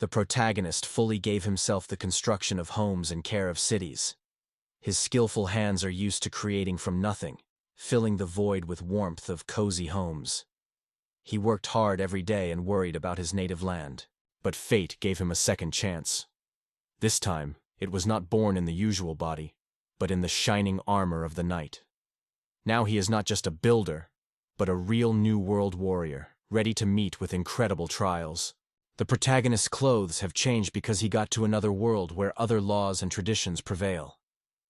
The protagonist fully gave himself the construction of homes and care of cities. His skillful hands are used to creating from nothing, filling the void with warmth of cozy homes. He worked hard every day and worried about his native land. But fate gave him a second chance. This time, it was not born in the usual body, but in the shining armor of the night. Now he is not just a builder, but a real new world warrior, ready to meet with incredible trials. The protagonist's clothes have changed because he got to another world where other laws and traditions prevail.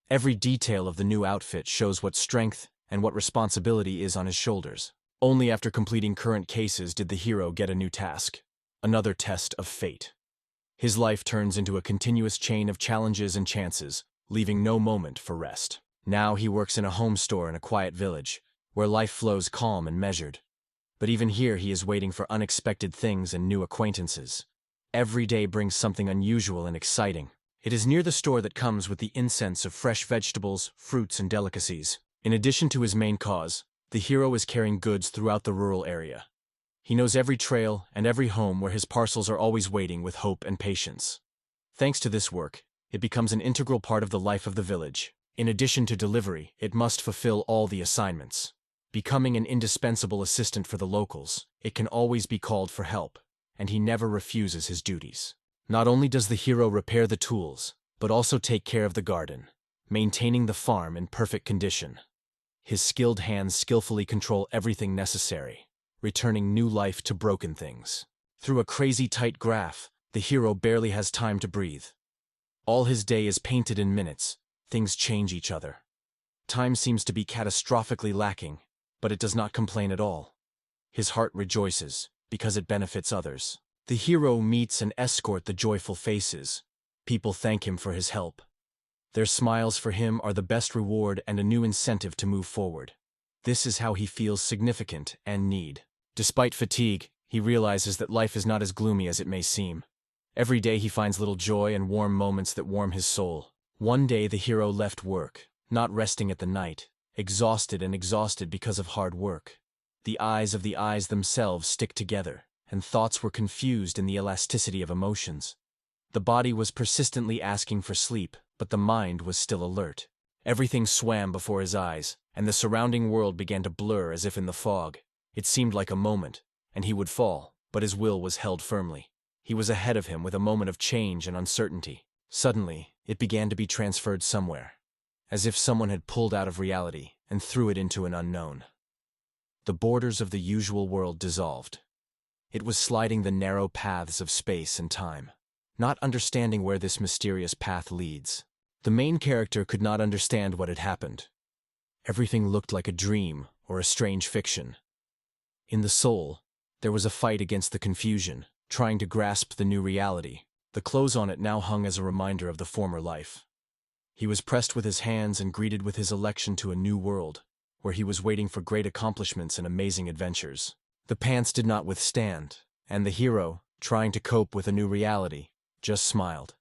Every detail of the new outfit shows what strength and what responsibility is on his shoulders. Only after completing current cases did the hero get a new task. Another test of fate. His life turns into a continuous chain of challenges and chances, leaving no moment for rest. Now he works in a home store in a quiet village, where life flows calm and measured. But even here he is waiting for unexpected things and new acquaintances. Every day brings something unusual and exciting. It is near the store that comes with the incense of fresh vegetables, fruits, and delicacies. In addition to his main cause, the hero is carrying goods throughout the rural area. He knows every trail and every home where his parcels are always waiting with hope and patience. Thanks to this work, it becomes an integral part of the life of the village. In addition to delivery, it must fulfill all the assignments. Becoming an indispensable assistant for the locals, it can always be called for help, and he never refuses his duties. Not only does the hero repair the tools, but also take care of the garden, maintaining the farm in perfect condition. His skilled hands skillfully control everything necessary, returning new life to broken things. Through a crazy tight graph, the hero barely has time to breathe. All his day is painted in minutes. Things change each other. Time seems to be catastrophically lacking, but it does not complain at all. His heart rejoices, because it benefits others. The hero meets and escorts the joyful faces. People thank him for his help. Their smiles for him are the best reward and a new incentive to move forward. This is how he feels significant and need. Despite fatigue, he realizes that life is not as gloomy as it may seem. Every day he finds little joy and warm moments that warm his soul. One day the hero left work, not resting at the night, exhausted because of hard work. The eyes of the eyes themselves stick together, and thoughts were confused in the elasticity of emotions. The body was persistently asking for sleep, but the mind was still alert. Everything swam before his eyes, and the surrounding world began to blur as if in the fog. It seemed like a moment, and he would fall, but his will was held firmly. He was ahead of him with a moment of change and uncertainty. Suddenly, it began to be transferred somewhere, as if someone had pulled out of reality and threw it into an unknown. The borders of the usual world dissolved. It was sliding the narrow paths of space and time, not understanding where this mysterious path leads. The main character could not understand what had happened. Everything looked like a dream or a strange fiction. In the soul, there was a fight against the confusion, trying to grasp the new reality. The clothes on it now hung as a reminder of the former life. He was pressed with his hands and greeted with his election to a new world, where he was waiting for great accomplishments and amazing adventures. The pants did not withstand, and the hero, trying to cope with a new reality, just smiled.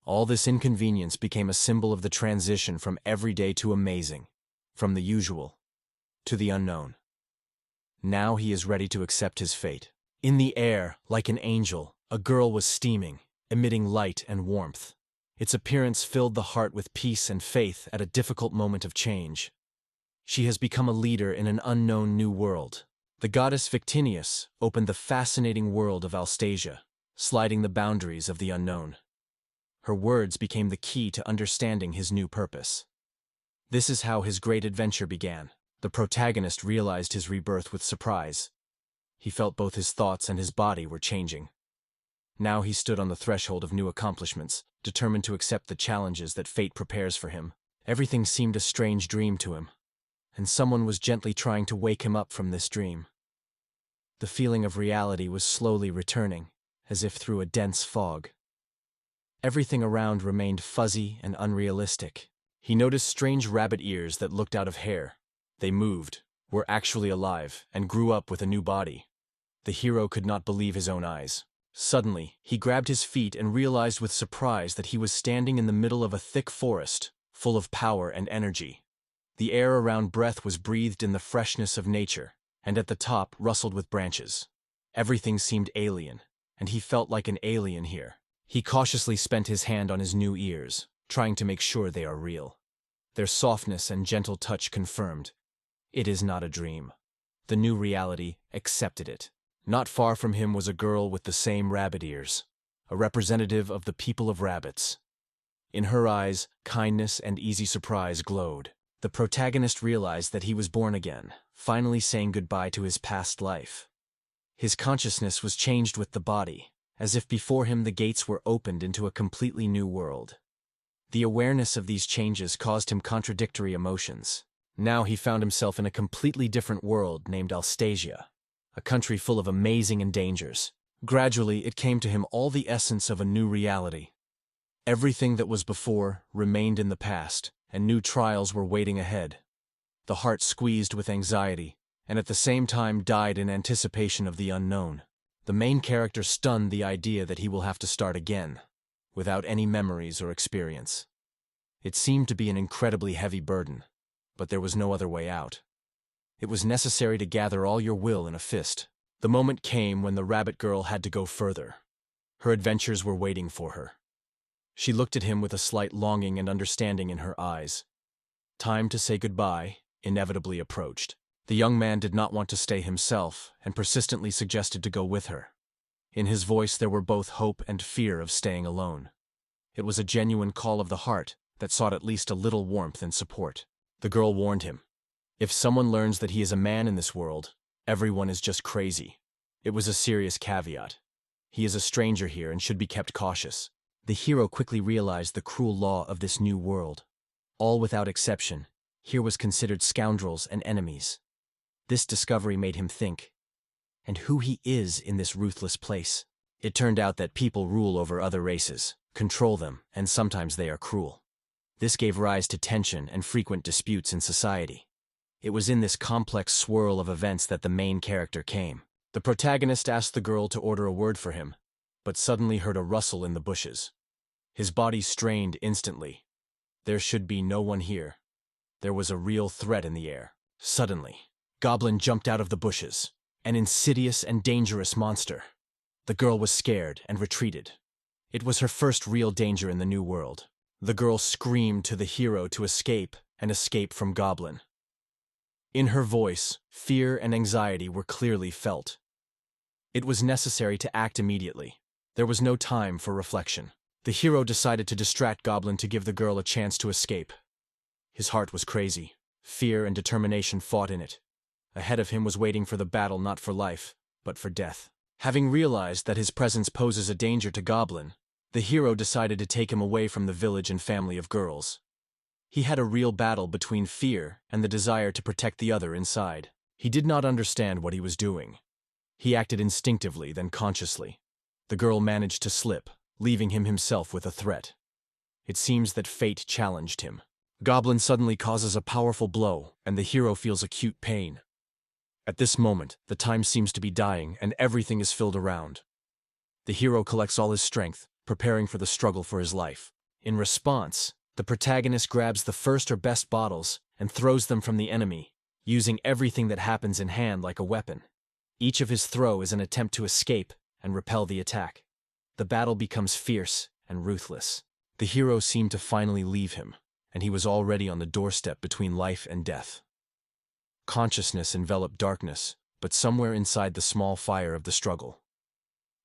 All this inconvenience became a symbol of the transition from everyday to amazing, from the usual to the unknown. Now he is ready to accept his fate. In the air, like an angel, a girl was steaming, emitting light and warmth. Its appearance filled the heart with peace and faith at a difficult moment of change. She has become a leader in an unknown new world. The goddess Victinius opened the fascinating world of Alstasia, sliding the boundaries of the unknown. Her words became the key to understanding his new purpose. This is how his great adventure began. The protagonist realized his rebirth with surprise. He felt both his thoughts and his body were changing. Now he stood on the threshold of new accomplishments, determined to accept the challenges that fate prepares for him. Everything seemed a strange dream to him, and someone was gently trying to wake him up from this dream. The feeling of reality was slowly returning, as if through a dense fog. Everything around remained fuzzy and unrealistic. He noticed strange rabbit ears that looked out of hair. They moved, were actually alive, and grew up with a new body. The hero could not believe his own eyes. Suddenly, he grabbed his feet and realized with surprise that he was standing in the middle of a thick forest, full of power and energy. The air around breath was breathed in the freshness of nature, and at the top rustled with branches. Everything seemed alien, and he felt like an alien here. He cautiously spent his hand on his new ears, trying to make sure they are real. Their softness and gentle touch confirmed. It is not a dream. The new reality accepted it. Not far from him was a girl with the same rabbit ears, a representative of the people of rabbits. In her eyes, kindness and easy surprise glowed. The protagonist realized that he was born again, finally saying goodbye to his past life. His consciousness was changed with the body, as if before him the gates were opened into a completely new world. The awareness of these changes caused him contradictory emotions. Now he found himself in a completely different world named Alstasia, a country full of amazing dangers. Gradually, it came to him all the essence of a new reality. Everything that was before remained in the past, and new trials were waiting ahead. The heart squeezed with anxiety, and at the same time died in anticipation of the unknown. The main character stunned the idea that he will have to start again, without any memories or experience. It seemed to be an incredibly heavy burden, but there was no other way out. It was necessary to gather all your will in a fist. The moment came when the rabbit girl had to go further. Her adventures were waiting for her. She looked at him with a slight longing and understanding in her eyes. Time to say goodbye inevitably approached. The young man did not want to stay himself and persistently suggested to go with her. In his voice there were both hope and fear of staying alone. It was a genuine call of the heart that sought at least a little warmth and support. The girl warned him. If someone learns that he is a man in this world, everyone is just crazy. It was a serious caveat. He is a stranger here and should be kept cautious. The hero quickly realized the cruel law of this new world. All without exception, here was considered scoundrels and enemies. This discovery made him think, and who he is in this ruthless place. It turned out that people rule over other races, control them, and sometimes they are cruel. This gave rise to tension and frequent disputes in society. It was in this complex swirl of events that the main character came. The protagonist asked the girl to order a word for him, but suddenly heard a rustle in the bushes. His body strained instantly. There should be no one here. There was a real threat in the air. Suddenly, Goblin jumped out of the bushes, an insidious and dangerous monster. The girl was scared and retreated. It was her first real danger in the new world. The girl screamed to the hero to escape and escape from Goblin. In her voice, fear and anxiety were clearly felt. It was necessary to act immediately. There was no time for reflection. The hero decided to distract Goblin to give the girl a chance to escape. His heart was crazy. Fear and determination fought in it. Ahead of him was waiting for the battle not for life, but for death. Having realized that his presence poses a danger to Goblin, the hero decided to take him away from the village and family of girls. He had a real battle between fear and the desire to protect the other inside. He did not understand what he was doing. He acted instinctively, then consciously. The girl managed to slip, leaving him himself with a threat. It seems that fate challenged him. Goblin suddenly causes a powerful blow, and the hero feels acute pain. At this moment, the time seems to be dying, and everything is filled around. The hero collects all his strength, preparing for the struggle for his life. In response, the protagonist grabs the first or best bottles and throws them from the enemy, using everything that happens in hand like a weapon. Each of his throw is an attempt to escape and repel the attack. The battle becomes fierce and ruthless. The hero seemed to finally leave him, and he was already on the doorstep between life and death. Consciousness enveloped darkness, but somewhere inside the small fire of the struggle,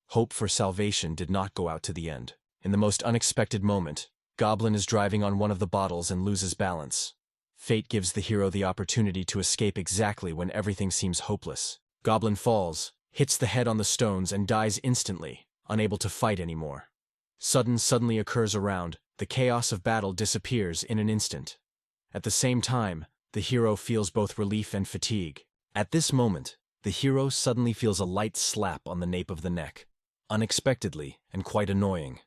hope for salvation did not go out to the end. In the most unexpected moment, Goblin is driving on one of the bottles and loses balance. Fate gives the hero the opportunity to escape exactly when everything seems hopeless. Goblin falls, hits the head on the stones, and dies instantly, unable to fight anymore. Suddenly occurs around. The chaos of battle disappears in an instant. At the same time, the hero feels both relief and fatigue. At this moment, the hero suddenly feels a light slap on the nape of the neck, unexpectedly and quite annoying.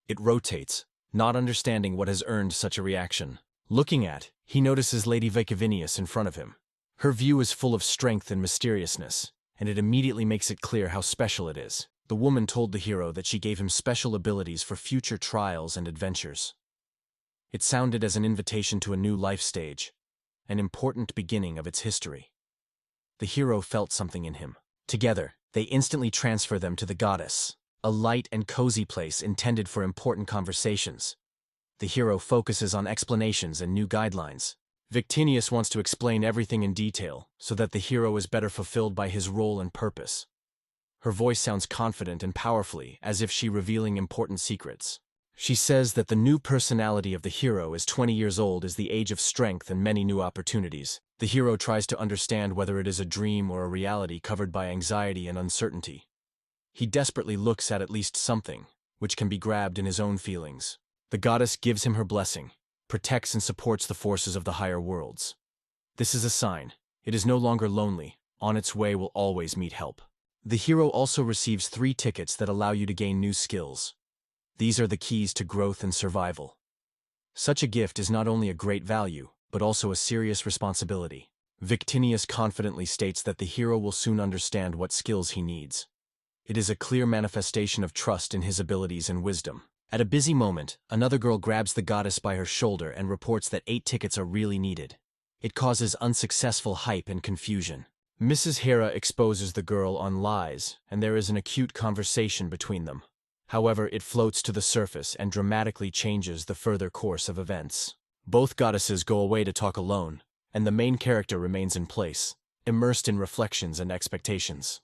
It rotates, not understanding what has earned such a reaction. Looking at, he notices Lady Vicavinius in front of him. Her view is full of strength and mysteriousness, and it immediately makes it clear how special it is. The woman told the hero that she gave him special abilities for future trials and adventures. It sounded as an invitation to a new life stage, an important beginning of its history. The hero felt something in him. Together, they instantly transfer them to the goddess. a light and cozy place intended for important conversations. The hero focuses on explanations and new guidelines. Victinius wants to explain everything in detail, so that the hero is better fulfilled by his role and purpose. Her voice sounds confident and powerfully, as if she revealing important secrets. She says that the new personality of the hero is 20 years old is the age of strength and many new opportunities. The hero tries to understand whether it is a dream or a reality covered by anxiety and uncertainty. He desperately looks at least something, which can be grabbed in his own feelings. The goddess gives him her blessing, protects and supports the forces of the higher worlds. This is a sign. It is no longer lonely, on its way will always meet help. The hero also receives 3 tickets that allow you to gain new skills. These are the keys to growth and survival. Such a gift is not only a great value, but also a serious responsibility. Victinius confidently states that the hero will soon understand what skills he needs. It is a clear manifestation of trust in his abilities and wisdom. At a busy moment, another girl grabs the goddess by her shoulder and reports that 8 tickets are really needed. It causes unsuccessful hype and confusion. Mrs. Hera exposes the girl on lies, and there is an acute conversation between them. However, it floats to the surface and dramatically changes the further course of events. Both goddesses go away to talk alone, and the main character remains in place, immersed in reflections and expectations.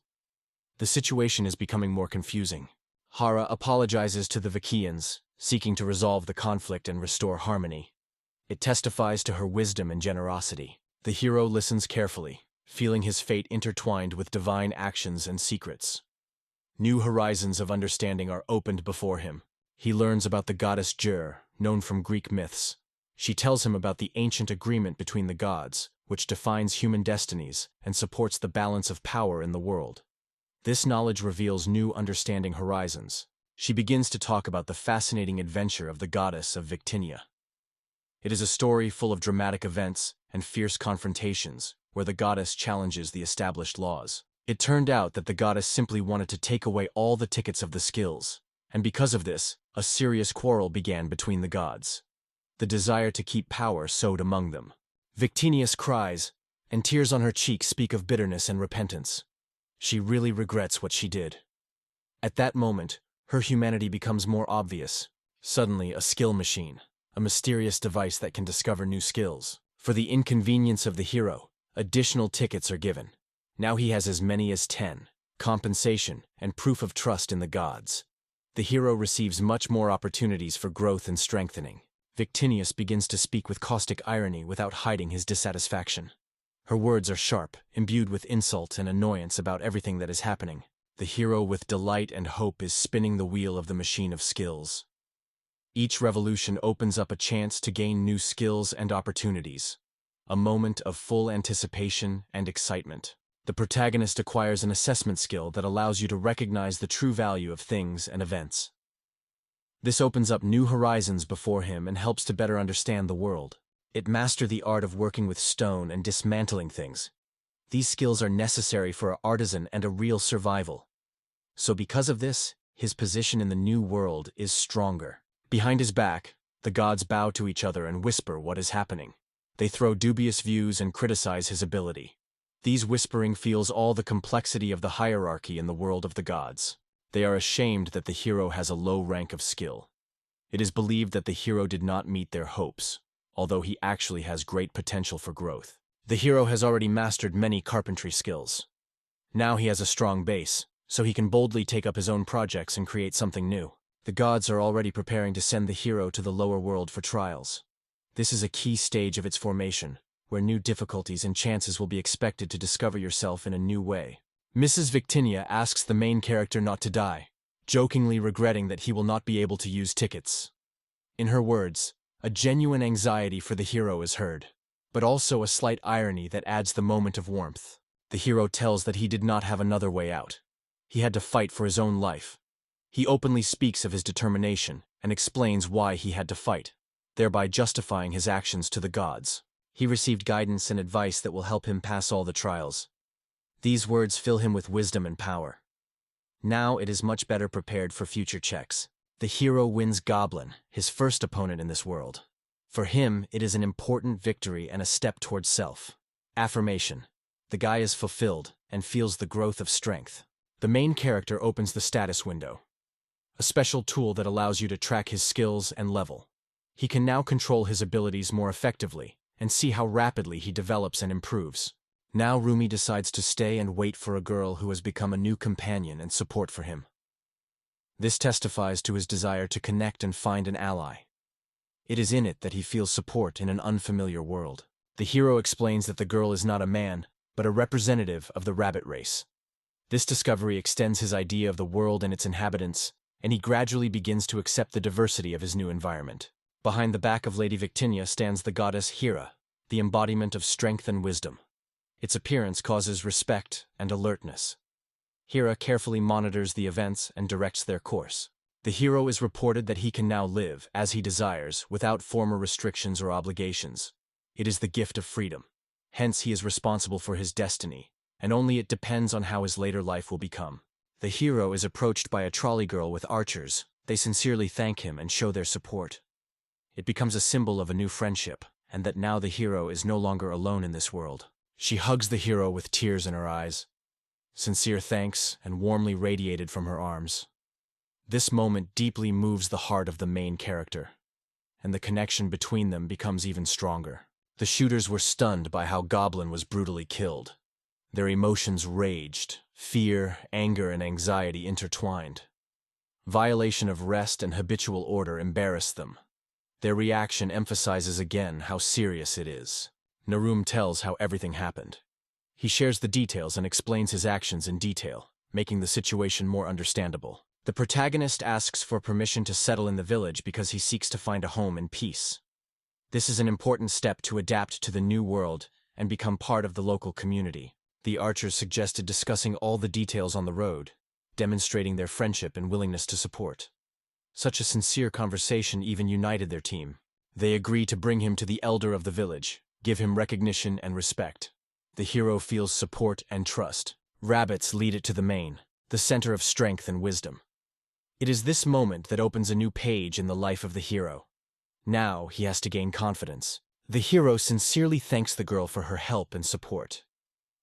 The situation is becoming more confusing. Hera apologizes to the Vikians, seeking to resolve the conflict and restore harmony. It testifies to her wisdom and generosity. The hero listens carefully, feeling his fate intertwined with divine actions and secrets. New horizons of understanding are opened before him. He learns about the goddess Jur, known from Greek myths. She tells him about the ancient agreement between the gods, which defines human destinies and supports the balance of power in the world. This knowledge reveals new understanding horizons. She begins to talk about the fascinating adventure of the goddess of Victinia. It is a story full of dramatic events and fierce confrontations, where the goddess challenges the established laws. It turned out that the goddess simply wanted to take away all the tickets of the skills, and because of this, a serious quarrel began between the gods. The desire to keep power sowed among them. Victinius cries, and tears on her cheeks speak of bitterness and repentance. She really regrets what she did. At that moment, her humanity becomes more obvious. Suddenly, a skill machine, a mysterious device that can discover new skills. For the inconvenience of the hero, additional tickets are given. Now he has as many as 10, compensation and proof of trust in the gods. The hero receives much more opportunities for growth and strengthening. Victinius begins to speak with caustic irony without hiding his dissatisfaction. Her words are sharp, imbued with insult and annoyance about everything that is happening. The hero with delight and hope is spinning the wheel of the machine of skills. Each revolution opens up a chance to gain new skills and opportunities. A moment of full anticipation and excitement. The protagonist acquires an assessment skill that allows you to recognize the true value of things and events. This opens up new horizons before him and helps to better understand the world. It masters the art of working with stone and dismantling things. These skills are necessary for an artisan and a real survival. So because of this, his position in the new world is stronger. Behind his back, the gods bow to each other and whisper what is happening. They throw dubious views and criticize his ability. These whispering feels all the complexity of the hierarchy in the world of the gods. They are ashamed that the hero has a low rank of skill. It is believed that the hero did not meet their hopes, although he actually has great potential for growth. The hero has already mastered many carpentry skills. Now he has a strong base, so he can boldly take up his own projects and create something new. The gods are already preparing to send the hero to the lower world for trials. This is a key stage of its formation, where new difficulties and chances will be expected to discover yourself in a new way. Mrs. Victinia asks the main character not to die, jokingly regretting that he will not be able to use tickets. In her words, a genuine anxiety for the hero is heard, but also a slight irony that adds the moment of warmth. The hero tells that he did not have another way out. He had to fight for his own life. He openly speaks of his determination and explains why he had to fight, thereby justifying his actions to the gods. He received guidance and advice that will help him pass all the trials. These words fill him with wisdom and power. Now it is much better prepared for future checks. The hero wins Goblin, his first opponent in this world. For him, it is an important victory and a step towards self. Affirmation. The guy is fulfilled and feels the growth of strength. The main character opens the status window. a special tool that allows you to track his skills and level. He can now control his abilities more effectively and see how rapidly he develops and improves. Now Rumi decides to stay and wait for a girl who has become a new companion and support for him. This testifies to his desire to connect and find an ally. It is in it that he feels support in an unfamiliar world. The hero explains that the girl is not a man, but a representative of the rabbit race. This discovery extends his idea of the world and its inhabitants, and he gradually begins to accept the diversity of his new environment. Behind the back of Lady Victinia stands the goddess Hera, the embodiment of strength and wisdom. Its appearance causes respect and alertness. Hera carefully monitors the events and directs their course. The hero is reported that he can now live as he desires without former restrictions or obligations. It is the gift of freedom. Hence he is responsible for his destiny, and only it depends on how his later life will become. The hero is approached by a trolley girl with archers. They sincerely thank him and show their support. It becomes a symbol of a new friendship, and that now the hero is no longer alone in this world. She hugs the hero with tears in her eyes, sincere thanks and warmly radiated from her arms. This moment deeply moves the heart of the main character, and the connection between them becomes even stronger. The shooters were stunned by how Goblin was brutally killed. Their emotions raged, fear, anger, and anxiety intertwined. Violation of rest and habitual order embarrassed them. Their reaction emphasizes again how serious it is. Narum tells how everything happened. He shares the details and explains his actions in detail, making the situation more understandable. The protagonist asks for permission to settle in the village because he seeks to find a home in peace. This is an important step to adapt to the new world and become part of the local community. The archers suggested discussing all the details on the road, demonstrating their friendship and willingness to support. Such a sincere conversation even united their team. They agree to bring him to the elder of the village, give him recognition and respect. The hero feels support and trust. Rabbits lead it to the main, the center of strength and wisdom. It is this moment that opens a new page in the life of the hero. Now he has to gain confidence. The hero sincerely thanks the girl for her help and support.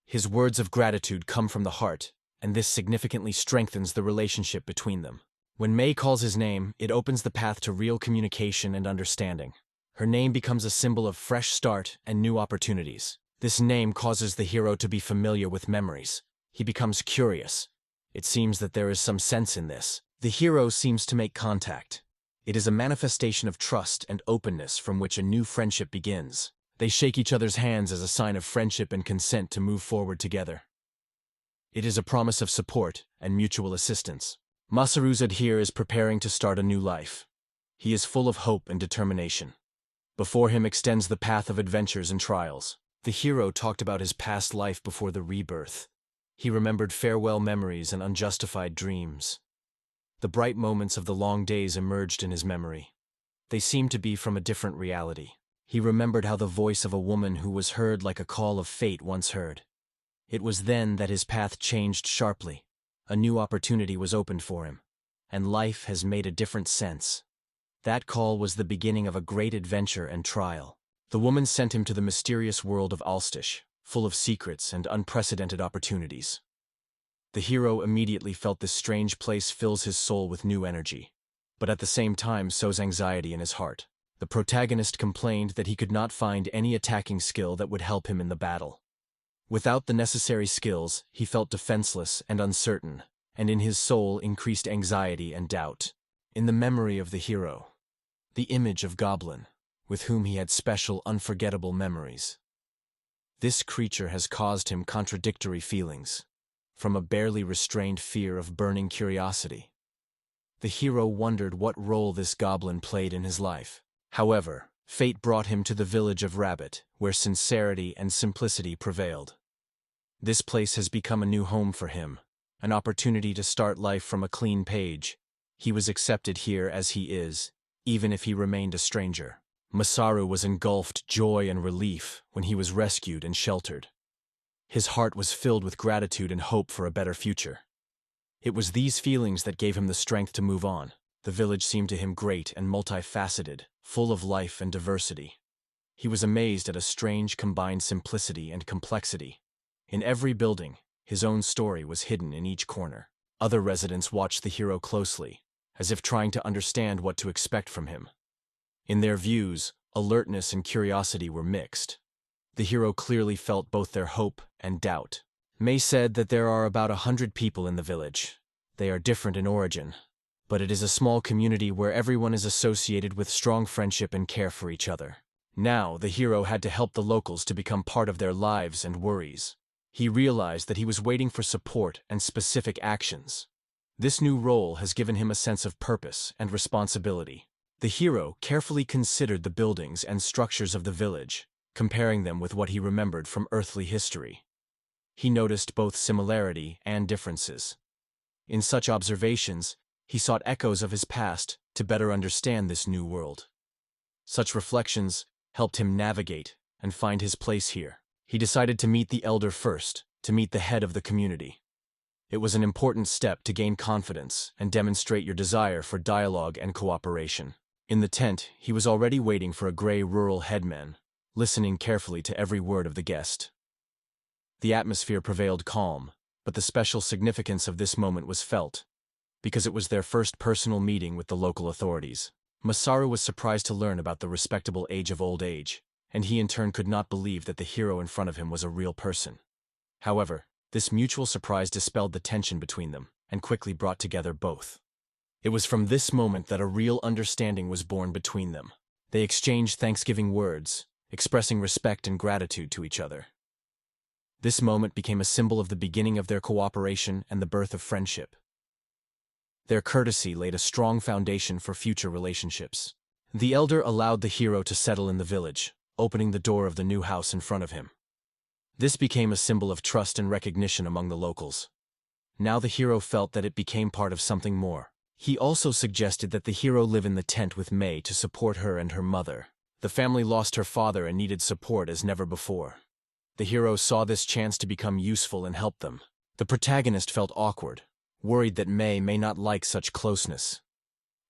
His words of gratitude come from the heart, and this significantly strengthens the relationship between them. When May calls his name, it opens the path to real communication and understanding. Her name becomes a symbol of fresh start and new opportunities. This name causes the hero to be familiar with memories. He becomes curious. It seems that there is some sense in this. The hero seems to make contact. It is a manifestation of trust and openness from which a new friendship begins. They shake each other's hands as a sign of friendship and consent to move forward together. It is a promise of support and mutual assistance. Masaru's adhere is preparing to start a new life. He is full of hope and determination. Before him extends the path of adventures and trials. The hero talked about his past life before the rebirth. He remembered farewell memories and unjustified dreams. The bright moments of the long days emerged in his memory. They seemed to be from a different reality. He remembered how the voice of a woman who was heard like a call of fate once heard. It was then that his path changed sharply. A new opportunity was opened for him, and life has made a different sense. That call was the beginning of a great adventure and trial. The woman sent him to the mysterious world of Alstasia, full of secrets and unprecedented opportunities. The hero immediately felt this strange place fills his soul with new energy, but at the same time sows anxiety in his heart. The protagonist complained that he could not find any attacking skill that would help him in the battle. Without the necessary skills, he felt defenseless and uncertain, and in his soul increased anxiety and doubt. In the memory of the hero, the image of Goblin, with whom he had special, unforgettable memories. This creature has caused him contradictory feelings, from a barely restrained fear of burning curiosity. The hero wondered what role this goblin played in his life. However, fate brought him to the village of Rabbit, where sincerity and simplicity prevailed. This place has become a new home for him, an opportunity to start life from a clean page. He was accepted here as he is, even if he remained a stranger. Masaru was engulfed joy and relief when he was rescued and sheltered. His heart was filled with gratitude and hope for a better future. It was these feelings that gave him the strength to move on. The village seemed to him great and multifaceted, full of life and diversity. He was amazed at a strange combined simplicity and complexity. In every building, his own story was hidden in each corner. Other residents watched the hero closely, as if trying to understand what to expect from him. In their views, alertness and curiosity were mixed. The hero clearly felt both their hope and doubt. May said that there are about 100 people in the village. They are different in origin, but it is a small community where everyone is associated with strong friendship and care for each other. Now, the hero had to help the locals to become part of their lives and worries. He realized that he was waiting for support and specific actions. This new role has given him a sense of purpose and responsibility. The hero carefully considered the buildings and structures of the village, comparing them with what he remembered from earthly history. He noticed both similarity and differences. In such observations, he sought echoes of his past to better understand this new world. Such reflections helped him navigate and find his place here. He decided to meet the elder first, to meet the head of the community. It was an important step to gain confidence and demonstrate your desire for dialogue and cooperation. In the tent, he was already waiting for a gray rural headman, listening carefully to every word of the guest. The atmosphere prevailed calm, but the special significance of this moment was felt, because it was their first personal meeting with the local authorities. Masaru was surprised to learn about the respectable age of old age, and he in turn could not believe that the hero in front of him was a real person. However, this mutual surprise dispelled the tension between them, and quickly brought together both. It was from this moment that a real understanding was born between them. They exchanged thanksgiving words, expressing respect and gratitude to each other. This moment became a symbol of the beginning of their cooperation and the birth of friendship. Their courtesy laid a strong foundation for future relationships. The elder allowed the hero to settle in the village, opening the door of the new house in front of him. This became a symbol of trust and recognition among the locals. Now the hero felt that it became part of something more. He also suggested that the hero live in the tent with May to support her and her mother. The family lost her father and needed support as never before. The hero saw this chance to become useful and help them. The protagonist felt awkward, worried that May not like such closeness.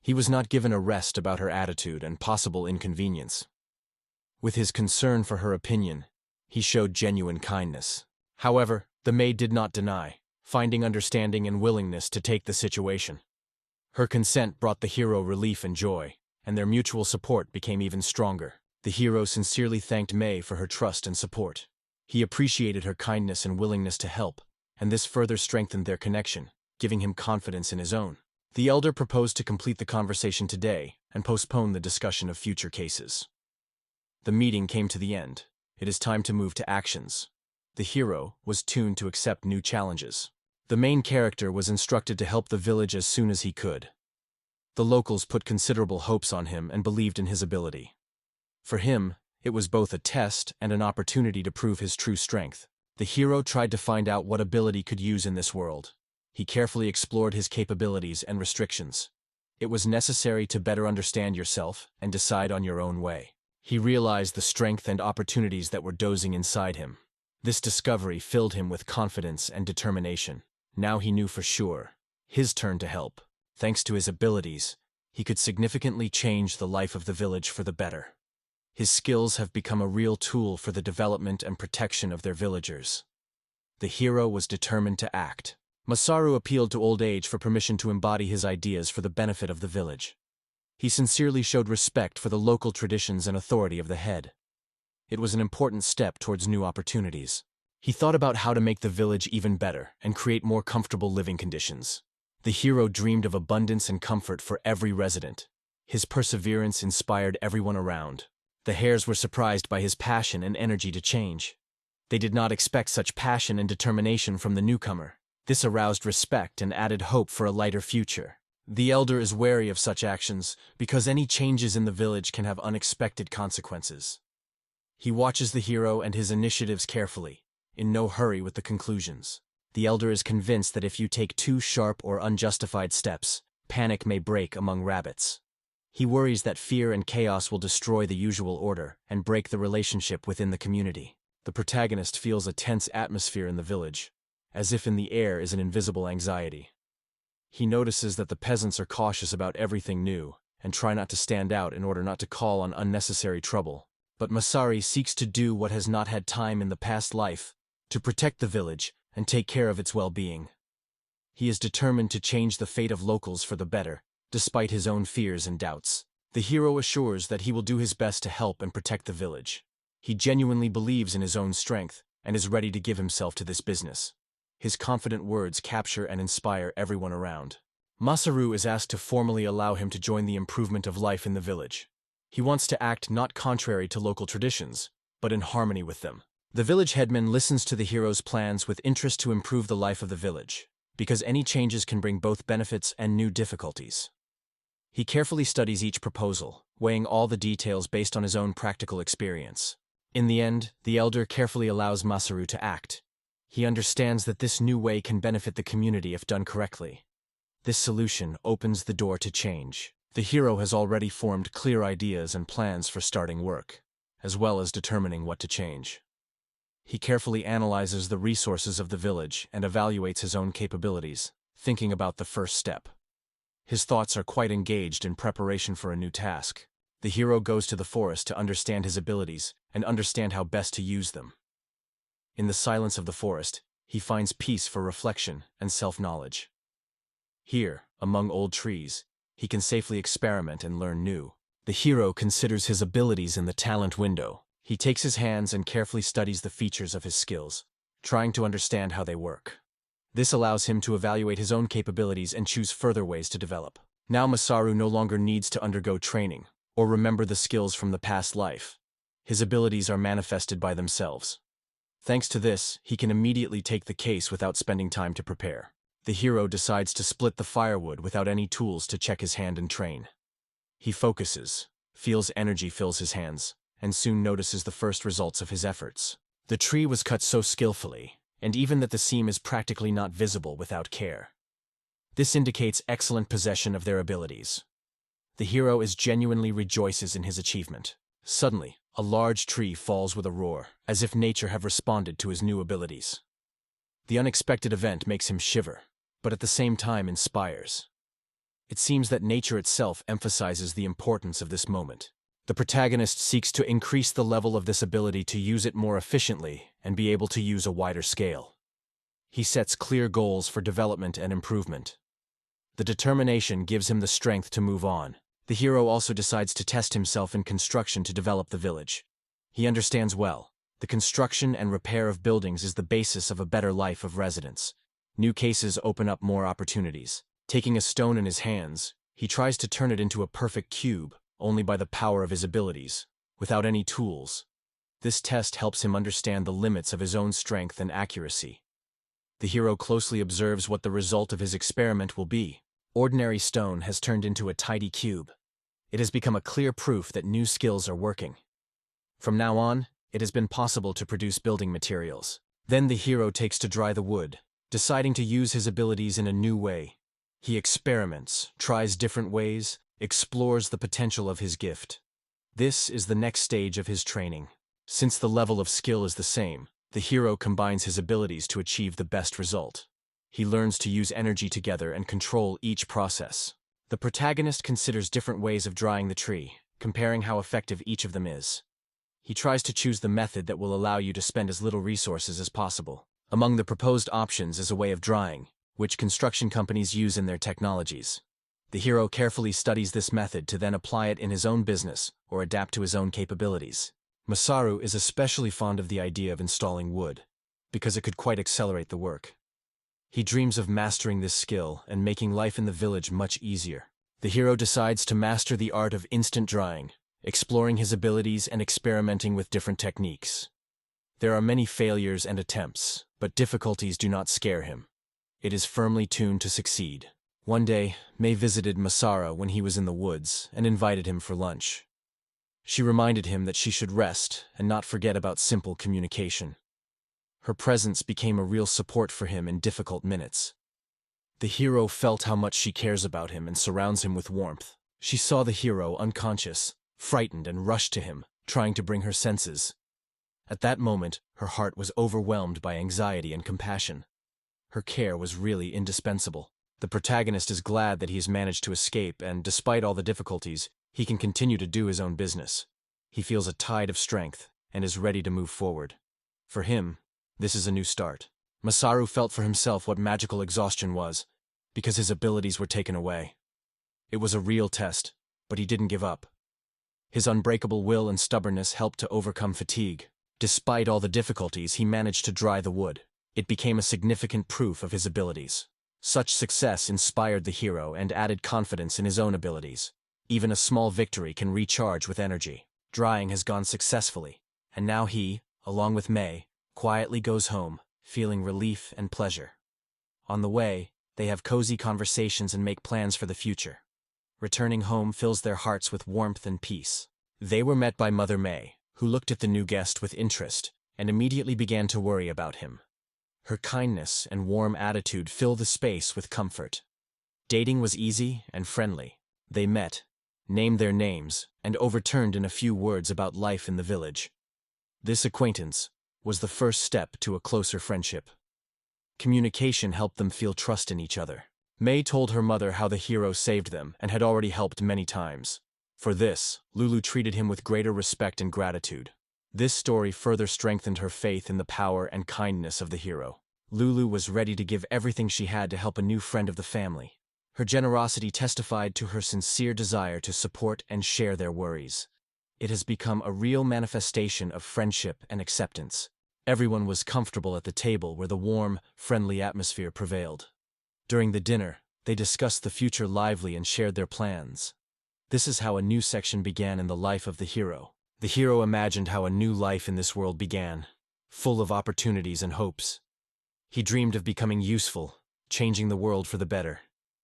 He was not given a rest about her attitude and possible inconvenience. With his concern for her opinion, he showed genuine kindness. However, the maid did not deny, finding understanding and willingness to take the situation. Her consent brought the hero relief and joy, and their mutual support became even stronger. The hero sincerely thanked May for her trust and support. He appreciated her kindness and willingness to help, and this further strengthened their connection, giving him confidence in his own. The elder proposed to complete the conversation today and postpone the discussion of future cases. The meeting came to the end. It is time to move to actions. The hero was tuned to accept new challenges. The main character was instructed to help the village as soon as he could. The locals put considerable hopes on him and believed in his ability. For him, it was both a test and an opportunity to prove his true strength. The hero tried to find out what ability could use in this world. He carefully explored his capabilities and restrictions. It was necessary to better understand yourself and decide on your own way. He realized the strength and opportunities that were dozing inside him. This discovery filled him with confidence and determination. Now he knew for sure, his turn to help. Thanks to his abilities, he could significantly change the life of the village for the better. His skills have become a real tool for the development and protection of their villagers. The hero was determined to act. Masaru appealed to old age for permission to embody his ideas for the benefit of the village. He sincerely showed respect for the local traditions and authority of the head. It was an important step towards new opportunities. He thought about how to make the village even better and create more comfortable living conditions. The hero dreamed of abundance and comfort for every resident. His perseverance inspired everyone around. The hares were surprised by his passion and energy to change. They did not expect such passion and determination from the newcomer. This aroused respect and added hope for a lighter future. The elder is wary of such actions because any changes in the village can have unexpected consequences. He watches the hero and his initiatives carefully, in no hurry with the conclusions. The elder is convinced that if you take too sharp or unjustified steps, panic may break among rabbits. He worries that fear and chaos will destroy the usual order and break the relationship within the community. The protagonist feels a tense atmosphere in the village, as if in the air is an invisible anxiety. He notices that the peasants are cautious about everything new and try not to stand out in order not to call on unnecessary trouble. But Masari seeks to do what has not had time in the past life, to protect the village and take care of its well-being. He is determined to change the fate of locals for the better, Despite his own fears and doubts, the hero assures that he will do his best to help and protect the village. He genuinely believes in his own strength and is ready to give himself to this business. His confident words capture and inspire everyone around. Masaru is asked to formally allow him to join the improvement of life in the village. He wants to act not contrary to local traditions, but in harmony with them. The village headman listens to the hero's plans with interest to improve the life of the village, because any changes can bring both benefits and new difficulties. He carefully studies each proposal, weighing all the details based on his own practical experience. In the end, the elder carefully allows Masaru to act. He understands that this new way can benefit the community if done correctly. This solution opens the door to change. The hero has already formed clear ideas and plans for starting work, as well as determining what to change. He carefully analyzes the resources of the village and evaluates his own capabilities, thinking about the first step. His thoughts are quite engaged in preparation for a new task. The hero goes to the forest to understand his abilities and understand how best to use them. In the silence of the forest, he finds peace for reflection and self-knowledge. Here, among old trees, he can safely experiment and learn new. The hero considers his abilities in the talent window. He takes his hands and carefully studies the features of his skills, trying to understand how they work. This allows him to evaluate his own capabilities and choose further ways to develop. Now Masaru no longer needs to undergo training or remember the skills from the past life. His abilities are manifested by themselves. Thanks to this, he can immediately take the case without spending time to prepare. The hero decides to split the firewood without any tools to check his hand and train. He focuses, feels energy fills his hands, and soon notices the first results of his efforts. The tree was cut so skillfully, and even that the seam is practically not visible without care. This indicates excellent possession of their abilities. The hero genuinely rejoices in his achievement. Suddenly, a large tree falls with a roar, as if nature have responded to his new abilities. The unexpected event makes him shiver, but at the same time inspires. It seems that nature itself emphasizes the importance of this moment. The protagonist seeks to increase the level of this ability to use it more efficiently and be able to use a wider scale. He sets clear goals for development and improvement. The determination gives him the strength to move on. The hero also decides to test himself in construction to develop the village. He understands well, the construction and repair of buildings is the basis of a better life of residents. New cases open up more opportunities. Taking a stone in his hands, he tries to turn it into a perfect cube, only by the power of his abilities, without any tools. This test helps him understand the limits of his own strength and accuracy. The hero closely observes what the result of his experiment will be. Ordinary stone has turned into a tidy cube. It has become a clear proof that new skills are working. From now on, it has been possible to produce building materials. Then the hero takes to dry the wood, deciding to use his abilities in a new way. He experiments, tries different ways, explores the potential of his gift. This is the next stage of his training. Since the level of skill is the same, the hero combines his abilities to achieve the best result. He learns to use energy together and control each process. The protagonist considers different ways of drying the tree, comparing how effective each of them is. He tries to choose the method that will allow you to spend as little resources as possible. Among the proposed options is a way of drying, which construction companies use in their technologies. The hero carefully studies this method to then apply it in his own business or adapt to his own capabilities. Masaru is especially fond of the idea of installing wood, because it could quite accelerate the work. He dreams of mastering this skill and making life in the village much easier. The hero decides to master the art of instant drying, exploring his abilities and experimenting with different techniques. There are many failures and attempts, but difficulties do not scare him. It is firmly tuned to succeed. One day, May visited Masaru when he was in the woods and invited him for lunch. She reminded him that she should rest and not forget about simple communication. Her presence became a real support for him in difficult minutes. The hero felt how much she cares about him and surrounds him with warmth. She saw the hero unconscious, frightened, and rushed to him, trying to bring her senses. At that moment, her heart was overwhelmed by anxiety and compassion. Her care was really indispensable. The protagonist is glad that he has managed to escape, and despite all the difficulties, he can continue to do his own business. He feels a tide of strength and is ready to move forward. For him, this is a new start. Masaru felt for himself what magical exhaustion was, because his abilities were taken away. It was a real test, but he didn't give up. His unbreakable will and stubbornness helped to overcome fatigue. Despite all the difficulties, he managed to dry the wood. It became a significant proof of his abilities. Such success inspired the hero and added confidence in his own abilities. Even a small victory can recharge with energy. Drying has gone successfully, and now he, along with May, quietly goes home, feeling relief and pleasure. On the way, they have cozy conversations and make plans for the future. Returning home fills their hearts with warmth and peace. They were met by Mother May, who looked at the new guest with interest and immediately began to worry about him. Her kindness and warm attitude fill the space with comfort. Dating was easy and friendly. They met, named their names, and overturned in a few words about life in the village. This acquaintance was the first step to a closer friendship. Communication helped them feel trust in each other. May told her mother how the hero saved them and had already helped many times. For this, Lulu treated him with greater respect and gratitude. This story further strengthened her faith in the power and kindness of the hero. Lulu was ready to give everything she had to help a new friend of the family. Her generosity testified to her sincere desire to support and share their worries. It has become a real manifestation of friendship and acceptance. Everyone was comfortable at the table where the warm, friendly atmosphere prevailed. During the dinner, they discussed the future lively and shared their plans. This is how a new section began in the life of the hero. The hero imagined how a new life in this world began, full of opportunities and hopes. He dreamed of becoming useful, changing the world for the better.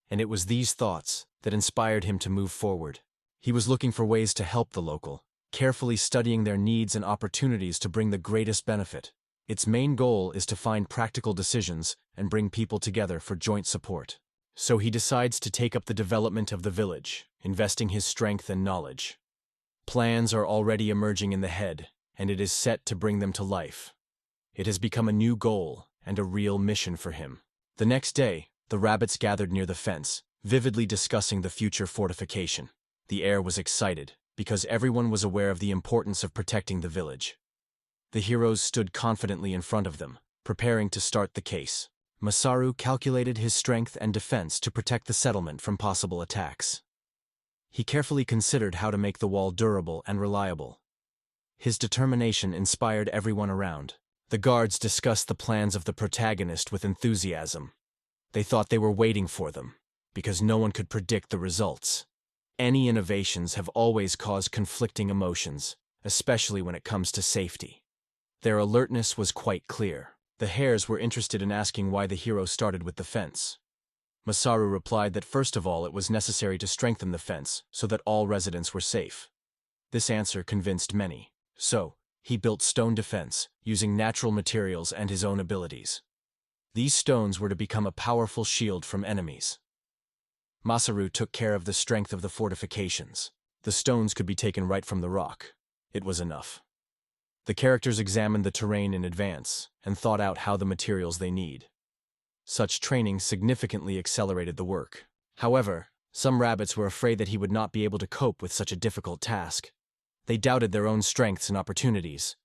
And it was these thoughts that inspired him to move forward. He was looking for ways to help the local, carefully studying their needs and opportunities to bring the greatest benefit. Its main goal is to find practical decisions and bring people together for joint support. So he decides to take up the development of the village, investing his strength and knowledge. Plans are already emerging in the head, and it is set to bring them to life. It has become a new goal and a real mission for him. The next day, the rabbits gathered near the fence, vividly discussing the future fortification. The air was excited, because everyone was aware of the importance of protecting the village. The heroes stood confidently in front of them, preparing to start the case. Masaru calculated his strength and defense to protect the settlement from possible attacks. He carefully considered how to make the wall durable and reliable. His determination inspired everyone around. The guards discussed the plans of the protagonist with enthusiasm. They thought they were waiting for them, because no one could predict the results. Any innovations have always caused conflicting emotions, especially when it comes to safety. Their alertness was quite clear. The hares were interested in asking why the hero started with the fence. Masaru replied that first of all it was necessary to strengthen the fence so that all residents were safe. This answer convinced many. So, he built stone defense, using natural materials and his own abilities. These stones were to become a powerful shield from enemies. Masaru took care of the strength of the fortifications. The stones could be taken right from the rock. It was enough. The characters examined the terrain in advance and thought out how the materials they need. Such training significantly accelerated the work. However, some rabbits were afraid that he would not be able to cope with such a difficult task. They doubted their own strengths and opportunities.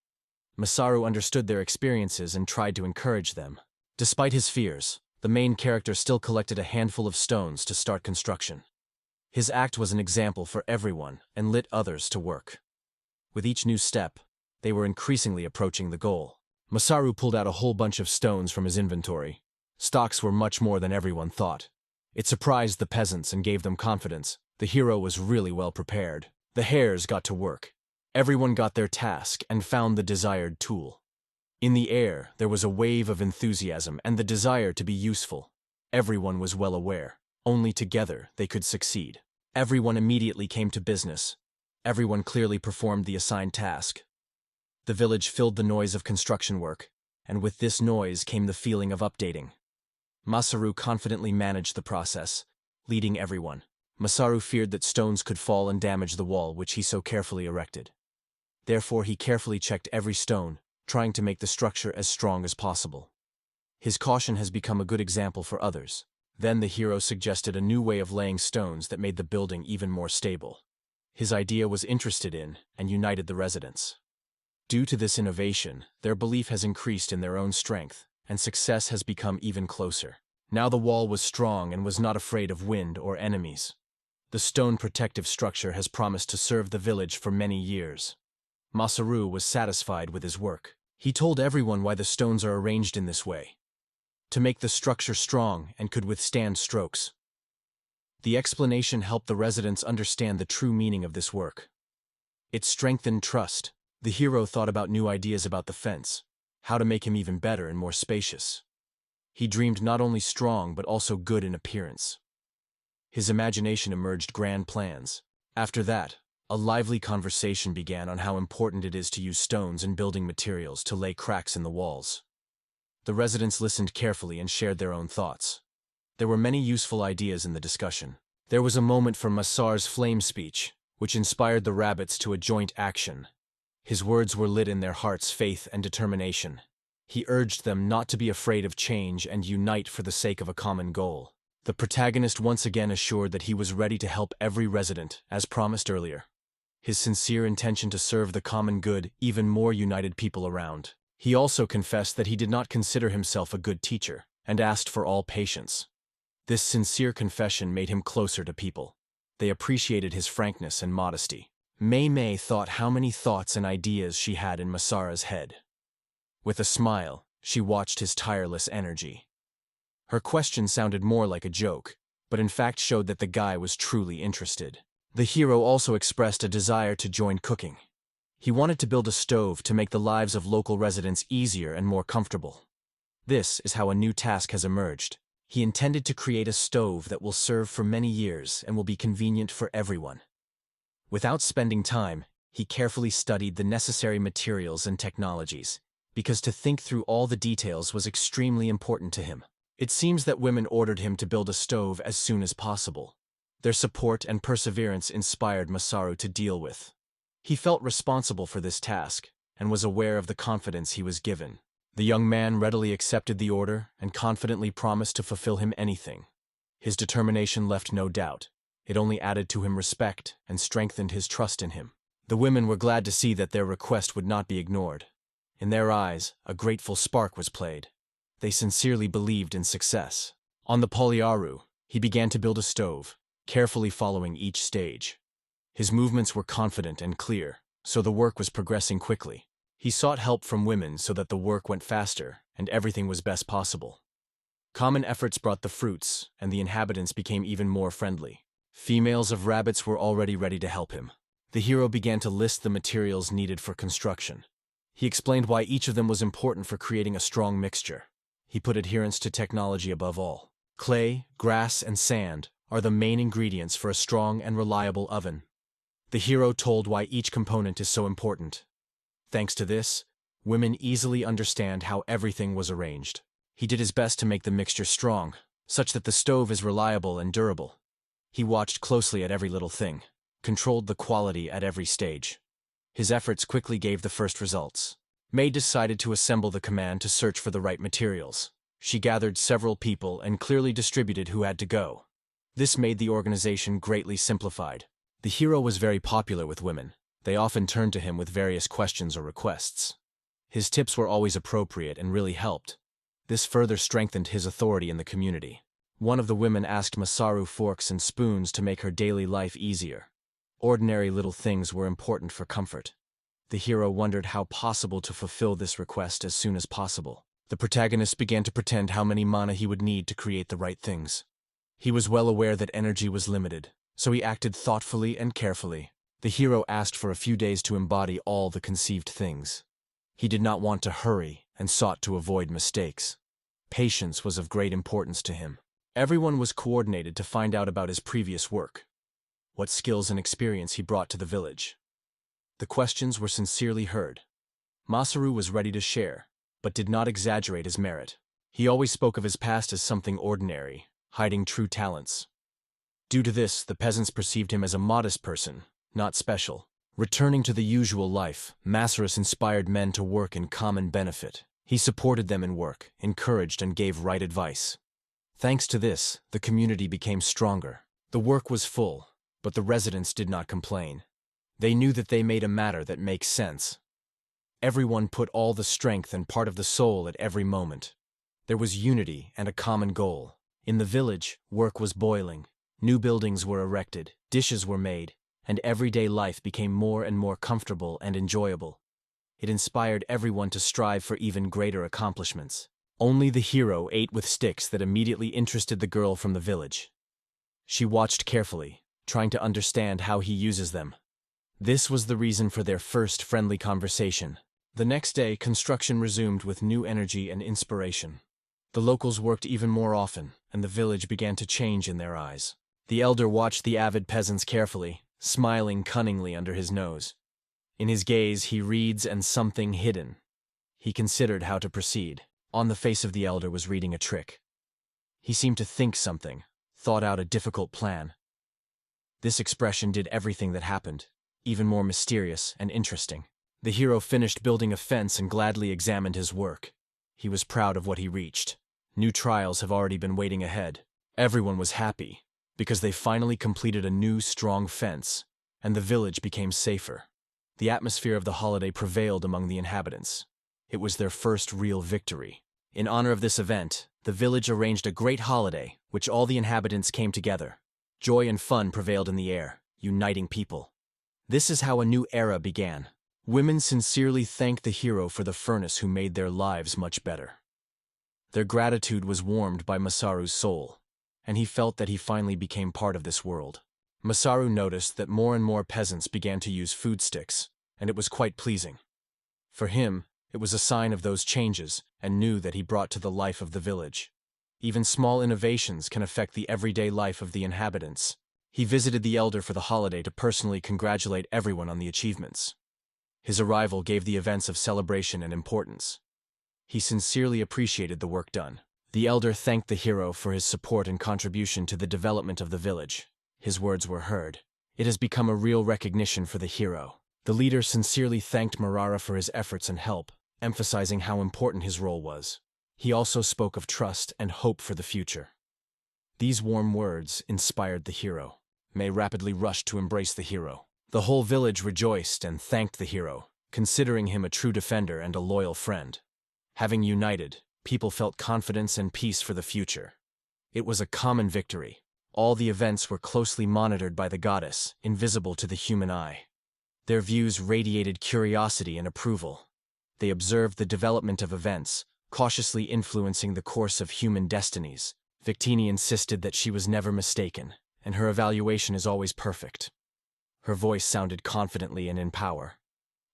Masaru understood their experiences and tried to encourage them. Despite his fears, the main character still collected a handful of stones to start construction. His act was an example for everyone and lit others to work. With each new step, they were increasingly approaching the goal. Masaru pulled out a whole bunch of stones from his inventory. Stocks were much more than everyone thought. It surprised the peasants and gave them confidence. The hero was really well prepared. The hares got to work. Everyone got their task and found the desired tool. In the air, there was a wave of enthusiasm and the desire to be useful. Everyone was well aware. Only together they could succeed. Everyone immediately came to business. Everyone clearly performed the assigned task. The village filled the noise of construction work, and with this noise came the feeling of updating. Masaru confidently managed the process, leading everyone. Masaru feared that stones could fall and damage the wall which he so carefully erected. Therefore he carefully checked every stone, trying to make the structure as strong as possible. His caution has become a good example for others. Then the hero suggested a new way of laying stones that made the building even more stable. His idea was interested in and united the residents. Due to this innovation, their belief has increased in their own strength, and success has become even closer. Now the wall was strong and was not afraid of wind or enemies. The stone protective structure has promised to serve the village for many years. Masaru was satisfied with his work. He told everyone why the stones are arranged in this way. To make the structure strong and could withstand strokes. The explanation helped the residents understand the true meaning of this work. It strengthened trust. The hero thought about new ideas about the fence, how to make him even better and more spacious. He dreamed not only strong but also good in appearance. His imagination emerged grand plans. After that, a lively conversation began on how important it is to use stones and building materials to lay cracks in the walls. The residents listened carefully and shared their own thoughts. There were many useful ideas in the discussion. There was a moment for Masar's flame speech, which inspired the rabbits to a joint action. His words were lit in their hearts' faith and determination. He urged them not to be afraid of change and unite for the sake of a common goal. The protagonist once again assured that he was ready to help every resident, as promised earlier. His sincere intention to serve the common good even more united people around. He also confessed that he did not consider himself a good teacher, and asked for all patience. This sincere confession made him closer to people. They appreciated his frankness and modesty. Mei thought how many thoughts and ideas she had in Masara's head. With a smile, she watched his tireless energy. Her question sounded more like a joke, but in fact showed that the guy was truly interested. The hero also expressed a desire to join cooking. He wanted to build a stove to make the lives of local residents easier and more comfortable. This is how a new task has emerged. He intended to create a stove that will serve for many years and will be convenient for everyone. Without spending time, he carefully studied the necessary materials and technologies, because to think through all the details was extremely important to him. It seems that women ordered him to build a stove as soon as possible. Their support and perseverance inspired Masaru to deal with. He felt responsible for this task, and was aware of the confidence he was given. The young man readily accepted the order and confidently promised to fulfill him anything. His determination left no doubt. It only added to him respect and strengthened his trust in him. The women were glad to see that their request would not be ignored. In their eyes, a grateful spark was played. They sincerely believed in success. On the Polyaru, he began to build a stove, carefully following each stage. His movements were confident and clear, so the work was progressing quickly. He sought help from women so that the work went faster and everything was best possible. Common efforts brought the fruits, and the inhabitants became even more friendly. Females of rabbits were already ready to help him. The hero began to list the materials needed for construction. He explained why each of them was important for creating a strong mixture. He put adherence to technology above all. Clay, grass, and sand are the main ingredients for a strong and reliable oven. The hero told why each component is so important. Thanks to this, women easily understand how everything was arranged. He did his best to make the mixture strong, such that the stove is reliable and durable. He watched closely at every little thing, controlled the quality at every stage. His efforts quickly gave the first results. Mei decided to assemble the command to search for the right materials. She gathered several people and clearly distributed who had to go. This made the organization greatly simplified. The hero was very popular with women. They often turned to him with various questions or requests. His tips were always appropriate and really helped. This further strengthened his authority in the community. One of the women asked Masaru forks and spoons to make her daily life easier. Ordinary little things were important for comfort. The hero wondered how possible to fulfill this request as soon as possible. The protagonist began to pretend how many mana he would need to create the right things. He was well aware that energy was limited, so he acted thoughtfully and carefully. The hero asked for a few days to embody all the conceived things. He did not want to hurry and sought to avoid mistakes. Patience was of great importance to him. Everyone was coordinated to find out about his previous work, what skills and experience he brought to the village. The questions were sincerely heard. Masaru was ready to share, but did not exaggerate his merit. He always spoke of his past as something ordinary, hiding true talents. Due to this, the peasants perceived him as a modest person, not special. Returning to the usual life, Masaru inspired men to work in common benefit. He supported them in work, encouraged and gave right advice. Thanks to this, the community became stronger. The work was full, but the residents did not complain. They knew that they made a matter that makes sense. Everyone put all the strength and part of the soul at every moment. There was unity and a common goal. In the village, work was boiling. New buildings were erected, dishes were made, and everyday life became more and more comfortable and enjoyable. It inspired everyone to strive for even greater accomplishments. Only the hero ate with sticks that immediately interested the girl from the village. She watched carefully, trying to understand how he uses them. This was the reason for their first friendly conversation. The next day, construction resumed with new energy and inspiration. The locals worked even more often, and the village began to change in their eyes. The elder watched the avid peasants carefully, smiling cunningly under his nose. In his gaze he reads and something hidden. He considered how to proceed. On the face of the elder was reading a trick. He seemed to think something, thought out a difficult plan. This expression did everything that happened, even more mysterious and interesting. The hero finished building a fence and gladly examined his work. He was proud of what he reached. New trials have already been waiting ahead. Everyone was happy, because they finally completed a new, strong fence, and the village became safer. The atmosphere of the holiday prevailed among the inhabitants. It was their first real victory. In honor of this event, the village arranged a great holiday, which all the inhabitants came together. Joy and fun prevailed in the air, uniting people. This is how a new era began. Women sincerely thanked the hero for the furnace who made their lives much better. Their gratitude was warmed by Masaru's soul, and he felt that he finally became part of this world. Masaru noticed that more and more peasants began to use food sticks, and it was quite pleasing. For him, it was a sign of those changes, and knew that he brought to the life of the village. Even small innovations can affect the everyday life of the inhabitants. He visited the elder for the holiday to personally congratulate everyone on the achievements. His arrival gave the events of celebration and importance. He sincerely appreciated the work done. The elder thanked the hero for his support and contribution to the development of the village. His words were heard. It has become a real recognition for the hero. The leader sincerely thanked Marara for his efforts and help, emphasizing how important his role was. He also spoke of trust and hope for the future. These warm words inspired the hero. May rapidly rushed to embrace the hero. The whole village rejoiced and thanked the hero, considering him a true defender and a loyal friend. Having united, people felt confidence and peace for the future. It was a common victory. All the events were closely monitored by the goddess, invisible to the human eye. Their views radiated curiosity and approval. They observed the development of events, cautiously influencing the course of human destinies. Victini insisted that she was never mistaken, and her evaluation is always perfect. Her voice sounded confidently and in power.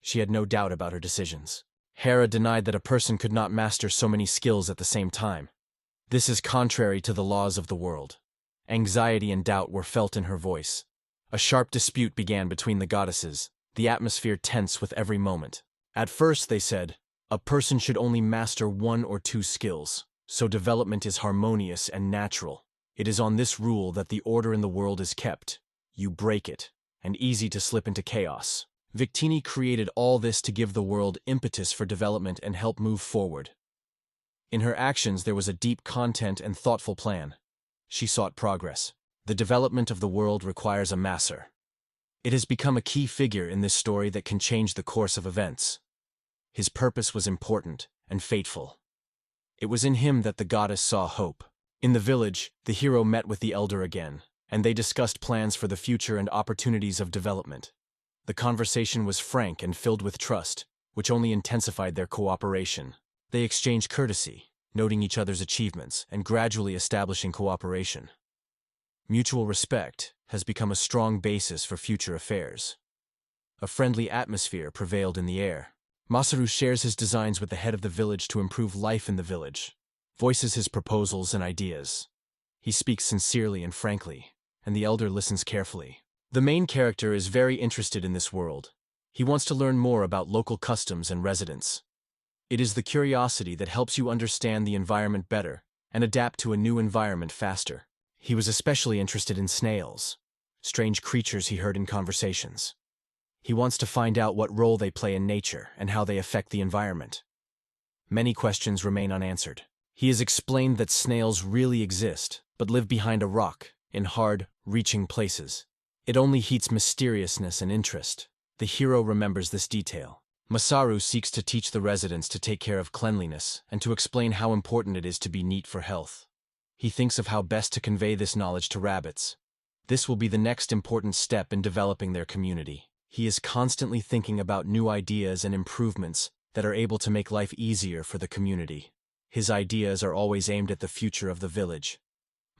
She had no doubt about her decisions. Hera denied that a person could not master so many skills at the same time. This is contrary to the laws of the world. Anxiety and doubt were felt in her voice. A sharp dispute began between the goddesses, the atmosphere tense with every moment. At first, they said, a person should only master 1 or 2 skills, so development is harmonious and natural. It is on this rule that the order in the world is kept. You break it, and easy to slip into chaos. Victini created all this to give the world impetus for development and help move forward. In her actions there was a deep content and thoughtful plan. She sought progress. The development of the world requires a master. It has become a key figure in this story that can change the course of events. His purpose was important and fateful. It was in him that the goddess saw hope. In the village, the hero met with the elder again, and they discussed plans for the future and opportunities of development. The conversation was frank and filled with trust, which only intensified their cooperation. They exchanged courtesy, noting each other's achievements and gradually establishing cooperation. Mutual respect has become a strong basis for future affairs. A friendly atmosphere prevailed in the air. Masaru shares his designs with the head of the village to improve life in the village, voices his proposals and ideas. He speaks sincerely and frankly, and the elder listens carefully. The main character is very interested in this world. He wants to learn more about local customs and residents. It is the curiosity that helps you understand the environment better and adapt to a new environment faster. He was especially interested in snails, strange creatures he heard in conversations. He wants to find out what role they play in nature and how they affect the environment. Many questions remain unanswered. He has explained that snails really exist, but live behind a rock, in hard, reaching places. It only heats mysteriousness and interest. The hero remembers this detail. Masaru seeks to teach the residents to take care of cleanliness and to explain how important it is to be neat for health. He thinks of how best to convey this knowledge to rabbits. This will be the next important step in developing their community. He is constantly thinking about new ideas and improvements that are able to make life easier for the community. His ideas are always aimed at the future of the village.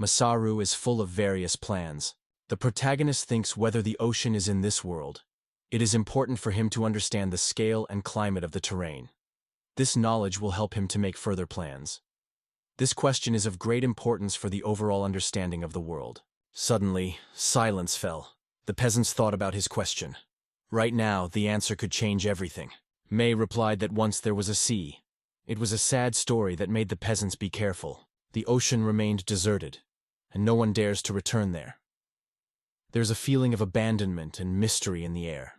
Masaru is full of various plans. The protagonist thinks whether the ocean is in this world, it is important for him to understand the scale and climate of the terrain. This knowledge will help him to make further plans. This question is of great importance for the overall understanding of the world. Suddenly, silence fell. The peasants thought about his question. Right now, the answer could change everything. May replied that once there was a sea. It was a sad story that made the peasants be careful. The ocean remained deserted, and no one dares to return there. There's a feeling of abandonment and mystery in the air.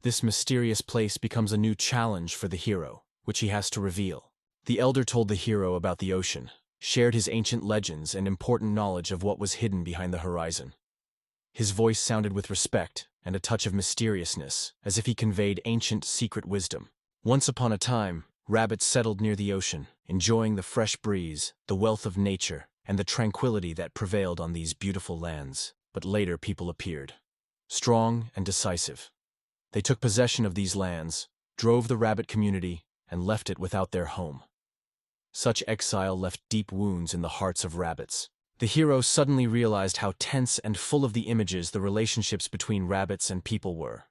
This mysterious place becomes a new challenge for the hero, which he has to reveal. The elder told the hero about the ocean, shared his ancient legends and important knowledge of what was hidden behind the horizon. His voice sounded with respect and a touch of mysteriousness, as if he conveyed ancient secret wisdom. Once upon a time, rabbits settled near the ocean, enjoying the fresh breeze, the wealth of nature, and the tranquility that prevailed on these beautiful lands. But later people appeared, strong and decisive. They took possession of these lands, drove the rabbit community, and left it without their home. Such exile left deep wounds in the hearts of rabbits. The hero suddenly realized how tense and full of the images the relationships between rabbits and people were.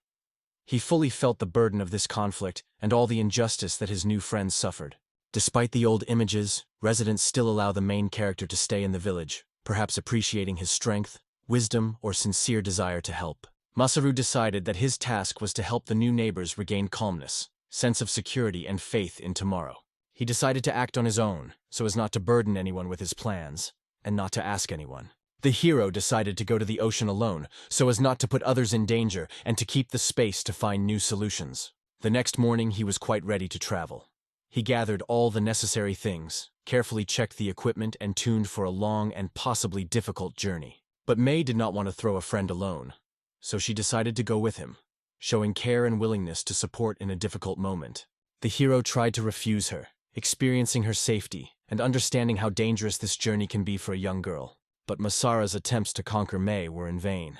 He fully felt the burden of this conflict and all the injustice that his new friends suffered. Despite the old images, residents still allow the main character to stay in the village, perhaps appreciating his strength, wisdom, or sincere desire to help. Masaru decided that his task was to help the new neighbors regain calmness, sense of security, and faith in tomorrow. He decided to act on his own, so as not to burden anyone with his plans, and not to ask anyone. The hero decided to go to the ocean alone, so as not to put others in danger and to keep the space to find new solutions. The next morning he was quite ready to travel. He gathered all the necessary things, carefully checked the equipment, and tuned for a long and possibly difficult journey. But May did not want to throw a friend alone, so she decided to go with him, showing care and willingness to support in a difficult moment. The hero tried to refuse her, experiencing her safety and understanding how dangerous this journey can be for a young girl. But Masara's attempts to conquer May were in vain.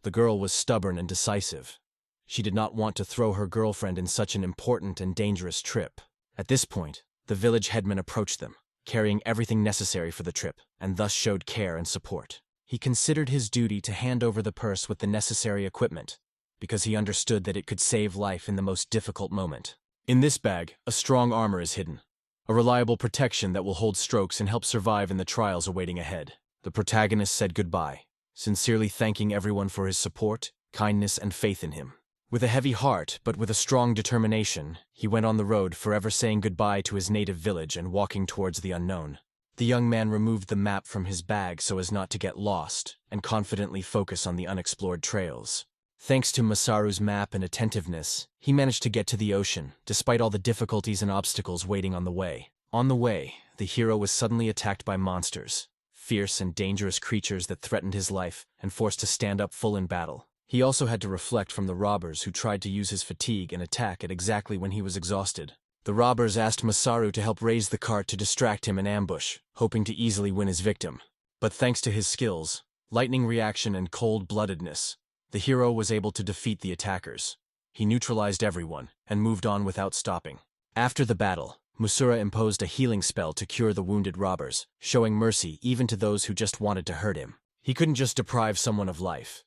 The girl was stubborn and decisive. She did not want to throw her girlfriend in such an important and dangerous trip. At this point, the village headman approached them, carrying everything necessary for the trip, and thus showed care and support. He considered his duty to hand over the purse with the necessary equipment, because he understood that it could save life in the most difficult moment. In this bag, a strong armor is hidden, a reliable protection that will hold strokes and help survive in the trials awaiting ahead. The protagonist said goodbye, sincerely thanking everyone for his support, kindness, and faith in him. With a heavy heart, but with a strong determination, he went on the road, forever saying goodbye to his native village and walking towards the unknown. The young man removed the map from his bag so as not to get lost and confidently focus on the unexplored trails. Thanks to Masaru's map and attentiveness, he managed to get to the ocean, despite all the difficulties and obstacles waiting on the way. On the way, the hero was suddenly attacked by monsters, fierce and dangerous creatures that threatened his life and forced to stand up full in battle. He also had to reflect from the robbers who tried to use his fatigue and attack at exactly when he was exhausted. The robbers asked Masaru to help raise the cart to distract him and ambush, hoping to easily win his victim. But thanks to his skills, lightning reaction, and cold-bloodedness, the hero was able to defeat the attackers. He neutralized everyone and moved on without stopping. After the battle, Musura imposed a healing spell to cure the wounded robbers, showing mercy even to those who just wanted to hurt him. He couldn't just deprive someone of life.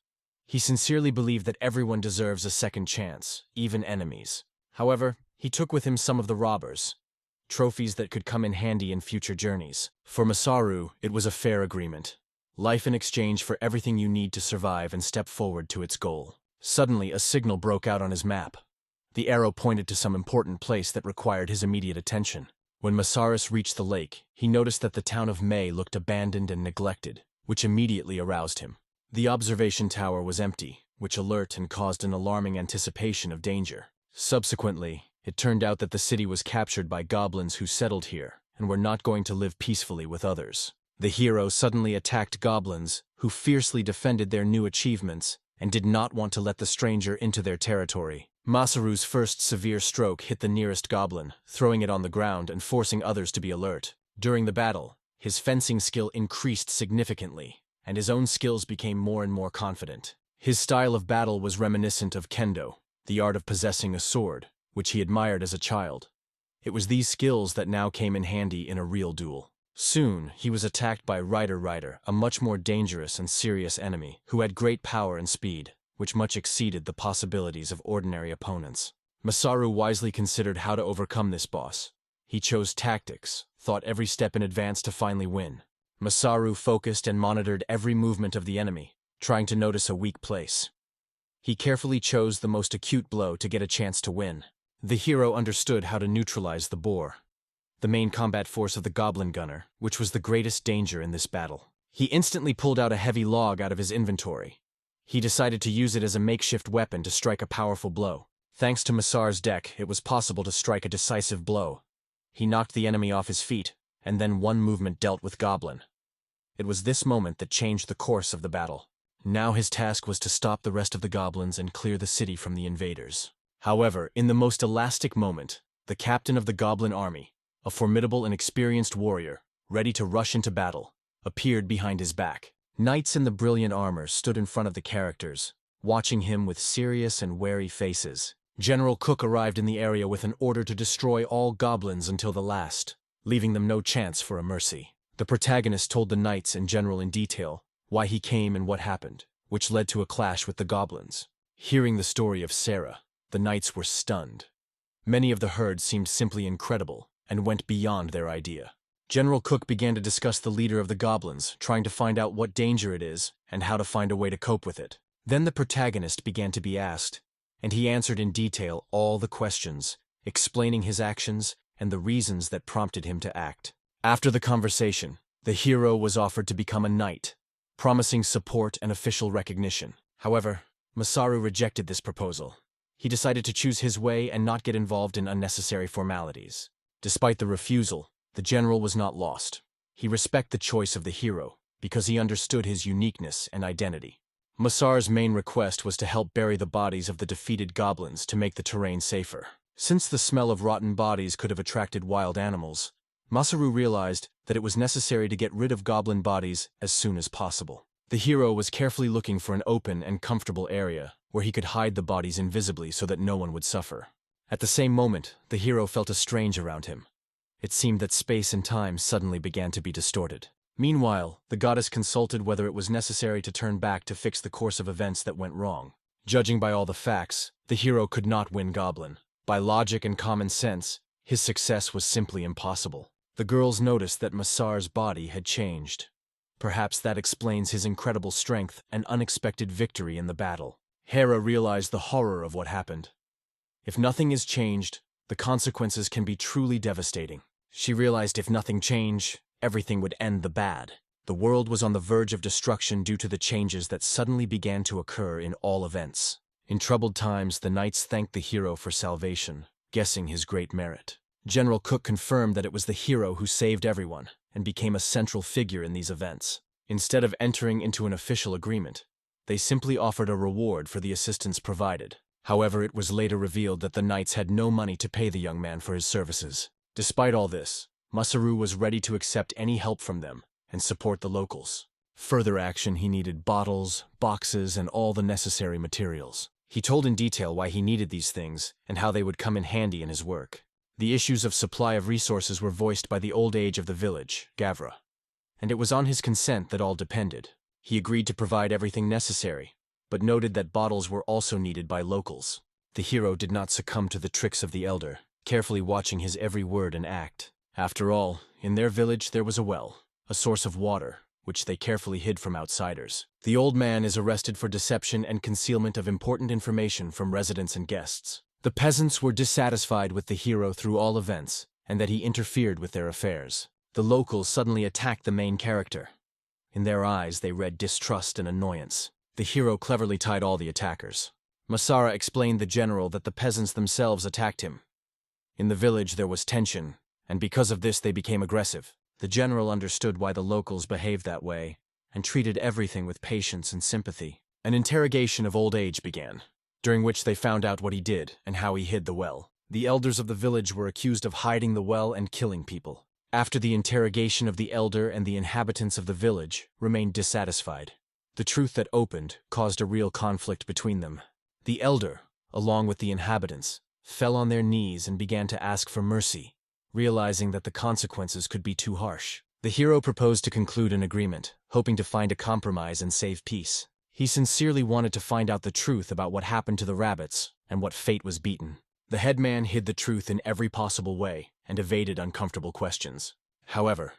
He sincerely believed that everyone deserves a second chance, even enemies. However, he took with him some of the robbers, trophies that could come in handy in future journeys. For Masaru, it was a fair agreement. Life in exchange for everything you need to survive and step forward to its goal. Suddenly, a signal broke out on his map. The arrow pointed to some important place that required his immediate attention. When Masaru reached the lake, he noticed that the town of May looked abandoned and neglected, which immediately aroused him. The observation tower was empty, which alerted and caused an alarming anticipation of danger. Subsequently, it turned out that the city was captured by goblins who settled here and were not going to live peacefully with others. The hero suddenly attacked goblins, who fiercely defended their new achievements and did not want to let the stranger into their territory. Masaru's first severe stroke hit the nearest goblin, throwing it on the ground and forcing others to be alert. During the battle, his fencing skill increased significantly, and his own skills became more and more confident. His style of battle was reminiscent of kendo, the art of possessing a sword, which he admired as a child. It was these skills that now came in handy in a real duel. Soon, he was attacked by Rider, a much more dangerous and serious enemy, who had great power and speed, which much exceeded the possibilities of ordinary opponents. Masaru wisely considered how to overcome this boss. He chose tactics, thought every step in advance to finally win. Masaru focused and monitored every movement of the enemy, trying to notice a weak place. He carefully chose the most acute blow to get a chance to win. The hero understood how to neutralize the boar, the main combat force of the goblin gunner, which was the greatest danger in this battle. He instantly pulled out a heavy log out of his inventory. He decided to use it as a makeshift weapon to strike a powerful blow. Thanks to Masaru's deck, it was possible to strike a decisive blow. He knocked the enemy off his feet, and then one movement dealt with Goblin. It was this moment that changed the course of the battle. Now his task was to stop the rest of the goblins and clear the city from the invaders. However, in the most elastic moment, the captain of the goblin army, a formidable and experienced warrior, ready to rush into battle, appeared behind his back. Knights in the brilliant armor stood in front of the characters, watching him with serious and wary faces. General Cook arrived in the area with an order to destroy all goblins until the last, leaving them no chance for a mercy. The protagonist told the knights and general in detail why he came and what happened, which led to a clash with the goblins. Hearing the story of Sarah, the knights were stunned. Many of the herd seemed simply incredible and went beyond their idea. General Cook began to discuss the leader of the goblins, trying to find out what danger it is and how to find a way to cope with it. Then the protagonist began to be asked, and he answered in detail all the questions, explaining his actions and the reasons that prompted him to act. After the conversation, the hero was offered to become a knight, promising support and official recognition. However, Masaru rejected this proposal. He decided to choose his way and not get involved in unnecessary formalities. Despite the refusal, the general was not lost. He respected the choice of the hero because he understood his uniqueness and identity. Masaru's main request was to help bury the bodies of the defeated goblins to make the terrain safer. Since the smell of rotten bodies could have attracted wild animals, Masaru realized that it was necessary to get rid of goblin bodies as soon as possible. The hero was carefully looking for an open and comfortable area where he could hide the bodies invisibly so that no one would suffer. At the same moment, the hero felt a strange around him. It seemed that space and time suddenly began to be distorted. Meanwhile, the goddess consulted whether it was necessary to turn back to fix the course of events that went wrong. Judging by all the facts, the hero could not win Goblin. By logic and common sense, his success was simply impossible. The girls noticed that Masaru's body had changed. Perhaps that explains his incredible strength and unexpected victory in the battle. Hera realized the horror of what happened. If nothing is changed, the consequences can be truly devastating. She realized if nothing changed, everything would end the bad. The world was on the verge of destruction due to the changes that suddenly began to occur in all events. In troubled times, the knights thanked the hero for salvation, guessing his great merit. General Cook confirmed that it was the hero who saved everyone and became a central figure in these events. Instead of entering into an official agreement, they simply offered a reward for the assistance provided. However, it was later revealed that the knights had no money to pay the young man for his services. Despite all this, Masaru was ready to accept any help from them and support the locals. Further action, he needed bottles, boxes, and all the necessary materials. He told in detail why he needed these things and how they would come in handy in his work. The issues of supply of resources were voiced by the old age of the village, Gavra, and it was on his consent that all depended. He agreed to provide everything necessary, but noted that bottles were also needed by locals. The hero did not succumb to the tricks of the elder, carefully watching his every word and act. After all, in their village there was a well, a source of water, which they carefully hid from outsiders. The old man is arrested for deception and concealment of important information from residents and guests. The peasants were dissatisfied with the hero through all events, and that he interfered with their affairs. The locals suddenly attacked the main character. In their eyes, they read distrust and annoyance. The hero cleverly tied all the attackers. Masaru explained the general that the peasants themselves attacked him. In the village there was tension, and because of this they became aggressive. The general understood why the locals behaved that way, and treated everything with patience and sympathy. An interrogation of old age began, during which they found out what he did and how he hid the well. The elders of the village were accused of hiding the well and killing people. After the interrogation of the elder and the inhabitants of the village remained dissatisfied. The truth that opened caused a real conflict between them. The elder, along with the inhabitants, fell on their knees and began to ask for mercy, realizing that the consequences could be too harsh. The hero proposed to conclude an agreement, hoping to find a compromise and save peace. He sincerely wanted to find out the truth about what happened to the rabbits and what fate was beaten. The headman hid the truth in every possible way and evaded uncomfortable questions. However,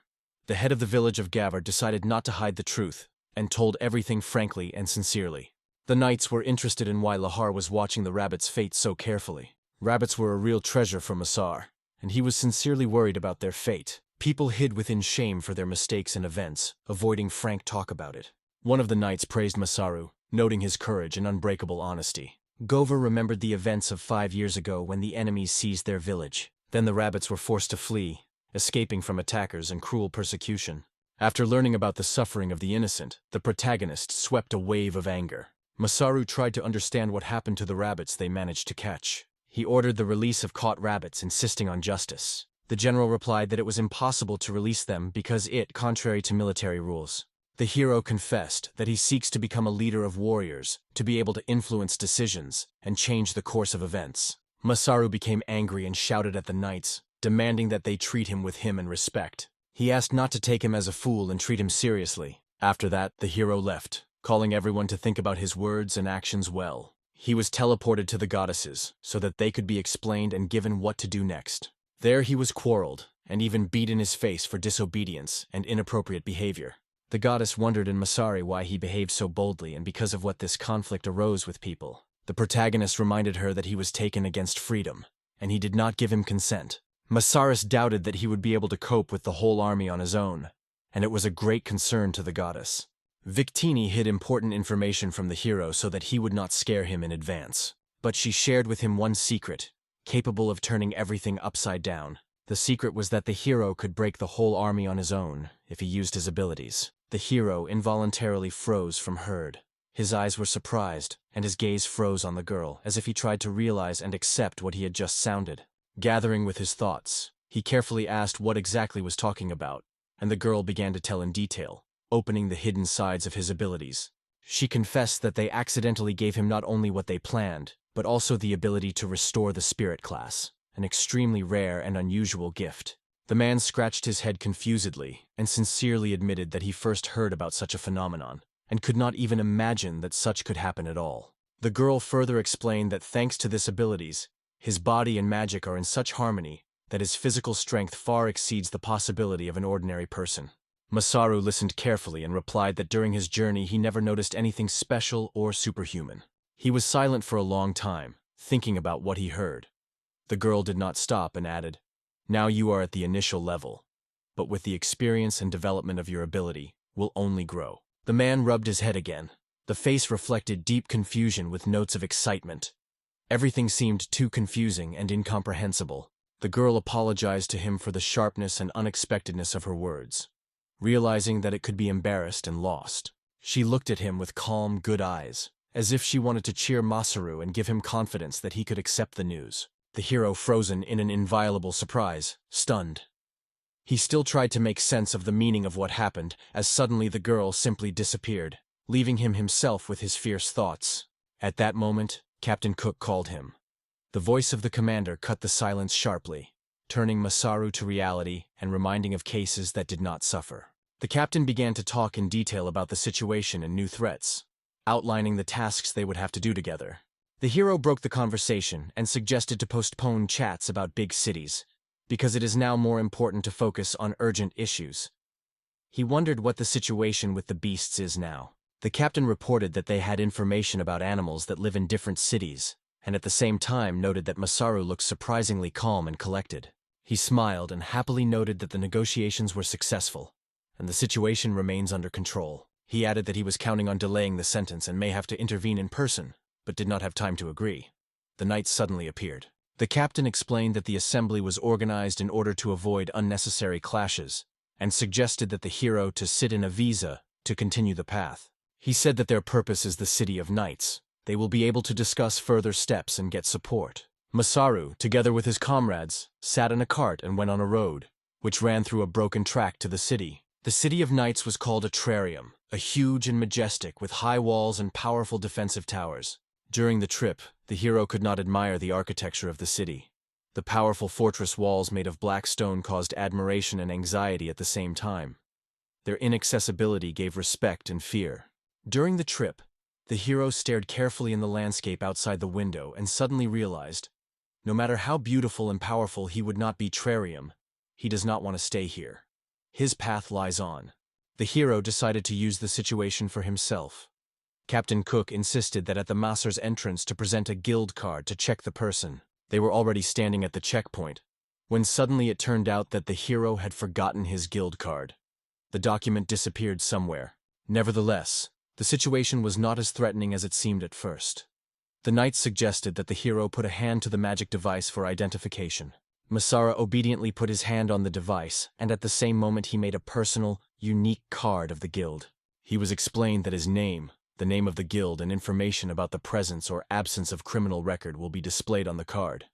the head of the village of Gavard decided not to hide the truth and told everything frankly and sincerely. The knights were interested in why Lahar was watching the rabbits' fate so carefully. Rabbits were a real treasure for Masar, and he was sincerely worried about their fate. People hid within shame for their mistakes and events, avoiding frank talk about it. One of the knights praised Masaru, noting his courage and unbreakable honesty. Gover remembered the events of 5 years ago when the enemies seized their village. Then the rabbits were forced to flee, escaping from attackers and cruel persecution. After learning about the suffering of the innocent, the protagonist swept a wave of anger. Masaru tried to understand what happened to the rabbits they managed to catch. He ordered the release of caught rabbits, insisting on justice. The general replied that it was impossible to release them because it, contrary to military rules. The hero confessed that he seeks to become a leader of warriors, to be able to influence decisions and change the course of events. Masaru became angry and shouted at the knights, demanding that they treat him with him and respect. He asked not to take him as a fool and treat him seriously. After that, the hero left, calling everyone to think about his words and actions well. He was teleported to the goddesses so that they could be explained and given what to do next. There he was quarreled and even beat in his face for disobedience and inappropriate behavior. The goddess wondered in Masari why he behaved so boldly, and because of what this conflict arose with people. The protagonist reminded her that he was taken against freedom, and he did not give him consent. Masaris doubted that he would be able to cope with the whole army on his own, and it was a great concern to the goddess. Victini hid important information from the hero so that he would not scare him in advance. But she shared with him one secret, capable of turning everything upside down. The secret was that the hero could break the whole army on his own if he used his abilities. The hero involuntarily froze from herd. His eyes were surprised, and his gaze froze on the girl, as if he tried to realize and accept what he had just sounded. Gathering with his thoughts, he carefully asked what exactly was talking about, and the girl began to tell in detail, opening the hidden sides of his abilities. She confessed that they accidentally gave him not only what they planned, but also the ability to restore the spirit class, an extremely rare and unusual gift. The man scratched his head confusedly and sincerely admitted that he first heard about such a phenomenon, and could not even imagine that such could happen at all. The girl further explained that thanks to this abilities, his body and magic are in such harmony that his physical strength far exceeds the possibility of an ordinary person. Masaru listened carefully and replied that during his journey he never noticed anything special or superhuman. He was silent for a long time, thinking about what he heard. The girl did not stop and added, "Now you are at the initial level, but with the experience and development of your ability, will only grow." The man rubbed his head again. The face reflected deep confusion with notes of excitement. Everything seemed too confusing and incomprehensible. The girl apologized to him for the sharpness and unexpectedness of her words. Realizing that it could be embarrassed and lost, she looked at him with calm, good eyes, as if she wanted to cheer Masaru and give him confidence that he could accept the news. The hero frozen in an inviolable surprise, stunned. He still tried to make sense of the meaning of what happened, as suddenly the girl simply disappeared, leaving him himself with his fierce thoughts. At that moment, Captain Cook called him. The voice of the commander cut the silence sharply, turning Masaru to reality and reminding of cases that did not suffer. The captain began to talk in detail about the situation and new threats, outlining the tasks they would have to do together. The hero broke the conversation and suggested to postpone chats about big cities, because it is now more important to focus on urgent issues. He wondered what the situation with the beasts is now. The captain reported that they had information about animals that live in different cities, and at the same time noted that Masaru looked surprisingly calm and collected. He smiled and happily noted that the negotiations were successful, and the situation remains under control. He added that he was counting on delaying the sentence and may have to intervene in person, but did not have time to agree. The knights suddenly appeared. The captain explained that the assembly was organized in order to avoid unnecessary clashes, and suggested that the hero to sit in a visa to continue the path. He said that their purpose is the city of knights. They will be able to discuss further steps and get support. Masaru, together with his comrades, sat in a cart and went on a road, which ran through a broken track to the city. The city of knights was called a Trarium, a huge and majestic with high walls and powerful defensive towers. During the trip, the hero could not admire the architecture of the city. The powerful fortress walls made of black stone caused admiration and anxiety at the same time. Their inaccessibility gave respect and fear. During the trip, the hero stared carefully in the landscape outside the window and suddenly realized, no matter how beautiful and powerful he would not be Trarium, he does not want to stay here. His path lies on. The hero decided to use the situation for himself. Captain Cook insisted that at the master's entrance to present a guild card to check the person. They were already standing at the checkpoint, when suddenly it turned out that the hero had forgotten his guild card. The document disappeared somewhere. Nevertheless, the situation was not as threatening as it seemed at first. The knights suggested that the hero put a hand to the magic device for identification. Masara obediently put his hand on the device, and at the same moment he made a personal, unique card of the guild. He was explained that his name, the name of the guild, and information about the presence or absence of criminal record will be displayed on the card.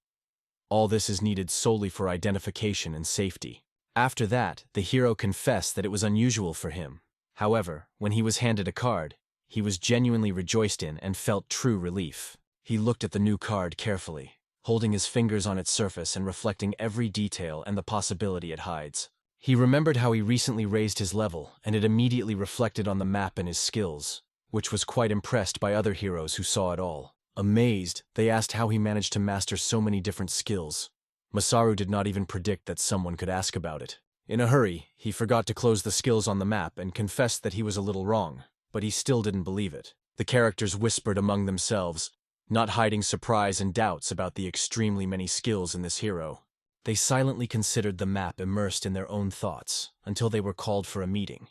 All this is needed solely for identification and safety. After that, the hero confessed that it was unusual for him. However, when he was handed a card, he was genuinely rejoiced in and felt true relief. He looked at the new card carefully, holding his fingers on its surface and reflecting every detail and the possibility it hides. He remembered how he recently raised his level, and it immediately reflected on the map and his skills, which was quite impressed by other heroes who saw it all. Amazed, they asked how he managed to master so many different skills. Masaru did not even predict that someone could ask about it. In a hurry, he forgot to close the skills on the map and confessed that he was a little wrong, but he still didn't believe it. The characters whispered among themselves, not hiding surprise and doubts about the extremely many skills in this hero. They silently considered the map, immersed in their own thoughts, until they were called for a meeting,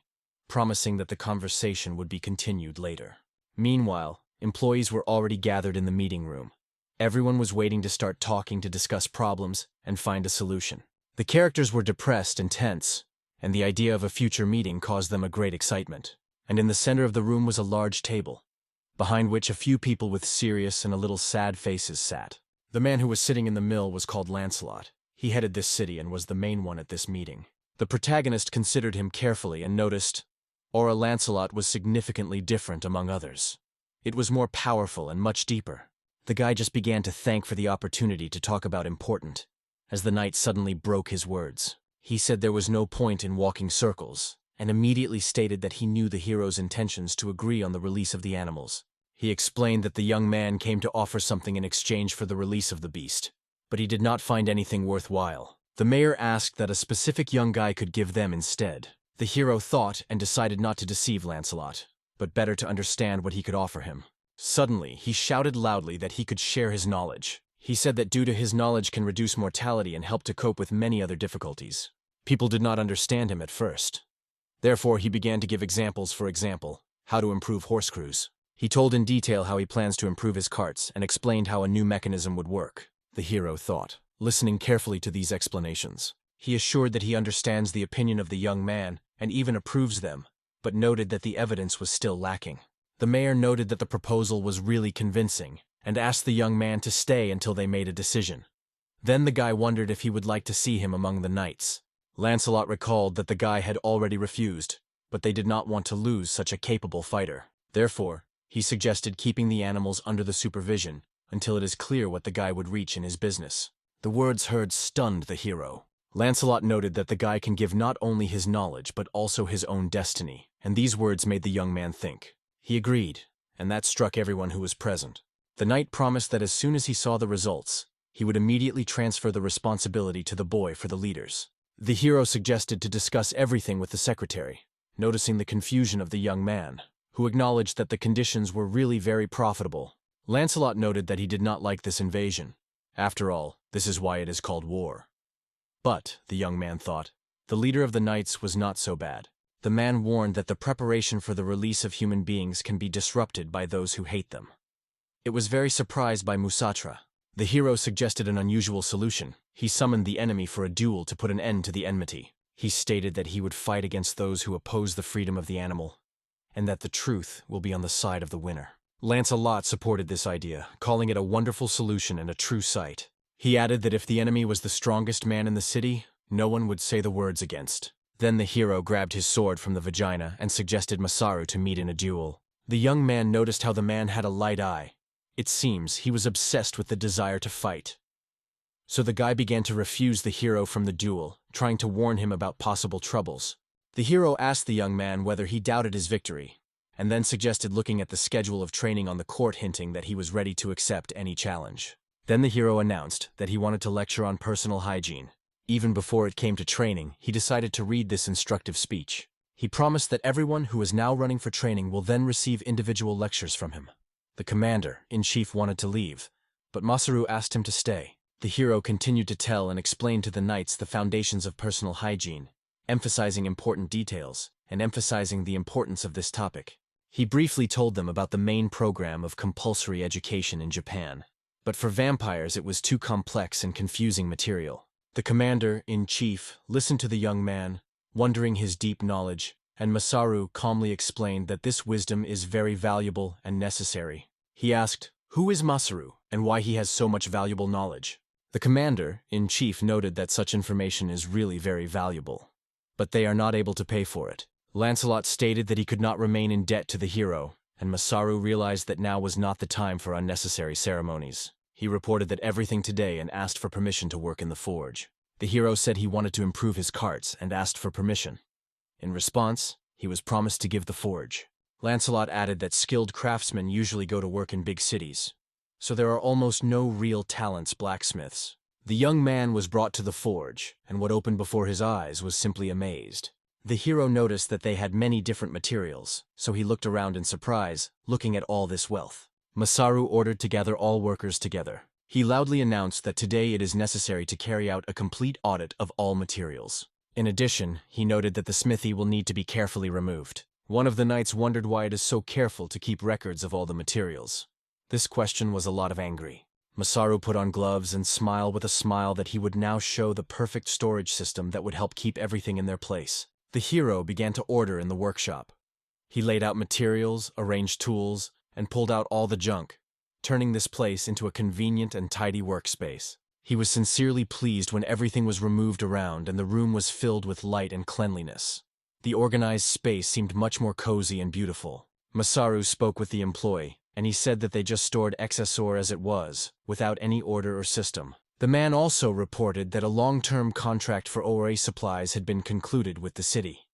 promising that the conversation would be continued later. Meanwhile, employees were already gathered in the meeting room. Everyone was waiting to start talking to discuss problems and find a solution. The characters were depressed and tense, and the idea of a future meeting caused them a great excitement. And in the center of the room was a large table, behind which a few people with serious and a little sad faces sat. The man who was sitting in the mill was called Lancelot. He headed this city and was the main one at this meeting. The protagonist considered him carefully and noticed Aura Lancelot was significantly different among others. It was more powerful and much deeper. The guy just began to thank for the opportunity to talk about important, as the knight suddenly broke his words. He said there was no point in walking circles, and immediately stated that he knew the hero's intentions to agree on the release of the animals. He explained that the young man came to offer something in exchange for the release of the beast, but he did not find anything worthwhile. The mayor asked that a specific young guy could give them instead. The hero thought and decided not to deceive Lancelot, but better to understand what he could offer him. Suddenly, he shouted loudly that he could share his knowledge. He said that due to his knowledge can reduce mortality and help to cope with many other difficulties. People did not understand him at first. Therefore, he began to give examples, for example, how to improve horse crews. He told in detail how he plans to improve his carts and explained how a new mechanism would work. The hero thought, listening carefully to these explanations. He assured that he understands the opinion of the young man and even approves them, but noted that the evidence was still lacking. The mayor noted that the proposal was really convincing and asked the young man to stay until they made a decision. Then the guy wondered if he would like to see him among the knights. Lancelot recalled that the guy had already refused, but they did not want to lose such a capable fighter. Therefore, he suggested keeping the animals under the supervision until it is clear what the guy would reach in his business. The words heard stunned the hero. Lancelot noted that the guy can give not only his knowledge but also his own destiny, and these words made the young man think. He agreed, and that struck everyone who was present. The knight promised that as soon as he saw the results, he would immediately transfer the responsibility to the boy for the leaders. The hero suggested to discuss everything with the secretary, noticing the confusion of the young man, who acknowledged that the conditions were really very profitable. Lancelot noted that he did not like this invasion. After all, this is why it is called war. But, the young man thought, the leader of the knights was not so bad. The man warned that the preparation for the release of human beings can be disrupted by those who hate them. It was very surprised by Musatra. The hero suggested an unusual solution. He summoned the enemy for a duel to put an end to the enmity. He stated that he would fight against those who oppose the freedom of the animal, and that the truth will be on the side of the winner. Lancelot supported this idea, calling it a wonderful solution and a true sight. He added that if the enemy was the strongest man in the city, No one would say the words against. Then the hero grabbed his sword from the vagina and suggested Masaru to meet in a duel. The young man noticed how the man had a light eye. It seems he was obsessed with the desire to fight. So the guy began to refuse the hero from the duel, trying to warn him about possible troubles. The hero asked the young man whether he doubted his victory, and then suggested looking at the schedule of training on the court, hinting that he was ready to accept any challenge. Then the hero announced that he wanted to lecture on personal hygiene. Even before it came to training, he decided to read this instructive speech. He promised that everyone who is now running for training will then receive individual lectures from him. The commander-in-chief wanted to leave, but Masaru asked him to stay. The hero continued to tell and explain to the knights the foundations of personal hygiene, emphasizing important details and emphasizing the importance of this topic. He briefly told them about the main program of compulsory education in Japan. But for vampires it was too complex and confusing material. The commander-in-chief listened to the young man, wondering his deep knowledge, and Masaru calmly explained that this wisdom is very valuable and necessary. He asked, "Who is Masaru, and why he has so much valuable knowledge?" The commander-in-chief noted that such information is really very valuable, but they are not able to pay for it. Lancelot stated that he could not remain in debt to the hero, and Masaru realized that now was not the time for unnecessary ceremonies. He reported that everything today and asked for permission to work in the forge. The hero said he wanted to improve his carts and asked for permission. In response, he was promised to give the forge. Lancelot added that skilled craftsmen usually go to work in big cities, so there are almost no real talents blacksmiths. The young man was brought to the forge, and what opened before his eyes was simply amazed. The hero noticed that they had many different materials, so he looked around in surprise, looking at all this wealth. Masaru ordered to gather all workers together. He loudly announced that today it is necessary to carry out a complete audit of all materials. In addition, he noted that the smithy will need to be carefully removed. One of the knights wondered why it is so careful to keep records of all the materials. This question was a lot of angry. Masaru put on gloves and smiled with a smile that he would now show the perfect storage system that would help keep everything in their place. The hero began to order in the workshop. He laid out materials, arranged tools, and pulled out all the junk, turning this place into a convenient and tidy workspace. He was sincerely pleased when everything was removed around and the room was filled with light and cleanliness. The organized space seemed much more cozy and beautiful. Masaru spoke with the employee, and he said that they just stored excess ore as it was, without any order or system. The man also reported that a long-term contract for ore supplies had been concluded with the city.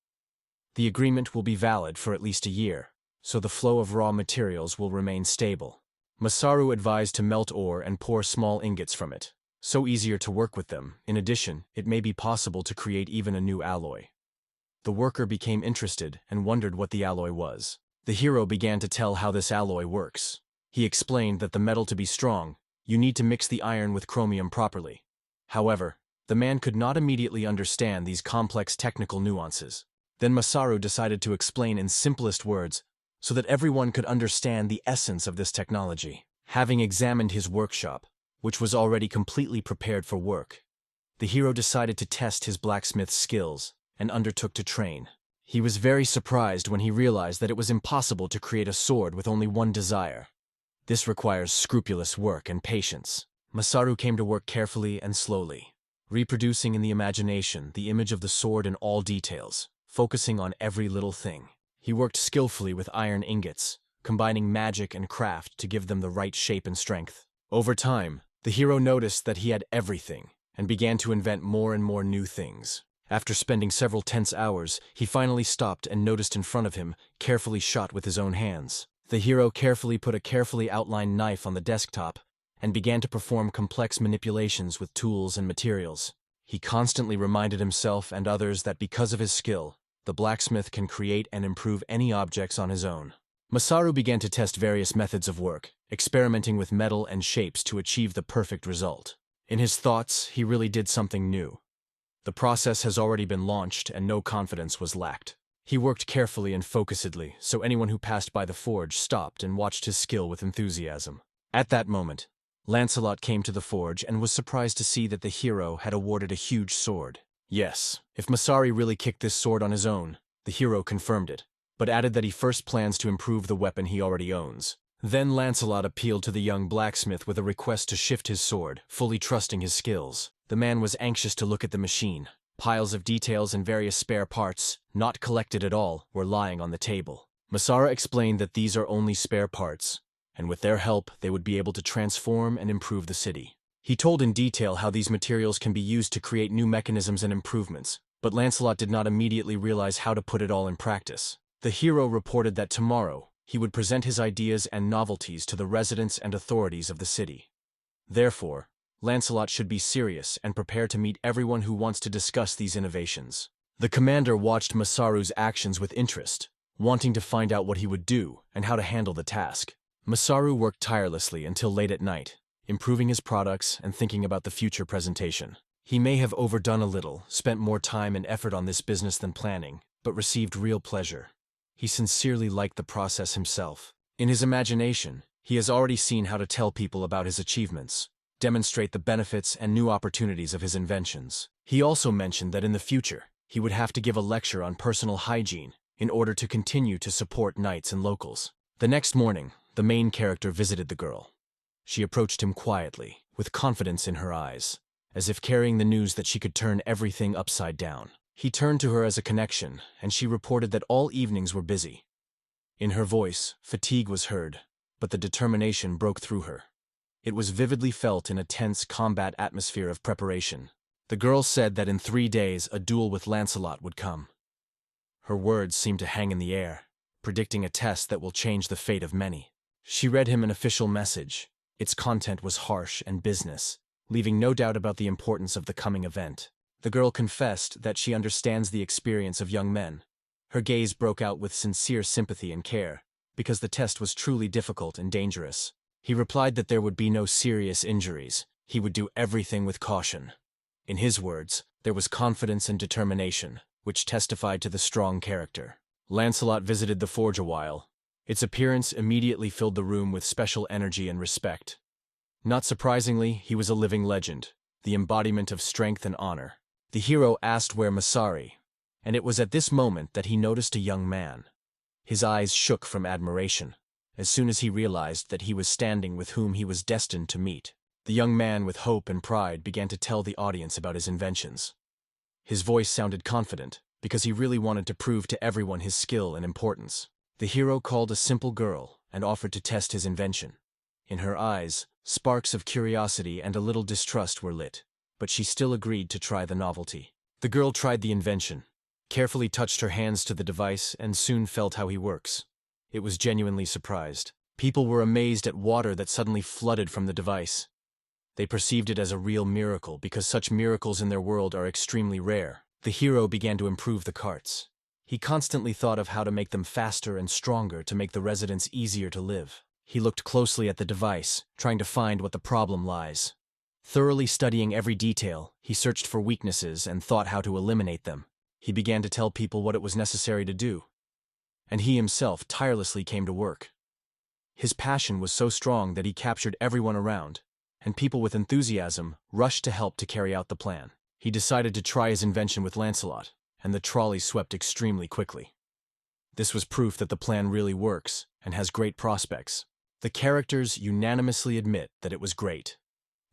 The agreement will be valid for at least a year, so the flow of raw materials will remain stable. Masaru advised to melt ore and pour small ingots from it, so easier to work with them. In addition, it may be possible to create even a new alloy. The worker became interested and wondered what the alloy was. The hero began to tell how this alloy works. He explained that the metal to be strong, you need to mix the iron with chromium properly. However, the man could not immediately understand these complex technical nuances. Then Masaru decided to explain in simplest words so that everyone could understand the essence of this technology. Having examined his workshop, which was already completely prepared for work, the hero decided to test his blacksmith's skills and undertook to train. He was very surprised when he realized that it was impossible to create a sword with only one desire. This requires scrupulous work and patience. Masaru came to work carefully and slowly, reproducing in the imagination the image of the sword in all details, focusing on every little thing. He worked skillfully with iron ingots, combining magic and craft to give them the right shape and strength. Over time, the hero noticed that he had everything and began to invent more and more new things. After spending several tense hours, he finally stopped and noticed in front of him, carefully shot with his own hands. The hero carefully put a carefully outlined knife on the desktop and began to perform complex manipulations with tools and materials. He constantly reminded himself and others that because of his skill, the blacksmith can create and improve any objects on his own. Masaru began to test various methods of work, experimenting with metal and shapes to achieve the perfect result. In his thoughts, he really did something new. The process has already been launched and no confidence was lacked. He worked carefully and focusedly, so anyone who passed by the forge stopped and watched his skill with enthusiasm. At that moment, Lancelot came to the forge and was surprised to see that the hero had awarded a huge sword. Yes, if Masaru really kicked this sword on his own, the hero confirmed it, but added that he first plans to improve the weapon he already owns. Then Lancelot appealed to the young blacksmith with a request to shift his sword, fully trusting his skills. The man was anxious to look at the machine, Piles of details and various spare parts, not collected at all, were lying on the table. Masara explained that these are only spare parts, and with their help they would be able to transform and improve the city. He told in detail how these materials can be used to create new mechanisms and improvements, but Lancelot did not immediately realize how to put it all in practice. The hero reported that tomorrow he would present his ideas and novelties to the residents and authorities of the city. Therefore, Lancelot should be serious and prepare to meet everyone who wants to discuss these innovations. The commander watched Masaru's actions with interest, wanting to find out what he would do and how to handle the task. Masaru worked tirelessly until late at night, improving his products and thinking about the future presentation. He may have overdone a little, spent more time and effort on this business than planning, but received real pleasure. He sincerely liked the process himself. In his imagination, he has already seen how to tell people about his achievements, demonstrate the benefits and new opportunities of his inventions. He also mentioned that in the future, he would have to give a lecture on personal hygiene in order to continue to support knights and locals. The next morning, the main character visited the girl. She approached him quietly, with confidence in her eyes, as if carrying the news that she could turn everything upside down. He turned to her as a connection, and she reported that all evenings were busy. In her voice, fatigue was heard, but the determination broke through her. It was vividly felt in a tense combat atmosphere of preparation. The girl said that in 3 days a duel with Lancelot would come. Her words seemed to hang in the air, predicting a test that will change the fate of many. She read him an official message. Its content was harsh and business, leaving no doubt about the importance of the coming event. The girl confessed that she understands the experience of young men. Her gaze broke out with sincere sympathy and care, because the test was truly difficult and dangerous. He replied that there would be no serious injuries. He would do everything with caution. In his words, there was confidence and determination, which testified to the strong character. Lancelot visited the forge a while. Its appearance immediately filled the room with special energy and respect. Not surprisingly, he was a living legend, the embodiment of strength and honor. The hero asked where Masari, and it was at this moment that he noticed a young man. His eyes shook from admiration, as soon as he realized that he was standing with whom he was destined to meet. The young man, with hope and pride, began to tell the audience about his inventions. His voice sounded confident, because he really wanted to prove to everyone his skill and importance. The hero called a simple girl and offered to test his invention. In her eyes, sparks of curiosity and a little distrust were lit, but she still agreed to try the novelty. The girl tried the invention, carefully touched her hands to the device, and soon felt how he works. It was genuinely surprised. People were amazed at water that suddenly flooded from the device. They perceived it as a real miracle because such miracles in their world are extremely rare. The hero began to improve the carts. He constantly thought of how to make them faster and stronger to make the residents easier to live. He looked closely at the device, trying to find what the problem lies. Thoroughly studying every detail, he searched for weaknesses and thought how to eliminate them. He began to tell people what it was necessary to do, and he himself tirelessly came to work. His passion was so strong that he captured everyone around, and people with enthusiasm rushed to help to carry out the plan. He decided to try his invention with Lancelot, and the trolley swept extremely quickly. This was proof that the plan really works and has great prospects. The characters unanimously admit that it was great.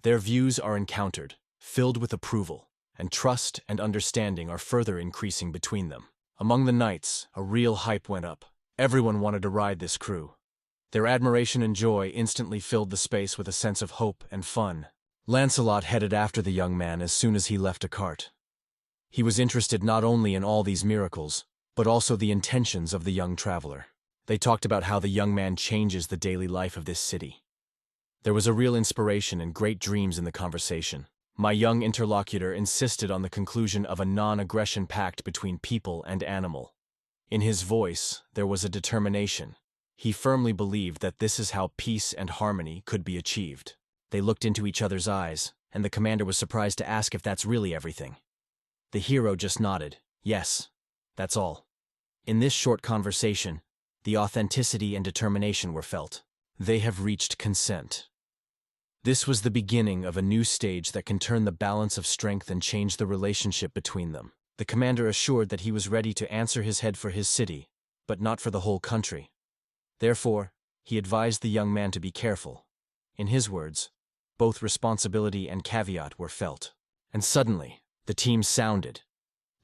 Their views are encountered, filled with approval, and trust and understanding are further increasing between them. Among the knights, a real hype went up. Everyone wanted to ride this crew. Their admiration and joy instantly filled the space with a sense of hope and fun. Lancelot headed after the young man as soon as he left a cart. He was interested not only in all these miracles, but also the intentions of the young traveler. They talked about how the young man changes the daily life of this city. There was a real inspiration and great dreams in the conversation. My young interlocutor insisted on the conclusion of a non-aggression pact between people and animal. In his voice, there was a determination. He firmly believed that this is how peace and harmony could be achieved. They looked into each other's eyes, and the commander was surprised to ask if that's really everything. The hero just nodded. Yes, that's all. In this short conversation, the authenticity and determination were felt. They have reached consent. This was the beginning of a new stage that can turn the balance of strength and change the relationship between them. The commander assured that he was ready to answer his head for his city, but not for the whole country. Therefore, he advised the young man to be careful. In his words, both responsibility and caveat were felt. And suddenly, the team sounded.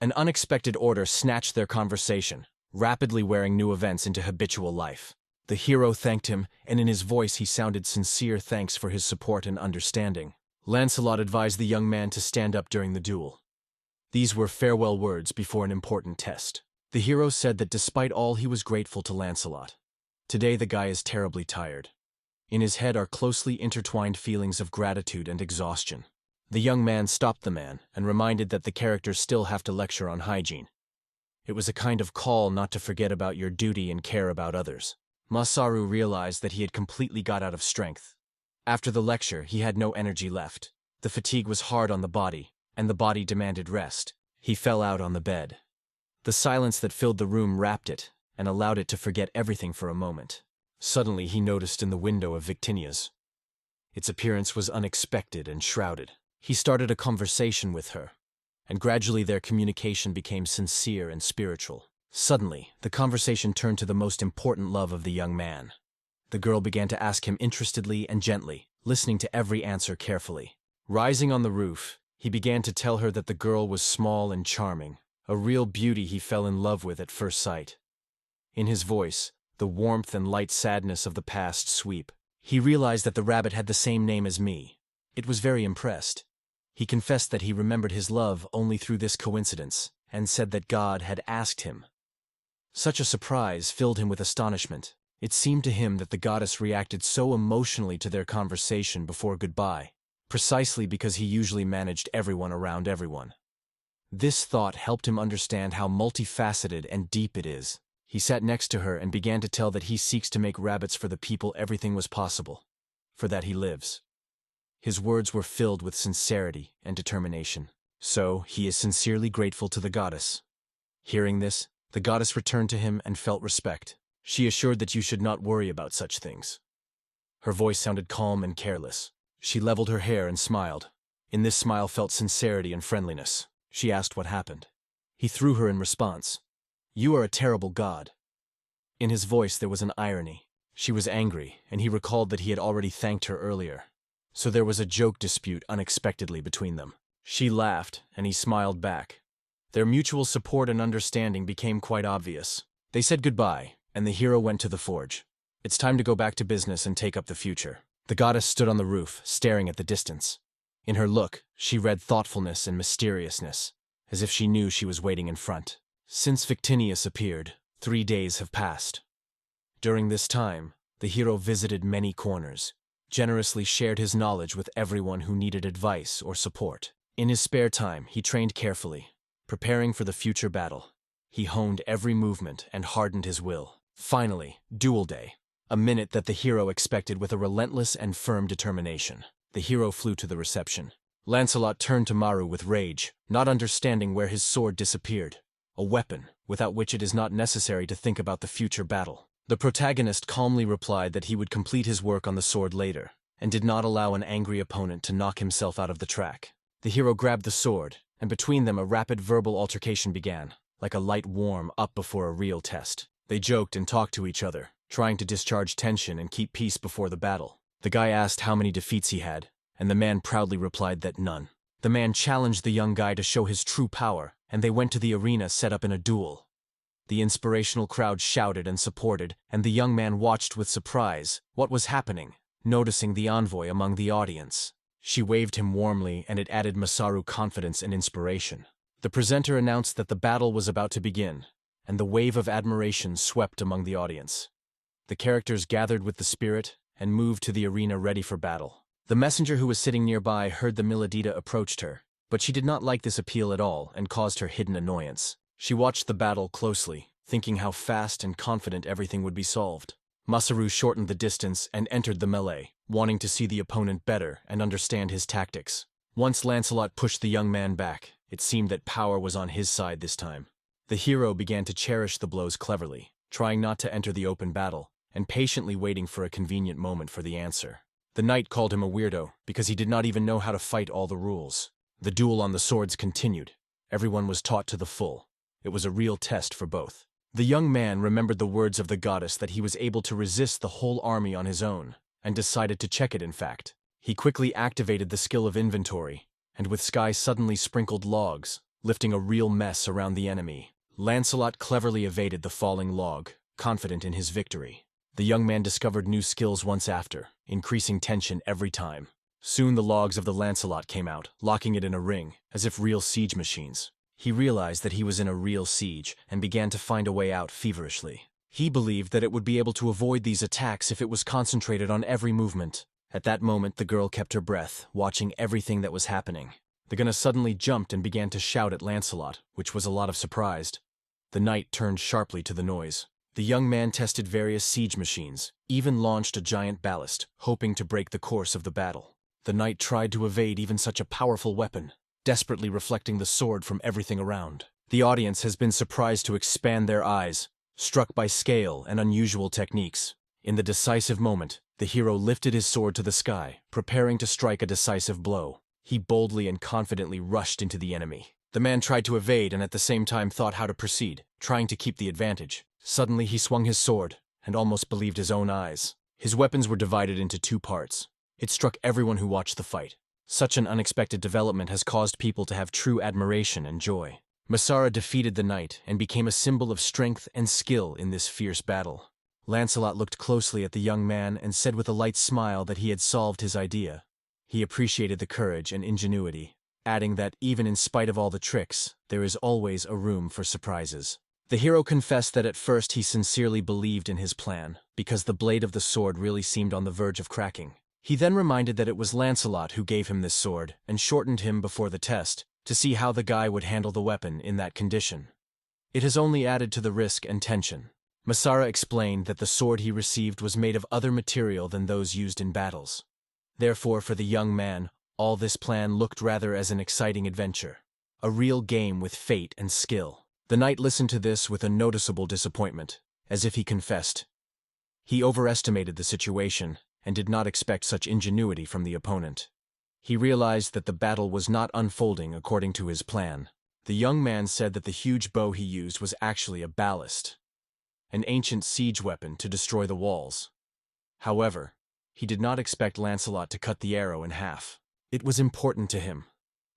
An unexpected order snatched their conversation, rapidly wearing new events into habitual life. The hero thanked him, and in his voice he sounded sincere thanks for his support and understanding. Lancelot advised the young man to stand up during the duel. These were farewell words before an important test. The hero said that despite all he was grateful to Lancelot. Today the guy is terribly tired. In his head are closely intertwined feelings of gratitude and exhaustion. The young man stopped the man and reminded that the characters still have to lecture on hygiene. It was a kind of call not to forget about your duty and care about others. Masaru realized that he had completely got out of strength. After the lecture, he had no energy left. The fatigue was hard on the body, and the body demanded rest. He fell out on the bed. The silence that filled the room wrapped it and allowed it to forget everything for a moment. Suddenly he noticed in the window of Victinia's. Its appearance was unexpected and shrouded. He started a conversation with her, and gradually their communication became sincere and spiritual. Suddenly, the conversation turned to the most important love of the young man. The girl began to ask him interestedly and gently, listening to every answer carefully. Rising on the roof, he began to tell her that the girl was small and charming, a real beauty he fell in love with at first sight. In his voice, the warmth and light sadness of the past sweep. He realized that the rabbit had the same name as me. It was very impressed. He confessed that he remembered his love only through this coincidence, and said that God had asked him. Such a surprise filled him with astonishment. It seemed to him that the goddess reacted so emotionally to their conversation before goodbye, precisely because he usually managed everyone around everyone. This thought helped him understand how multifaceted and deep it is. He sat next to her and began to tell that he seeks to make rabbits for the people everything was possible. For that he lives. His words were filled with sincerity and determination. So, he is sincerely grateful to the goddess. Hearing this, the goddess returned to him and felt respect. She assured that you should not worry about such things. Her voice sounded calm and careless. She leveled her hair and smiled. In this smile felt sincerity and friendliness. She asked what happened. He threw her in response. You are a terrible god. In his voice there was an irony. She was angry, and he recalled that he had already thanked her earlier. So there was a joke dispute unexpectedly between them. She laughed, and he smiled back. Their mutual support and understanding became quite obvious. They said goodbye, and the hero went to the forge. It's time to go back to business and take up the future. The goddess stood on the roof, staring at the distance. In her look, she read thoughtfulness and mysteriousness, as if she knew she was waiting in front. Since Victinius appeared, 3 days have passed. During this time, the hero visited many corners, generously shared his knowledge with everyone who needed advice or support. In his spare time, he trained carefully, preparing for the future battle. He honed every movement and hardened his will. Finally, Duel Day, a minute that the hero expected with a relentless and firm determination. The hero flew to the reception. Lancelot turned to Maru with rage, not understanding where his sword disappeared. A weapon, without which it is not necessary to think about the future battle. The protagonist calmly replied that he would complete his work on the sword later, and did not allow an angry opponent to knock himself out of the track. The hero grabbed the sword, and between them a rapid verbal altercation began, like a light warm-up before a real test. They joked and talked to each other, trying to discharge tension and keep peace before the battle. The guy asked how many defeats he had, and the man proudly replied that none. The man challenged the young guy to show his true power, and they went to the arena set up in a duel. The inspirational crowd shouted and supported, and the young man watched with surprise what was happening, noticing the envoy among the audience. She waved him warmly, and it added Masaru confidence and inspiration. The presenter announced that the battle was about to begin, and the wave of admiration swept among the audience. The characters gathered with the spirit and moved to the arena ready for battle. The messenger who was sitting nearby heard the Miladita approached her, but she did not like this appeal at all and caused her hidden annoyance. She watched the battle closely, thinking how fast and confident everything would be solved. Masaru shortened the distance and entered the melee, wanting to see the opponent better and understand his tactics. Once Lancelot pushed the young man back, it seemed that power was on his side this time. The hero began to cherish the blows cleverly, trying not to enter the open battle, and patiently waiting for a convenient moment for the answer. The knight called him a weirdo because he did not even know how to fight all the rules. The duel on the swords continued. Everyone was taught to the full. It was a real test for both. The young man remembered the words of the goddess that he was able to resist the whole army on his own, and decided to check it in fact. He quickly activated the skill of inventory, and with sky suddenly sprinkled logs, lifting a real mess around the enemy. Lancelot cleverly evaded the falling log, confident in his victory. The young man discovered new skills once after, increasing tension every time. Soon the logs of the Lancelot came out, locking it in a ring, as if real siege machines. He realized that he was in a real siege and began to find a way out feverishly. He believed that it would be able to avoid these attacks if it was concentrated on every movement. At that moment, the girl kept her breath, watching everything that was happening. The gunner suddenly jumped and began to shout at Lancelot, which was a lot of surprise. The knight turned sharply to the noise. The young man tested various siege machines, even launched a giant ballast, hoping to break the course of the battle. The knight tried to evade even such a powerful weapon, desperately reflecting the sword from everything around. The audience has been surprised to expand their eyes, struck by scale and unusual techniques. In the decisive moment, the hero lifted his sword to the sky, preparing to strike a decisive blow. He boldly and confidently rushed into the enemy. The man tried to evade and at the same time thought how to proceed, trying to keep the advantage. Suddenly he swung his sword, and almost believed his own eyes. His weapons were divided into two parts. It struck everyone who watched the fight. Such an unexpected development has caused people to have true admiration and joy. Masara defeated the knight and became a symbol of strength and skill in this fierce battle. Lancelot looked closely at the young man and said with a light smile that he had solved his idea. He appreciated the courage and ingenuity, adding that even in spite of all the tricks, there is always a room for surprises. The hero confessed that at first he sincerely believed in his plan, because the blade of the sword really seemed on the verge of cracking. He then reminded that it was Lancelot who gave him this sword, and shortened him before the test, to see how the guy would handle the weapon in that condition. It has only added to the risk and tension. Masara explained that the sword he received was made of other material than those used in battles. Therefore, for the young man, all this plan looked rather as an exciting adventure, a real game with fate and skill. The knight listened to this with a noticeable disappointment, as if he confessed. He overestimated the situation and did not expect such ingenuity from the opponent. He realized that the battle was not unfolding according to his plan. The young man said that the huge bow he used was actually a ballast, an ancient siege weapon to destroy the walls. However, he did not expect Lancelot to cut the arrow in half. It was important to him.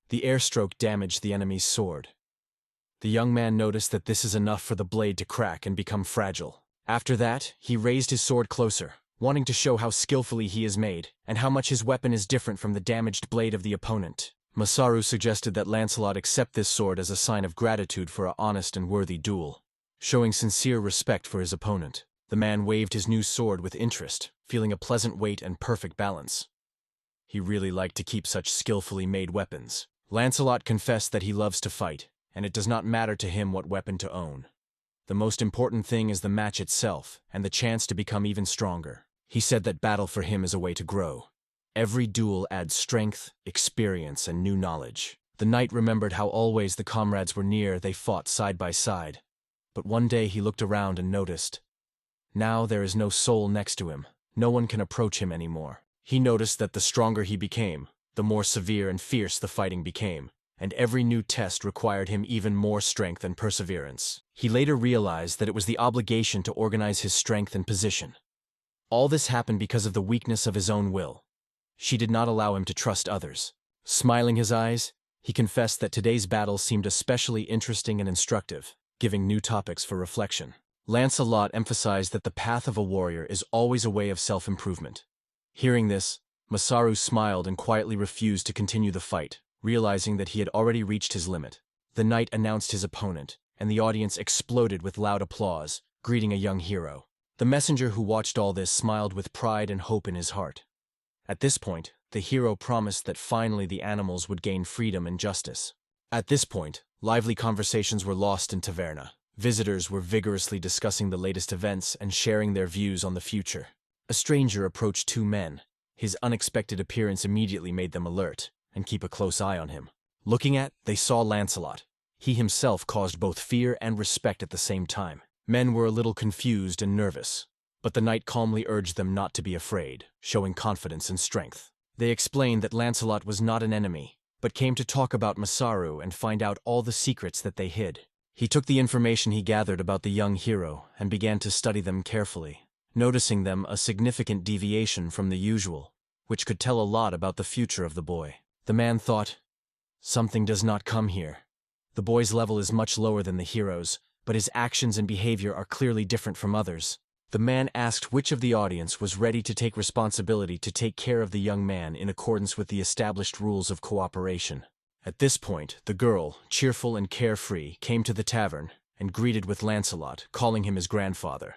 The airstroke damaged the enemy's sword. The young man noticed that this is enough for the blade to crack and become fragile. After that, he raised his sword closer, wanting to show how skillfully he is made, and how much his weapon is different from the damaged blade of the opponent. Masaru suggested that Lancelot accept this sword as a sign of gratitude for an honest and worthy duel, showing sincere respect for his opponent. The man waved his new sword with interest, feeling a pleasant weight and perfect balance. He really liked to keep such skillfully made weapons. Lancelot confessed that he loves to fight, and it does not matter to him what weapon to own. The most important thing is the match itself and the chance to become even stronger. He said that battle for him is a way to grow. Every duel adds strength, experience, and new knowledge. The knight remembered how always the comrades were near, they fought side by side. But one day he looked around and noticed. Now there is no soul next to him. No one can approach him anymore. He noticed that the stronger he became, the more severe and fierce the fighting became, and every new test required him even more strength and perseverance. He later realized that it was the obligation to organize his strength and position. All this happened because of the weakness of his own will. She did not allow him to trust others. Smiling his eyes, he confessed that today's battle seemed especially interesting and instructive, giving new topics for reflection. Lancelot emphasized that the path of a warrior is always a way of self-improvement. Hearing this, Masaru smiled and quietly refused to continue the fight, realizing that he had already reached his limit. The knight announced his opponent, and the audience exploded with loud applause, greeting a young hero. The messenger who watched all this smiled with pride and hope in his heart. At this point, the hero promised that finally the animals would gain freedom and justice. At this point, lively conversations were lost in Taverna. Visitors were vigorously discussing the latest events and sharing their views on the future. A stranger approached two men. His unexpected appearance immediately made them alert and keep a close eye on him. Looking at, they saw Lancelot. He himself caused both fear and respect at the same time. Men were a little confused and nervous, but the knight calmly urged them not to be afraid, showing confidence and strength. They explained that Lancelot was not an enemy, but came to talk about Masaru and find out all the secrets that they hid. He took the information he gathered about the young hero and began to study them carefully, noticing them a significant deviation from the usual, which could tell a lot about the future of the boy. The man thought, "Something does not come here." The boy's level is much lower than the hero's, but his actions and behavior are clearly different from others. The man asked which of the audience was ready to take responsibility to take care of the young man in accordance with the established rules of cooperation. At this point, the girl, cheerful and carefree, came to the tavern and greeted with Lancelot, calling him his grandfather.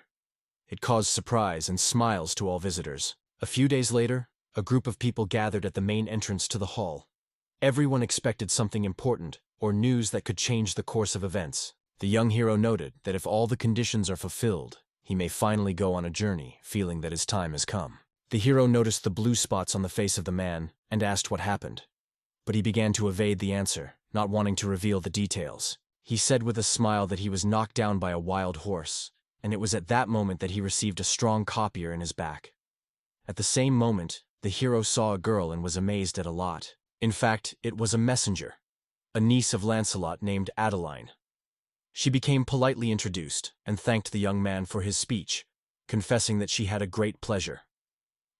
It caused surprise and smiles to all visitors. A few days later, a group of people gathered at the main entrance to the hall. Everyone expected something important, or news that could change the course of events. The young hero noted that if all the conditions are fulfilled, he may finally go on a journey, feeling that his time has come. The hero noticed the blue spots on the face of the man and asked what happened. But he began to evade the answer, not wanting to reveal the details. He said with a smile that he was knocked down by a wild horse, and it was at that moment that he received a strong copier in his back. At the same moment, the hero saw a girl and was amazed at a lot. In fact, it was a messenger, a niece of Lancelot named Adeline. She became politely introduced and thanked the young man for his speech, confessing that she had a great pleasure.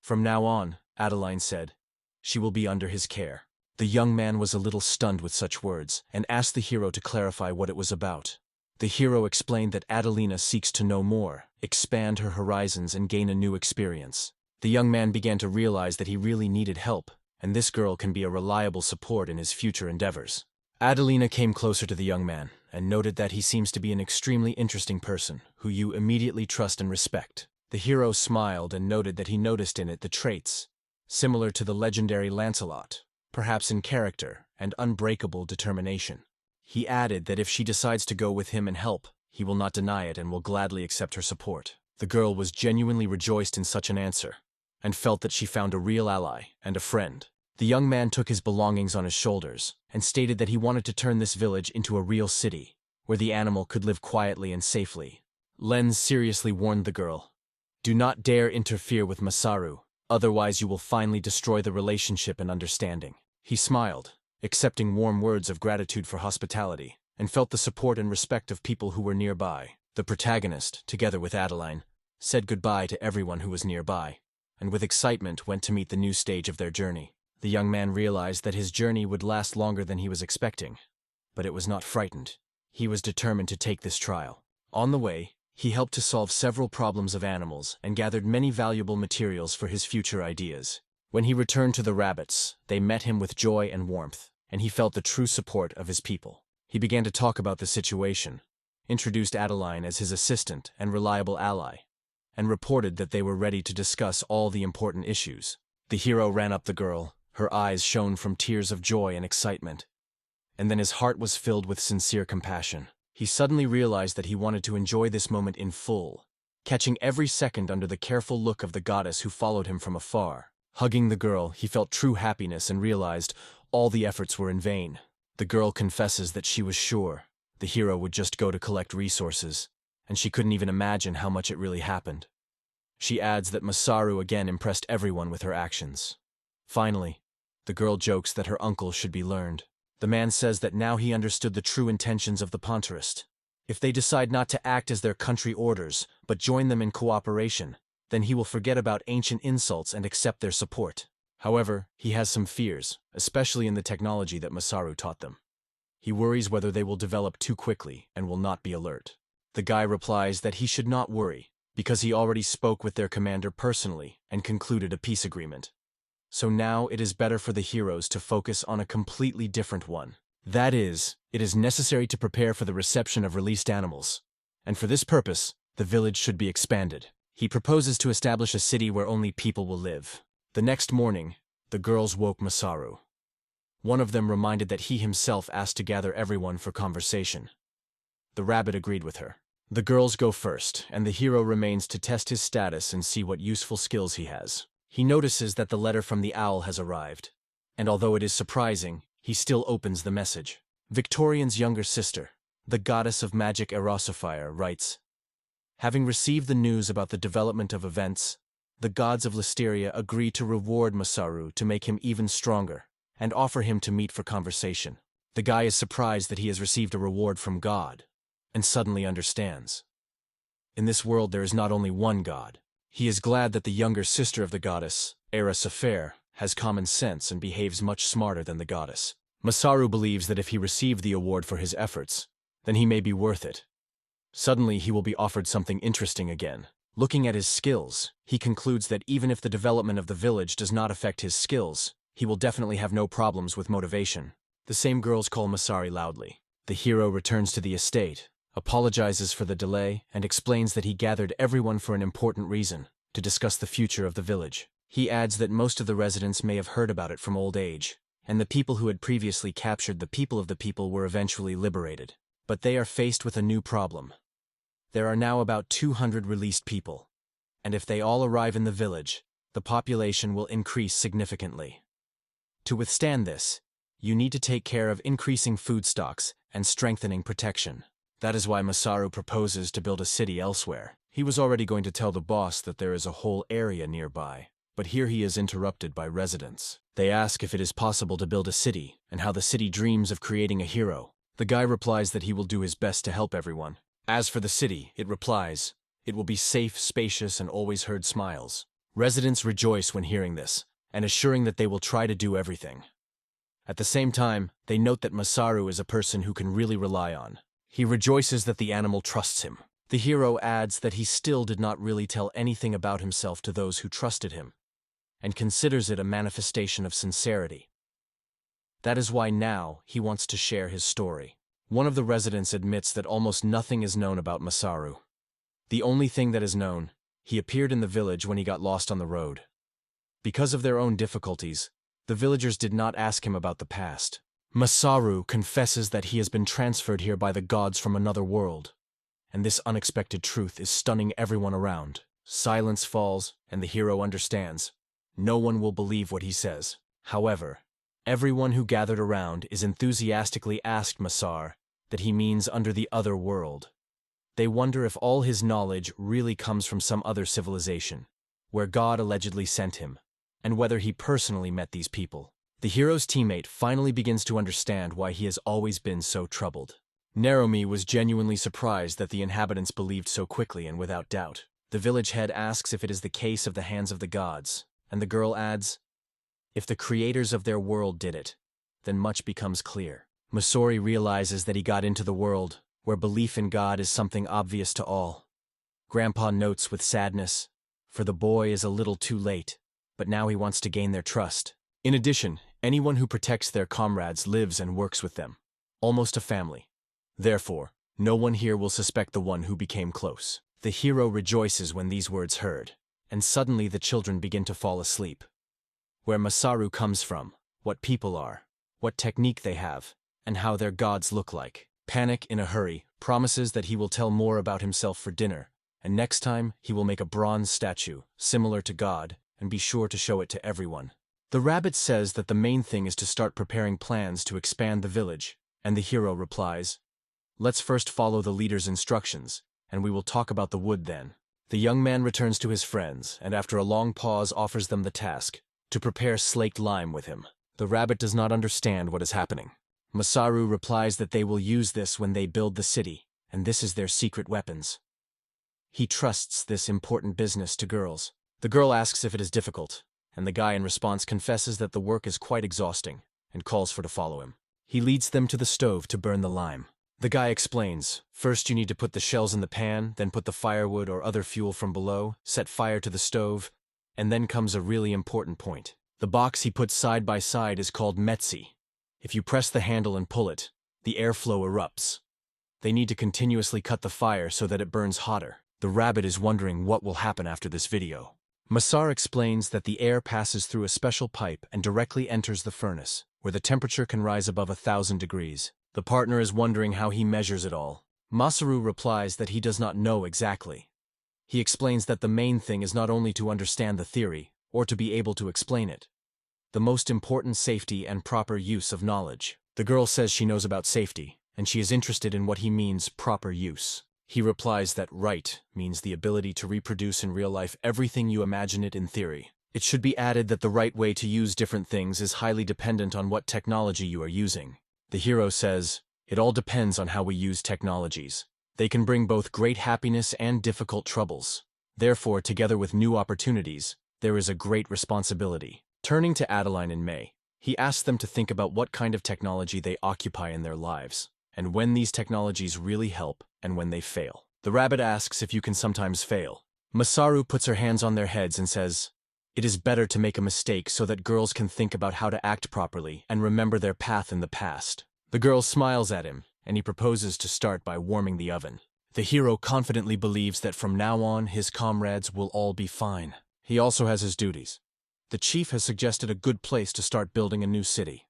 From now on, Adeline said, she will be under his care. The young man was a little stunned with such words and asked the hero to clarify what it was about. The hero explained that Adelina seeks to know more, expand her horizons and gain a new experience. The young man began to realize that he really needed help, and this girl can be a reliable support in his future endeavors. Adelina came closer to the young man and noted that he seems to be an extremely interesting person who you immediately trust and respect. The hero smiled and noted that he noticed in it the traits, similar to the legendary Lancelot, perhaps in character and unbreakable determination. He added that if she decides to go with him and help, he will not deny it and will gladly accept her support. The girl was genuinely rejoiced in such an answer, and felt that she found a real ally and a friend. The young man took his belongings on his shoulders and stated that he wanted to turn this village into a real city, where the animal could live quietly and safely. Len seriously warned the girl, "Do not dare interfere with Masaru, otherwise you will finally destroy the relationship and understanding." He smiled, accepting warm words of gratitude for hospitality, and felt the support and respect of people who were nearby. The protagonist, together with Adeline, said goodbye to everyone who was nearby, and with excitement went to meet the new stage of their journey. The young man realized that his journey would last longer than he was expecting, but it was not frightened. He was determined to take this trial. On the way, he helped to solve several problems of animals and gathered many valuable materials for his future ideas. When he returned to the rabbits, they met him with joy and warmth, and he felt the true support of his people. He began to talk about the situation, introduced Adeline as his assistant and reliable ally, and reported that they were ready to discuss all the important issues. The hero ran up the girl. Her eyes shone from tears of joy and excitement, and then his heart was filled with sincere compassion. He suddenly realized that he wanted to enjoy this moment in full, catching every second under the careful look of the goddess who followed him from afar. Hugging the girl, he felt true happiness and realized all the efforts were in vain. The girl confesses that she was sure the hero would just go to collect resources, and she couldn't even imagine how much it really happened. She adds that Masaru again impressed everyone with her actions. Finally, the girl jokes that her uncle should be learned. The man says that now he understood the true intentions of the Pontarist. If they decide not to act as their country orders, but join them in cooperation, then he will forget about ancient insults and accept their support. However, he has some fears, especially in the technology that Masaru taught them. He worries whether they will develop too quickly and will not be alert. The guy replies that he should not worry, because he already spoke with their commander personally and concluded a peace agreement. So now it is better for the heroes to focus on a completely different one. That is, it is necessary to prepare for the reception of released animals. And for this purpose, the village should be expanded. He proposes to establish a city where only people will live. The next morning, the girls woke Masaru. One of them reminded that he himself asked to gather everyone for conversation. The rabbit agreed with her. The girls go first, and the hero remains to test his status and see what useful skills he has. He notices that the letter from the owl has arrived, and although it is surprising, he still opens the message. Victorian's younger sister, the goddess of magic Erosifier, writes, "Having received the news about the development of events, the gods of Listeria agree to reward Masaru to make him even stronger, and offer him to meet for conversation." The guy is surprised that he has received a reward from God, and suddenly understands. In this world there is not only one God. He is glad that the younger sister of the goddess, Erosifier, has common sense and behaves much smarter than the goddess. Masaru believes that if he received the award for his efforts, then he may be worth it. Suddenly, he will be offered something interesting again. Looking at his skills, he concludes that even if the development of the village does not affect his skills, he will definitely have no problems with motivation. The same girls call Masaru loudly. The hero returns to the estate, apologizes for the delay, and explains that he gathered everyone for an important reason, to discuss the future of the village. He adds that most of the residents may have heard about it from old age, and the people who had previously captured the people of the people were eventually liberated. But they are faced with a new problem. There are now about 200 released people, and if they all arrive in the village, the population will increase significantly. To withstand this, you need to take care of increasing food stocks and strengthening protection. That is why Masaru proposes to build a city elsewhere. He was already going to tell the boss that there is a whole area nearby, but here he is interrupted by residents. They ask if it is possible to build a city and how the city dreams of creating a hero. The guy replies that he will do his best to help everyone. As for the city, it replies, it will be safe, spacious, and always heard smiles. Residents rejoice when hearing this, and assuring that they will try to do everything. At the same time, they note that Masaru is a person who can really rely on. He rejoices that the animal trusts him. The hero adds that he still did not really tell anything about himself to those who trusted him, and considers it a manifestation of sincerity. That is why now he wants to share his story. One of the residents admits that almost nothing is known about Masaru. The only thing that is known, he appeared in the village when he got lost on the road. Because of their own difficulties, the villagers did not ask him about the past. Masaru confesses that he has been transferred here by the gods from another world, and this unexpected truth is stunning everyone around. Silence falls, and the hero understands. No one will believe what he says. However, everyone who gathered around is enthusiastically asked Masaru that he means under the other world. They wonder if all his knowledge really comes from some other civilization, where God allegedly sent him, and whether he personally met these people. The hero's teammate finally begins to understand why he has always been so troubled. Narumi was genuinely surprised that the inhabitants believed so quickly and without doubt. The village head asks if it is the case of the hands of the gods, and the girl adds, if the creators of their world did it, then much becomes clear. Masaru realizes that he got into the world where belief in God is something obvious to all. Grandpa notes with sadness, for the boy is a little too late, but now he wants to gain their trust. In addition, anyone who protects their comrades lives and works with them, almost a family. Therefore, no one here will suspect the one who became close. The hero rejoices when these words heard, and suddenly the children begin to fall asleep. Where Masaru comes from, what people are, what technique they have, and how their gods look like. Panic in a hurry promises that he will tell more about himself for dinner, and next time he will make a bronze statue, similar to God, and be sure to show it to everyone. The rabbit says that the main thing is to start preparing plans to expand the village, and the hero replies, let's first follow the leader's instructions, and we will talk about the wood then. The young man returns to his friends, and after a long pause offers them the task, to prepare slaked lime with him. The rabbit does not understand what is happening. Masaru replies that they will use this when they build the city, and this is their secret weapons. He trusts this important business to girls. The girl asks if it is difficult, and the guy in response confesses that the work is quite exhausting, and calls for to follow him. He leads them to the stove to burn the lime. The guy explains, first you need to put the shells in the pan, then put the firewood or other fuel from below, set fire to the stove, and then comes a really important point. The box he puts side by side is called metsi. If you press the handle and pull it, the airflow erupts. They need to continuously cut the fire so that it burns hotter. The rabbit is wondering what will happen after this video. Masaru explains that the air passes through a special pipe and directly enters the furnace, where the temperature can rise above 1,000 degrees. The partner is wondering how he measures it all. Masaru replies that he does not know exactly. He explains that the main thing is not only to understand the theory, or to be able to explain it. The most important safety and proper use of knowledge. The girl says she knows about safety, and she is interested in what he means proper use. He replies that right means the ability to reproduce in real life everything you imagine it in theory. It should be added that the right way to use different things is highly dependent on what technology you are using. The hero says, it all depends on how we use technologies. They can bring both great happiness and difficult troubles. Therefore, together with new opportunities, there is a great responsibility. Turning to Adeline and May, He asks them to think about what kind of technology they occupy in their lives, and when these technologies really help and when they fail. The rabbit asks if you can sometimes fail. Masaru puts her hands on their heads and says, "It is better to make a mistake so that girls can think about how to act properly and remember their path in the past." The girl smiles at him, and he proposes to start by warming the oven. The hero confidently believes that from now on his comrades will all be fine. He also has his duties. The chief has suggested a good place to start building a new city.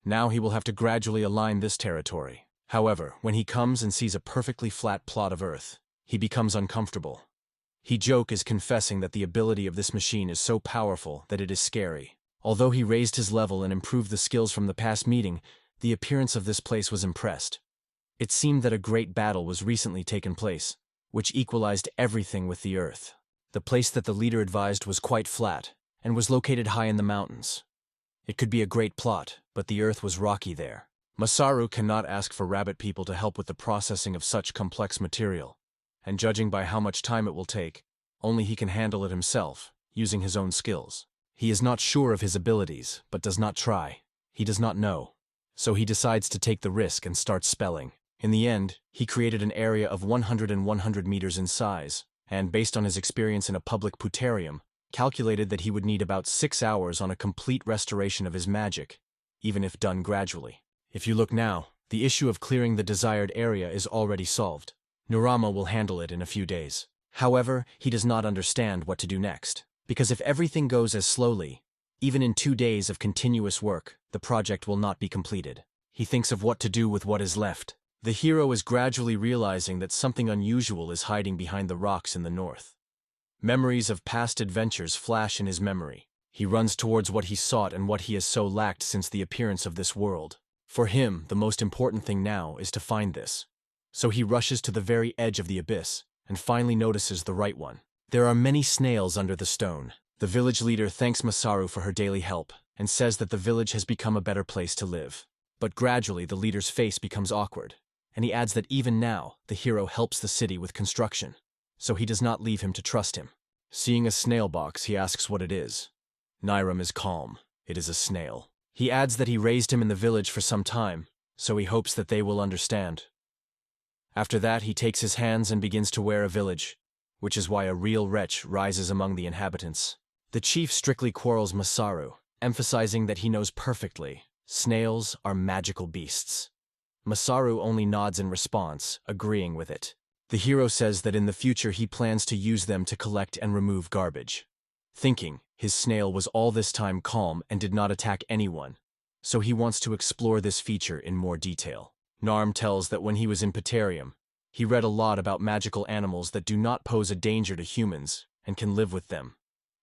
Now he will have to gradually align this territory. However, when he comes and sees a perfectly flat plot of earth, he becomes uncomfortable. He is confessing that the ability of this machine is so powerful that it is scary. Although he raised his level and improved the skills from the past meeting, the appearance of this place was impressed. It seemed that a great battle was recently taken place, which equalized everything with the earth. The place that the leader advised was quite flat, and was located high in the mountains. It could be a great plot, but the earth was rocky there. Masaru cannot ask for rabbit people to help with the processing of such complex material, and judging by how much time it will take, only he can handle it himself, using his own skills. He is not sure of his abilities, but does not try. He does not know. So he decides to take the risk and start spelling. In the end, he created an area of 100 and 100 meters in size, and based on his experience in a public putarium, calculated that he would need about 6 hours on a complete restoration of his magic, even if done gradually. If you look now, the issue of clearing the desired area is already solved. Nurama will handle it in a few days. However, he does not understand what to do next, because if everything goes as slowly, even in 2 days of continuous work, the project will not be completed. He thinks of what to do with what is left. The hero is gradually realizing that something unusual is hiding behind the rocks in the north. Memories of past adventures flash in his memory. He runs towards what he sought and what he has so lacked since the appearance of this world. For him, the most important thing now is to find this. So he rushes to the very edge of the abyss, and finally notices the right one. There are many snails under the stone. The village leader thanks Masaru for her daily help, and says that the village has become a better place to live. But gradually the leader's face becomes awkward, and he adds that even now, the hero helps the city with construction, so he does not leave him to trust him. Seeing a snail box, he asks what it is. Trarium is calm. It is a snail. He adds that he raised him in the village for some time, so he hopes that they will understand. After that, he takes his hands and begins to wear a village, which is why a real wretch rises among the inhabitants. The chief strictly quarrels Masaru, emphasizing that he knows perfectly, snails are magical beasts. Masaru only nods in response, agreeing with it. The hero says that in the future he plans to use them to collect and remove garbage. Thinking, his snail was all this time calm and did not attack anyone, so he wants to explore this feature in more detail. Narm tells that when he was in Putarium, he read a lot about magical animals that do not pose a danger to humans and can live with them.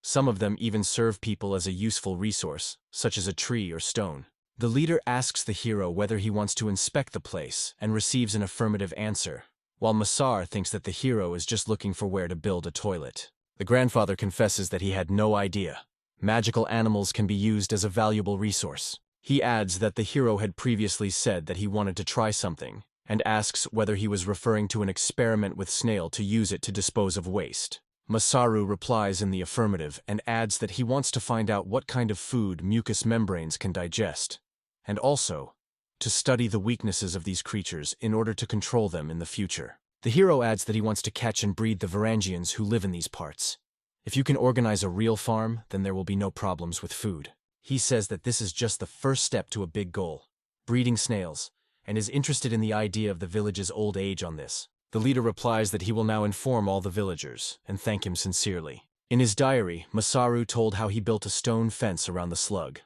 Some of them even serve people as a useful resource, such as a tree or stone. The leader asks the hero whether he wants to inspect the place and receives an affirmative answer, while Masar thinks that the hero is just looking for where to build a toilet. The grandfather confesses that he had no idea. Magical animals can be used as a valuable resource. He adds that the hero had previously said that he wanted to try something, and asks whether he was referring to an experiment with Snail to use it to dispose of waste. Masaru replies in the affirmative and adds that he wants to find out what kind of food mucous membranes can digest, and also to study the weaknesses of these creatures in order to control them in the future. The hero adds that he wants to catch and breed the Varangians who live in these parts. If you can organize a real farm, then there will be no problems with food. He says that this is just the first step to a big goal, breeding snails, and is interested in the idea of the village's old age on this. The leader replies that he will now inform all the villagers and thank him sincerely. In his diary, Masaru told how he built a stone fence around the slug.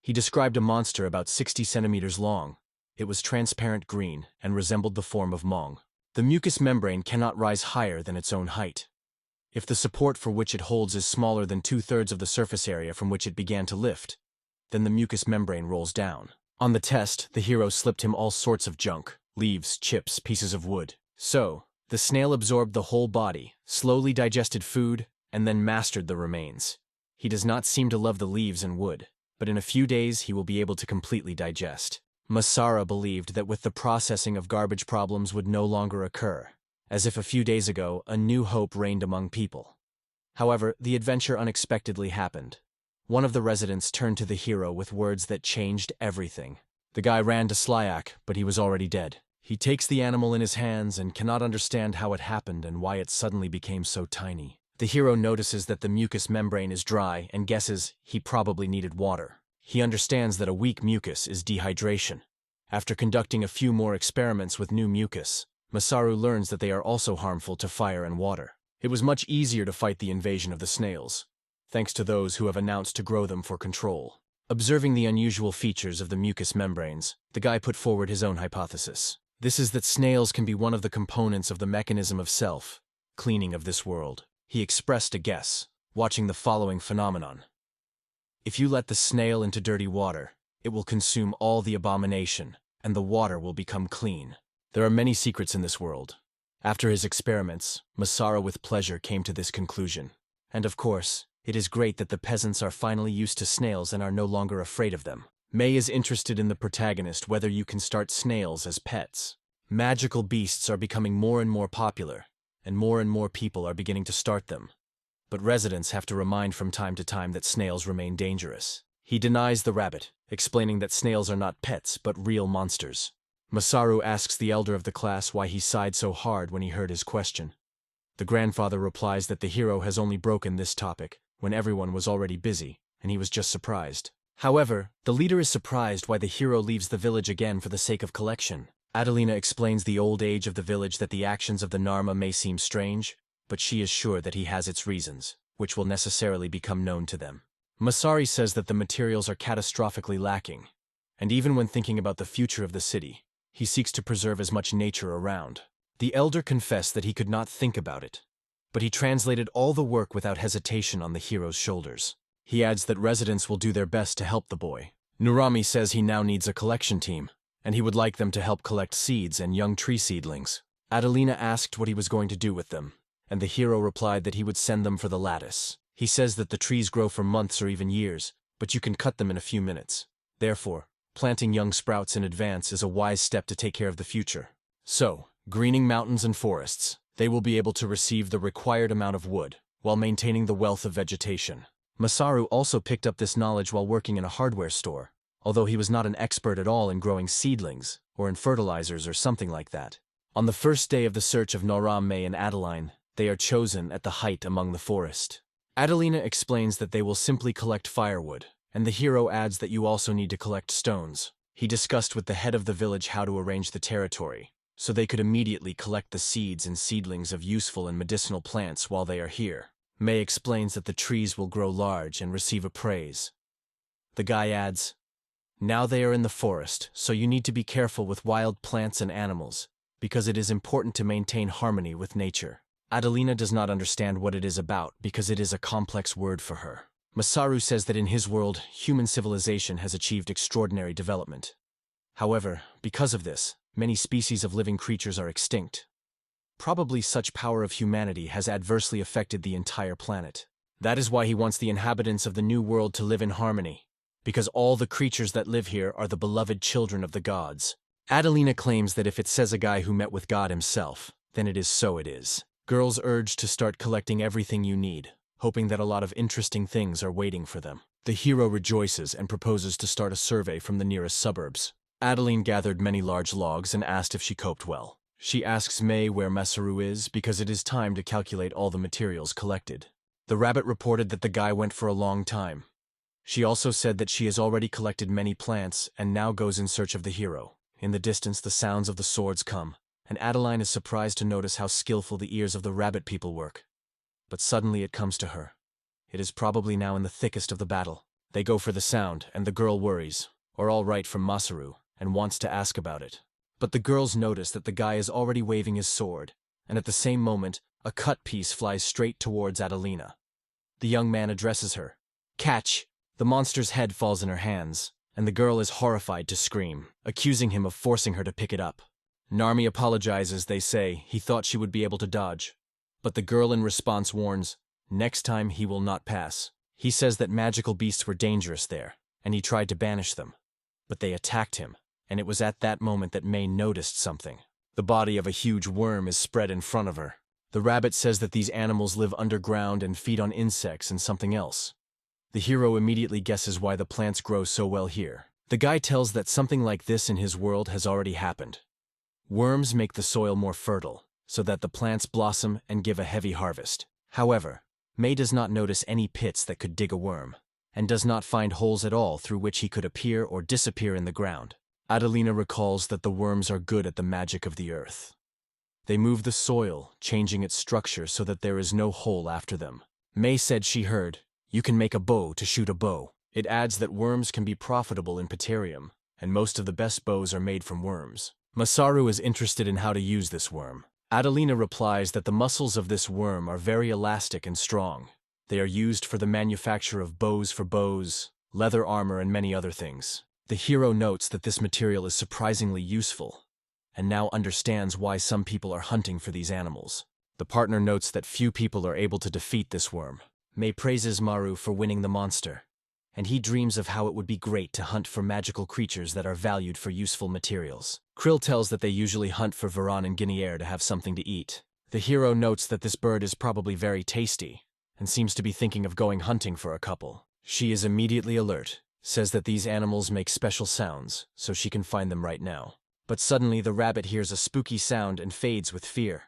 He described a monster about 60 centimeters long. It was transparent green and resembled the form of Mong. The mucous membrane cannot rise higher than its own height. If the support for which it holds is smaller than 2/3 of the surface area from which it began to lift, then the mucous membrane rolls down. On the test, the hero slipped him all sorts of junk, leaves, chips, pieces of wood. So, the snail absorbed the whole body, slowly digested food, and then mastered the remains. He does not seem to love the leaves and wood, but in a few days he will be able to completely digest. Masara believed that with the processing of garbage problems would no longer occur, as if a few days ago a new hope reigned among people. However, the adventure unexpectedly happened. One of the residents turned to the hero with words that changed everything. The guy ran to Slyak, but he was already dead. He takes the animal in his hands and cannot understand how it happened and why it suddenly became so tiny. The hero notices that the mucous membrane is dry and guesses he probably needed water. He understands that a weak mucus is dehydration. After conducting a few more experiments with new mucus, Masaru learns that they are also harmful to fire and water. It was much easier to fight the invasion of the snails, thanks to those who have announced to grow them for control. Observing the unusual features of the mucous membranes, the guy put forward his own hypothesis. This is that snails can be one of the components of the mechanism of self-cleaning of this world. He expressed a guess, watching the following phenomenon. If you let the snail into dirty water, it will consume all the abomination, and the water will become clean. There are many secrets in this world. After his experiments, Masaru with pleasure came to this conclusion. And of course, it is great that the peasants are finally used to snails and are no longer afraid of them. May is interested in the protagonist whether you can start snails as pets. Magical beasts are becoming more and more popular, and more people are beginning to start them. But residents have to remind from time to time that snails remain dangerous. He denies the rabbit, explaining that snails are not pets but real monsters. Masaru asks the elder of the class why he sighed so hard when he heard his question. The grandfather replies that the hero has only broken this topic when everyone was already busy, and he was just surprised. However, the leader is surprised why the hero leaves the village again for the sake of collection. Adelina explains the old age of the village that the actions of the Narma may seem strange, but she is sure that he has its reasons, which will necessarily become known to them. Masari says that the materials are catastrophically lacking, and even when thinking about the future of the city, he seeks to preserve as much nature around. The elder confessed that he could not think about it, but he translated all the work without hesitation on the hero's shoulders. He adds that residents will do their best to help the boy. Nurami says he now needs a collection team, and he would like them to help collect seeds and young tree seedlings. Adelina asked what he was going to do with them, and the hero replied that he would send them for the lattice. He says that the trees grow for months or even years, but you can cut them in a few minutes. Therefore, planting young sprouts in advance is a wise step to take care of the future. So, greening mountains and forests, they will be able to receive the required amount of wood, while maintaining the wealth of vegetation. Masaru also picked up this knowledge while working in a hardware store, although he was not an expert at all in growing seedlings, or in fertilizers or something like that. On the first day of the search of Noram, May, and Adeline, they are chosen at the height among the forest. Adelina explains that they will simply collect firewood, and the hero adds that you also need to collect stones. He discussed with the head of the village how to arrange the territory, so they could immediately collect the seeds and seedlings of useful and medicinal plants while they are here. May explains that the trees will grow large and receive a praise. The guy adds, now they are in the forest, so you need to be careful with wild plants and animals, because it is important to maintain harmony with nature. Adelina does not understand what it is about because it is a complex word for her. Masaru says that in his world, human civilization has achieved extraordinary development. However, because of this, many species of living creatures are extinct. Probably such power of humanity has adversely affected the entire planet. That is why he wants the inhabitants of the new world to live in harmony, because all the creatures that live here are the beloved children of the gods. Adelina claims that if it says a guy who met with God himself, then it is so it is. Girls urge to start collecting everything you need, hoping that a lot of interesting things are waiting for them. The hero rejoices and proposes to start a survey from the nearest suburbs. Adeline gathered many large logs and asked if she coped well. She asks May where Masaru is because it is time to calculate all the materials collected. The rabbit reported that the guy went for a long time. She also said that she has already collected many plants and now goes in search of the hero. In the distance, the sounds of the swords come, and Adeline is surprised to notice how skillful the ears of the rabbit people work. But suddenly it comes to her. It is probably now in the thickest of the battle. They go for the sound, and the girl worries, or all right from Masaru, and wants to ask about it. But the girls notice that the guy is already waving his sword, and at the same moment, a cut piece flies straight towards Adelina. The young man addresses her. Catch! The monster's head falls in her hands, and the girl is horrified to scream, accusing him of forcing her to pick it up. Narmi apologizes, they say, he thought she would be able to dodge. But the girl in response warns, next time he will not pass. He says that magical beasts were dangerous there, and he tried to banish them. But they attacked him, and it was at that moment that May noticed something. The body of a huge worm is spread in front of her. The rabbit says that these animals live underground and feed on insects and something else. The hero immediately guesses why the plants grow so well here. The guy tells that something like this in his world has already happened. Worms make the soil more fertile, so that the plants blossom and give a heavy harvest. However, May does not notice any pits that could dig a worm, and does not find holes at all through which he could appear or disappear in the ground. Adelina recalls that the worms are good at the magic of the earth. They move the soil, changing its structure so that there is no hole after them. May said she heard, "You can make a bow to shoot a bow." It adds that worms can be profitable in Trarium, and most of the best bows are made from worms. Masaru is interested in how to use this worm. Adelina replies that the muscles of this worm are very elastic and strong. They are used for the manufacture of bows for bows, leather armor, and many other things. The hero notes that this material is surprisingly useful, and now understands why some people are hunting for these animals. The partner notes that few people are able to defeat this worm. May praises Maru for winning the monster, and he dreams of how it would be great to hunt for magical creatures that are valued for useful materials. Krill tells that they usually hunt for Varan and Guinea to have something to eat. The hero notes that this bird is probably very tasty, and seems to be thinking of going hunting for a couple. She is immediately alert, says that these animals make special sounds, so she can find them right now. But suddenly the rabbit hears a spooky sound and fades with fear.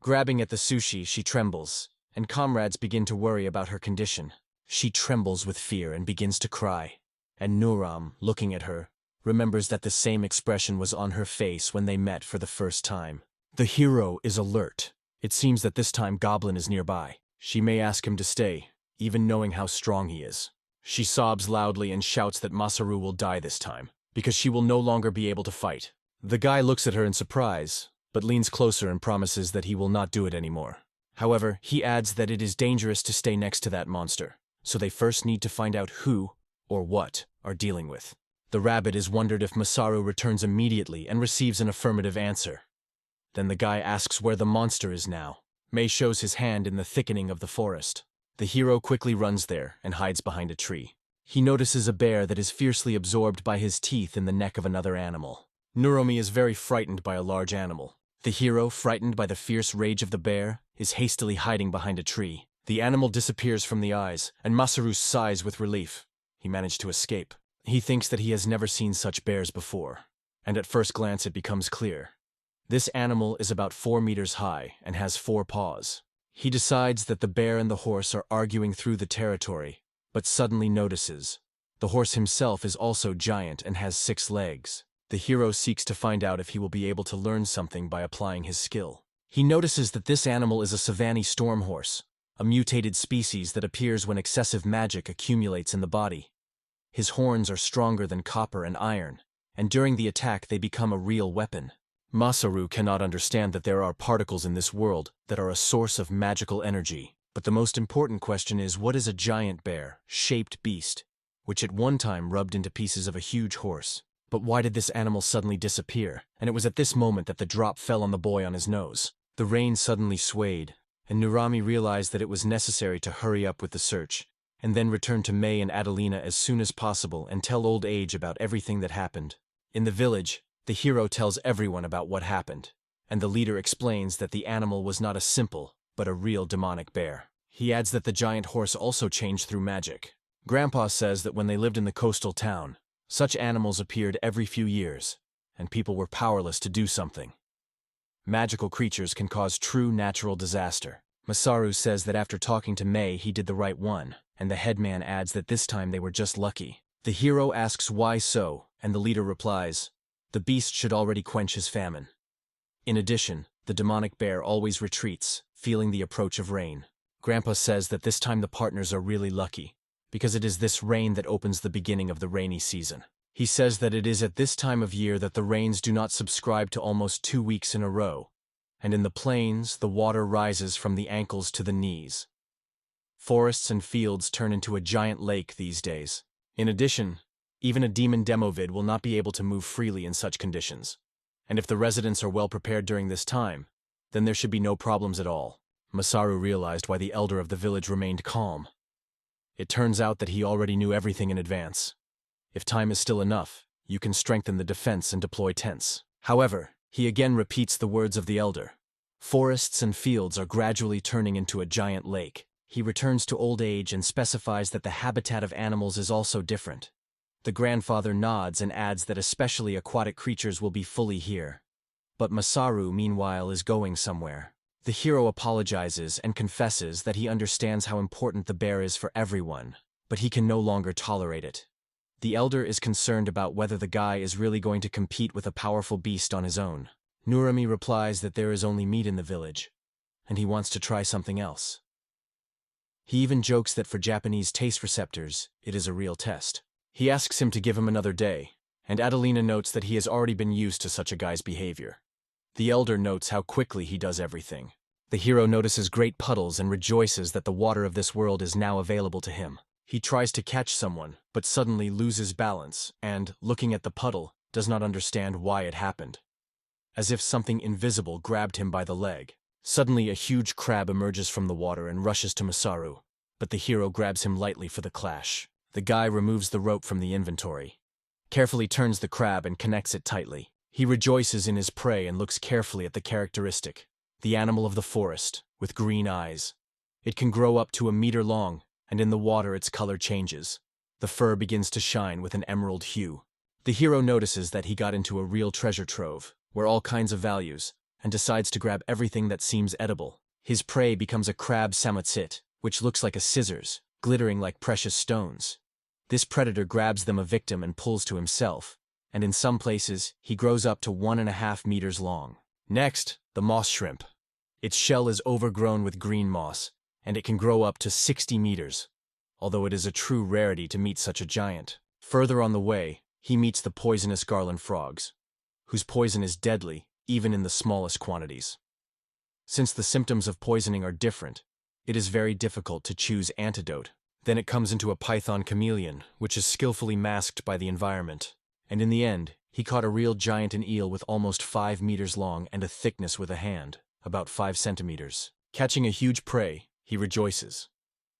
Grabbing at the sushi, she trembles, and comrades begin to worry about her condition. She trembles with fear and begins to cry, and Nuram, looking at her, remembers that the same expression was on her face when they met for the first time. The hero is alert. It seems that this time Goblin is nearby. She may ask him to stay, even knowing how strong he is. She sobs loudly and shouts that Masaru will die this time, because she will no longer be able to fight. The guy looks at her in surprise, but leans closer and promises that he will not do it anymore. However, he adds that it is dangerous to stay next to that monster, so they first need to find out who, or what, are dealing with. The rabbit is wondered if Masaru returns immediately and receives an affirmative answer. Then the guy asks where the monster is now. May shows his hand in the thickening of the forest. The hero quickly runs there and hides behind a tree. He notices a bear that is fiercely absorbed by his teeth in the neck of another animal. Nuromi is very frightened by a large animal. The hero, frightened by the fierce rage of the bear, is hastily hiding behind a tree. The animal disappears from the eyes, and Masaru sighs with relief. He managed to escape. He thinks that he has never seen such bears before, and at first glance it becomes clear. This animal is about 4 meters high and has 4 paws. He decides that the bear and the horse are arguing through the territory, but suddenly notices the horse himself is also giant and has 6 legs. The hero seeks to find out if he will be able to learn something by applying his skill. He notices that this animal is a Savanni storm horse, a mutated species that appears when excessive magic accumulates in the body. His horns are stronger than copper and iron, and during the attack they become a real weapon. Masaru cannot understand that there are particles in this world that are a source of magical energy. But the most important question is, what is a giant bear-shaped beast, which at one time rubbed into pieces of a huge horse? But why did this animal suddenly disappear? And it was at this moment that the drop fell on the boy on his nose. The rain suddenly swayed, and Nurami realized that it was necessary to hurry up with the search, and then return to May and Adelina as soon as possible and tell Old Age about everything that happened. In the village, the hero tells everyone about what happened, and the leader explains that the animal was not a simple, but a real demonic bear. He adds that the giant horse also changed through magic. Grandpa says that when they lived in the coastal town, such animals appeared every few years, and people were powerless to do something. Magical creatures can cause true natural disaster. Masaru says that after talking to May, he did the right one, and the headman adds that this time they were just lucky. The hero asks why so, and the leader replies, the beast should already quench his famine. In addition, the demonic bear always retreats, feeling the approach of rain. Grandpa says that this time the partners are really lucky, because it is this rain that opens the beginning of the rainy season. He says that it is at this time of year that the rains do not subscribe to almost 2 weeks in a row, and in the plains the water rises from the ankles to the knees. Forests and fields turn into a giant lake these days. In addition, even a demon demovid will not be able to move freely in such conditions. And if the residents are well prepared during this time, then there should be no problems at all. Masaru realized why the elder of the village remained calm. It turns out that he already knew everything in advance. If time is still enough, you can strengthen the defense and deploy tents. However, he again repeats the words of the elder. Forests and fields are gradually turning into a giant lake. He returns to old age and specifies that the habitat of animals is also different. The grandfather nods and adds that especially aquatic creatures will be fully here. But Masaru, meanwhile, is going somewhere. The hero apologizes and confesses that he understands how important the bear is for everyone, but he can no longer tolerate it. The elder is concerned about whether the guy is really going to compete with a powerful beast on his own. Nurami replies that there is only meat in the village, and he wants to try something else. He even jokes that for Japanese taste receptors, it is a real test. He asks him to give him another day, and Adelina notes that he has already been used to such a guy's behavior. The elder notes how quickly he does everything. The hero notices great puddles and rejoices that the water of this world is now available to him. He tries to catch someone, but suddenly loses balance and, looking at the puddle, does not understand why it happened. As if something invisible grabbed him by the leg. Suddenly a huge crab emerges from the water and rushes to Masaru, but the hero grabs him lightly for the clash. The guy removes the rope from the inventory, carefully turns the crab and connects it tightly. He rejoices in his prey and looks carefully at the characteristic, the animal of the forest, with green eyes. It can grow up to a meter long, and in the water its color changes. The fur begins to shine with an emerald hue. The hero notices that he got into a real treasure trove, where all kinds of values, and decides to grab everything that seems edible. His prey becomes a crab samotsit, which looks like a scissors, glittering like precious stones. This predator grabs them a victim and pulls to himself, and in some places, he grows up to 1.5 meters long. Next, the moss shrimp. Its shell is overgrown with green moss, and it can grow up to 60 meters, although it is a true rarity to meet such a giant. Further on the way, he meets the poisonous garland frogs, whose poison is deadly, even in the smallest quantities. Since the symptoms of poisoning are different, it is very difficult to choose antidote. Then it comes into a python chameleon, which is skillfully masked by the environment. And in the end, he caught a real giant eel with almost 5 meters long and a thickness with a hand, about 5 centimeters. Catching a huge prey, he rejoices.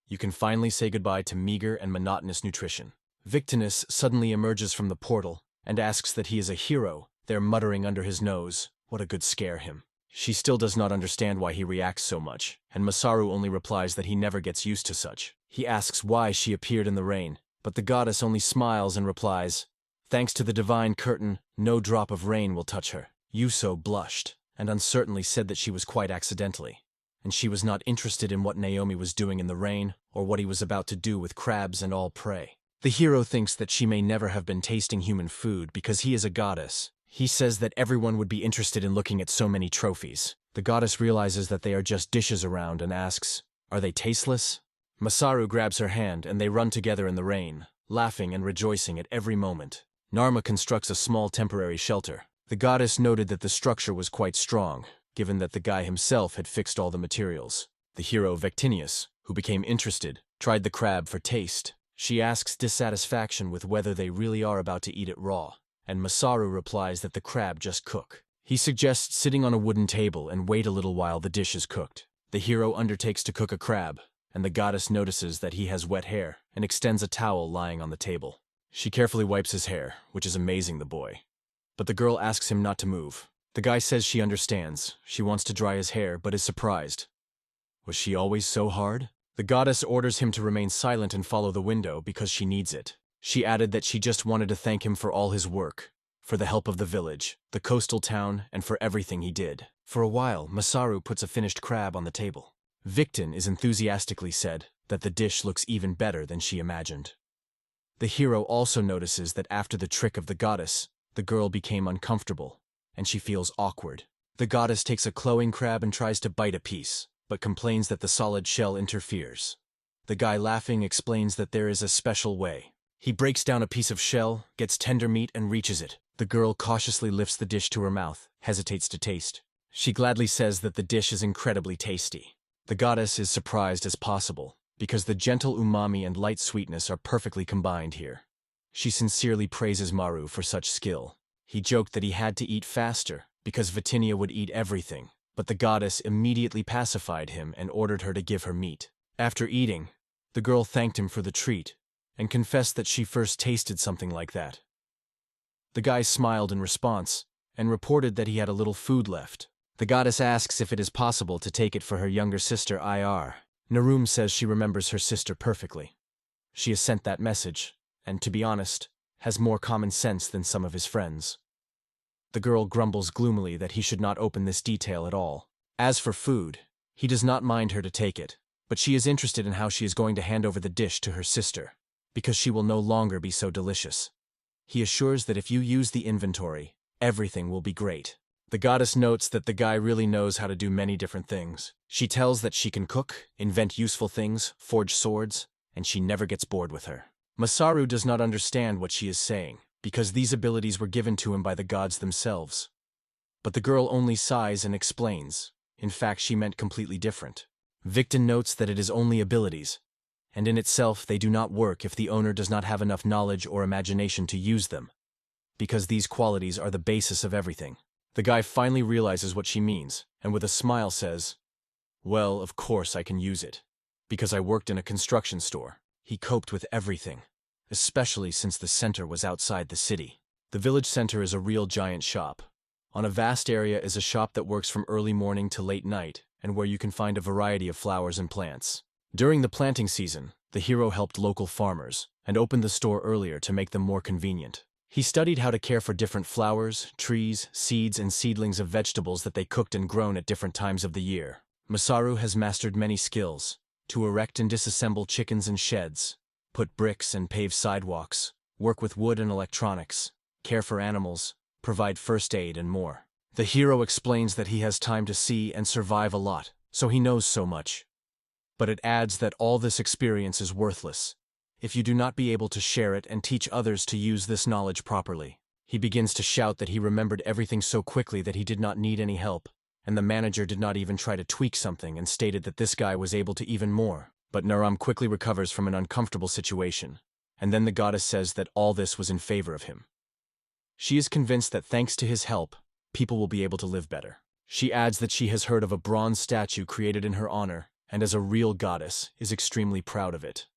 You can finally say goodbye to meager and monotonous nutrition. Victinus suddenly emerges from the portal and asks that he is a hero, there muttering under his nose, "What a good scare him." She still does not understand why he reacts so much, and Masaru only replies that he never gets used to such. He asks why she appeared in the rain, but the goddess only smiles and replies, "Thanks to the divine curtain, no drop of rain will touch her." Yuso blushed, and uncertainly said that she was quite accidentally, and she was not interested in what Naomi was doing in the rain, or what he was about to do with crabs and all prey. The hero thinks that she may never have been tasting human food because he is a goddess. He says that everyone would be interested in looking at so many trophies. The goddess realizes that they are just dishes around and asks, "Are they tasteless?" Masaru grabs her hand and they run together in the rain, laughing and rejoicing at every moment. Narma constructs a small temporary shelter. The goddess noted that the structure was quite strong, given that the guy himself had fixed all the materials. The hero Victinius, who became interested, tried the crab for taste. She asks dissatisfaction with whether they really are about to eat it raw, and Masaru replies that the crab just cook. He suggests sitting on a wooden table and wait a little while the dish is cooked. The hero undertakes to cook a crab, and the goddess notices that he has wet hair and extends a towel lying on the table. She carefully wipes his hair, which is amazing the boy. But the girl asks him not to move. The guy says she understands. She wants to dry his hair, but is surprised. Was she always so hard? The goddess orders him to remain silent and follow the window because she needs it. She added that she just wanted to thank him for all his work, for the help of the village, the coastal town, and for everything he did. For a while, Masaru puts a finished crab on the table. Victin is enthusiastically said that the dish looks even better than she imagined. The hero also notices that after the trick of the goddess, the girl became uncomfortable, and she feels awkward. The goddess takes a glowing crab and tries to bite a piece, but complains that the solid shell interferes. The guy laughing explains that there is a special way. He breaks down a piece of shell, gets tender meat, and reaches it. The girl cautiously lifts the dish to her mouth, hesitates to taste. She gladly says that the dish is incredibly tasty. The goddess is surprised as possible, because the gentle umami and light sweetness are perfectly combined here. She sincerely praises Maru for such skill. He joked that he had to eat faster, because Vitinia would eat everything, but the goddess immediately pacified him and ordered her to give her meat. After eating, the girl thanked him for the treat, and confessed that she first tasted something like that. The guy smiled in response, and reported that he had a little food left. The goddess asks if it is possible to take it for her younger sister Ir. Narum says she remembers her sister perfectly. She has sent that message, and to be honest, has more common sense than some of his friends. The girl grumbles gloomily that he should not open this detail at all. As for food, he does not mind her to take it, but she is interested in how she is going to hand over the dish to her sister, because she will no longer be so delicious. He assures that if you use the inventory, everything will be great. The goddess notes that the guy really knows how to do many different things. She tells that she can cook, invent useful things, forge swords, and she never gets bored with her. Masaru does not understand what she is saying, because these abilities were given to him by the gods themselves. But the girl only sighs and explains. In fact, she meant completely different. Victon notes that it is only abilities, and in itself they do not work if the owner does not have enough knowledge or imagination to use them, because these qualities are the basis of everything. The guy finally realizes what she means, and with a smile says, "Well, of course I can use it. Because I worked in a construction store." He coped with everything, especially since the center was outside the city. The village center is a real giant shop. On a vast area is a shop that works from early morning to late night, and where you can find a variety of flowers and plants. During the planting season, the hero helped local farmers, and opened the store earlier to make them more convenient. He studied how to care for different flowers, trees, seeds, and seedlings of vegetables that they cooked and grown at different times of the year. Masaru has mastered many skills: to erect and disassemble chickens and sheds, put bricks and pave sidewalks, work with wood and electronics, care for animals, provide first aid, and more. The hero explains that he has time to see and survive a lot, so he knows so much. But it adds that all this experience is worthless if you do not be able to share it and teach others to use this knowledge properly. He begins to shout that he remembered everything so quickly that he did not need any help, and the manager did not even try to tweak something and stated that this guy was able to even more. But Naram quickly recovers from an uncomfortable situation, and then the goddess says that all this was in favor of him. She is convinced that thanks to his help, people will be able to live better. She adds that she has heard of a bronze statue created in her honor, and as a real goddess, is extremely proud of it.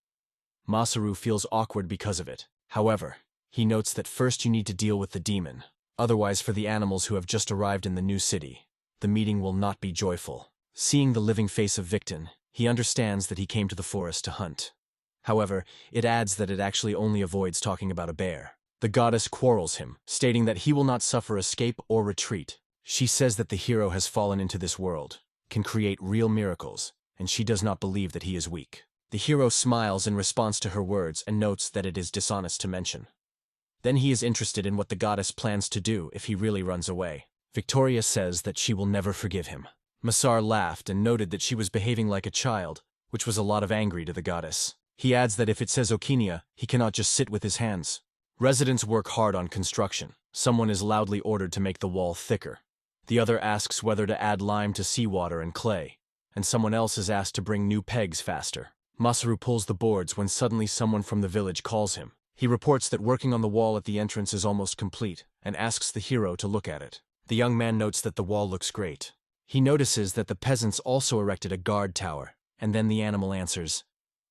Masaru feels awkward because of it. However, he notes that first you need to deal with the demon. Otherwise, for the animals who have just arrived in the new city, the meeting will not be joyful. Seeing the living face of Victon, he understands that he came to the forest to hunt. However, it adds that it actually only avoids talking about a bear. The goddess quarrels him, stating that he will not suffer escape or retreat. She says that the hero has fallen into this world, can create real miracles, and she does not believe that he is weak. The hero smiles in response to her words and notes that it is dishonest to mention. Then he is interested in what the goddess plans to do if he really runs away. Victoria says that she will never forgive him. Masar laughed and noted that she was behaving like a child, which was a lot of angry to the goddess. He adds that if it says Okinia, he cannot just sit with his hands. Residents work hard on construction. Someone is loudly ordered to make the wall thicker. The other asks whether to add lime to seawater and clay, and someone else is asked to bring new pegs faster. Masaru pulls the boards when suddenly someone from the village calls him. He reports that working on the wall at the entrance is almost complete, and asks the hero to look at it. The young man notes that the wall looks great. He notices that the peasants also erected a guard tower, and then the animal answers,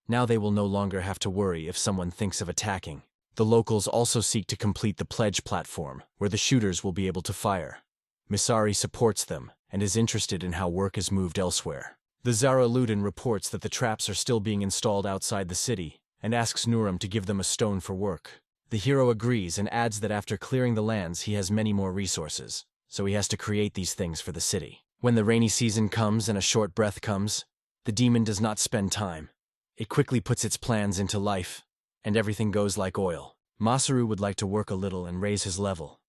"Now they will no longer have to worry if someone thinks of attacking." The locals also seek to complete the pledge platform, where the shooters will be able to fire. Misari supports them, and is interested in how work is moved elsewhere. The Zara Ludin reports that the traps are still being installed outside the city, and asks Nuram to give them a stone for work. The hero agrees and adds that after clearing the lands he has many more resources, so he has to create these things for the city. When the rainy season comes and a short breath comes, the demon does not spend time. It quickly puts its plans into life, and everything goes like oil. Masaru would like to work a little and raise his level,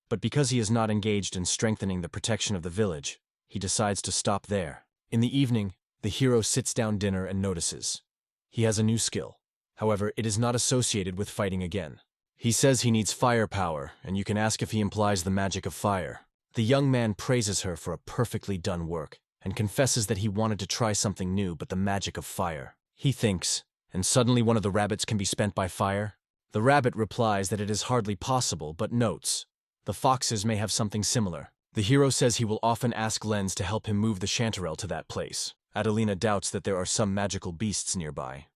but because he is not engaged in strengthening the protection of the village, he decides to stop there. In the evening, the hero sits down dinner and notices he has a new skill. However, it is not associated with fighting again. He says he needs firepower, and you can ask if he implies the magic of fire. The young man praises her for a perfectly done work, and confesses that he wanted to try something new but the magic of fire. He thinks, and suddenly one of the rabbits can be spent by fire? The rabbit replies that it is hardly possible, but notes the foxes may have something similar. The hero says he will often ask Lenz to help him move the chanterelle to that place. Adelina doubts that there are some magical beasts nearby,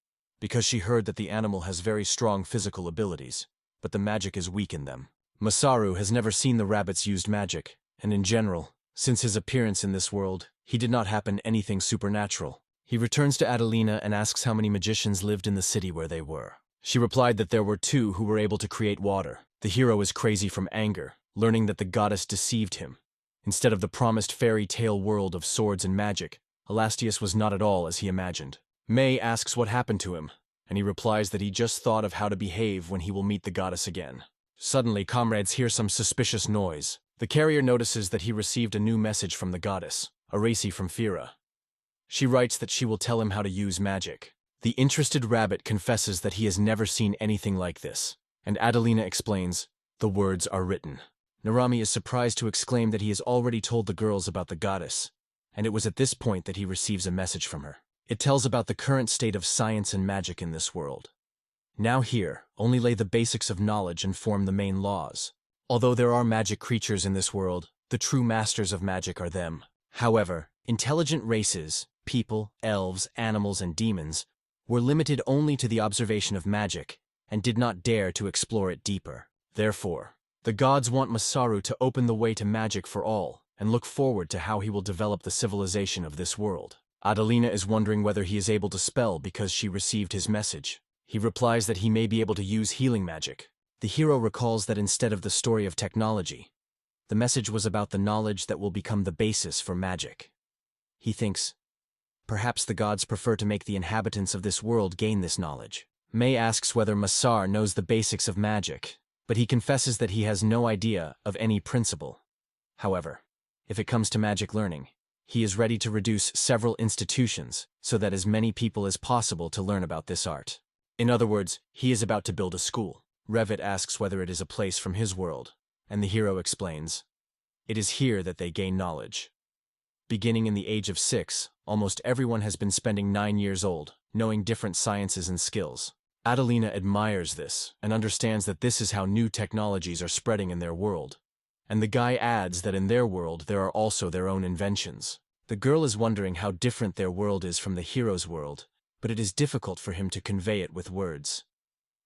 because she heard that the animal has very strong physical abilities, but the magic is weak in them. Masaru has never seen the rabbits used magic, and in general, since his appearance in this world, he did not happen anything supernatural. He returns to Adelina and asks how many magicians lived in the city where they were. She replied that there were 2 who were able to create water. The hero is crazy from anger, learning that the goddess deceived him. Instead of the promised fairy tale world of swords and magic, Alstasia was not at all as he imagined. May asks what happened to him, and he replies that he just thought of how to behave when he will meet the goddess again. Suddenly, comrades hear some suspicious noise. The carrier notices that he received a new message from the goddess, Arasi from Fira. She writes that she will tell him how to use magic. The interested rabbit confesses that he has never seen anything like this, and Adelina explains, the words are written. Narami is surprised to exclaim that he has already told the girls about the goddess, and it was at this point that he receives a message from her. It tells about the current state of science and magic in this world. Now here, only lay the basics of knowledge and form the main laws. Although there are magic creatures in this world, the true masters of magic are them. However, intelligent races, people, elves, animals, and demons, were limited only to the observation of magic, and did not dare to explore it deeper. Therefore, the gods want Masaru to open the way to magic for all, and look forward to how he will develop the civilization of this world. Adelina is wondering whether he is able to spell because she received his message. He replies that he may be able to use healing magic. The hero recalls that instead of the story of technology, the message was about the knowledge that will become the basis for magic. He thinks, perhaps the gods prefer to make the inhabitants of this world gain this knowledge. May asks whether Masar knows the basics of magic, but he confesses that he has no idea of any principle. However, if it comes to magic learning, he is ready to reduce several institutions so that as many people as possible to learn about this art. In other words, he is about to build a school. Revit asks whether it is a place from his world, and the hero explains, it is here that they gain knowledge. Beginning in the age of 6, almost everyone has been spending 9 years old, knowing different sciences and skills. Adelina admires this and understands that this is how new technologies are spreading in their world. And the guy adds that in their world there are also their own inventions. The girl is wondering how different their world is from the hero's world, but it is difficult for him to convey it with words.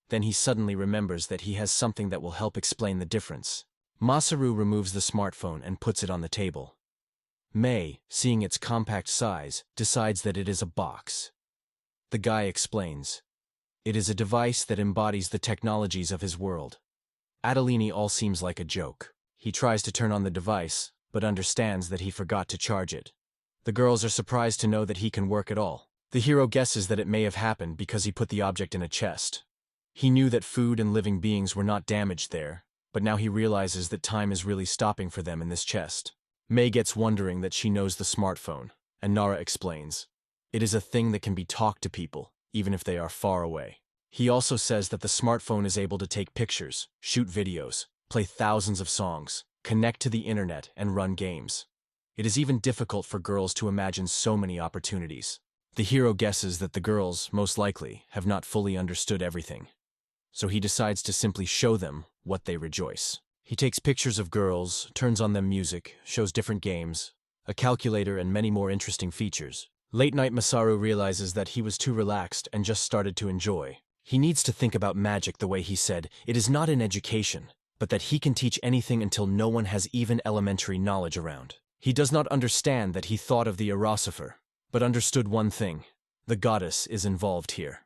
Then he suddenly remembers that he has something that will help explain the difference. Masaru removes the smartphone and puts it on the table. May, seeing its compact size, decides that it is a box. The guy explains, it is a device that embodies the technologies of his world. Adelini all seems like a joke. He tries to turn on the device, but understands that he forgot to charge it. The girls are surprised to know that he can work at all. The hero guesses that it may have happened because he put the object in a chest. He knew that food and living beings were not damaged there, but now he realizes that time is really stopping for them in this chest. May gets wondering that she knows the smartphone, and Nara explains, it is a thing that can be talked to people, even if they are far away. He also says that the smartphone is able to take pictures, shoot videos, play thousands of songs, connect to the internet, and run games. It is even difficult for girls to imagine so many opportunities. The hero guesses that the girls, most likely, have not fully understood everything. So he decides to simply show them what they rejoice. He takes pictures of girls, turns on them music, shows different games, a calculator, and many more interesting features. Late night Masaru realizes that he was too relaxed and just started to enjoy. He needs to think about magic the way he said, it is not an education, but that he can teach anything until no one has even elementary knowledge around. He does not understand that he thought of the Erosifer, but understood one thing, the goddess is involved here.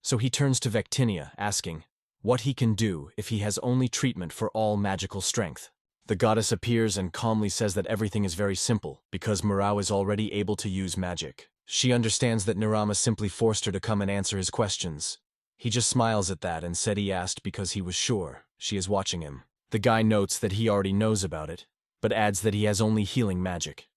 So he turns to Vectinia, asking what he can do if he has only treatment for all magical strength. The goddess appears and calmly says that everything is very simple, because Murao is already able to use magic. She understands that Narama simply forced her to come and answer his questions. He just smiles at that and said he asked because he was sure she is watching him. The guy notes that he already knows about it, but adds that he has only healing magic.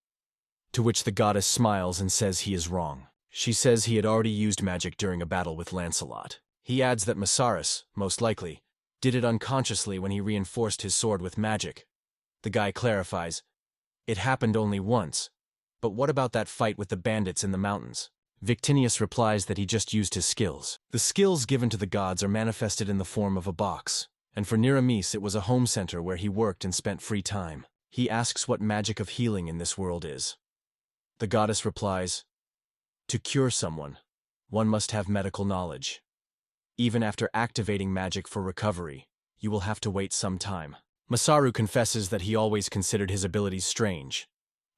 To which the goddess smiles and says he is wrong. She says he had already used magic during a battle with Lancelot. He adds that Masaris, most likely, did it unconsciously when he reinforced his sword with magic. The guy clarifies, it happened only once, but what about that fight with the bandits in the mountains? Victinius replies that he just used his skills. The skills given to the gods are manifested in the form of a box, and for Niramis it was a home center where he worked and spent free time. He asks what magic of healing in this world is. The goddess replies, to cure someone, one must have medical knowledge. Even after activating magic for recovery, you will have to wait some time. Masaru confesses that he always considered his abilities strange.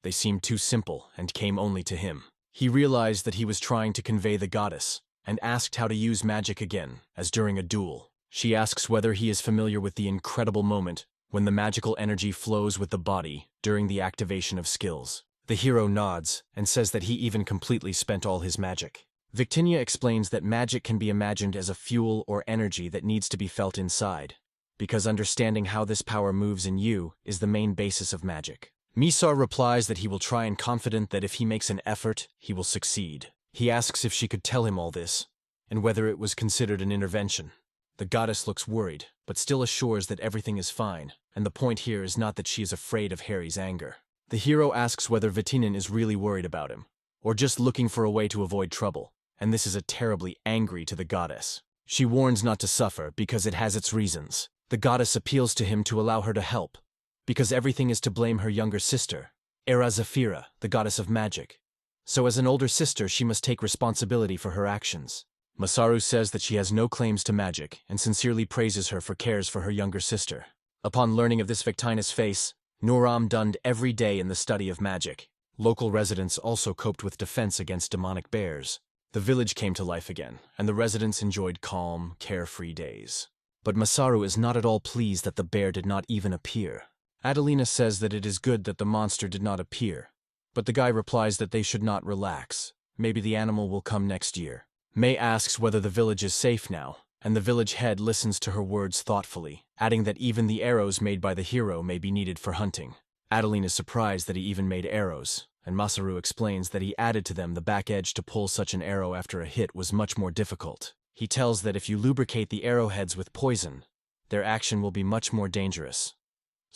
They seemed too simple and came only to him. He realized that he was trying to convey the goddess, and asked how to use magic again, as during a duel. She asks whether he is familiar with the incredible moment when the magical energy flows with the body during the activation of skills. The hero nods and says that he even completely spent all his magic. Victinia explains that magic can be imagined as a fuel or energy that needs to be felt inside, because understanding how this power moves in you is the main basis of magic. Misar replies that he will try and confident that if he makes an effort, he will succeed. He asks if she could tell him all this, and whether it was considered an intervention. The goddess looks worried, but still assures that everything is fine, and the point here is not that she is afraid of Harry's anger. The hero asks whether Vitinin is really worried about him, or just looking for a way to avoid trouble, and this is a terribly angry to the goddess. She warns not to suffer because it has its reasons. The goddess appeals to him to allow her to help, because everything is to blame her younger sister, Era Zafira, the goddess of magic. So as an older sister, she must take responsibility for her actions. Masaru says that she has no claims to magic and sincerely praises her for cares for her younger sister. Upon learning of this, Victina's face, Nuram donned every day in the study of magic. Local residents also coped with defense against demonic bears. The village came to life again, and the residents enjoyed calm, carefree days. But Masaru is not at all pleased that the bear did not even appear. Adelina says that it is good that the monster did not appear, but the guy replies that they should not relax. Maybe the animal will come next year. May asks whether the village is safe now, and the village head listens to her words thoughtfully, adding that even the arrows made by the hero may be needed for hunting. Adeline is surprised that he even made arrows, and Masaru explains that he added to them the back edge to pull such an arrow after a hit was much more difficult. He tells that if you lubricate the arrowheads with poison, their action will be much more dangerous.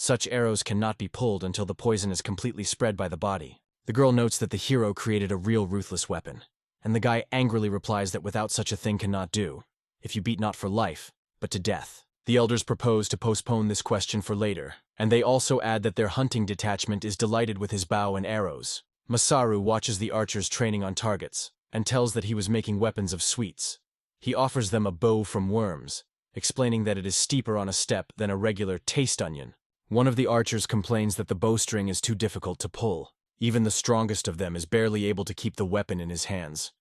Such arrows cannot be pulled until the poison is completely spread by the body. The girl notes that the hero created a real ruthless weapon, and the guy angrily replies that without such a thing cannot do, if you beat not for life, but to death. The elders propose to postpone this question for later, and they also add that their hunting detachment is delighted with his bow and arrows. Masaru watches the archers training on targets, and tells that he was making weapons of sweets. He offers them a bow from worms, explaining that it is steeper on a step than a regular taste onion. One of the archers complains that the bowstring is too difficult to pull. Even the strongest of them is barely able to keep the weapon in his hands,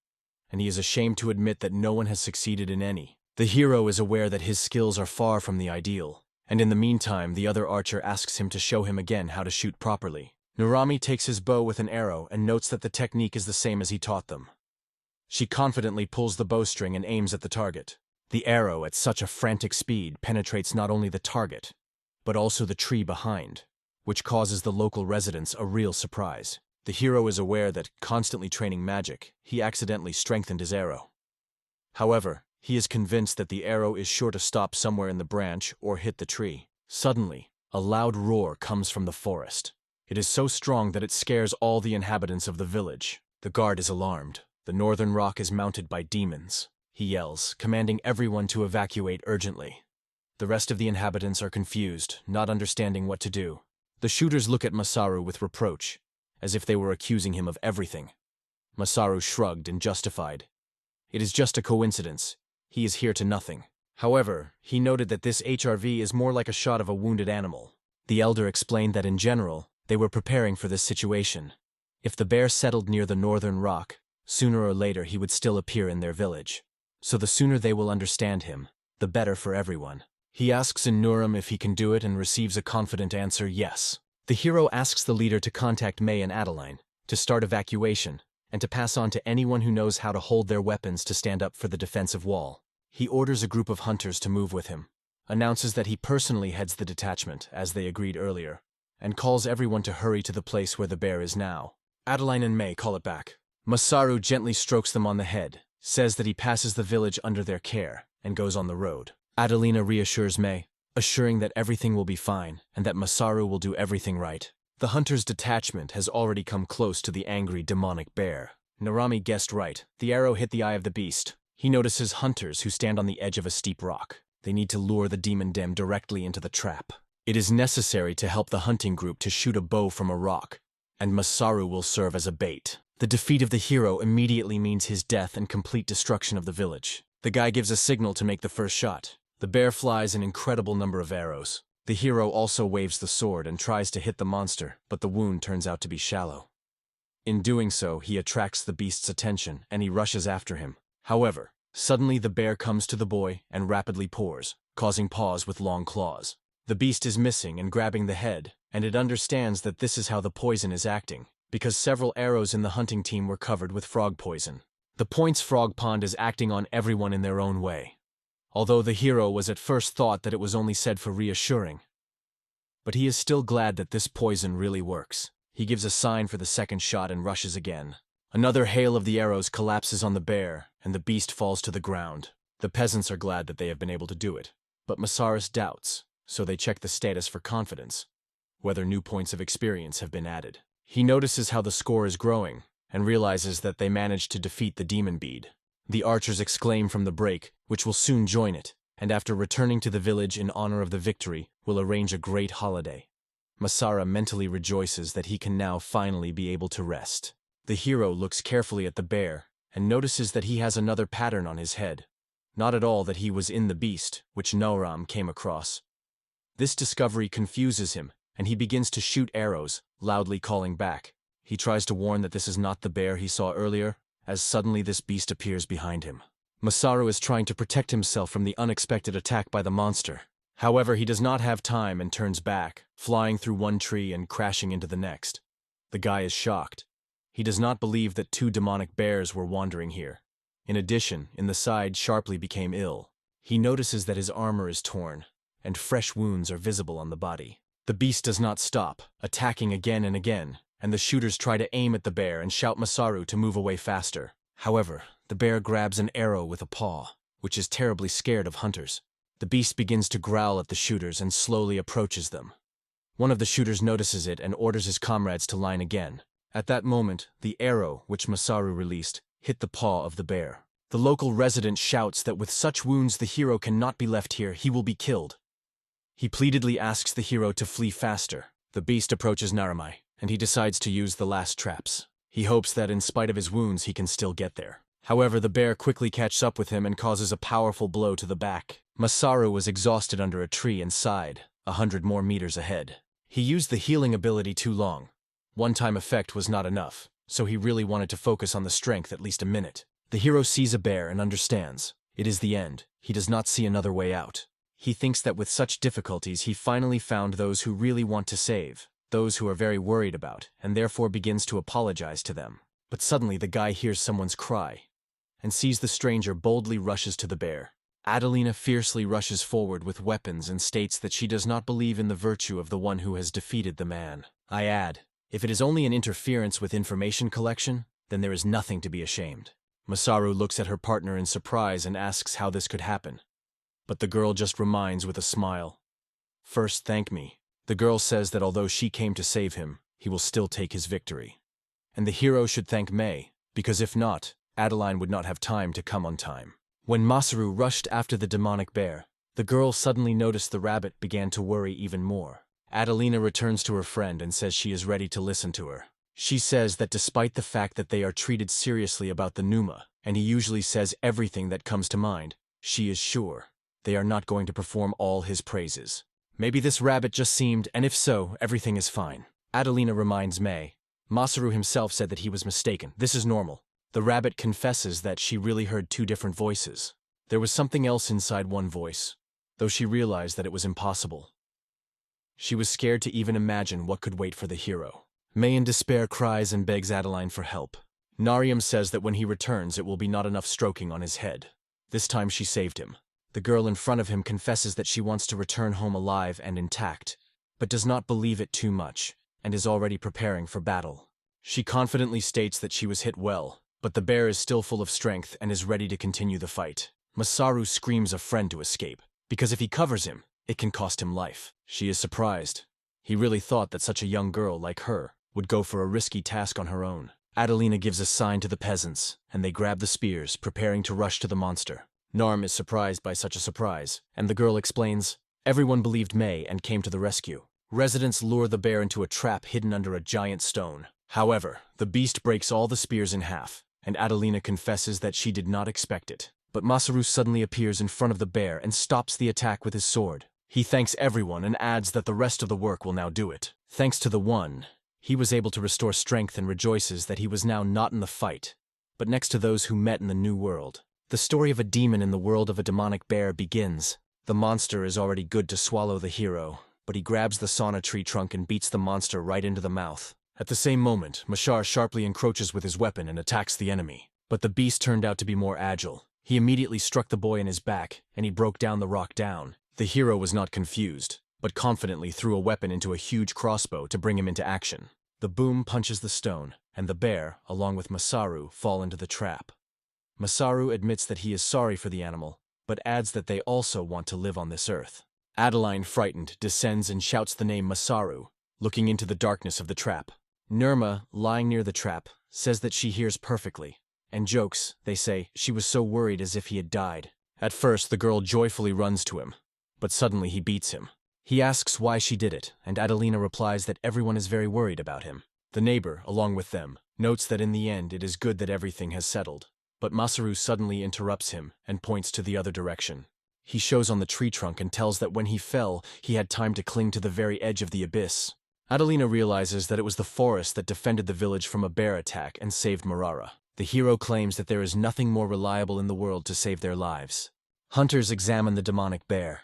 and he is ashamed to admit that no one has succeeded in any. The hero is aware that his skills are far from the ideal, and in the meantime the other archer asks him to show him again how to shoot properly. Narami takes his bow with an arrow and notes that the technique is the same as he taught them. She confidently pulls the bowstring and aims at the target. The arrow, at such a frantic speed, penetrates not only the target, but also the tree behind, which causes the local residents a real surprise. The hero is aware that, constantly training magic, he accidentally strengthened his arrow. However, he is convinced that the arrow is sure to stop somewhere in the branch or hit the tree. Suddenly, a loud roar comes from the forest. It is so strong that it scares all the inhabitants of the village. The guard is alarmed. The northern rock is mounted by demons. He yells, commanding everyone to evacuate urgently. The rest of the inhabitants are confused, not understanding what to do. The shooters look at Masaru with reproach, as if they were accusing him of everything. Masaru shrugged and justified. It is just a coincidence. He is here to nothing. However, he noted that this HRV is more like a shot of a wounded animal. The elder explained that in general, they were preparing for this situation. If the bear settled near the northern rock, sooner or later he would still appear in their village. So the sooner they will understand him, the better for everyone. He asks in Nuram if he can do it and receives a confident answer, yes. The hero asks the leader to contact May and Adeline, to start evacuation, and to pass on to anyone who knows how to hold their weapons to stand up for the defensive wall. He orders a group of hunters to move with him, announces that he personally heads the detachment, as they agreed earlier, and calls everyone to hurry to the place where the bear is now. Adeline and May call it back. Masaru gently strokes them on the head, says that he passes the village under their care, and goes on the road. Adelina reassures May, assuring that everything will be fine and that Masaru will do everything right. The hunter's detachment has already come close to the angry demonic bear. Narami guessed right. The arrow hit the eye of the beast. He notices hunters who stand on the edge of a steep rock. They need to lure the demon dem directly into the trap. It is necessary to help the hunting group to shoot a bow from a rock, and Masaru will serve as a bait. The defeat of the hero immediately means his death and complete destruction of the village. The guy gives a signal to make the first shot. The bear flies an incredible number of arrows. The hero also waves the sword and tries to hit the monster, but the wound turns out to be shallow. In doing so, he attracts the beast's attention, and he rushes after him. However, suddenly the bear comes to the boy and rapidly pours, causing paws with long claws. The beast is missing and grabbing the head, and it understands that this is how the poison is acting, because several arrows in the hunting team were covered with frog poison. The point's frog pond is acting on everyone in their own way. Although the hero was at first thought that it was only said for reassuring, but he is still glad that this poison really works. He gives a sign for the second shot and rushes again. Another hail of the arrows collapses on the bear, and the beast falls to the ground. The peasants are glad that they have been able to do it, but Masaris doubts, so they check the status for confidence, whether new points of experience have been added. He notices how the score is growing, and realizes that they managed to defeat the demon bead. The archers exclaim from the break, which will soon join it, and after returning to the village in honor of the victory, will arrange a great holiday. Masara mentally rejoices that he can now finally be able to rest. The hero looks carefully at the bear, and notices that he has another pattern on his head. Not at all that he was in the beast, which Noram came across. This discovery confuses him, and he begins to shoot arrows, loudly calling back. He tries to warn that this is not the bear he saw earlier, as suddenly this beast appears behind him. Masaru is trying to protect himself from the unexpected attack by the monster. However, he does not have time and turns back, flying through one tree and crashing into the next. The guy is shocked. He does not believe that two demonic bears were wandering here. In addition, in the side sharply became ill. He notices that his armor is torn, and fresh wounds are visible on the body. The beast does not stop, attacking again and again, and the shooters try to aim at the bear and shout Masaru to move away faster. However, the bear grabs an arrow with a paw, which is terribly scared of hunters. The beast begins to growl at the shooters and slowly approaches them. One of the shooters notices it and orders his comrades to line again. At that moment, the arrow, which Masaru released, hit the paw of the bear. The local resident shouts that with such wounds the hero cannot be left here, he will be killed. He pleadedly asks the hero to flee faster. The beast approaches Naramai, and he decides to use the last traps. He hopes that in spite of his wounds he can still get there. However, the bear quickly catches up with him and causes a powerful blow to the back. Masaru was exhausted under a tree and sighed, 100 more meters ahead. He used the healing ability too long. One-time effect was not enough, so he really wanted to focus on the strength at least a minute. The hero sees a bear and understands. It is the end. He does not see another way out. He thinks that with such difficulties he finally found those who really want to save, those who are very worried about, and therefore begins to apologize to them. But suddenly the guy hears someone's cry, and sees the stranger boldly rushes to the bear. Adelina fiercely rushes forward with weapons and states that she does not believe in the virtue of the one who has defeated the man. I add, if it is only an interference with information collection, then there is nothing to be ashamed. Masaru looks at her partner in surprise and asks how this could happen. But the girl just reminds with a smile. First, thank me. The girl says that although she came to save him, he will still take his victory. And the hero should thank May, because if not, Adeline would not have time to come on time. When Masaru rushed after the demonic bear, the girl suddenly noticed the rabbit began to worry even more. Adelina returns to her friend and says she is ready to listen to her. She says that despite the fact that they are treated seriously about the Numa, and he usually says everything that comes to mind, she is sure they are not going to perform all his praises. Maybe this rabbit just seemed, and if so, everything is fine. Adelina reminds May. Masaru himself said that he was mistaken. This is normal. The rabbit confesses that she really heard two different voices. There was something else inside one voice, though she realized that it was impossible. She was scared to even imagine what could wait for the hero. May in despair cries and begs Adeline for help. Trarium says that when he returns it will be not enough stroking on his head. This time she saved him. The girl in front of him confesses that she wants to return home alive and intact, but does not believe it too much, and is already preparing for battle. She confidently states that she was hit well, but the bear is still full of strength and is ready to continue the fight. Masaru screams a friend to escape, because if he covers him, it can cost him life. She is surprised. He really thought that such a young girl like her would go for a risky task on her own. Adelina gives a sign to the peasants, and they grab the spears, preparing to rush to the monster. Narm is surprised by such a surprise, and the girl explains, everyone believed May and came to the rescue. Residents lure the bear into a trap hidden under a giant stone. However, the beast breaks all the spears in half, and Adelina confesses that she did not expect it. But Masaru suddenly appears in front of the bear and stops the attack with his sword. He thanks everyone and adds that the rest of the work will now do it. Thanks to the one, He was able to restore strength and rejoices that he was now not in the fight, but next to those who met in the new world. The story of a demon in the world of a demonic bear begins. The monster is already good to swallow the hero, but he grabs the sauna tree trunk and beats the monster right into the mouth. At the same moment, Mashar sharply encroaches with his weapon and attacks the enemy. But the beast turned out to be more agile. He immediately struck the boy in his back, and he broke down the rock down. The hero was not confused, but confidently threw a weapon into a huge crossbow to bring him into action. The boom punches the stone, and the bear, along with Masaru, fall into the trap. Masaru admits that he is sorry for the animal, but adds that they also want to live on this earth. Adeline, frightened, descends and shouts the name Masaru, looking into the darkness of the trap. Nirma, lying near the trap, says that she hears perfectly, and jokes, they say, she was so worried as if he had died. At first, the girl joyfully runs to him, but suddenly he beats him. He asks why she did it, and Adelina replies that everyone is very worried about him. The neighbor, along with them, notes that in the end it is good that everything has settled. But Masaru suddenly interrupts him and points to the other direction. He shows on the tree trunk and tells that when he fell, he had time to cling to the very edge of the abyss. Adelina realizes that it was the forest that defended the village from a bear attack and saved Marara. The hero claims that there is nothing more reliable in the world to save their lives. Hunters examine the demonic bear,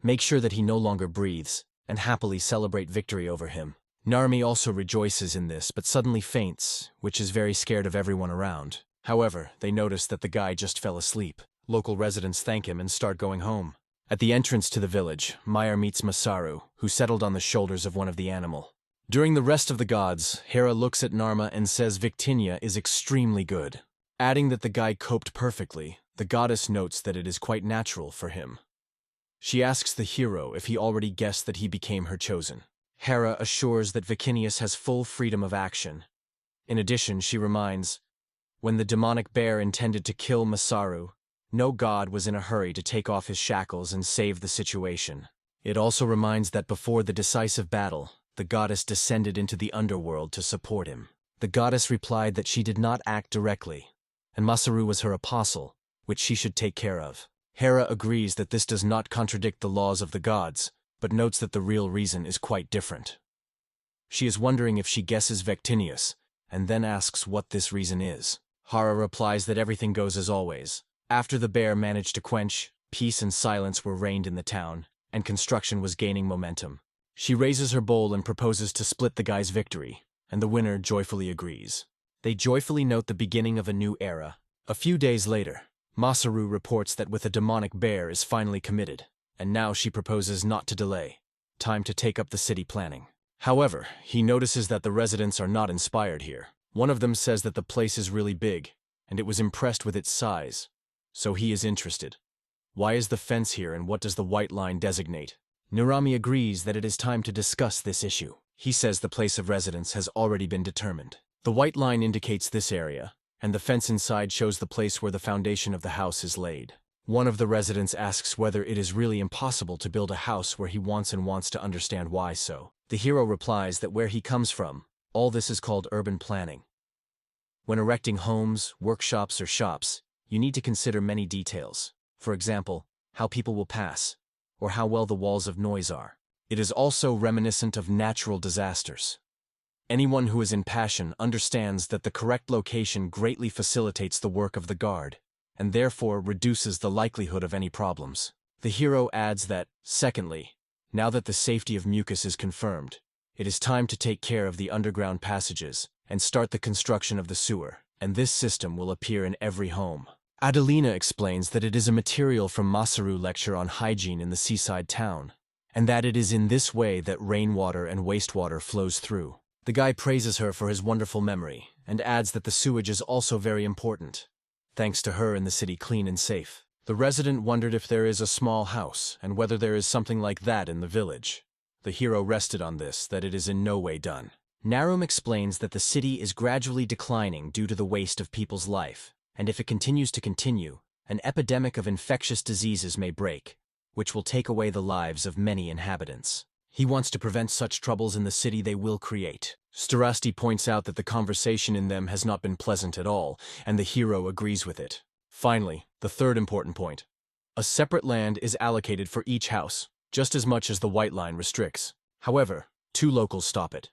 make sure that he no longer breathes, and happily celebrate victory over him. Narmi also rejoices in this, but suddenly faints, which is very scared of everyone around. However, they notice that the guy just fell asleep. Local residents thank him and start going home. At the entrance to the village, Meyer meets Masaru, who settled on the shoulders of one of the animal. During the rest of the gods, Hera looks at Narma and says Victinia is extremely good. Adding that the guy coped perfectly, the goddess notes that it is quite natural for him. She asks the hero if he already guessed that he became her chosen. Hera assures that Vicinius has full freedom of action. In addition, she reminds, when the demonic bear intended to kill Masaru, no god was in a hurry to take off his shackles and save the situation. It also reminds that before the decisive battle, the goddess descended into the underworld to support him. The goddess replied that she did not act directly, and Masaru was her apostle, which she should take care of. Hera agrees that this does not contradict the laws of the gods, but notes that the real reason is quite different. She is wondering if she guesses Victinius, and then asks what this reason is. Hara replies that everything goes as always. After the bear managed to quench, peace and silence were reigned in the town, and construction was gaining momentum. She raises her bowl and proposes to split the guy's victory, and the winner joyfully agrees. They joyfully note the beginning of a new era. A few days later, Masaru reports that with a demonic bear is finally committed, and now she proposes not to delay. Time to take up the city planning. However, he notices that the residents are not inspired here. One of them says that the place is really big, and it was impressed with its size, so he is interested. Why is the fence here and what does the white line designate? Nurami agrees that it is time to discuss this issue. He says the place of residence has already been determined. The white line indicates this area, and the fence inside shows the place where the foundation of the house is laid. One of the residents asks whether it is really impossible to build a house where he wants to understand why so. The hero replies that where he comes from, all this is called urban planning. When erecting homes, workshops, or shops, you need to consider many details. For example, how people will pass, or how well the walls of noise are. It is also reminiscent of natural disasters. Anyone who is in passion understands that the correct location greatly facilitates the work of the guard, and therefore reduces the likelihood of any problems. The hero adds that, secondly, now that the safety of mucus is confirmed, it is time to take care of the underground passages and start the construction of the sewer, and this system will appear in every home. Adelina explains that it is a material from Masaru lecture on hygiene in the seaside town, and that it is in this way that rainwater and wastewater flows through. The guy praises her for his wonderful memory, and adds that the sewage is also very important. Thanks to her in the city clean and safe. The resident wondered if there is a small house, and whether there is something like that in the village. The hero rested on this, that it is in no way done. Narum explains that the city is gradually declining due to the waste of people's life, and if it continues to continue, an epidemic of infectious diseases may break, which will take away the lives of many inhabitants. He wants to prevent such troubles in the city they will create. Starasti points out that the conversation in them has not been pleasant at all, and the hero agrees with it. Finally, the third important point. A separate land is allocated for each house, just as much as the white line restricts. However, 2 locals stop it.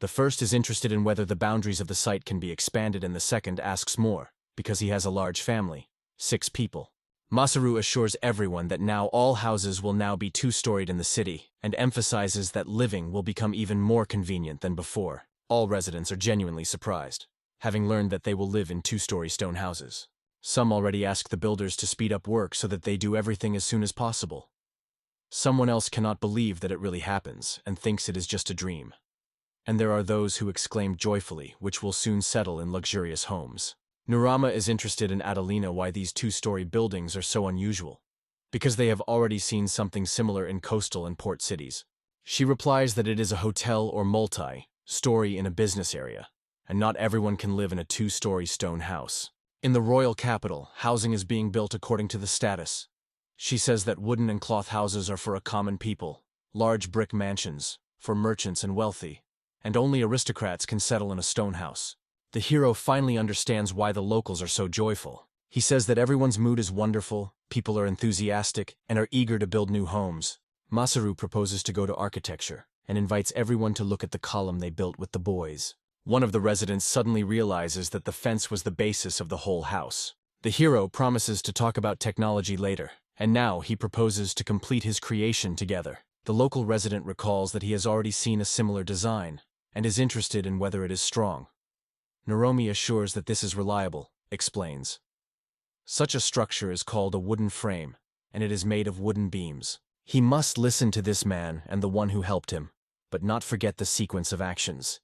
The first is interested in whether the boundaries of the site can be expanded, and the second asks more, because he has a large family, 6 people. Masaru assures everyone that now all houses will now be 2-storied in the city, and emphasizes that living will become even more convenient than before. All residents are genuinely surprised, having learned that they will live in 2-story stone houses. Some already ask the builders to speed up work so that they do everything as soon as possible. Someone else cannot believe that it really happens, and thinks it is just a dream. And there are those who exclaim joyfully, which will soon settle in luxurious homes. Nurama is interested in Adelina why these 2-story buildings are so unusual, because they have already seen something similar in coastal and port cities. She replies that it is a hotel or multi-story in a business area, and not everyone can live in a 2-story stone house. In the royal capital, housing is being built according to the status. She says that wooden and cloth houses are for a common people, large brick mansions, for merchants and wealthy, and only aristocrats can settle in a stone house. The hero finally understands why the locals are so joyful. He says that everyone's mood is wonderful, people are enthusiastic, and are eager to build new homes. Masaru proposes to go to architecture, and invites everyone to look at the column they built with the boys. One of the residents suddenly realizes that the fence was the basis of the whole house. The hero promises to talk about technology later, and now he proposes to complete his creation together. The local resident recalls that he has already seen a similar design, and is interested in whether it is strong. Naromi assures that this is reliable, explains. Such a structure is called a wooden frame, and it is made of wooden beams. He must listen to this man and the one who helped him, but not forget the sequence of actions.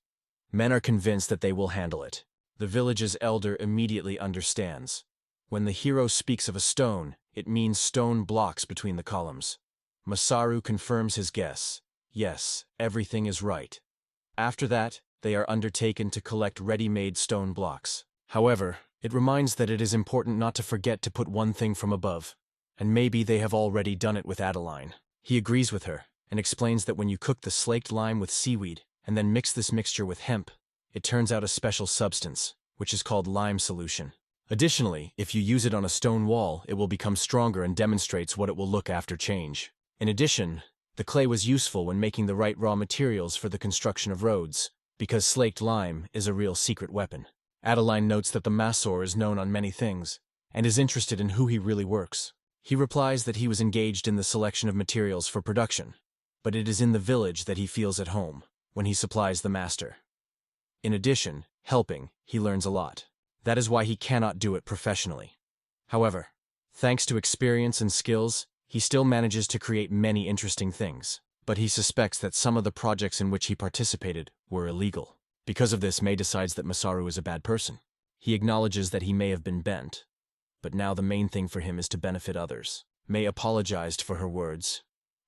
Men are convinced that they will handle it. The village's elder immediately understands. When the hero speaks of a stone, it means stone blocks between the columns. Masaru confirms his guess. Yes, everything is right. After that, they are undertaken to collect ready-made stone blocks. However, it reminds that it is important not to forget to put one thing from above, and maybe they have already done it with Adeline. He agrees with her, and explains that when you cook the slaked lime with seaweed, and then mix this mixture with hemp, it turns out a special substance, which is called lime solution. Additionally, if you use it on a stone wall, it will become stronger and demonstrates what it will look after change. In addition, the clay was useful when making the right raw materials for the construction of roads, because slaked lime is a real secret weapon. Adeline notes that the Masor is known on many things, and is interested in who he really works. He replies that he was engaged in the selection of materials for production, but it is in the village that he feels at home, when he supplies the master. In addition, helping, he learns a lot. That is why he cannot do it professionally. However, thanks to experience and skills, he still manages to create many interesting things. But he suspects that some of the projects in which he participated were illegal. Because of this, Mei decides that Masaru is a bad person. He acknowledges that he may have been bent, but now the main thing for him is to benefit others. Mei apologized for her words,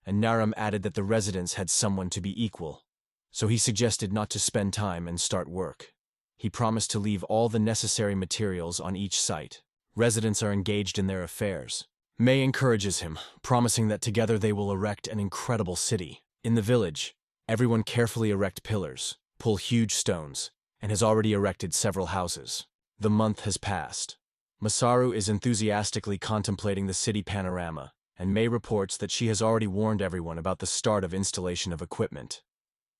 and Naram added that the residents had someone to be equal, so he suggested not to spend time and start work. He promised to leave all the necessary materials on each site. Residents are engaged in their affairs. Mei encourages him, promising that together they will erect an incredible city. In the village, everyone carefully erect pillars, pull huge stones, and has already erected several houses. The month has passed. Masaru is enthusiastically contemplating the city panorama, and Mei reports that she has already warned everyone about the start of installation of equipment.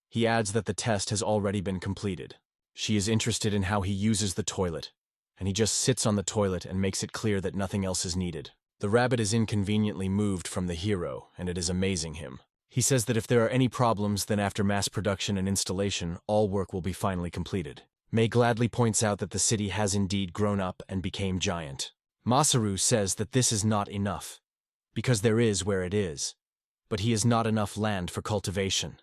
He adds that the test has already been completed. She is interested in how he uses the toilet, and he just sits on the toilet and makes it clear that nothing else is needed. The rabbit is inconveniently moved from the hero, and it is amazing him. He says that if there are any problems, then after mass production and installation, all work will be finally completed. Mei gladly points out that the city has indeed grown up and became giant. Masaru says that this is not enough, because there is where it is, but he has not enough land for cultivation.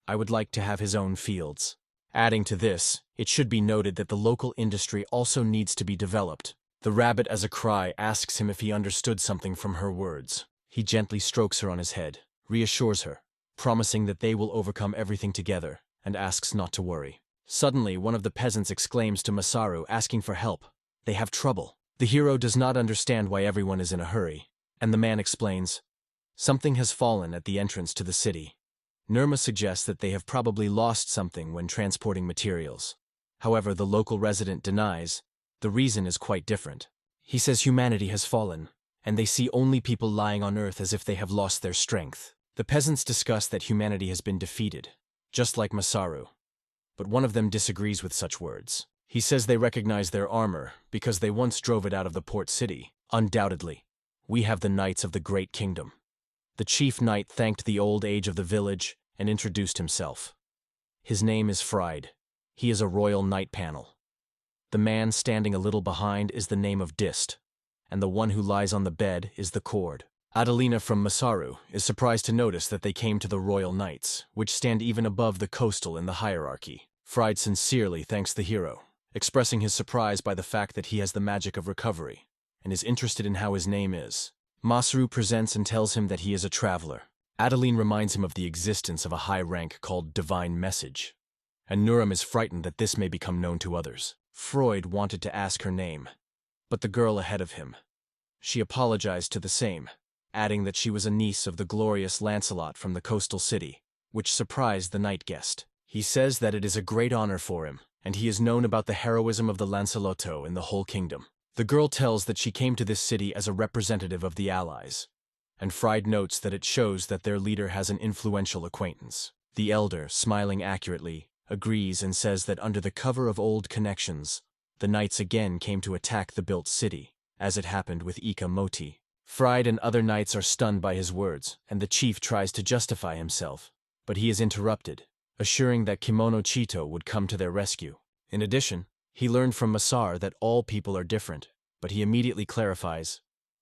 I would like to have his own fields. Adding to this, it should be noted that the local industry also needs to be developed. The rabbit, as a cry, asks him if he understood something from her words. He gently strokes her on his head, reassures her, promising that they will overcome everything together, and asks not to worry. Suddenly, one of the peasants exclaims to Masaru, asking for help. They have trouble. The hero does not understand why everyone is in a hurry, and the man explains, something has fallen at the entrance to the city. Nirma suggests that they have probably lost something when transporting materials. However, the local resident denies. The reason is quite different. He says humanity has fallen, and they see only people lying on earth as if they have lost their strength. The peasants discuss that humanity has been defeated, just like Masaru. but one of them disagrees with such words. He says they recognize their armor because they once drove it out of the port city. Undoubtedly, we have the knights of the great kingdom. The chief knight thanked the old age of the village and introduced himself. His name is Fried. He is a royal knight panel. The man standing a little behind is the name of Dist, and the one who lies on the bed is the cord. Adelina from Masaru is surprised to notice that they came to the royal knights, which stand even above the coastal in the hierarchy. Fried sincerely thanks the hero, expressing his surprise by the fact that he has the magic of recovery, and is interested in how his name is. Masaru presents and tells him that he is a traveler. Adeline reminds him of the existence of a high rank called Divine Message, and Nuram is frightened that this may become known to others. Freud wanted to ask her name, but the girl ahead of him. She apologized to the same, adding that she was a niece of the glorious Lancelot from the coastal city, which surprised the night guest. He says that it is a great honor for him, and he is known about the heroism of the Lancelotto in the whole kingdom. The girl tells that she came to this city as a representative of the allies, and Fried notes that it shows that their leader has an influential acquaintance. The elder, smiling accurately, agrees and says that under the cover of old connections, the knights again came to attack the built city, as it happened with Ika Moti. Fried and other knights are stunned by his words, and the chief tries to justify himself, but he is interrupted, assuring that Kimono Chito would come to their rescue. In addition, he learned from Masar that all people are different, but he immediately clarifies,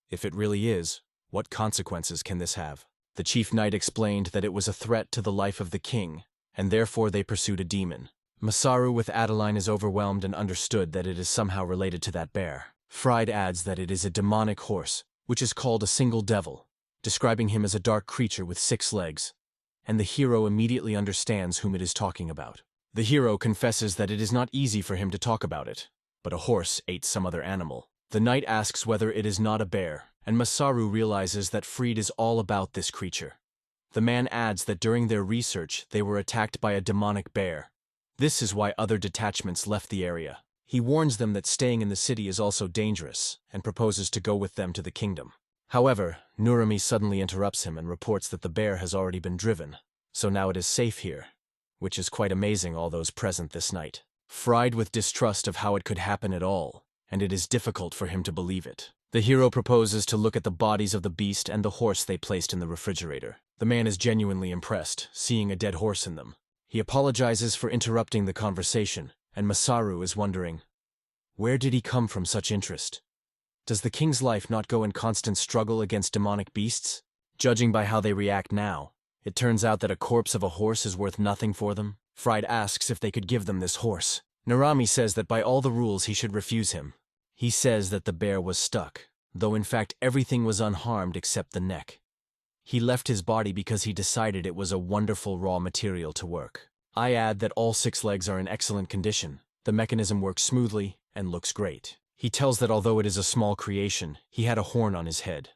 if it really is, what consequences can this have? The chief knight explained that it was a threat to the life of the king, and therefore they pursued a demon. Masaru with Adeline is overwhelmed and understood that it is somehow related to that bear. Fried adds that it is a demonic horse, which is called a single devil, describing him as a dark creature with 6 legs, and the hero immediately understands whom it is talking about. The hero confesses that it is not easy for him to talk about it, but a horse ate some other animal. The knight asks whether it is not a bear, and Masaru realizes that Fried is all about this creature. The man adds that during their research they were attacked by a demonic bear. This is why other detachments left the area. He warns them that staying in the city is also dangerous, and proposes to go with them to the kingdom. However, Nurami suddenly interrupts him and reports that the bear has already been driven, so now it is safe here, which is quite amazing all those present this night. Fried with distrust of how it could happen at all, and it is difficult for him to believe it. The hero proposes to look at the bodies of the beast and the horse they placed in the refrigerator. The man is genuinely impressed, seeing a dead horse in them. He apologizes for interrupting the conversation, and Masaru is wondering, where did he come from such interest? Does the king's life not go in constant struggle against demonic beasts? Judging by how they react now, it turns out that a corpse of a horse is worth nothing for them. Fried asks if they could give them this horse. Narami says that by all the rules he should refuse him. He says that the bear was stuck, though in fact everything was unharmed except the neck. He left his body because he decided it was a wonderful raw material to work. I add that all 6 legs are in excellent condition. The mechanism works smoothly and looks great. He tells that although it is a small creation, he had a horn on his head.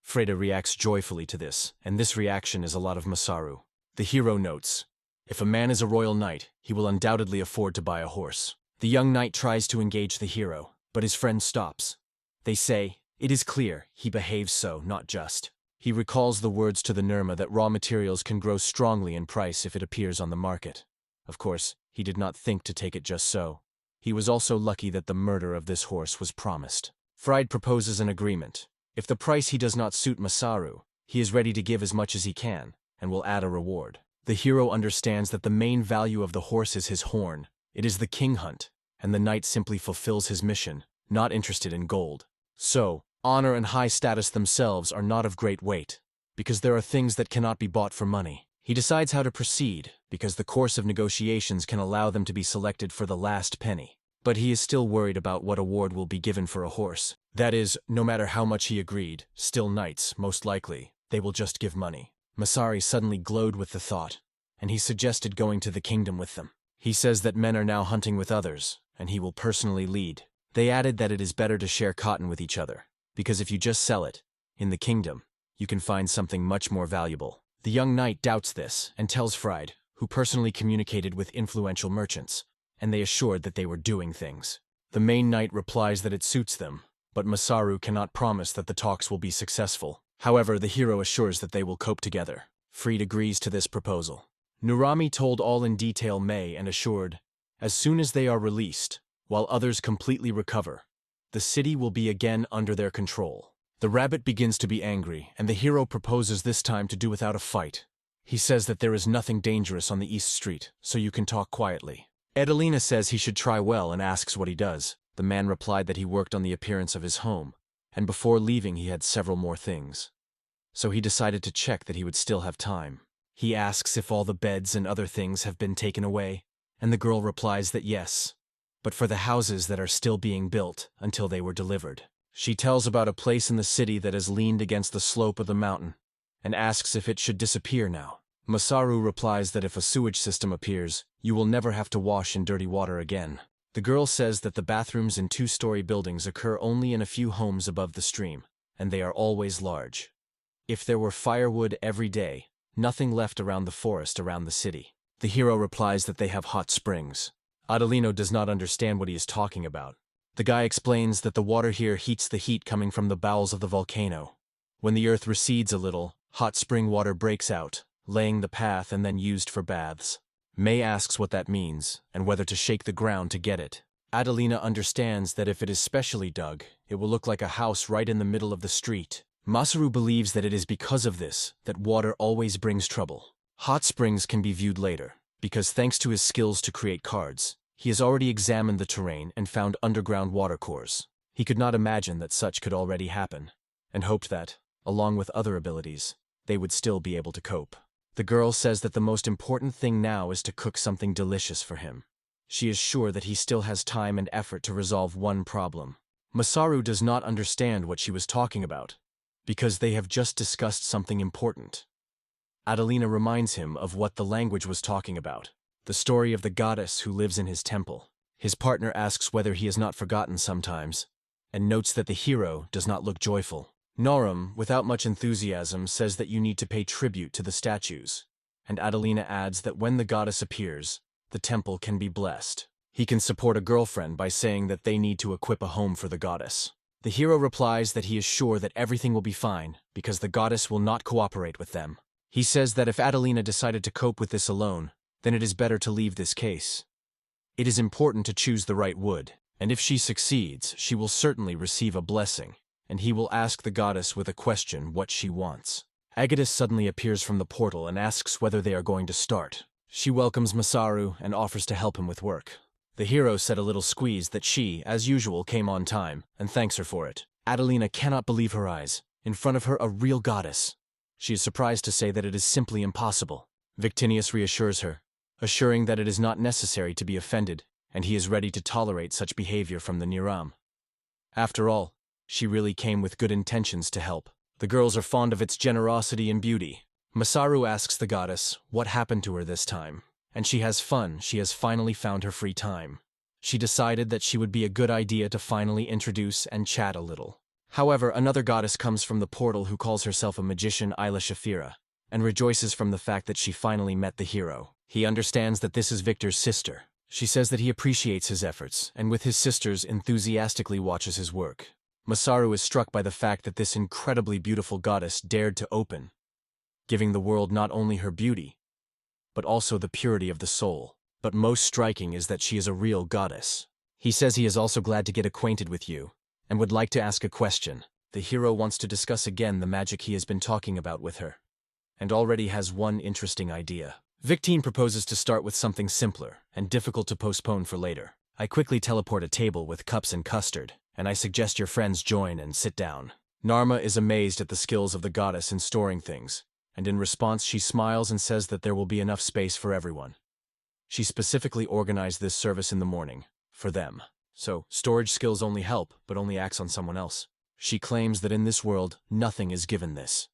Freda reacts joyfully to this, and this reaction is a lot of Masaru. The hero notes, if a man is a royal knight, he will undoubtedly afford to buy a horse. The young knight tries to engage the hero, but his friend stops. They say, it is clear, he behaves so, not just. He recalls the words to the Nirma that raw materials can grow strongly in price if it appears on the market. Of course, he did not think to take it just so. He was also lucky that the murder of this horse was promised. Fried proposes an agreement. If the price he does not suit Masaru, he is ready to give as much as he can, and will add a reward. The hero understands that the main value of the horse is his horn. It is the king hunt, and the knight simply fulfills his mission, not interested in gold. So, honor and high status themselves are not of great weight, because there are things that cannot be bought for money. He decides how to proceed, because the course of negotiations can allow them to be selected for the last penny. But he is still worried about what award will be given for a horse. That is, no matter how much he agreed, still knights, most likely, they will just give money. Masari suddenly glowed with the thought, and he suggested going to the kingdom with them. He says that men are now hunting with others, and he will personally lead. They added that it is better to share cotton with each other, because if you just sell it, in the kingdom, you can find something much more valuable. The young knight doubts this and tells Fried, who personally communicated with influential merchants, and they assured that they were doing things. The main knight replies that it suits them, but Masaru cannot promise that the talks will be successful. However, the hero assures that they will cope together. Fried agrees to this proposal. Nurami told all in detail May and assured As soon as they are released, while others completely recover, the city will be again under their control. The rabbit begins to be angry, and the hero proposes this time to do without a fight. He says that there is nothing dangerous on the East Street, so you can talk quietly. Adelina says he should try well and asks what he does. The man replied that he worked on the appearance of his home, and before leaving he had several more things. So he decided to check that he would still have time. He asks if all the beds and other things have been taken away, and the girl replies that yes, but for the houses that are still being built until they were delivered. She tells about a place in the city that has leaned against the slope of the mountain, and asks if it should disappear now. Masaru replies that if a sewage system appears, you will never have to wash in dirty water again. The girl says that the bathrooms in two-story buildings occur only in a few homes above the stream, and they are always large. If there were firewood every day, nothing left around the forest around the city. The hero replies that they have hot springs. Adelino does not understand what he is talking about. The guy explains that the water here heats the heat coming from the bowels of the volcano. When the earth recedes a little, hot spring water breaks out, laying the path and then used for baths. May asks what that means, and whether to shake the ground to get it. Adelina understands that if it is specially dug, it will look like a house right in the middle of the street. Masaru believes that it is because of this that water always brings trouble. Hot springs can be viewed later, because thanks to his skills to create cards, he has already examined the terrain and found underground watercores. He could not imagine that such could already happen, and hoped that, along with other abilities, they would still be able to cope. The girl says that the most important thing now is to cook something delicious for him. She is sure that he still has time and effort to resolve one problem. Masaru does not understand what she was talking about, because they have just discussed something important. Adelina reminds him of what the language was talking about, the story of the goddess who lives in his temple. His partner asks whether he has not forgotten sometimes, and notes that the hero does not look joyful. Norum, without much enthusiasm, says that you need to pay tribute to the statues, and Adelina adds that when the goddess appears, the temple can be blessed. He can support a girlfriend by saying that they need to equip a home for the goddess. The hero replies that he is sure that everything will be fine, because the goddess will not cooperate with them. He says that if Adelina decided to cope with this alone, then it is better to leave this case. It is important to choose the right wood, and if she succeeds, she will certainly receive a blessing, and he will ask the goddess with a question what she wants. Agatis suddenly appears from the portal and asks whether they are going to start. She welcomes Masaru and offers to help him with work. The hero said a little squeeze that she, as usual, came on time, and thanks her for it. Adelina cannot believe her eyes. In front of her, a real goddess. She is surprised to say that it is simply impossible. Victinius reassures her, assuring that it is not necessary to be offended, and he is ready to tolerate such behavior from the Niram. After all, she really came with good intentions to help. The girls are fond of its generosity and beauty. Masaru asks the goddess what happened to her this time, and she has fun. She has finally found her free time. She decided that she would be a good idea to finally introduce and chat a little. However, another goddess comes from the portal who calls herself a magician, Isla Shafira, and rejoices from the fact that she finally met the hero. He understands that this is Victor's sister. She says that he appreciates his efforts, and with his sisters enthusiastically watches his work. Masaru is struck by the fact that this incredibly beautiful goddess dared to open, giving the world not only her beauty, but also the purity of the soul. But most striking is that she is a real goddess. He says he is also glad to get acquainted with you, and would like to ask a question. The hero wants to discuss again the magic he has been talking about with her, and already has one interesting idea. Victine proposes to start with something simpler and difficult to postpone for later. I quickly teleport a table with cups and custard, and I suggest your friends join and sit down. Narma is amazed at the skills of the goddess in storing things, and in response she smiles and says that there will be enough space for everyone. She specifically organized this service in the morning, for them. So, storage skills only help, but only acts on someone else. She claims that in this world, nothing is given this.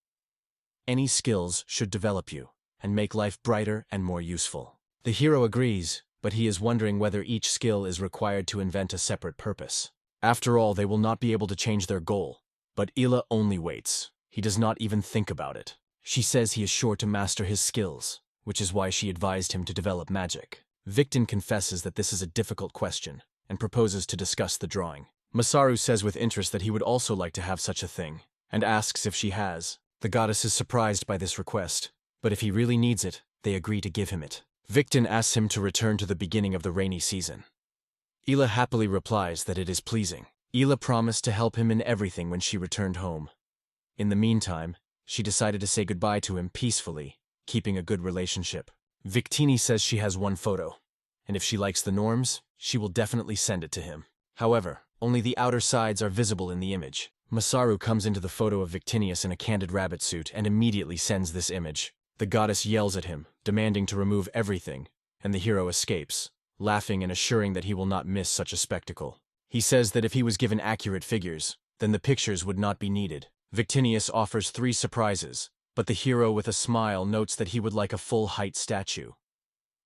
Any skills should develop you, and make life brighter and more useful. The hero agrees, but he is wondering whether each skill is required to invent a separate purpose. After all, they will not be able to change their goal. But Ila only waits. He does not even think about it. She says he is sure to master his skills, which is why she advised him to develop magic. Victin confesses that this is a difficult question, and proposes to discuss the drawing. Masaru says with interest that he would also like to have such a thing, and asks if she has. The goddess is surprised by this request, but if he really needs it, they agree to give him it. Victon asks him to return to the beginning of the rainy season. Ila happily replies that it is pleasing. Ila promised to help him in everything when she returned home. In the meantime, she decided to say goodbye to him peacefully, keeping a good relationship. Victini says she has one photo, and if she likes the norms, she will definitely send it to him. However, only the outer sides are visible in the image. Masaru comes into the photo of Victinius in a candid rabbit suit and immediately sends this image. The goddess yells at him, demanding to remove everything, and the hero escapes, laughing and assuring that he will not miss such a spectacle. He says that if he was given accurate figures, then the pictures would not be needed. Victinius offers 3 surprises, but the hero with a smile notes that he would like a full-height statue.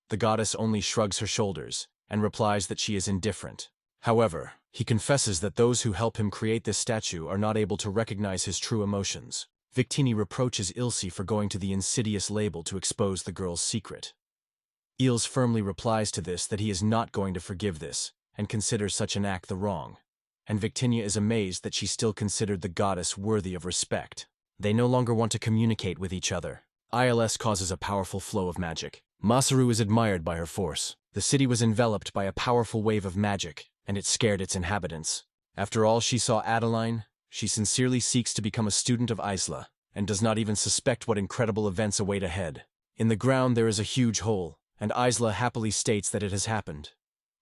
The goddess only shrugs her shoulders and replies that she is indifferent. However, he confesses that those who help him create this statue are not able to recognize his true emotions. Victini reproaches Ilse for going to the insidious label to expose the girl's secret. Ilse firmly replies to this that he is not going to forgive this, and considers such an act the wrong. And Victinia is amazed that she still considered the goddess worthy of respect. They no longer want to communicate with each other. ILS causes a powerful flow of magic. Masaru is admired by her force. The city was enveloped by a powerful wave of magic, and it scared its inhabitants. After all she saw Adeline, she sincerely seeks to become a student of Isla, and does not even suspect what incredible events await ahead. In the ground there is a huge hole, and Isla happily states that it has happened.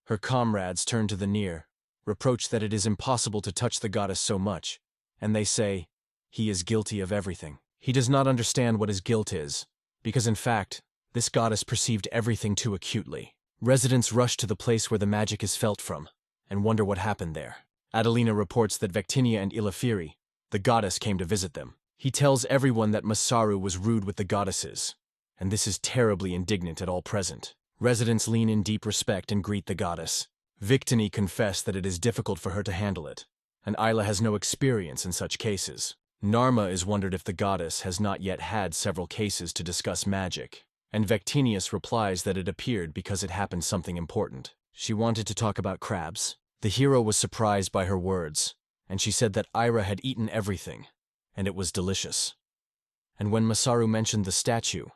Her comrades turn to the Nier, reproach that it is impossible to touch the goddess so much, and they say, he is guilty of everything. He does not understand what his guilt is, because in fact, this goddess perceived everything too acutely. Residents rush to the place where the magic is felt from, and wonder what happened there. Adelina reports that Victinia and Ilafiri, the goddess, came to visit them. He tells everyone that Masaru was rude with the goddesses, and this is terribly indignant at all present. Residents lean in deep respect and greet the goddess. Victini confessed that it is difficult for her to handle it, and Isla has no experience in such cases. Narma is wondered if the goddess has not yet had several cases to discuss magic, and Victinius replies that it appeared because it happened something important. She wanted to talk about crabs. The hero was surprised by her words, and she said that Ira had eaten everything, and it was delicious. And when Masaru mentioned the statue,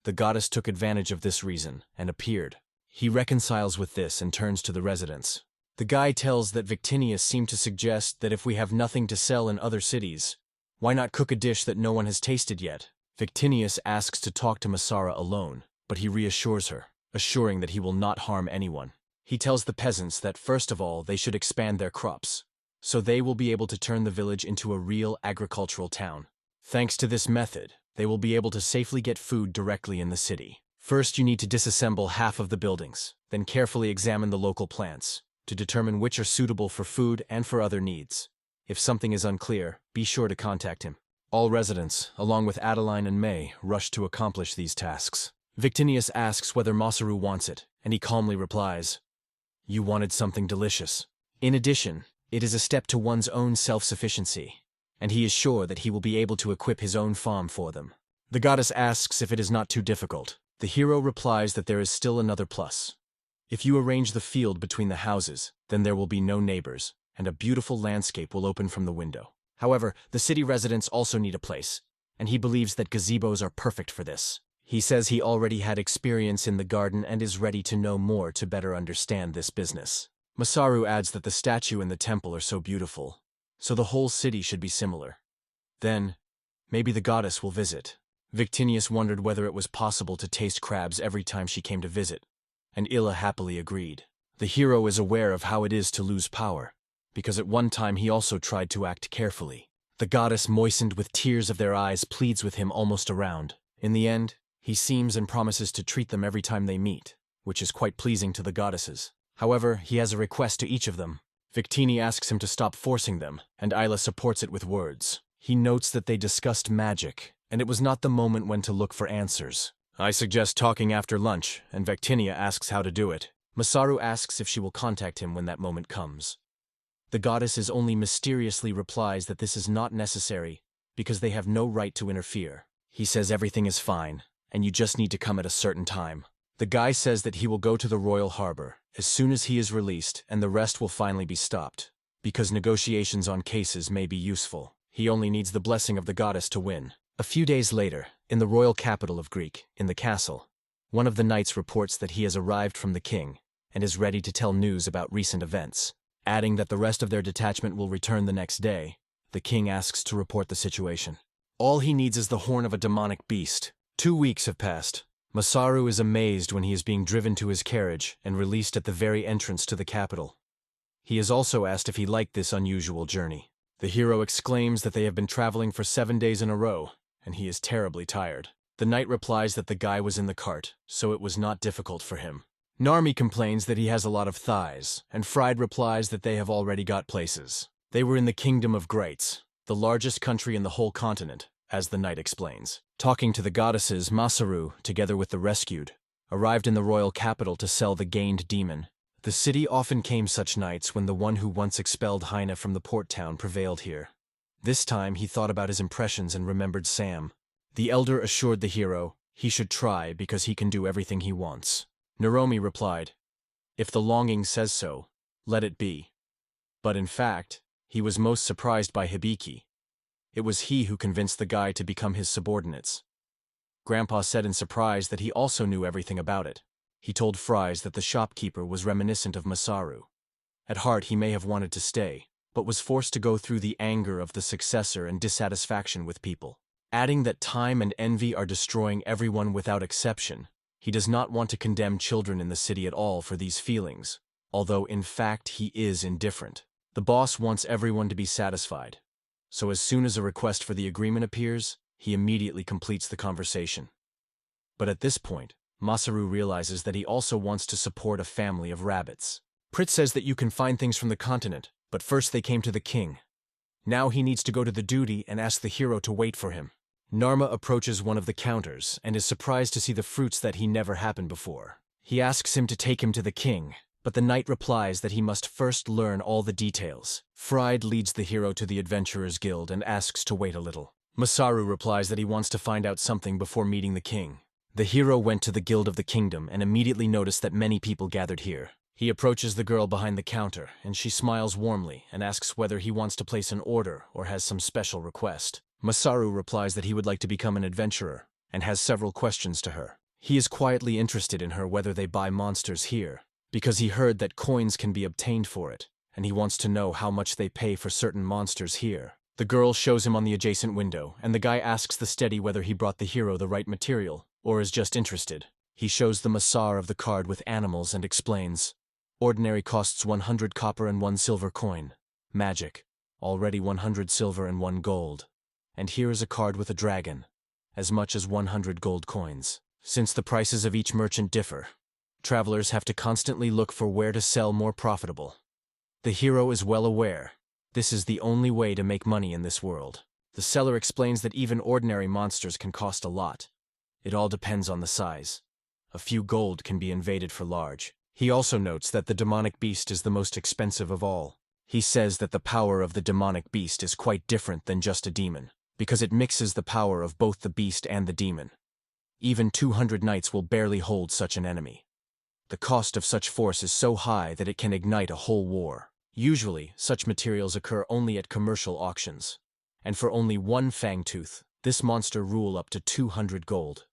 the goddess took advantage of this reason and appeared. He reconciles with this and turns to the residents. The guy tells that Victinius seemed to suggest that if we have nothing to sell in other cities, why not cook a dish that no one has tasted yet? Victinius asks to talk to Masara alone, but he reassures her, assuring that he will not harm anyone. He tells the peasants that first of all they should expand their crops, so they will be able to turn the village into a real agricultural town. Thanks to this method, they will be able to safely get food directly in the city. First you need to disassemble half of the buildings, then carefully examine the local plants, to determine which are suitable for food and for other needs. If something is unclear, be sure to contact him. All residents, along with Adeline and May, rush to accomplish these tasks. Victinius asks whether Masaru wants it, and he calmly replies, "You wanted something delicious." In addition, it is a step to one's own self-sufficiency, and he is sure that he will be able to equip his own farm for them. The goddess asks if it is not too difficult. The hero replies that there is still another plus. If you arrange the field between the houses, then there will be no neighbors, and a beautiful landscape will open from the window. However, the city residents also need a place, and he believes that gazebos are perfect for this. He says he already had experience in the garden and is ready to know more to better understand this business. Masaru adds that the statue and the temple are so beautiful, so the whole city should be similar. Then, maybe the goddess will visit. Victinius wondered whether it was possible to taste crabs every time she came to visit, and Illa happily agreed. The hero is aware of how it is to lose power, because at one time he also tried to act carefully. The goddess, moistened with tears of their eyes, pleads with him almost around. In the end, he seems and promises to treat them every time they meet, which is quite pleasing to the goddesses. However, he has a request to each of them. Victini asks him to stop forcing them, and Isla supports it with words. He notes that they discussed magic, and it was not the moment when to look for answers. I suggest talking after lunch, and Victinia asks how to do it. Masaru asks if she will contact him when that moment comes. The goddess only mysteriously replies that this is not necessary, because they have no right to interfere. He says everything is fine, and you just need to come at a certain time. The guy says that he will go to the royal harbor as soon as he is released, and the rest will finally be stopped, because negotiations on cases may be useful. He only needs the blessing of the goddess to win. A few days later, in the royal capital of Greek, in the castle, One of the knights reports that he has arrived from the king and is ready to tell news about recent events, adding that the rest of their detachment will return the next day. The king asks to report the situation. All he needs is the horn of a demonic beast. 2 weeks have passed. Masaru is amazed when he is being driven to his carriage and released at the very entrance to the capital. He is also asked if he liked this unusual journey. The hero exclaims that they have been traveling for 7 days in a row, and he is terribly tired. The knight replies that the guy was in the cart, so it was not difficult for him. Narmi complains that he has a lot of thighs, and Fried replies that they have already got places. They were in the Kingdom of Greats, the largest country in the whole continent, as the knight explains. Talking to the goddesses, Masaru, together with the rescued, arrived in the royal capital to sell the gained demon. The city often came such nights when the one who once expelled Heine from the port town prevailed here. This time he thought about his impressions and remembered Sam. The elder assured the hero he should try because he can do everything he wants. Naromi replied, "If the longing says so, let it be." But in fact, he was most surprised by Hibiki. It was he who convinced the guy to become his subordinates. Grandpa said in surprise that he also knew everything about it. He told Fries that the shopkeeper was reminiscent of Masaru. At heart he may have wanted to stay, but was forced to go through the anger of the successor and dissatisfaction with people. Adding that time and envy are destroying everyone without exception, he does not want to condemn children in the city at all for these feelings, although in fact he is indifferent. The boss wants everyone to be satisfied, so as soon as a request for the agreement appears, he immediately completes the conversation. But at this point, Masaru realizes that he also wants to support a family of rabbits. Prit says that you can find things from the continent, but first they came to the king. Now he needs to go to the duty and ask the hero to wait for him. Narma approaches one of the counters and is surprised to see the fruits that he never happened before. He asks him to take him to the king, but the knight replies that he must first learn all the details. Fried leads the hero to the Adventurers Guild and asks to wait a little. Masaru replies that he wants to find out something before meeting the king. The hero went to the Guild of the Kingdom and immediately noticed that many people gathered here. He approaches the girl behind the counter, and she smiles warmly and asks whether he wants to place an order or has some special request. Masaru replies that he would like to become an adventurer, and has several questions to her. He is quietly interested in her whether they buy monsters here, because he heard that coins can be obtained for it, and he wants to know how much they pay for certain monsters here. The girl shows him on the adjacent window, and the guy asks the steady whether he brought the hero the right material, or is just interested. He shows the Masar of the card with animals and explains, "Ordinary costs 100 copper and 1 silver coin. Magic, already 100 silver and 1 gold. And here is a card with a dragon, as much as 100 gold coins." Since the prices of each merchant differ, travelers have to constantly look for where to sell more profitable. The hero is well aware this is the only way to make money in this world. The seller explains that even ordinary monsters can cost a lot. It all depends on the size. A few gold can be invaded for large. He also notes that the demonic beast is the most expensive of all. He says that the power of the demonic beast is quite different than just a demon, because it mixes the power of both the beast and the demon. Even 200 knights will barely hold such an enemy. The cost of such force is so high that it can ignite a whole war. Usually, such materials occur only at commercial auctions, and for only 1 fangtooth, this monster rule up to 200 gold.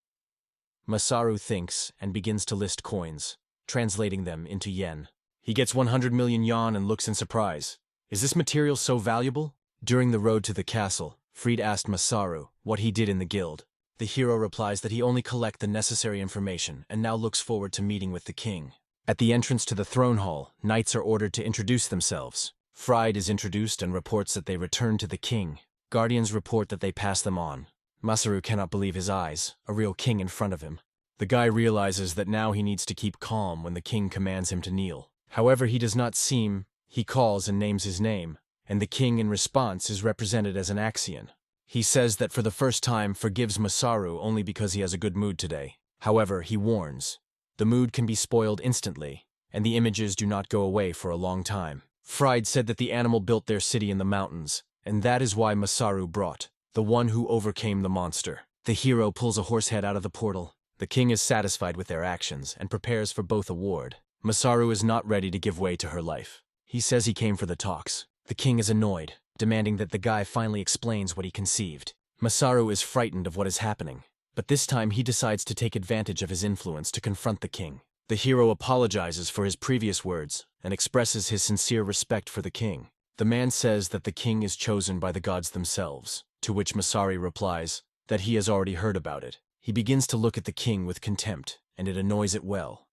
Masaru thinks and begins to list coins, translating them into yen. He gets 100 million yuan and looks in surprise. Is this material so valuable? During the road to the castle, Fried asked Masaru what he did in the guild. The hero replies that he only collected the necessary information and now looks forward to meeting with the king. At the entrance to the throne hall, knights are ordered to introduce themselves. Fried is introduced and reports that they return to the king. Guardians report that they pass them on. Masaru cannot believe his eyes, a real king in front of him. The guy realizes that now he needs to keep calm when the king commands him to kneel. However, he does not seem. He calls and names his name, and the king in response is represented as an Axion. He says that for the first time forgives Masaru only because he has a good mood today. However, he warns, the mood can be spoiled instantly, and the images do not go away for a long time. Fried said that the animal built their city in the mountains, and that is why Masaru brought, the one who overcame the monster. The hero pulls a horse head out of the portal. The king is satisfied with their actions and prepares for both award. Masaru is not ready to give way to her life. He says he came for the talks. The king is annoyed, demanding that the guy finally explains what he conceived. Masaru is frightened of what is happening, But this time he decides to take advantage of his influence to confront the king. The hero apologizes for his previous words and expresses his sincere respect for the king. The man says that the king is chosen by the gods themselves, to which Masaru replies that he has already heard about it. He begins to look at the king with contempt, and it annoys it well.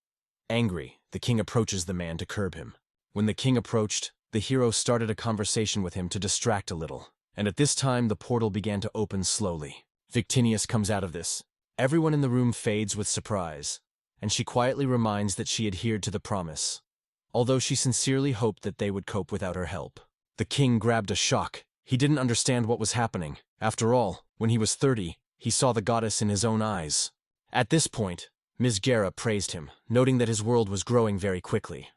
Angry, the king approaches the man to curb him. When the king approached, the hero started a conversation with him to distract a little, and at this time the portal began to open slowly. Victinius comes out of this. Everyone in the room fades with surprise, and she quietly reminds that she adhered to the promise, although she sincerely hoped that they would cope without her help. The king grabbed a shock. He didn't understand what was happening. After all, when he was 30, he saw the goddess in his own eyes. At this point, Ms. Guerra praised him, noting that his world was growing very quickly.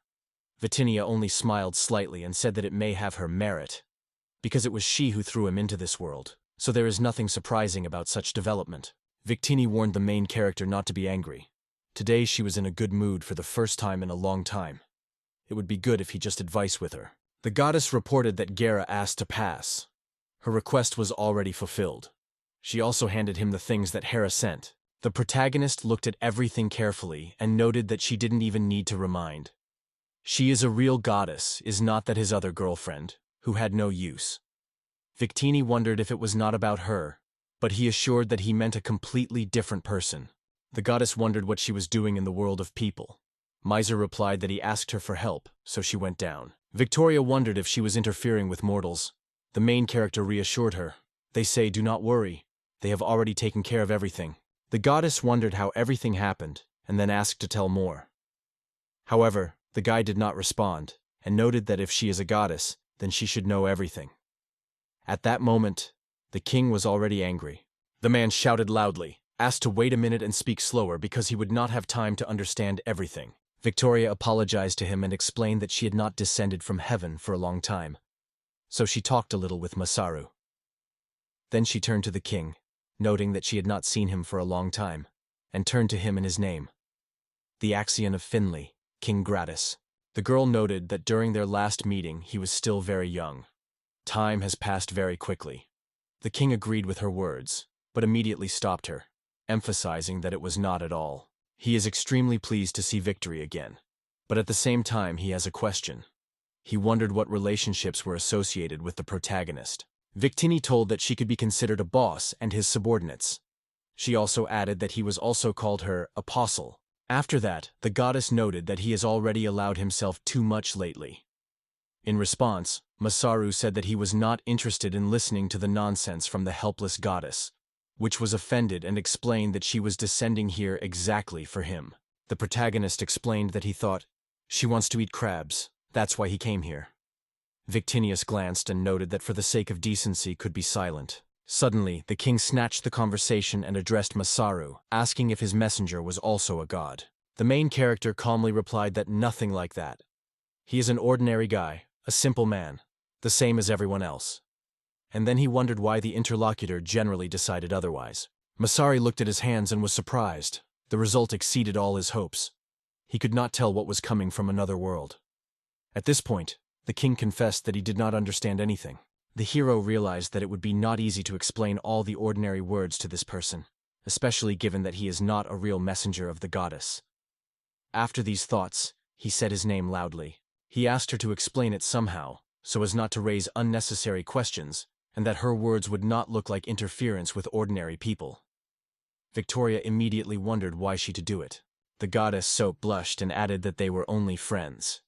Vitinia only smiled slightly and said that it may have her merit, because it was she who threw him into this world, so there is nothing surprising about such development. Victini warned the main character not to be angry. Today she was in a good mood for the first time in a long time. It would be good if he just advised with her. The goddess reported that Guerra asked to pass. Her request was already fulfilled. She also handed him the things that Hera sent. The protagonist looked at everything carefully and noted that she didn't even need to remind. She is a real goddess, is not that his other girlfriend, who had no use. Victini wondered if it was not about her, but he assured that he meant a completely different person. The goddess wondered what she was doing in the world of people. Miser replied that he asked her for help, so she went down. Victoria wondered if she was interfering with mortals. The main character reassured her. They say, do not worry. They have already taken care of everything. The goddess wondered how everything happened, and then asked to tell more. However, the guy did not respond, and noted that if she is a goddess, then she should know everything. At that moment, the king was already angry. The man shouted loudly, asked to wait a minute and speak slower because he would not have time to understand everything. Victoria apologized to him and explained that she had not descended from heaven for a long time, so she talked a little with Masaru. Then she turned to the king, noting that she had not seen him for a long time, and turned to him in his name. The Axion of Finley, King Gratis. The girl noted that during their last meeting he was still very young. Time has passed very quickly. The king agreed with her words, but immediately stopped her, emphasizing that it was not at all. He is extremely pleased to see Victory again, but at the same time he has a question. He wondered what relationships were associated with the protagonist. Victini told that she could be considered a boss and his subordinates. She also added that he was also called her apostle. After that, the goddess noted that he has already allowed himself too much lately. In response, Masaru said that he was not interested in listening to the nonsense from the helpless goddess, which was offended and explained that she was descending here exactly for him. The protagonist explained that he thought, she wants to eat crabs, that's why he came here. Victinius glanced and noted that for the sake of decency could be silent. Suddenly, the king snatched the conversation and addressed Masaru, asking if his messenger was also a god. The main character calmly replied that nothing like that. He is an ordinary guy, a simple man, the same as everyone else. And then he wondered why the interlocutor generally decided otherwise. Masaru looked at his hands and was surprised. The result exceeded all his hopes. He could not tell what was coming from another world. At this point, the king confessed that he did not understand anything. The hero realized that it would be not easy to explain all the ordinary words to this person, especially given that he is not a real messenger of the goddess. After these thoughts, he said his name loudly. He asked her to explain it somehow, so as not to raise unnecessary questions, and that her words would not look like interference with ordinary people. Victoria immediately wondered why she to do it. The goddess Soap blushed and added that they were only friends.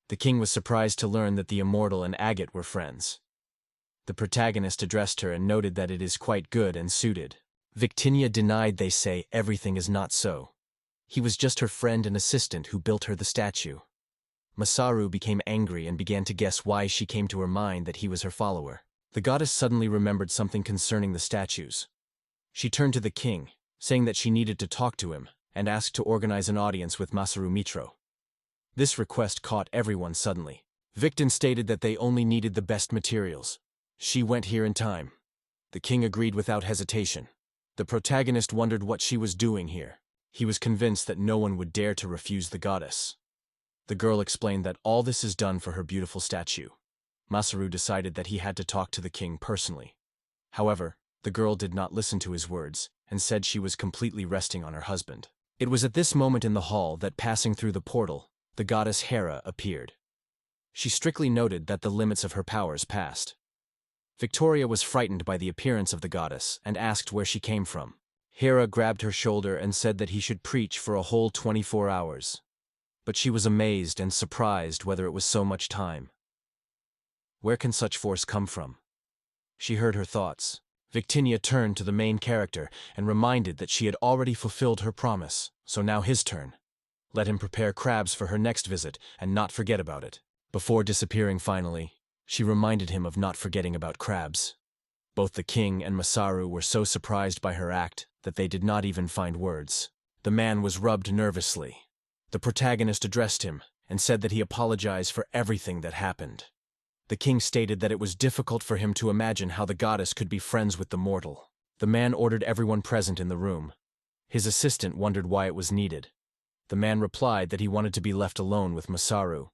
The king was surprised to learn that the immortal and Agate were friends. The protagonist addressed her and noted that it is quite good and suited. Victinia denied they say everything is not so. He was just her friend and assistant who built her the statue. Masaru became angry and began to guess why she came to her mind that he was her follower. The goddess suddenly remembered something concerning the statues. She turned to the king, saying that she needed to talk to him, and asked to organize an audience with Masaru Mitro. This request caught everyone suddenly. Victon stated that they only needed the best materials. She went here in time. The king agreed without hesitation. The protagonist wondered what she was doing here. He was convinced that no one would dare to refuse the goddess. The girl explained that all this is done for her beautiful statue. Masaru decided that he had to talk to the king personally. However, the girl did not listen to his words, and said she was completely resting on her husband. It was at this moment in the hall that, passing through the portal, the goddess Hera appeared. She strictly noted that the limits of her powers passed. Victoria was frightened by the appearance of the goddess and asked where she came from. Hera grabbed her shoulder and said that he should preach for a whole 24 hours. But she was amazed and surprised whether it was so much time. Where can such force come from? She heard her thoughts. Victinia turned to the main character and reminded that she had already fulfilled her promise, so now his turn. Let him prepare crabs for her next visit and not forget about it. Before disappearing finally, she reminded him of not forgetting about crabs. Both the king and Masaru were so surprised by her act that they did not even find words. The man was rubbed nervously. The protagonist addressed him and said that he apologized for everything that happened. The king stated that it was difficult for him to imagine how the goddess could be friends with the mortal. The man ordered everyone present in the room. His assistant wondered why it was needed. The man replied that he wanted to be left alone with Masaru.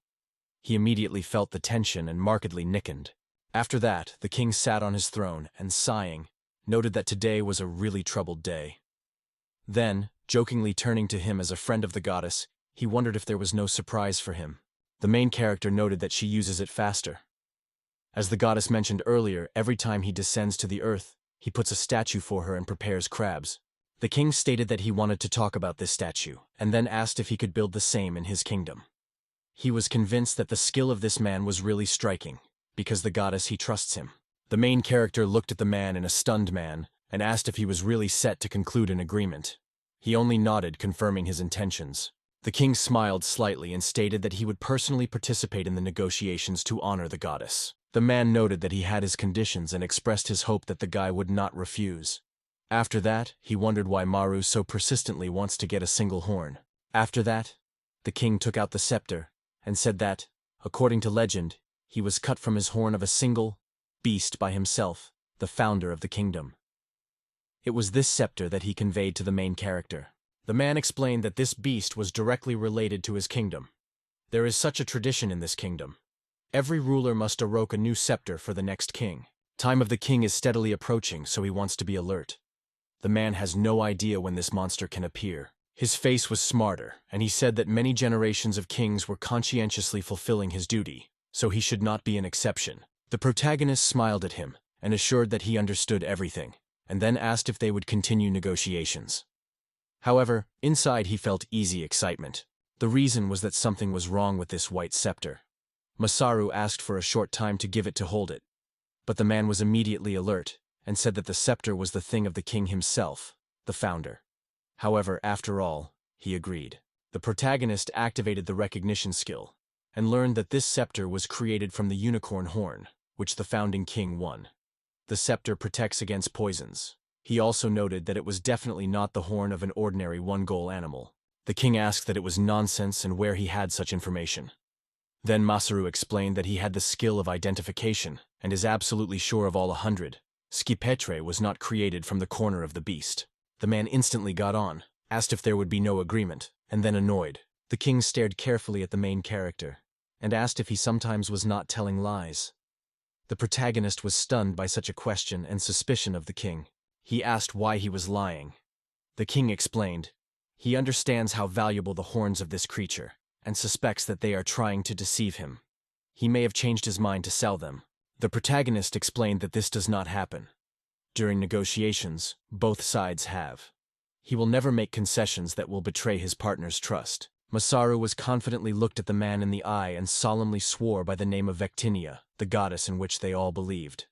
He immediately felt the tension and markedly nickened. After that, the king sat on his throne and, sighing, noted that today was a really troubled day. Then, jokingly turning to him as a friend of the goddess, he wondered if there was no surprise for him. The main character noted that she uses it faster. As the goddess mentioned earlier, every time he descends to the earth, he puts a statue for her and prepares crabs. The king stated that he wanted to talk about this statue, and then asked if he could build the same in his kingdom. He was convinced that the skill of this man was really striking, because the goddess he trusts him. The main character looked at the man in a stunned man and asked if he was really set to conclude an agreement. He only nodded, confirming his intentions. The king smiled slightly and stated that he would personally participate in the negotiations to honor the goddess. The man noted that he had his conditions and expressed his hope that the guy would not refuse. After that, he wondered why Maru so persistently wants to get a single horn. After that, the king took out the scepter and said that, according to legend, he was cut from his horn of a single beast by himself, the founder of the kingdom. It was this scepter that he conveyed to the main character. The man explained that this beast was directly related to his kingdom. There is such a tradition in this kingdom. Every ruler must evoke a new scepter for the next king. Time of the king is steadily approaching, so he wants to be alert. The man has no idea when this monster can appear. His face was smarter, and he said that many generations of kings were conscientiously fulfilling his duty, so he should not be an exception. The protagonist smiled at him and assured that he understood everything, and then asked if they would continue negotiations. However, inside he felt easy excitement. The reason was that something was wrong with this white scepter. Masaru asked for a short time to give it to hold it, but the man was immediately alert and said that the scepter was the thing of the king himself, the founder. However, after all, he agreed. The protagonist activated the recognition skill and learned that this scepter was created from the unicorn horn, which the founding king won. The scepter protects against poisons. He also noted that it was definitely not the horn of an ordinary one-goal animal. The king asked that it was nonsense and where he had such information. Then Masaru explained that he had the skill of identification and is absolutely sure of all 100. Skipetre was not created from the corner of the beast. The man instantly got on, asked if there would be no agreement, and then annoyed. The king stared carefully at the main character and asked if he sometimes was not telling lies. The protagonist was stunned by such a question and suspicion of the king. He asked why he was lying. The king explained. He understands how valuable the horns of this creature and suspects that they are trying to deceive him. He may have changed his mind to sell them. The protagonist explained that this does not happen. During negotiations, both sides have. He will never make concessions that will betray his partner's trust. Masaru was confidently looked at the man in the eye and solemnly swore by the name of Victinia, the goddess in which they all believed.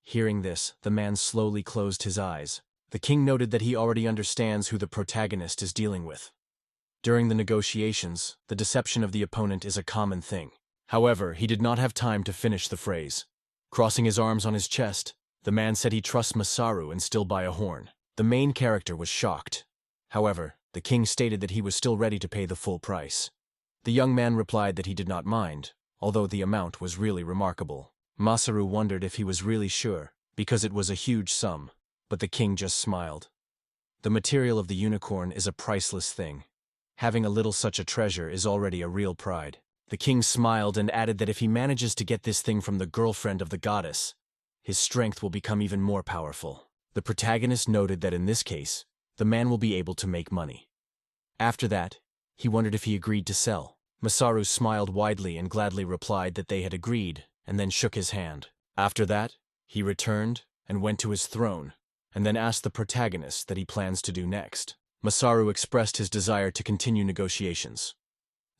Hearing this, the man slowly closed his eyes. The king noted that he already understands who the protagonist is dealing with. During the negotiations, the deception of the opponent is a common thing. However, he did not have time to finish the phrase. Crossing his arms on his chest, the man said he trusts Masaru and still buy a horn. The main character was shocked. However, the king stated that he was still ready to pay the full price. The young man replied that he did not mind, although the amount was really remarkable. Masaru wondered if he was really sure, because it was a huge sum, but the king just smiled. The material of the unicorn is a priceless thing. Having a little such a treasure is already a real pride. The king smiled and added that if he manages to get this thing from the girlfriend of the goddess, his strength will become even more powerful. The protagonist noted that in this case, the man will be able to make money. After that, he wondered if he agreed to sell. Masaru smiled widely and gladly replied that they had agreed, and then shook his hand. After that, he returned and went to his throne, and then asked the protagonist that he plans to do next. Masaru expressed his desire to continue negotiations.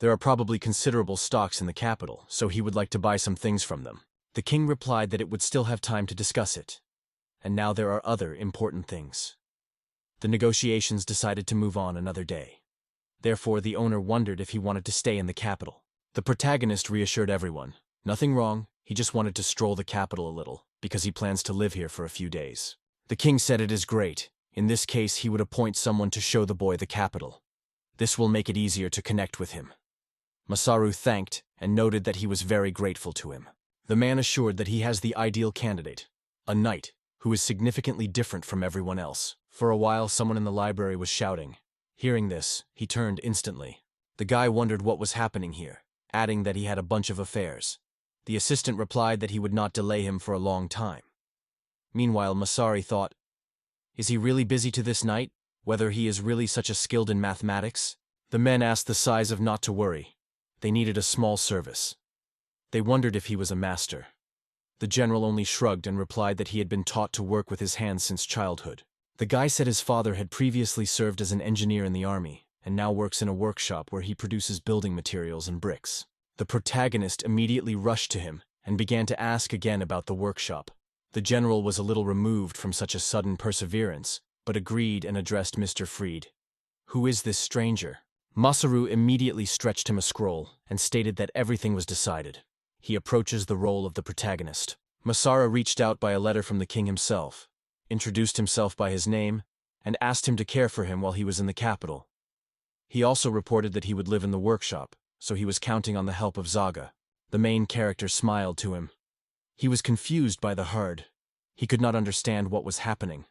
There are probably considerable stocks in the capital, so he would like to buy some things from them. The king replied that it would still have time to discuss it. And now there are other important things. The negotiations decided to move on another day. Therefore, the owner wondered if he wanted to stay in the capital. The protagonist reassured everyone. Nothing wrong, he just wanted to stroll the capital a little, because he plans to live here for a few days. The king said it is great. In this case, he would appoint someone to show the boy the capital. This will make it easier to connect with him. Masaru thanked and noted that he was very grateful to him. The man assured that he has the ideal candidate, a knight, who is significantly different from everyone else. For a while, someone in the library was shouting. Hearing this, he turned instantly. The guy wondered what was happening here, adding that he had a bunch of affairs. The assistant replied that he would not delay him for a long time. Meanwhile, Masaru thought, is he really busy to this night? Whether he is really such a skilled in mathematics? The men asked the size of not to worry. They needed a small service. They wondered if he was a master. The general only shrugged and replied that he had been taught to work with his hands since childhood. The guy said his father had previously served as an engineer in the army, and now works in a workshop where he produces building materials and bricks. The protagonist immediately rushed to him and began to ask again about the workshop. The general was a little removed from such a sudden perseverance, but agreed and addressed Mr. Freed. Who is this stranger? Masaru immediately stretched him a scroll and stated that everything was decided. He approaches the role of the protagonist. Masaru reached out by a letter from the king himself, introduced himself by his name, and asked him to care for him while he was in the capital. He also reported that he would live in the workshop, so he was counting on the help of Zaga. The main character smiled to him. He was confused by the herd. He could not understand what was happening.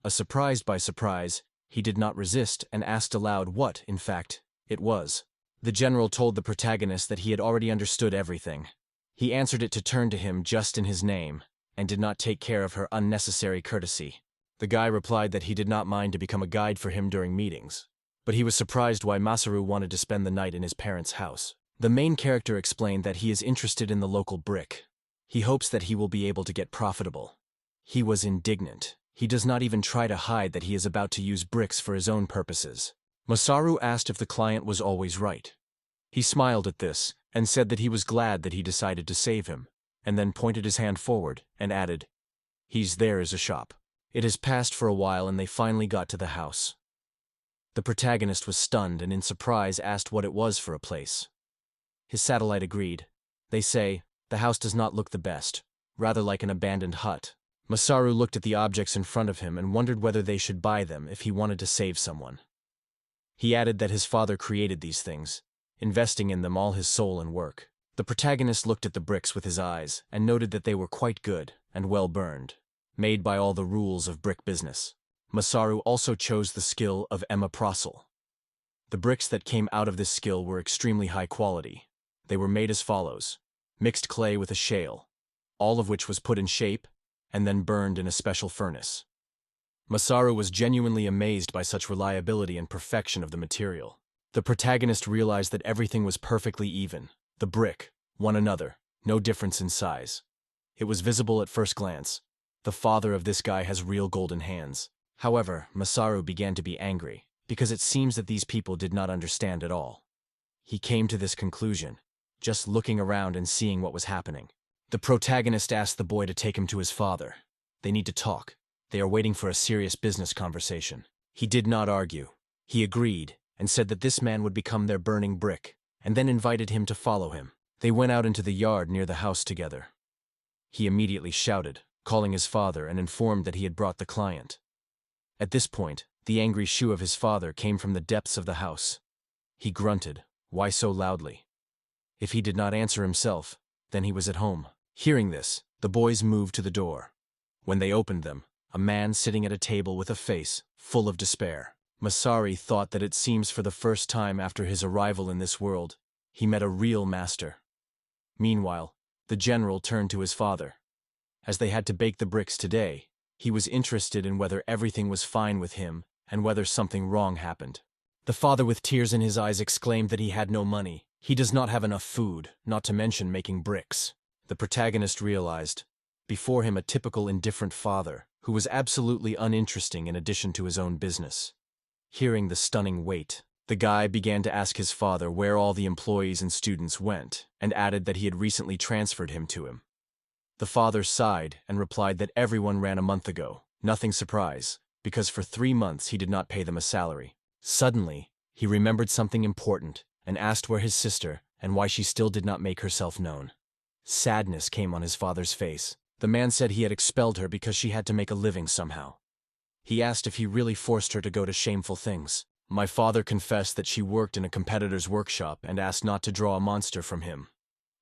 Surprised by surprise, he did not resist and asked aloud what, in fact, it was. The general told the protagonist that he had already understood everything. He answered it to turn to him just in his name, and did not take care of her unnecessary courtesy. The guy replied that he did not mind to become a guide for him during meetings, but he was surprised why Masaru wanted to spend the night in his parents' house. The main character explained that he is interested in the local brick. He hopes that he will be able to get profitable. He was indignant. He does not even try to hide that he is about to use bricks for his own purposes. Masaru asked if the client was always right. He smiled at this and said that he was glad that he decided to save him, and then pointed his hand forward and added, there is a shop. It has passed for a while and they finally got to the house. The protagonist was stunned and in surprise asked what it was for a place. His satellite agreed. They say, the house does not look the best, rather like an abandoned hut. Masaru looked at the objects in front of him and wondered whether they should buy them if he wanted to save someone. He added that his father created these things, investing in them all his soul and work. The protagonist looked at the bricks with his eyes and noted that they were quite good and well burned, made by all the rules of brick business. Masaru also chose the skill of emaprosal. The bricks that came out of this skill were extremely high quality. They were made as follows: mixed clay with a shale, all of which was put in shape and then burned in a special furnace. Masaru was genuinely amazed by such reliability and perfection of the material. The protagonist realized that everything was perfectly even. The brick, one another, no difference in size. It was visible at first glance. The father of this guy has real golden hands. However, Masaru began to be angry, because it seems that these people did not understand at all. He came to this conclusion, just looking around and seeing what was happening. The protagonist asked the boy to take him to his father. They need to talk. They are waiting for a serious business conversation. He did not argue. He agreed and said that this man would become their burning brick, and then invited him to follow him. They went out into the yard near the house together. He immediately shouted, calling his father, and informed that he had brought the client. At this point, the angry shoo of his father came from the depths of the house. He grunted, "Why so loudly?" If he did not answer himself, then he was at home. Hearing this, the boys moved to the door. When they opened them, a man sitting at a table with a face full of despair. Masaru thought that it seems for the first time after his arrival in this world, he met a real master. Meanwhile, the general turned to his father. As they had to bake the bricks today, He was interested in whether everything was fine with him and whether something wrong happened. The father with tears in his eyes exclaimed that he had no money. He does not have enough food, not to mention making bricks. The protagonist realized, before him a typical indifferent father, who was absolutely uninteresting in addition to his own business. Hearing the stunning weight, the guy began to ask his father where all the employees and students went, and added that he had recently transferred him to him. The father sighed and replied that everyone ran a month ago, nothing surprise, because for 3 months he did not pay them a salary. Suddenly, he remembered something important and asked where his sister and why she still did not make herself known. Sadness came on his father's face. The man said he had expelled her because she had to make a living somehow. He asked if he really forced her to go to shameful things. My father confessed that she worked in a competitor's workshop and asked not to draw a monster from him.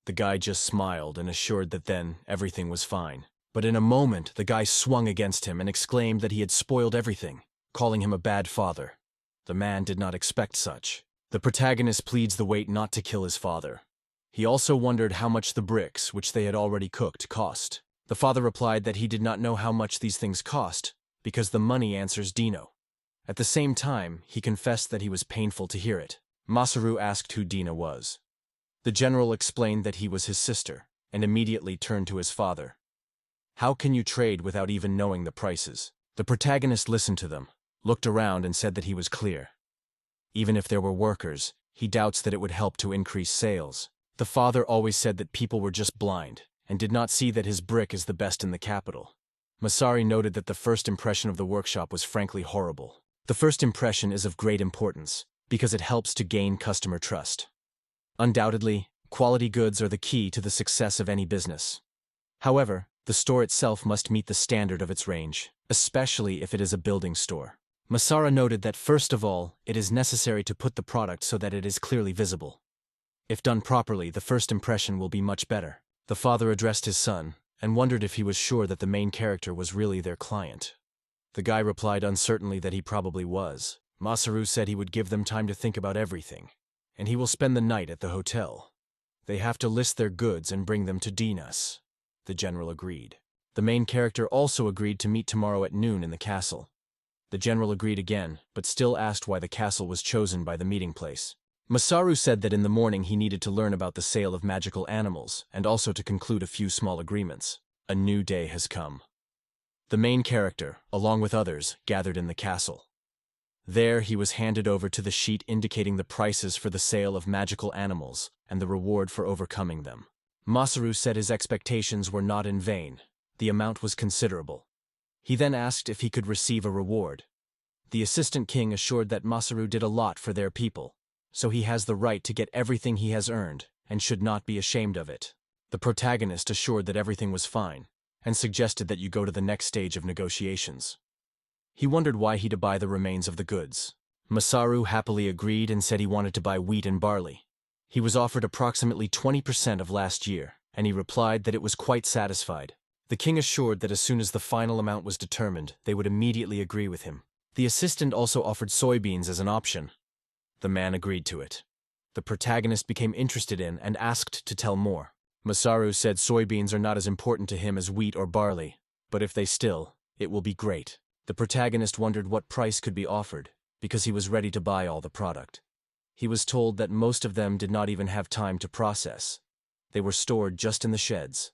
The guy just smiled and assured that then everything was fine. But in a moment, the guy swung against him and exclaimed that he had spoiled everything, calling him a bad father. The man did not expect such. The protagonist pleads the weight not to kill his father. He also wondered how much the bricks, which they had already cooked, cost. The father replied that he did not know how much these things cost, because the money answers Dino. At the same time, he confessed that he was painful to hear it. Masaru asked who Dina was. The general explained that he was his sister, and immediately turned to his father. How can you trade without even knowing the prices? The protagonist listened to them, looked around and said that he was clear. Even if there were workers, he doubts that it would help to increase sales. The father always said that people were just blind, and did not see that his brick is the best in the capital. Masari noted that the first impression of the workshop was frankly horrible. The first impression is of great importance, because it helps to gain customer trust. Undoubtedly, quality goods are the key to the success of any business. However, the store itself must meet the standard of its range, especially if it is a building store. Masara noted that first of all, it is necessary to put the product so that it is clearly visible. If done properly, the first impression will be much better. The father addressed his son, and wondered if he was sure that the main character was really their client. The guy replied uncertainly that he probably was. Masaru said he would give them time to think about everything, and he will spend the night at the hotel. They have to list their goods and bring them to Dina's. The general agreed. The main character also agreed to meet tomorrow at noon in the castle. The general agreed again, but still asked why the castle was chosen by the meeting place. Masaru said that in the morning he needed to learn about the sale of magical animals and also to conclude a few small agreements. A new day has come. The main character, along with others, gathered in the castle. There he was handed over to the sheet indicating the prices for the sale of magical animals and the reward for overcoming them. Masaru said his expectations were not in vain. The amount was considerable. He then asked if he could receive a reward. The assistant king assured that Masaru did a lot for their people, so he has the right to get everything he has earned and should not be ashamed of it. The protagonist assured that everything was fine and suggested that you go to the next stage of negotiations. He wondered why he to buy the remains of the goods. Masaru happily agreed and said he wanted to buy wheat and barley. He was offered approximately 20% of last year, and he replied that it was quite satisfied. The king assured that as soon as the final amount was determined, they would immediately agree with him. The assistant also offered soybeans as an option. The man agreed to it. The protagonist became interested in and asked to tell more. Masaru said soybeans are not as important to him as wheat or barley, but if they still, it will be great. The protagonist wondered what price could be offered, because he was ready to buy all the product. He was told that most of them did not even have time to process. They were stored just in the sheds.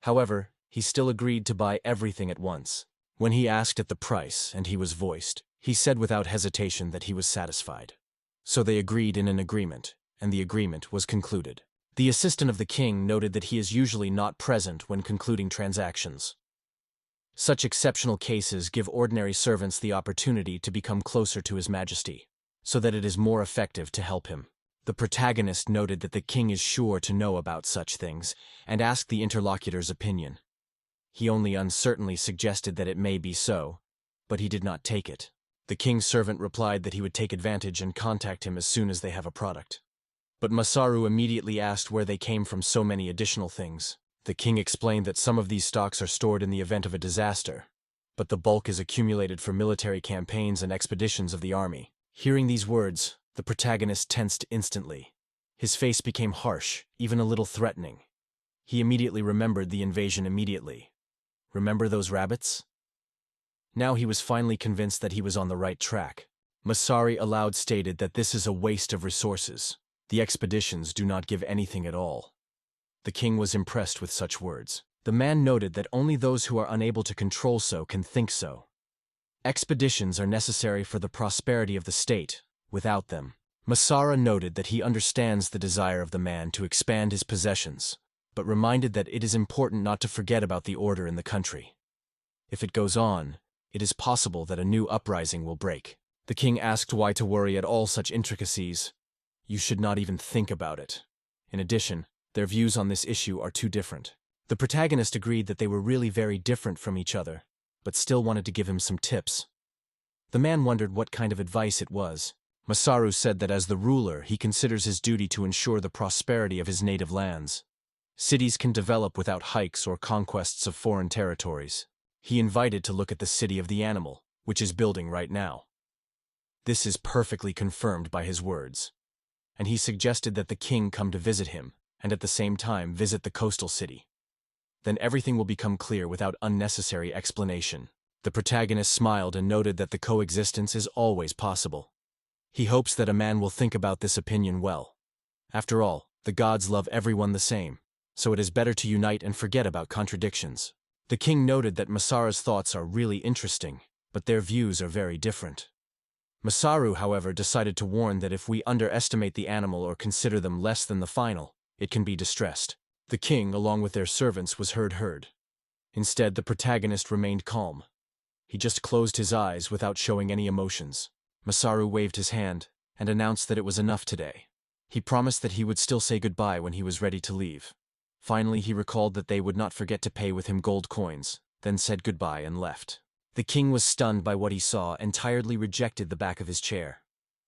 However, he still agreed to buy everything at once. When he asked at the price and he was voiced, he said without hesitation that he was satisfied. So they agreed in an agreement, and the agreement was concluded. The assistant of the king noted that he is usually not present when concluding transactions. Such exceptional cases give ordinary servants the opportunity to become closer to His Majesty, so that it is more effective to help him. The protagonist noted that the king is sure to know about such things, and asked the interlocutor's opinion. He only uncertainly suggested that it may be so, but he did not take it. The king's servant replied that he would take advantage and contact him as soon as they have a product. But Masaru immediately asked where they came from so many additional things. The king explained that some of these stocks are stored in the event of a disaster, but the bulk is accumulated for military campaigns and expeditions of the army. Hearing these words, the protagonist tensed instantly. His face became harsh, even a little threatening. He immediately remembered the invasion immediately. Remember those rabbits? Now he was finally convinced that he was on the right track. Masari aloud stated that this is a waste of resources. The expeditions do not give anything at all. The king was impressed with such words. The man noted that only those who are unable to control so can think so. Expeditions are necessary for the prosperity of the state. Without them, Masara noted that he understands the desire of the man to expand his possessions, but reminded that it is important not to forget about the order in the country. If it goes on, it is possible that a new uprising will break. The king asked why to worry at all such intricacies. You should not even think about it. In addition, their views on this issue are too different. The protagonist agreed that they were really very different from each other, but still wanted to give him some tips. The man wondered what kind of advice it was. Masaru said that as the ruler, he considers his duty to ensure the prosperity of his native lands. Cities can develop without hikes or conquests of foreign territories. He invited to look at the city of the animal, which is building right now. This is perfectly confirmed by his words. And he suggested that the king come to visit him, and at the same time visit the coastal city. Then everything will become clear without unnecessary explanation. The protagonist smiled and noted that the coexistence is always possible. He hopes that a man will think about this opinion well. After all, the gods love everyone the same, so it is better to unite and forget about contradictions. The king noted that Masara's thoughts are really interesting, but their views are very different. Masaru, however, decided to warn that if we underestimate the animal or consider them less than the final, it can be distressed. The king, along with their servants, was heard. Instead, the protagonist remained calm. He just closed his eyes without showing any emotions. Masaru waved his hand and announced that it was enough today. He promised that he would still say goodbye when he was ready to leave. Finally, he recalled that they would not forget to pay with him gold coins, then said goodbye and left. The king was stunned by what he saw and tiredly rejected the back of his chair.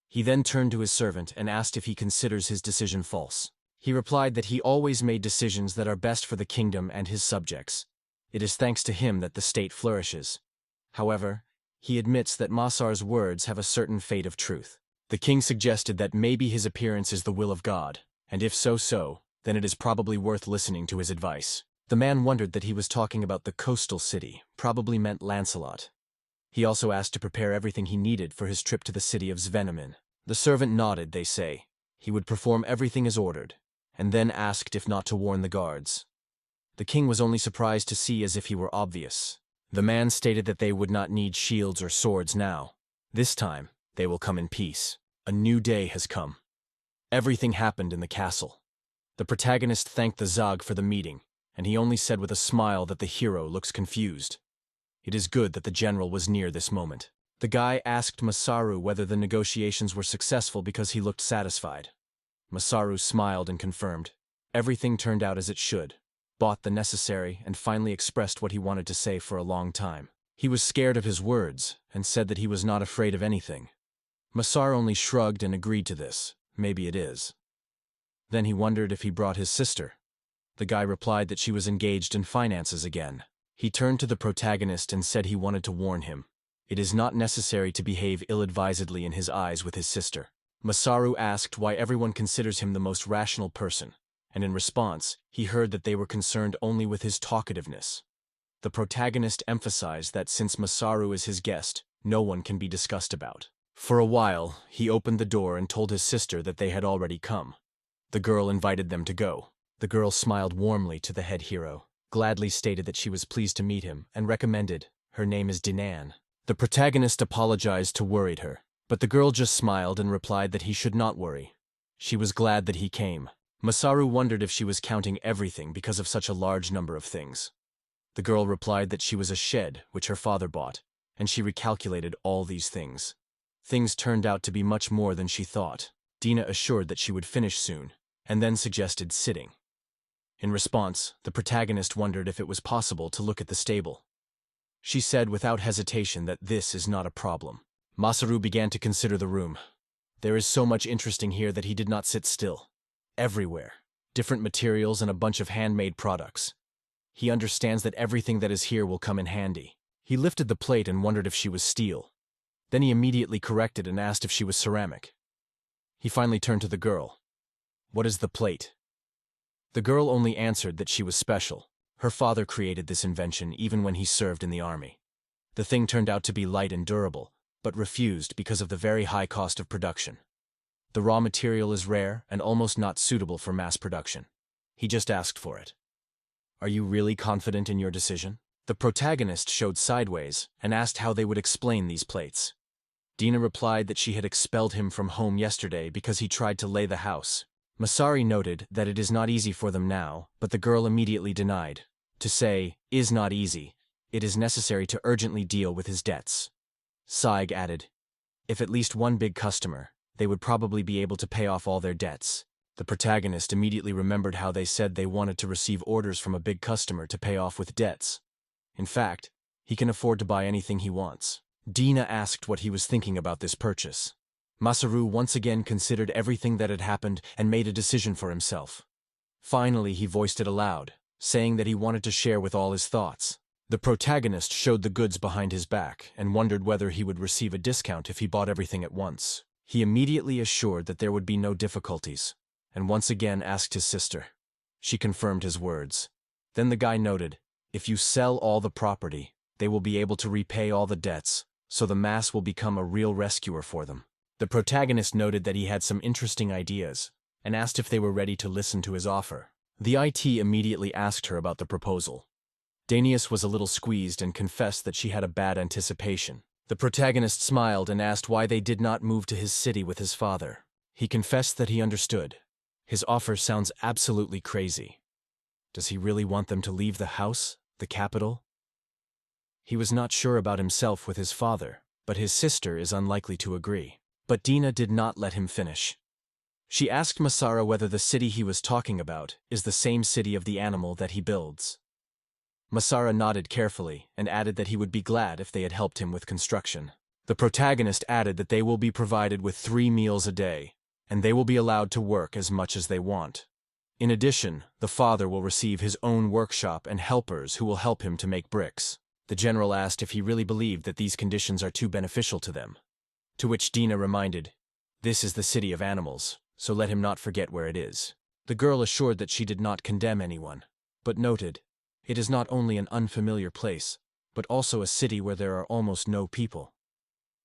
He then turned to his servant and asked if he considers his decision false. He replied that he always made decisions that are best for the kingdom and his subjects. It is thanks to him that the state flourishes. However, he admits that Masar's words have a certain fate of truth. The king suggested that maybe his appearance is the will of God, and if so, then it is probably worth listening to his advice. The man wondered that he was talking about the coastal city, probably meant Lancelot. He also asked to prepare everything he needed for his trip to the city of Svenemin. The servant nodded, they say. He would perform everything as ordered, and then asked if not to warn the guards. The king was only surprised to see as if he were obvious. The man stated that they would not need shields or swords now. This time, they will come in peace. A new day has come. Everything happened in the castle. The protagonist thanked the Zag for the meeting, and he only said with a smile that the hero looks confused. It is good that the general was near this moment. The guy asked Masaru whether the negotiations were successful because he looked satisfied. Masaru smiled and confirmed. Everything turned out as it should. Bought the necessary and finally expressed what he wanted to say for a long time. He was scared of his words and said that he was not afraid of anything. Masaru only shrugged and agreed to this. Maybe it is. Then he wondered if he brought his sister. The guy replied that she was engaged in finances again. He turned to the protagonist and said he wanted to warn him. It is not necessary to behave ill-advisedly in his eyes with his sister. Masaru asked why everyone considers him the most rational person, and in response, he heard that they were concerned only with his talkativeness. The protagonist emphasized that since Masaru is his guest, no one can be discussed about. For a while, he opened the door and told his sister that they had already come. The girl invited them to go. The girl smiled warmly to the head hero, gladly stated that she was pleased to meet him, and recommended, her name is Dinan. The protagonist apologized to worried her, but the girl just smiled and replied that he should not worry. She was glad that he came. Masaru wondered if she was counting everything because of such a large number of things. The girl replied that she was a shed which her father bought, and she recalculated all these things. Things turned out to be much more than she thought. Dina assured that she would finish soon, and then suggested sitting. In response, the protagonist wondered if it was possible to look at the stable. She said without hesitation that this is not a problem. Masaru began to consider the room. There is so much interesting here that he did not sit still. Everywhere. Different materials and a bunch of handmade products. He understands that everything that is here will come in handy. He lifted the plate and wondered if she was steel. Then he immediately corrected and asked if she was ceramic. He finally turned to the girl. What is the plate? The girl only answered that she was special. Her father created this invention even when he served in the army. The thing turned out to be light and durable, but refused because of the very high cost of production. The raw material is rare and almost not suitable for mass production. He just asked for it. Are you really confident in your decision? The protagonist showed sideways and asked how they would explain these plates. Dina replied that she had expelled him from home yesterday because he tried to lay the house. Masari noted that it is not easy for them now, but the girl immediately denied. To say, is not easy, it is necessary to urgently deal with his debts. Saig added, if at least one big customer, they would probably be able to pay off all their debts. The protagonist immediately remembered how they said they wanted to receive orders from a big customer to pay off with debts. In fact, he can afford to buy anything he wants. Dina asked what he was thinking about this purchase. Masaru once again considered everything that had happened and made a decision for himself. Finally, he voiced it aloud, saying that he wanted to share with all his thoughts. The protagonist showed the goods behind his back and wondered whether he would receive a discount if he bought everything at once. He immediately assured that there would be no difficulties, and once again asked his sister. She confirmed his words. Then the guy noted, if you sell all the property, they will be able to repay all the debts, so the mass will become a real rescuer for them. The protagonist noted that he had some interesting ideas, and asked if they were ready to listen to his offer. The IT immediately asked her about the proposal. Danius was a little squeezed and confessed that she had a bad anticipation. The protagonist smiled and asked why they did not move to his city with his father. He confessed that he understood. His offer sounds absolutely crazy. Does he really want them to leave the house, the capital? He was not sure about himself with his father, but his sister is unlikely to agree. But Dina did not let him finish. She asked Masara whether the city he was talking about is the same city of the animal that he builds. Masara nodded carefully and added that he would be glad if they had helped him with construction. The protagonist added that they will be provided with 3 meals a day, and they will be allowed to work as much as they want. In addition, the father will receive his own workshop and helpers who will help him to make bricks. The general asked if he really believed that these conditions are too beneficial to them. To which Dina reminded, this is the city of animals, so let him not forget where it is. The girl assured that she did not condemn anyone, but noted, it is not only an unfamiliar place, but also a city where there are almost no people.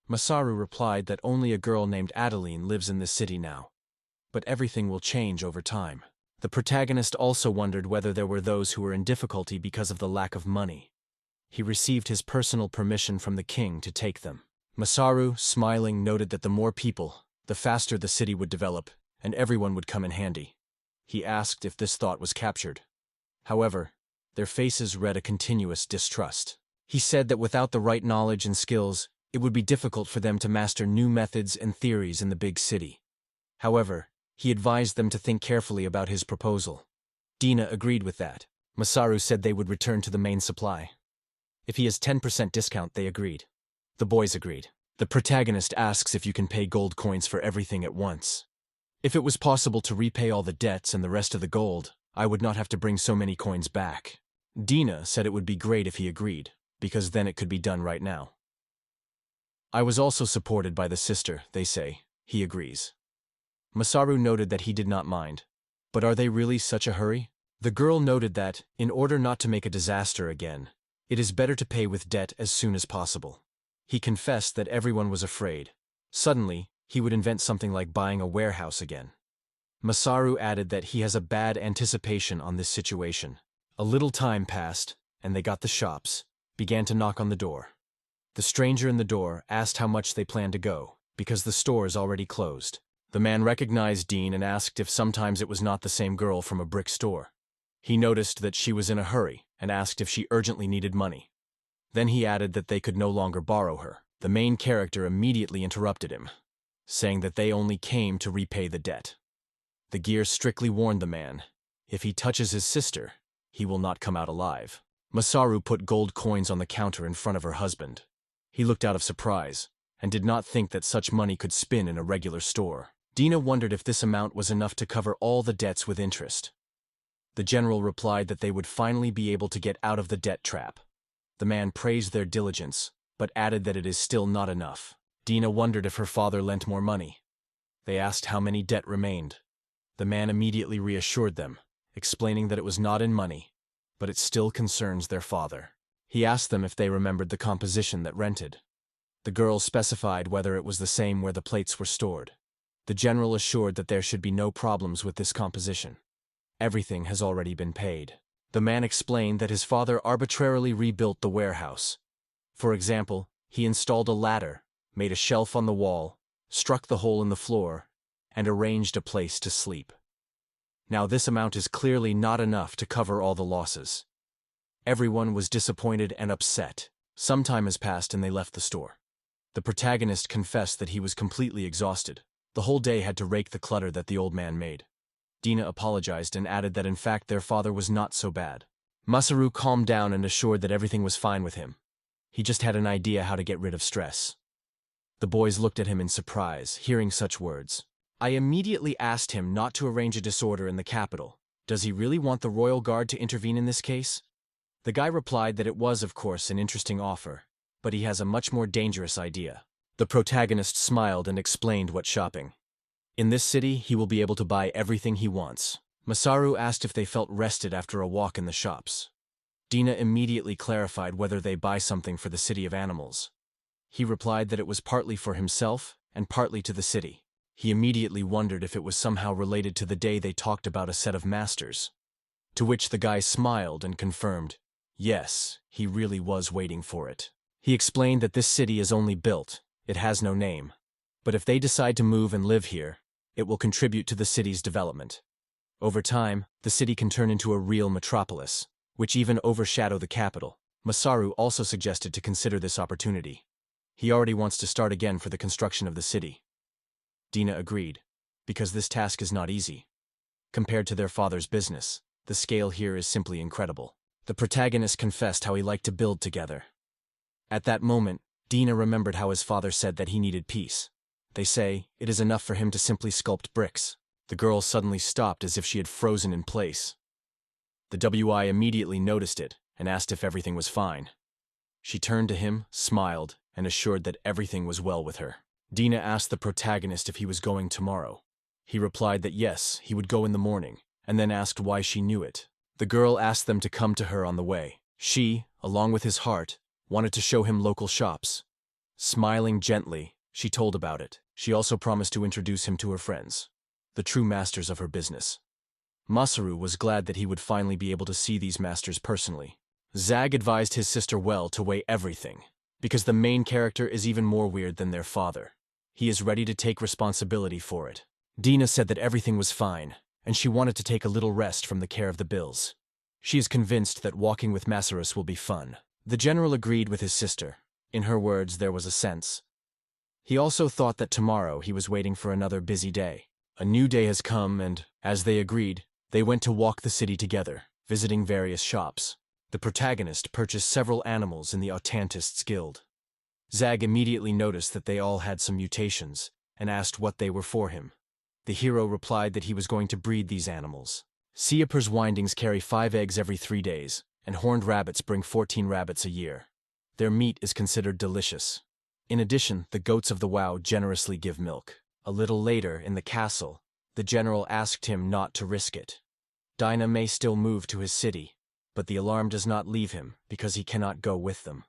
Masaru replied that only a girl named Adeline lives in this city now. But everything will change over time. The protagonist also wondered whether there were those who were in difficulty because of the lack of money. He received his personal permission from the king to take them. Masaru, smiling, noted that the more people, the faster the city would develop, and everyone would come in handy. He asked if this thought was captured. However, their faces read a continuous distrust. He said that without the right knowledge and skills, it would be difficult for them to master new methods and theories in the big city. However, he advised them to think carefully about his proposal. Dina agreed with that. Masaru said they would return to the main supply. If he has 10% discount, they agreed. The boys agreed. The protagonist asks if you can pay gold coins for everything at once. If it was possible to repay all the debts and the rest of the gold, I would not have to bring so many coins back. Dina said it would be great if he agreed, because then it could be done right now. I was also supported by the sister, they say. He agrees. Masaru noted that he did not mind. But are they really such a hurry? The girl noted that, in order not to make a disaster again, it is better to pay with debt as soon as possible. He confessed that everyone was afraid. Suddenly, he would invent something like buying a warehouse again. Masaru added that he has a bad anticipation on this situation. A little time passed, and they got the shops, began to knock on the door. The stranger in the door asked how much they planned to go, because the store is already closed. The man recognized Dean and asked if sometimes it was not the same girl from a brick store. He noticed that she was in a hurry and asked if she urgently needed money. Then he added that they could no longer borrow her. The main character immediately interrupted him, saying that they only came to repay the debt. The gear strictly warned the man, if he touches his sister, he will not come out alive. Masaru put gold coins on the counter in front of her husband. He looked out of surprise, and did not think that such money could spin in a regular store. Dina wondered if this amount was enough to cover all the debts with interest. The general replied that they would finally be able to get out of the debt trap. The man praised their diligence, but added that it is still not enough. Dina wondered if her father lent more money. They asked how many debt remained. The man immediately reassured them, explaining that it was not in money, but it still concerns their father. He asked them if they remembered the composition that rented. The girls specified whether it was the same where the plates were stored. The general assured that there should be no problems with this composition. Everything has already been paid. The man explained that his father arbitrarily rebuilt the warehouse. For example, he installed a ladder, made a shelf on the wall, struck the hole in the floor, and arranged a place to sleep. Now this amount is clearly not enough to cover all the losses. Everyone was disappointed and upset. Some time has passed and they left the store. The protagonist confessed that he was completely exhausted. The whole day had to rake the clutter that the old man made. Dina apologized and added that in fact their father was not so bad. Masaru calmed down and assured that everything was fine with him. He just had an idea how to get rid of stress. The boys looked at him in surprise, hearing such words. I immediately asked him not to arrange a disorder in the capital. Does he really want the royal guard to intervene in this case? The guy replied that it was, of course, an interesting offer, but he has a much more dangerous idea. The protagonist smiled and explained what shopping. In this city, he will be able to buy everything he wants. Masaru asked if they felt rested after a walk in the shops. Dina immediately clarified whether they buy something for the city of animals. He replied that it was partly for himself and partly to the city. He immediately wondered if it was somehow related to the day they talked about a set of masters. To which the guy smiled and confirmed, yes, he really was waiting for it. He explained that this city is only built, it has no name. But if they decide to move and live here, it will contribute to the city's development. Over time, the city can turn into a real metropolis, which even overshadow the capital. Masaru also suggested to consider this opportunity. He already wants to start again for the construction of the city. Dina agreed, because this task is not easy. Compared to their father's business, the scale here is simply incredible. The protagonist confessed how he liked to build together. At that moment, Dina remembered how his father said that he needed peace. They say, it is enough for him to simply sculpt bricks. The girl suddenly stopped as if she had frozen in place. The WI immediately noticed it and asked if everything was fine. She turned to him, smiled, and assured that everything was well with her. Dina asked the protagonist if he was going tomorrow. He replied that yes, he would go in the morning, and then asked why she knew it. The girl asked them to come to her on the way. She, along with his heart, wanted to show him local shops. Smiling gently, she told about it. She also promised to introduce him to her friends, the true masters of her business. Masaru was glad that he would finally be able to see these masters personally. Zag advised his sister well to weigh everything, because the main character is even more weird than their father. He is ready to take responsibility for it. Dina said that everything was fine, and she wanted to take a little rest from the care of the bills. She is convinced that walking with Masaru will be fun. The general agreed with his sister. In her words, there was a sense. He also thought that tomorrow he was waiting for another busy day. A new day has come and, as they agreed, they went to walk the city together, visiting various shops. The protagonist purchased several animals in the Autantists Guild. Zag immediately noticed that they all had some mutations, and asked what they were for him. The hero replied that he was going to breed these animals. Seaper's windings carry 5 eggs every 3 days, and horned rabbits bring 14 rabbits a year. Their meat is considered delicious. In addition, the goats of the WoW generously give milk. A little later, in the castle, the general asked him not to risk it. Dina may still move to his city, but the alarm does not leave him because he cannot go with them.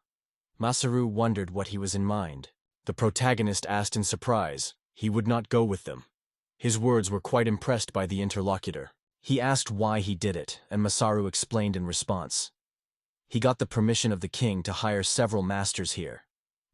Masaru wondered what he was in mind. The protagonist asked in surprise. He would not go with them. His words were quite impressed by the interlocutor. He asked why he did it, and Masaru explained in response. He got the permission of the king to hire several masters here,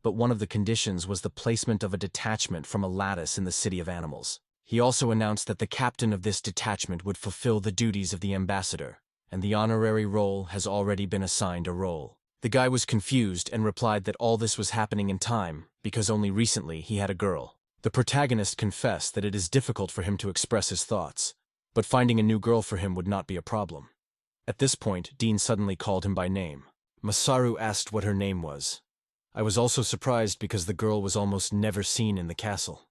but one of the conditions was the placement of a detachment from a lattice in the City of Animals. He also announced that the captain of this detachment would fulfill the duties of the ambassador, and the honorary role has already been assigned a role. The guy was confused and replied that all this was happening in time because only recently he had a girl. The protagonist confessed that it is difficult for him to express his thoughts, but finding a new girl for him would not be a problem. At this point, Dean suddenly called him by name. Masaru asked what her name was. I was also surprised because the girl was almost never seen in the castle.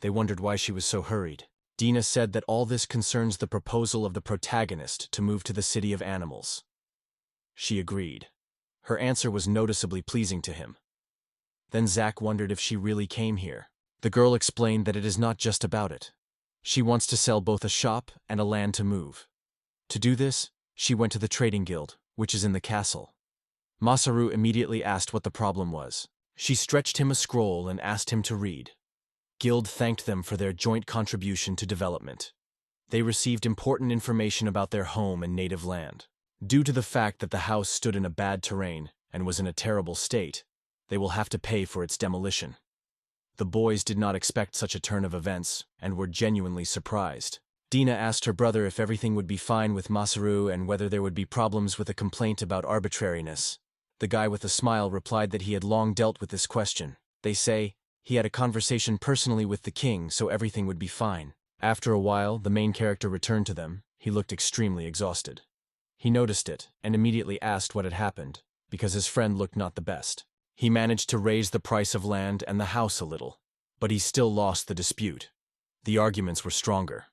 They wondered why she was so hurried. Dina said that all this concerns the proposal of the protagonist to move to the City of Animals. She agreed. Her answer was noticeably pleasing to him. Then Zach wondered if she really came here. The girl explained that it is not just about it. She wants to sell both a shop and a land to move. To do this, she went to the trading guild, which is in the castle. Masaru immediately asked what the problem was. She stretched him a scroll and asked him to read. Guild thanked them for their joint contribution to development. They received important information about their home and native land. Due to the fact that the house stood in a bad terrain and was in a terrible state, they will have to pay for its demolition. The boys did not expect such a turn of events and were genuinely surprised. Dina asked her brother if everything would be fine with Masaru and whether there would be problems with a complaint about arbitrariness. The guy with a smile replied that he had long dealt with this question. They say he had a conversation personally with the king, so everything would be fine. After a while, the main character returned to them. He looked extremely exhausted. He noticed it and immediately asked what had happened, because his friend looked not the best. He managed to raise the price of land and the house a little, but he still lost the dispute. The arguments were stronger.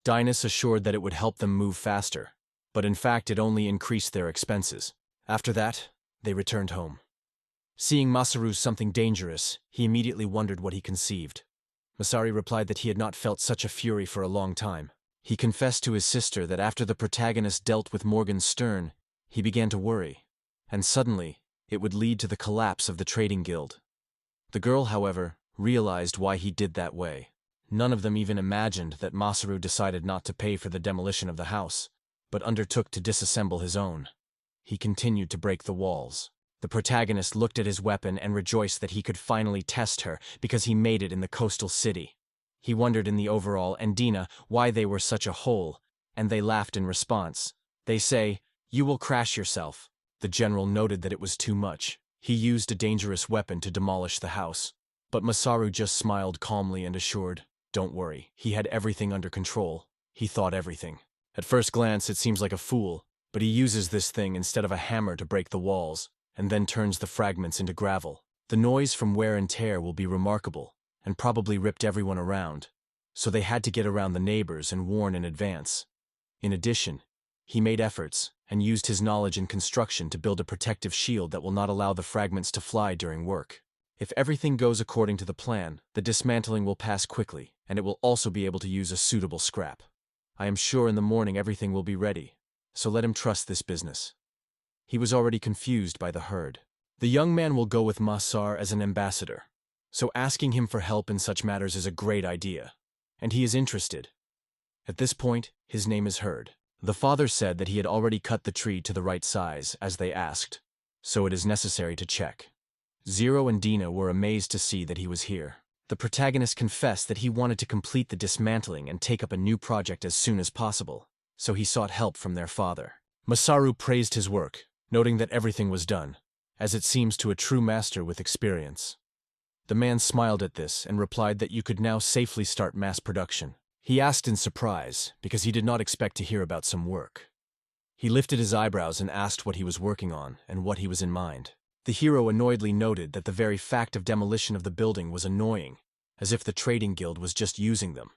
Dinas assured that it would help them move faster, but in fact it only increased their expenses. After that, they returned home. Seeing Masaru something dangerous, he immediately wondered what he conceived. Masari replied that he had not felt such a fury for a long time. He confessed to his sister that after the protagonist dealt with Morgan Stern, he began to worry, and suddenly, it would lead to the collapse of the trading guild. The girl, however, realized why he did that way. None of them even imagined that Masaru decided not to pay for the demolition of the house, but undertook to disassemble his own. He continued to break the walls. The protagonist looked at his weapon and rejoiced that he could finally test her because he made it in the coastal city. He wondered in the overall and Dina why they were such a hole, and they laughed in response. They say, "You will crash yourself." The general noted that it was too much. He used a dangerous weapon to demolish the house. But Masaru just smiled calmly and assured, "Don't worry, he had everything under control. He thought everything." At first glance it seems like a fool, but he uses this thing instead of a hammer to break the walls, and then turns the fragments into gravel. The noise from wear and tear will be remarkable, and probably ripped everyone around, so they had to get around the neighbors and warn in advance. In addition, he made efforts and used his knowledge in construction to build a protective shield that will not allow the fragments to fly during work. If everything goes according to the plan, the dismantling will pass quickly, and it will also be able to use a suitable scrap. I am sure in the morning everything will be ready, so let him trust this business. He was already confused by the herd. The young man will go with Masar as an ambassador, so asking him for help in such matters is a great idea, and he is interested. At this point, his name is heard. The father said that he had already cut the tree to the right size, as they asked, so it is necessary to check. Zero and Dina were amazed to see that he was here. The protagonist confessed that he wanted to complete the dismantling and take up a new project as soon as possible, so he sought help from their father. Masaru praised his work, noting that everything was done, as it seems to a true master with experience. The man smiled at this and replied that you could now safely start mass production. He asked in surprise, because he did not expect to hear about some work. He lifted his eyebrows and asked what he was working on and what he was in mind. The hero annoyedly noted that the very fact of demolition of the building was annoying, as if the trading guild was just using them.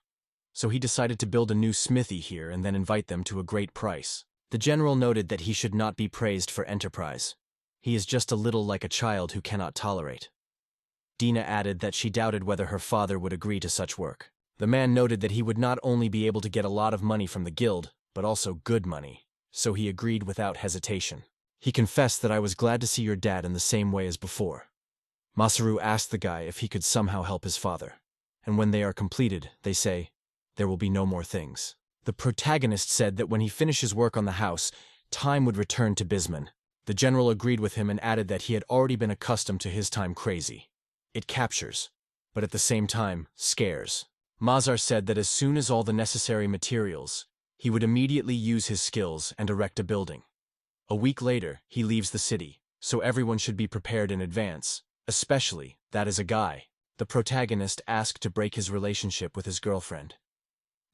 So he decided to build a new smithy here and then invite them to a great price. The general noted that he should not be praised for enterprise. He is just a little like a child who cannot tolerate. Dina added that she doubted whether her father would agree to such work. The man noted that he would not only be able to get a lot of money from the guild, but also good money, so he agreed without hesitation. He confessed that I was glad to see your dad in the same way as before. Masaru asked the guy if he could somehow help his father, and when they are completed, they say, there will be no more things. The protagonist said that when he finishes work on the house, time would return to Bisman. The general agreed with him and added that he had already been accustomed to his time crazy. It captures, but at the same time, scares. Mazar said that as soon as all the necessary materials, he would immediately use his skills and erect a building. A week later, he leaves the city, so everyone should be prepared in advance, especially, that is a guy. The protagonist asked to break his relationship with his girlfriend.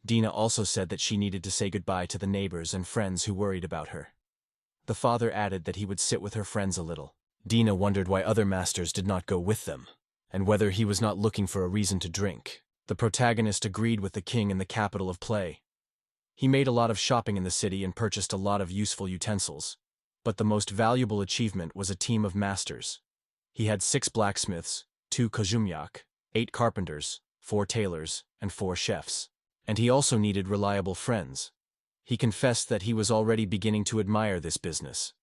Dina also said that she needed to say goodbye to the neighbors and friends who worried about her. The father added that he would sit with her friends a little. Dina wondered why other masters did not go with them, and whether he was not looking for a reason to drink. The protagonist agreed with the king in the capital of play. He made a lot of shopping in the city and purchased a lot of useful utensils. But the most valuable achievement was a team of masters. He had 6 blacksmiths, 2 kozumyak, 8 carpenters, 4 tailors, and 4 chefs. And he also needed reliable friends. He confessed that he was already beginning to admire this business.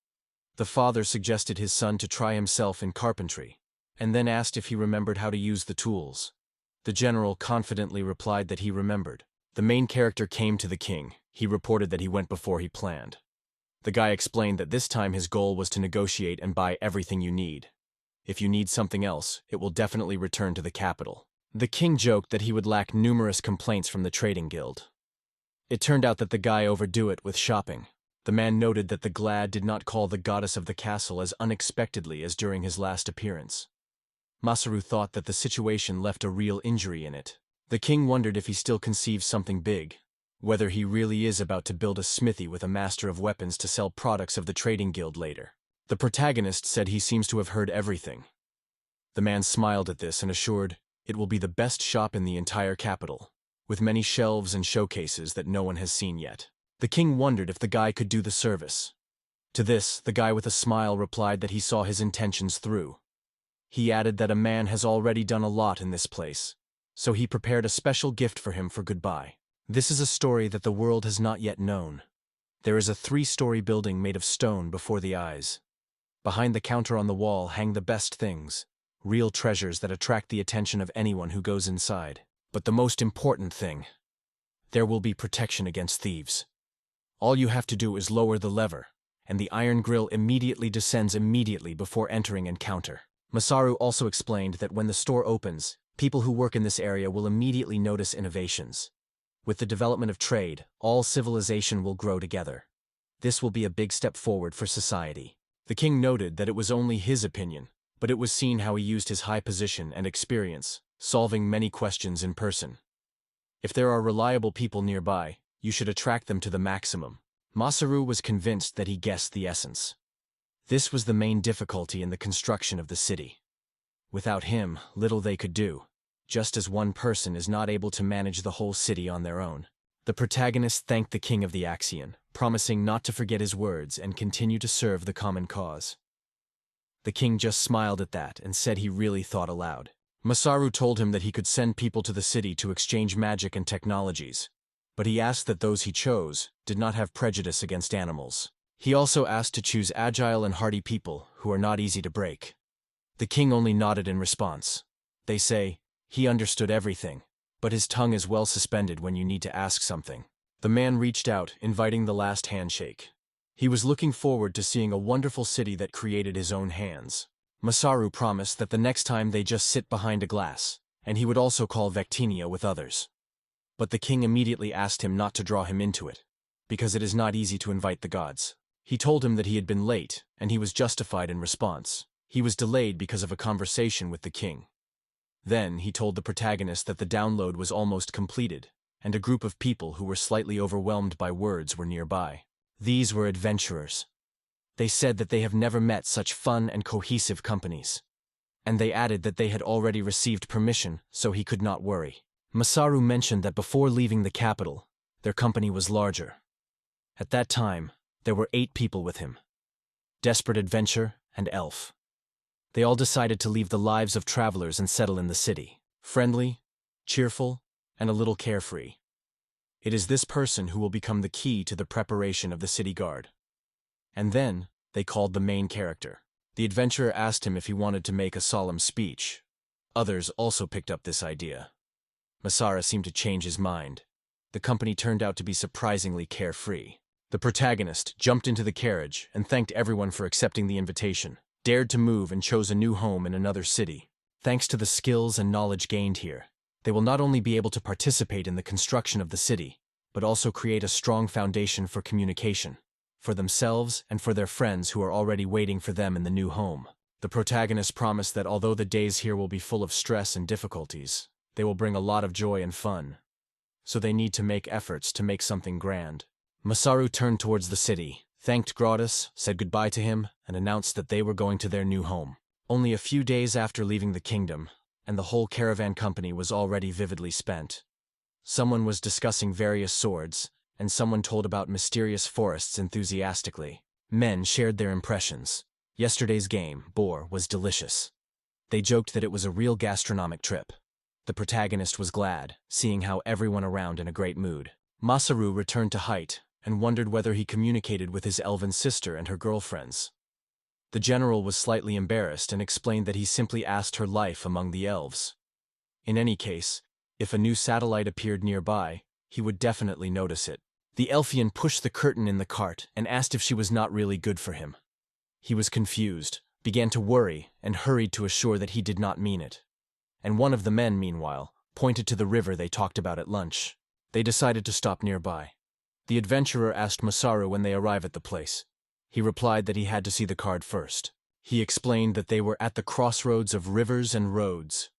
The father suggested his son to try himself in carpentry, and then asked if he remembered how to use the tools. The general confidently replied that he remembered. The main character came to the king. He reported that he went before he planned. The guy explained that this time his goal was to negotiate and buy everything you need. If you need something else, it will definitely return to the capital. The king joked that he would lack numerous complaints from the trading guild. It turned out that the guy overdo it with shopping. The man noted that the Glad did not call the goddess of the castle as unexpectedly as during his last appearance. Masaru thought that the situation left a real injury in it. The king wondered if he still conceives something big, whether he really is about to build a smithy with a master of weapons to sell products of the trading guild later. The protagonist said he seems to have heard everything. The man smiled at this and assured, "It will be the best shop in the entire capital, with many shelves and showcases that no one has seen yet." The king wondered if the guy could do the service. To this, the guy with a smile replied that he saw his intentions through. He added that a man has already done a lot in this place, so he prepared a special gift for him for goodbye. This is a story that the world has not yet known. There is a 3-story building made of stone before the eyes. Behind the counter on the wall hang the best things, real treasures that attract the attention of anyone who goes inside. But the most important thing, there will be protection against thieves. All you have to do is lower the lever, and the iron grill immediately descends immediately before entering and counter. Masaru also explained that when the store opens, people who work in this area will immediately notice innovations. With the development of trade, all civilization will grow together. This will be a big step forward for society. The king noted that it was only his opinion, but it was seen how he used his high position and experience, solving many questions in person. If there are reliable people nearby, you should attract them to the maximum. Masaru was convinced that he guessed the essence. This was the main difficulty in the construction of the city. Without him, little they could do, just as one person is not able to manage the whole city on their own. The protagonist thanked the king of the Axion, promising not to forget his words and continue to serve the common cause. The king just smiled at that and said he really thought aloud. Masaru told him that he could send people to the city to exchange magic and technologies, but he asked that those he chose did not have prejudice against animals. He also asked to choose agile and hardy people who are not easy to break. The king only nodded in response. They say, he understood everything, but his tongue is well suspended when you need to ask something. The man reached out, inviting the last handshake. He was looking forward to seeing a wonderful city that created his own hands. Masaru promised that the next time they just sit behind a glass, and he would also call Vectinia with others. But the king immediately asked him not to draw him into it, because it is not easy to invite the gods. He told him that he had been late, and he was justified in response. He was delayed because of a conversation with the king. Then he told the protagonist that the download was almost completed, and a group of people who were slightly overwhelmed by words were nearby. These were adventurers. They said that they have never met such fun and cohesive companies. And they added that they had already received permission, so he could not worry. Masaru mentioned that before leaving the capital, their company was larger. At that time, there were 8 people with him: Desperate Adventure and Elf. They all decided to leave the lives of travelers and settle in the city. Friendly, cheerful, and a little carefree. It is this person who will become the key to the preparation of the city guard. And then, they called the main character. The adventurer asked him if he wanted to make a solemn speech. Others also picked up this idea. Masaru seemed to change his mind. The company turned out to be surprisingly carefree. The protagonist jumped into the carriage and thanked everyone for accepting the invitation, dared to move and chose a new home in another city. Thanks to the skills and knowledge gained here, they will not only be able to participate in the construction of the city, but also create a strong foundation for communication, for themselves and for their friends who are already waiting for them in the new home. The protagonist promised that although the days here will be full of stress and difficulties, they will bring a lot of joy and fun. So they need to make efforts to make something grand. Masaru turned towards the city, thanked Gratis, said goodbye to him, and announced that they were going to their new home. Only a few days after leaving the kingdom, and the whole caravan company was already vividly spent. Someone was discussing various swords, and someone told about mysterious forests enthusiastically. Men shared their impressions. Yesterday's game, boar, was delicious. They joked that it was a real gastronomic trip. The protagonist was glad, seeing how everyone around in a great mood. Masaru returned to Height, and wondered whether he communicated with his elven sister and her girlfriends. The general was slightly embarrassed and explained that he simply asked her life among the elves. In any case, if a new satellite appeared nearby, he would definitely notice it. The Elfian pushed the curtain in the cart and asked if she was not really good for him. He was confused, began to worry, and hurried to assure that he did not mean it. And one of the men, meanwhile, pointed to the river they talked about at lunch. They decided to stop nearby. The adventurer asked Masaru when they arrive at the place. He replied that he had to see the card first. He explained that they were at the crossroads of rivers and roads.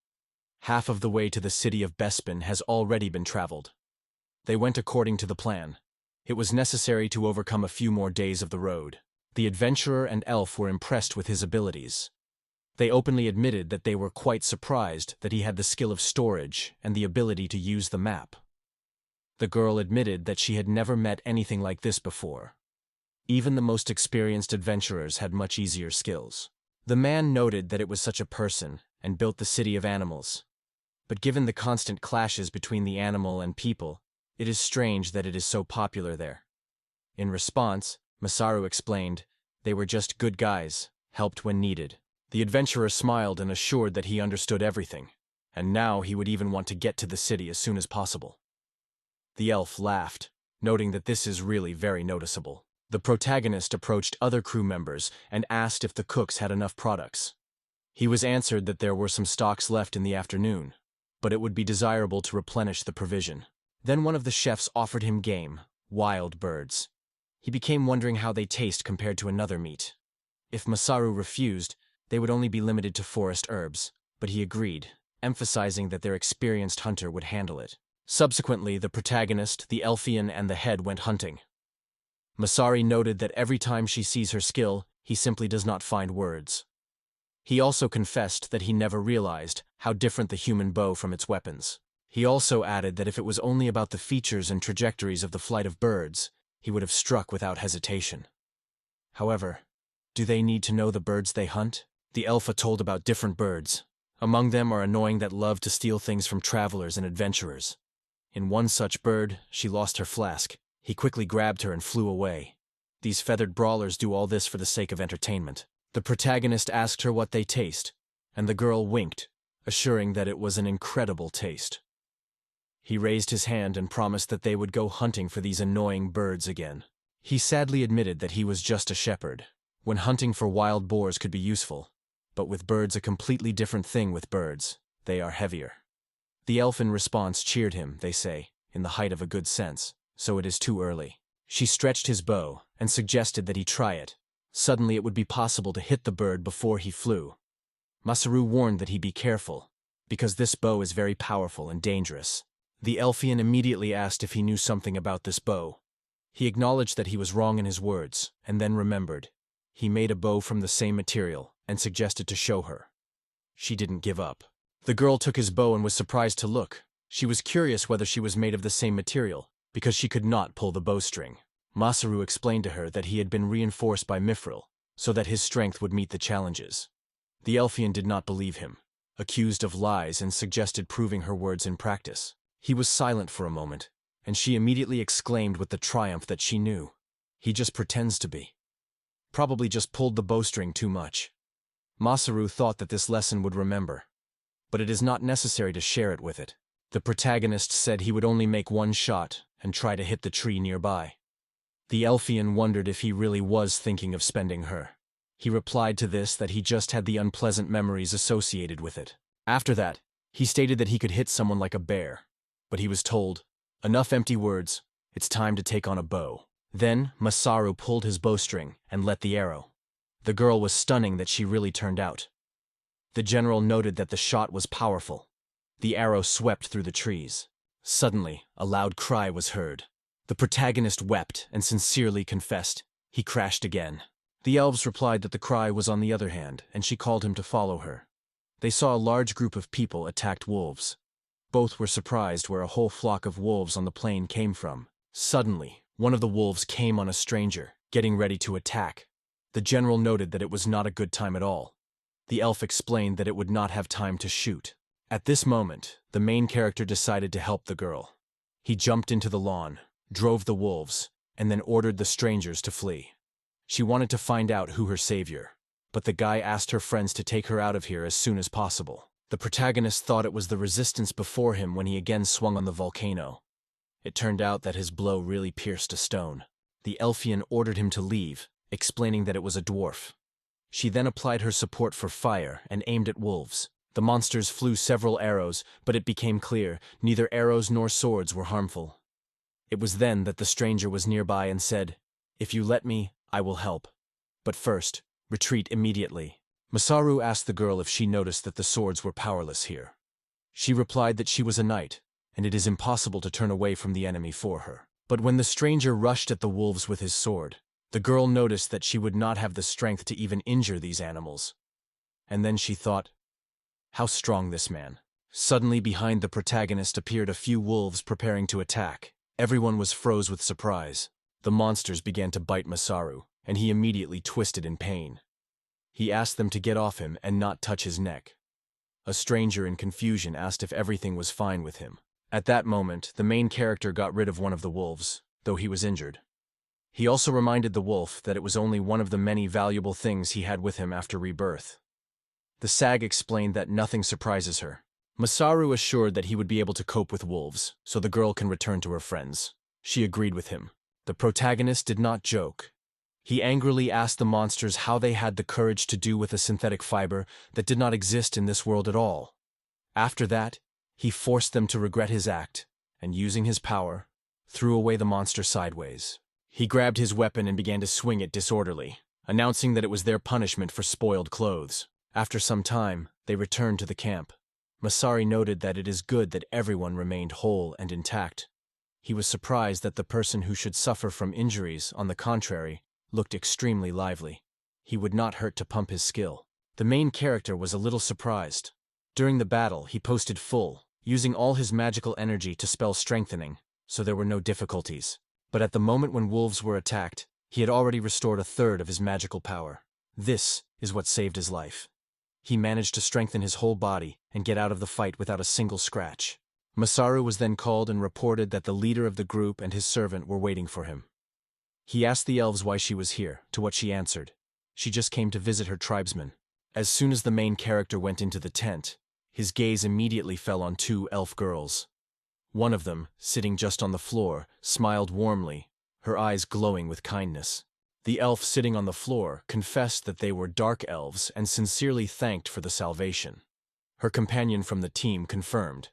Half of the way to the city of Bespin has already been traveled. They went according to the plan. It was necessary to overcome a few more days of the road. The adventurer and elf were impressed with his abilities. They openly admitted that they were quite surprised that he had the skill of storage and the ability to use the map. The girl admitted that she had never met anything like this before. Even the most experienced adventurers had much easier skills. The man noted that it was such a person and built the city of animals. But given the constant clashes between the animal and people, it is strange that it is so popular there. In response, Masaru explained, they were just good guys, helped when needed. The adventurer smiled and assured that he understood everything, and now he would even want to get to the city as soon as possible. The elf laughed, noting that this is really very noticeable. The protagonist approached other crew members and asked if the cooks had enough products. He was answered that there were some stocks left in the afternoon, but it would be desirable to replenish the provision. Then one of the chefs offered him game, wild birds. He became wondering how they taste compared to another meat. If Masaru refused, they would only be limited to forest herbs, but he agreed, emphasizing that their experienced hunter would handle it. Subsequently, the protagonist, the Elfian, and the head went hunting. Masaru noted that every time she sees her skill, he simply does not find words. He also confessed that he never realized how different the human bow from its weapons. He also added that if it was only about the features and trajectories of the flight of birds, he would have struck without hesitation. However, do they need to know the birds they hunt? The Elfa told about different birds. Among them are annoying that love to steal things from travelers and adventurers. In one such bird, she lost her flask. He quickly grabbed her and flew away. These feathered brawlers do all this for the sake of entertainment. The protagonist asked her what they taste, and the girl winked, assuring that it was an incredible taste. He raised his hand and promised that they would go hunting for these annoying birds again. He sadly admitted that he was just a shepherd, when hunting for wild boars could be useful, but with birds a completely different thing with birds. They are heavier. The elf in response cheered him, they say, in the height of a good sense, so it is too early. She stretched his bow and suggested that he try it. Suddenly it would be possible to hit the bird before he flew. Masaru warned that he be careful, because this bow is very powerful and dangerous. The Elfian immediately asked if he knew something about this bow. He acknowledged that he was wrong in his words, and then remembered. He made a bow from the same material and suggested to show her. She didn't give up. The girl took his bow and was surprised to look. She was curious whether she was made of the same material, because she could not pull the bowstring. Masaru explained to her that he had been reinforced by Mithril, so that his strength would meet the challenges. The Elfian did not believe him, accused of lies and suggested proving her words in practice. He was silent for a moment, and she immediately exclaimed with the triumph that she knew. He just pretends to be. Probably just pulled the bowstring too much. Masaru thought that this lesson would remember, but it is not necessary to share it with it. The protagonist said he would only make one shot and try to hit the tree nearby. The Elfian wondered if he really was thinking of spending her. He replied to this that he just had the unpleasant memories associated with it. After that, he stated that he could hit someone like a bear, but he was told, "Enough empty words, it's time to take on a bow." Then Masaru pulled his bowstring and let the arrow. The girl was stunning that she really turned out. The general noted that the shot was powerful. The arrow swept through the trees. Suddenly, a loud cry was heard. The protagonist wept and sincerely confessed. He crashed again. The elves replied that the cry was on the other hand, and she called him to follow her. They saw a large group of people attacked wolves. Both were surprised where a whole flock of wolves on the plain came from. Suddenly, one of the wolves came on a stranger, getting ready to attack. The general noted that it was not a good time at all. The elf explained that it would not have time to shoot. At this moment, the main character decided to help the girl. He jumped into the lawn, drove the wolves, and then ordered the strangers to flee. She wanted to find out who her savior, but the guy asked her friends to take her out of here as soon as possible. The protagonist thought it was the resistance before him when he again swung on the volcano. It turned out that his blow really pierced a stone. The Elfian ordered him to leave, explaining that it was a dwarf. She then applied her support for fire and aimed at wolves. The monsters flew several arrows, but it became clear neither arrows nor swords were harmful. It was then that the stranger was nearby and said, "If you let me, I will help. But first, retreat immediately." Masaru asked the girl if she noticed that the swords were powerless here. She replied that she was a knight, and it is impossible to turn away from the enemy for her. But when the stranger rushed at the wolves with his sword, the girl noticed that she would not have the strength to even injure these animals. And then she thought, how strong this man. Suddenly behind the protagonist appeared a few wolves preparing to attack. Everyone was froze with surprise. The monsters began to bite Masaru, and he immediately twisted in pain. He asked them to get off him and not touch his neck. A stranger in confusion asked if everything was fine with him. At that moment, the main character got rid of one of the wolves, though he was injured. He also reminded the wolf that it was only one of the many valuable things he had with him after rebirth. The sag explained that nothing surprises her. Masaru assured that he would be able to cope with wolves, so the girl can return to her friends. She agreed with him. The protagonist did not joke. He angrily asked the monsters how they had the courage to do with a synthetic fiber that did not exist in this world at all. After that, he forced them to regret his act, and using his power, threw away the monster sideways. He grabbed his weapon and began to swing it disorderly, announcing that it was their punishment for spoiled clothes. After some time, they returned to the camp. Masaru noted that it is good that everyone remained whole and intact. He was surprised that the person who should suffer from injuries, on the contrary, looked extremely lively. He would not hurt to pump his skill. The main character was a little surprised. During the battle, he posted full, using all his magical energy to spell strengthening, so there were no difficulties. But at the moment when wolves were attacked, he had already restored a third of his magical power. This is what saved his life. He managed to strengthen his whole body and get out of the fight without a single scratch. Masaru was then called and reported that the leader of the group and his servant were waiting for him. He asked the elves why she was here, to what she answered. She just came to visit her tribesmen. As soon as the main character went into the tent, his gaze immediately fell on two elf girls. One of them, sitting just on the floor, smiled warmly, her eyes glowing with kindness. The elf sitting on the floor confessed that they were dark elves and sincerely thanked for the salvation. Her companion from the team confirmed.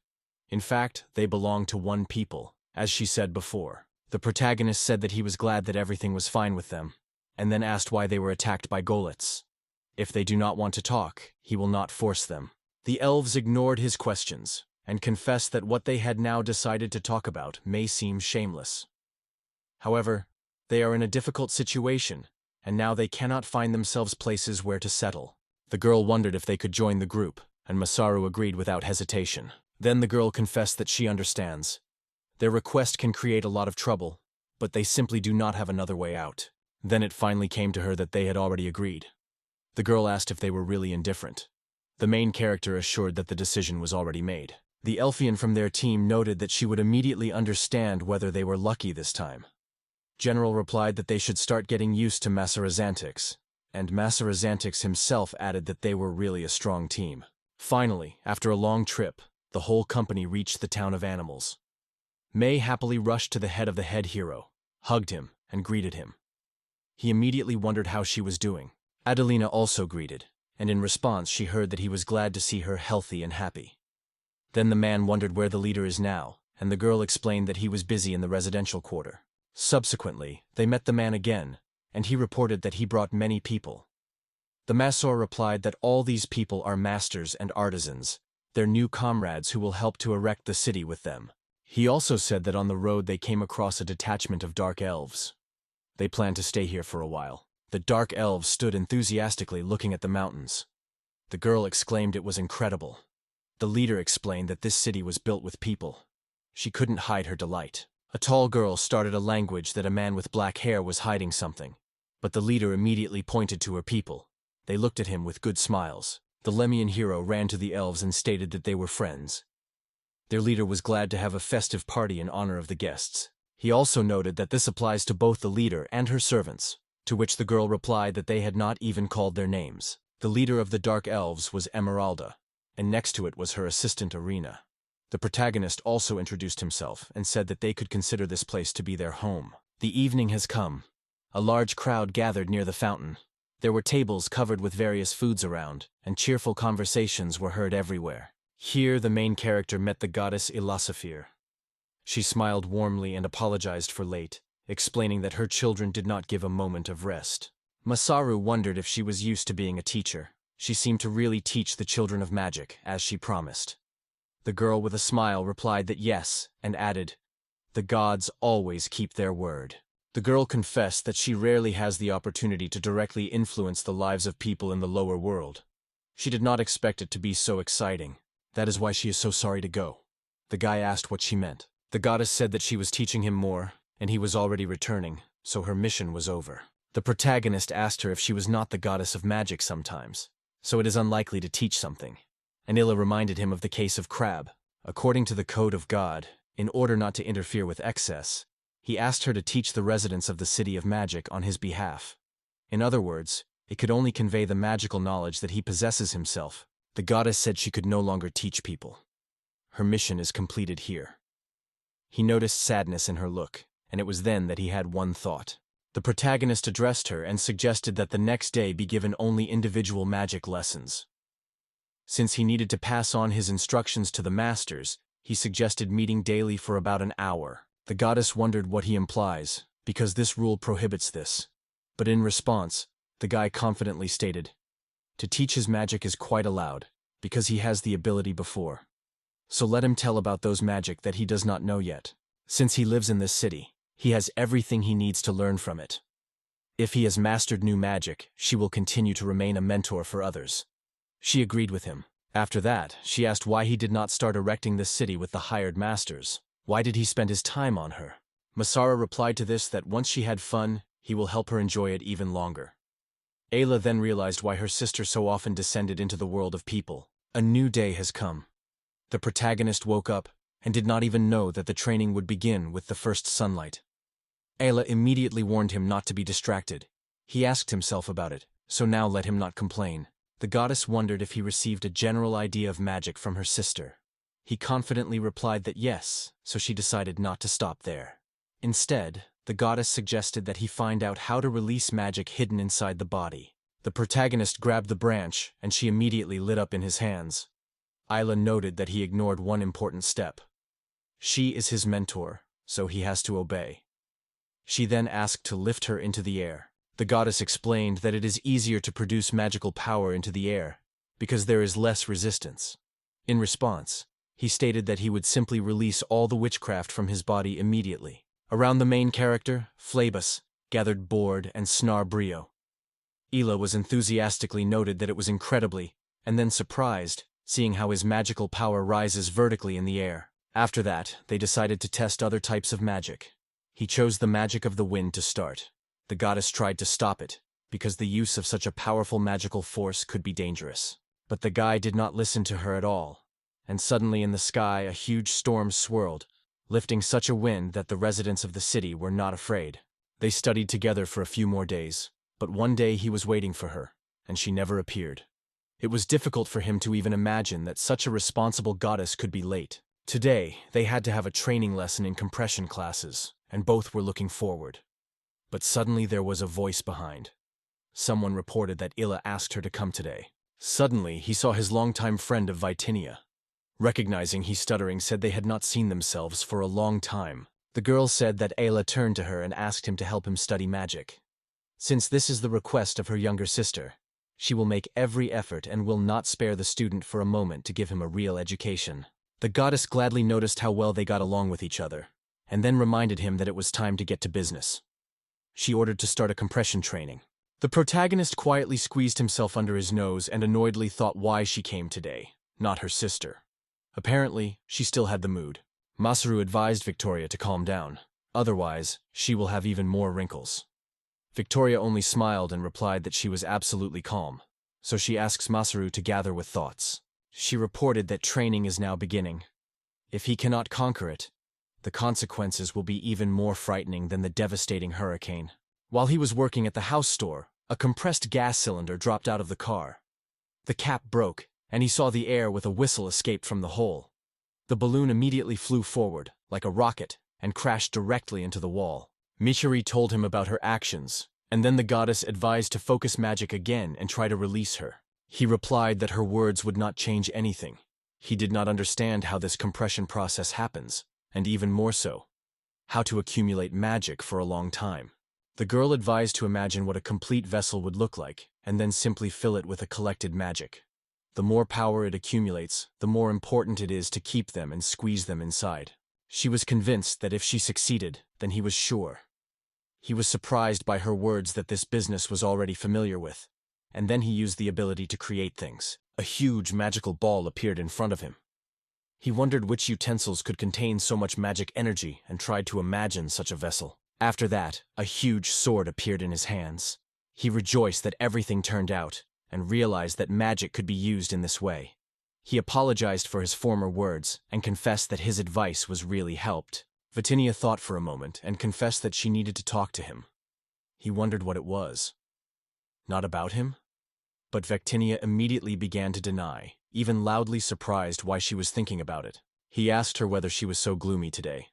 In fact, they belonged to one people, as she said before. The protagonist said that he was glad that everything was fine with them, and then asked why they were attacked by goblins. If they do not want to talk, he will not force them. The elves ignored his questions, and confessed that what they had now decided to talk about may seem shameless. However, they are in a difficult situation, and now they cannot find themselves places where to settle. The girl wondered if they could join the group, and Masaru agreed without hesitation. Then the girl confessed that she understands. Their request can create a lot of trouble, but they simply do not have another way out. Then it finally came to her that they had already agreed. The girl asked if they were really indifferent. The main character assured that the decision was already made. The Elfian from their team noted that she would immediately understand whether they were lucky this time. General replied that they should start getting used to Masarazantics, and Masarazantics himself added that they were really a strong team. Finally, after a long trip, the whole company reached the town of animals. May happily rushed to the head of the head hero, hugged him, and greeted him. He immediately wondered how she was doing. Adelina also greeted, and in response she heard that he was glad to see her healthy and happy. Then the man wondered where the leader is now, and the girl explained that he was busy in the residential quarter. Subsequently, they met the man again, and he reported that he brought many people. The Masor replied that all these people are masters and artisans, their new comrades who will help to erect the city with them. He also said that on the road they came across a detachment of dark elves. They planned to stay here for a while. The dark elves stood enthusiastically looking at the mountains. The girl exclaimed it was incredible. The leader explained that this city was built with people. She couldn't hide her delight. A tall girl started a language that a man with black hair was hiding something, but the leader immediately pointed to her people. They looked at him with good smiles. The Lemian hero ran to the elves and stated that they were friends. Their leader was glad to have a festive party in honor of the guests. He also noted that this applies to both the leader and her servants. to which the girl replied that they had not even called their names. The leader of the Dark Elves was Emeralda, and next to it was her assistant Arena. The protagonist also introduced himself and said that they could consider this place to be their home. The evening has come. A large crowd gathered near the fountain. There were tables covered with various foods around, and cheerful conversations were heard everywhere. Here the main character met the goddess Ilosophere. She smiled warmly and apologized for late, explaining that her children did not give a moment of rest. Masaru wondered if she was used to being a teacher. She seemed to really teach the children of magic, as she promised. The girl with a smile replied that yes, and added, "The gods always keep their word." The girl confessed that she rarely has the opportunity to directly influence the lives of people in the lower world. She did not expect it to be so exciting. That is why she is so sorry to go. The guy asked what she meant. The goddess said that she was teaching him more, and he was already returning, so her mission was over. The protagonist asked her if she was not the goddess of magic sometimes, so it is unlikely to teach something. And Illa reminded him of the case of Crab. According to the code of God, in order not to interfere with excess, he asked her to teach the residents of the city of magic on his behalf. In other words, it could only convey the magical knowledge that he possesses himself. The goddess said she could no longer teach people. Her mission is completed here. He noticed sadness in her look, and it was then that he had one thought. The protagonist addressed her and suggested that the next day be given only individual magic lessons. Since he needed to pass on his instructions to the masters, he suggested meeting daily for about an hour. The goddess wondered what he implies, because this rule prohibits this. But in response, the guy confidently stated, to teach his magic is quite allowed, because he has the ability before. So let him tell about those magic that he does not know yet. Since he lives in this city, he has everything he needs to learn from it. If he has mastered new magic, she will continue to remain a mentor for others. She agreed with him. After that, she asked why he did not start erecting this city with the hired masters. Why did he spend his time on her? Masaru replied to this that once she had fun, he will help her enjoy it even longer. Ayla then realized why her sister so often descended into the world of people. A new day has come. The protagonist woke up and did not even know that the training would begin with the first sunlight. Ayla immediately warned him not to be distracted. He asked himself about it, so now let him not complain. The goddess wondered if he received a general idea of magic from her sister. He confidently replied that yes, so she decided not to stop there. Instead, the goddess suggested that he find out how to release magic hidden inside the body. The protagonist grabbed the branch, and she immediately lit up in his hands. Ayla noted that he ignored one important step. She is his mentor, so he has to obey. She then asked to lift her into the air. The goddess explained that it is easier to produce magical power into the air, because there is less resistance. In response, he stated that he would simply release all the witchcraft from his body immediately. Around the main character, Phlebas, gathered Board and Snar Brio. Ela was enthusiastically noted that it was incredibly, and then surprised, seeing how his magical power rises vertically in the air. After that, they decided to test other types of magic. He chose the magic of the wind to start. The goddess tried to stop it, because the use of such a powerful magical force could be dangerous. But the guy did not listen to her at all, and suddenly in the sky a huge storm swirled, lifting such a wind that the residents of the city were not afraid. They studied together for a few more days, but one day he was waiting for her, and she never appeared. It was difficult for him to even imagine that such a responsible goddess could be late. Today, they had to have a training lesson in compression classes, and both were looking forward. But suddenly there was a voice behind. Someone reported that Illa asked her to come today. Suddenly, he saw his longtime friend of Vitinia. Recognizing he stuttering said they had not seen themselves for a long time. The girl said that Ayla turned to her and asked him to help him study magic. Since this is the request of her younger sister, she will make every effort and will not spare the student for a moment to give him a real education. The goddess gladly noticed how well they got along with each other, and then reminded him that it was time to get to business. She ordered to start a compression training. The protagonist quietly squeezed himself under his nose and annoyedly thought why she came today, not her sister. Apparently, she still had the mood. Masaru advised Victoria to calm down, otherwise, she will have even more wrinkles. Victoria only smiled and replied that she was absolutely calm, so she asks Masaru to gather with thoughts. She reported that training is now beginning. If he cannot conquer it, the consequences will be even more frightening than the devastating hurricane. While he was working at the house store, a compressed gas cylinder dropped out of the car. The cap broke, and he saw the air with a whistle escape from the hole. The balloon immediately flew forward, like a rocket, and crashed directly into the wall. Michiru told him about her actions, and then the goddess advised to focus magic again and try to release her. He replied that her words would not change anything. He did not understand how this compression process happens, and even more so, how to accumulate magic for a long time. The girl advised to imagine what a complete vessel would look like, and then simply fill it with a collected magic. The more power it accumulates, the more important it is to keep them and squeeze them inside. She was convinced that if she succeeded, then he was sure. He was surprised by her words that this business was already familiar with, and then he used the ability to create things. A huge magical ball appeared in front of him. He wondered which utensils could contain so much magic energy and tried to imagine such a vessel. After that, a huge sword appeared in his hands. He rejoiced that everything turned out, and realized that magic could be used in this way. He apologized for his former words and confessed that his advice was really helped. Vitinia thought for a moment and confessed that she needed to talk to him. He wondered what it was. Not about him? But Vectinia immediately began to deny, even loudly surprised why she was thinking about it. He asked her whether she was so gloomy today.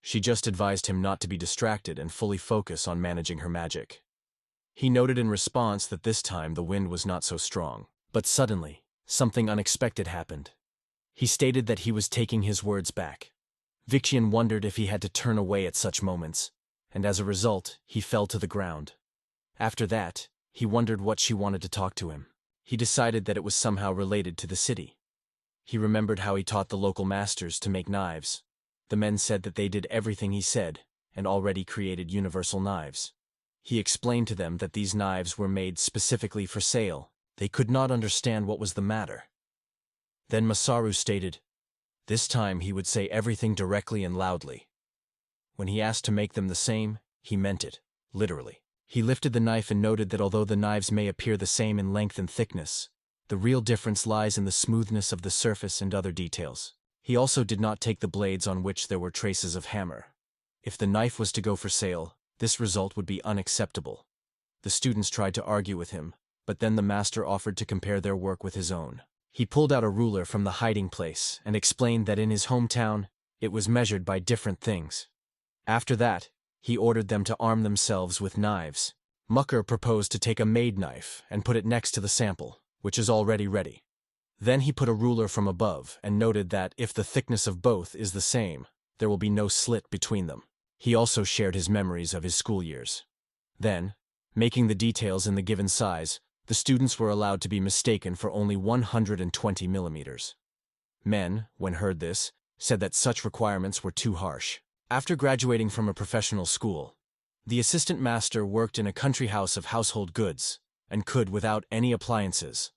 She just advised him not to be distracted and fully focus on managing her magic. He noted in response that this time the wind was not so strong. But suddenly, something unexpected happened. He stated that he was taking his words back. Vixian wondered if he had to turn away at such moments, and as a result, he fell to the ground. After that, he wondered what she wanted to talk to him. He decided that it was somehow related to the city. He remembered how he taught the local masters to make knives. The men said that they did everything he said, and already created universal knives. He explained to them that these knives were made specifically for sale. They could not understand what was the matter. Then Masaru stated, this time he would say everything directly and loudly. When he asked to make them the same, he meant it, literally. He lifted the knife and noted that although the knives may appear the same in length and thickness, the real difference lies in the smoothness of the surface and other details. He also did not take the blades on which there were traces of hammer. If the knife was to go for sale, this result would be unacceptable. The students tried to argue with him, but then the master offered to compare their work with his own. He pulled out a ruler from the hiding place and explained that in his hometown, it was measured by different things. After that, he ordered them to arm themselves with knives. Mucker proposed to take a made knife and put it next to the sample, which is already ready. Then he put a ruler from above and noted that if the thickness of both is the same, there will be no slit between them. He also shared his memories of his school years. Then, making the details in the given size, the students were allowed to be mistaken for only 120 millimeters. Men, when heard this, said that such requirements were too harsh. After graduating from a professional school, the assistant master worked in a country house of household goods and could, without any appliances,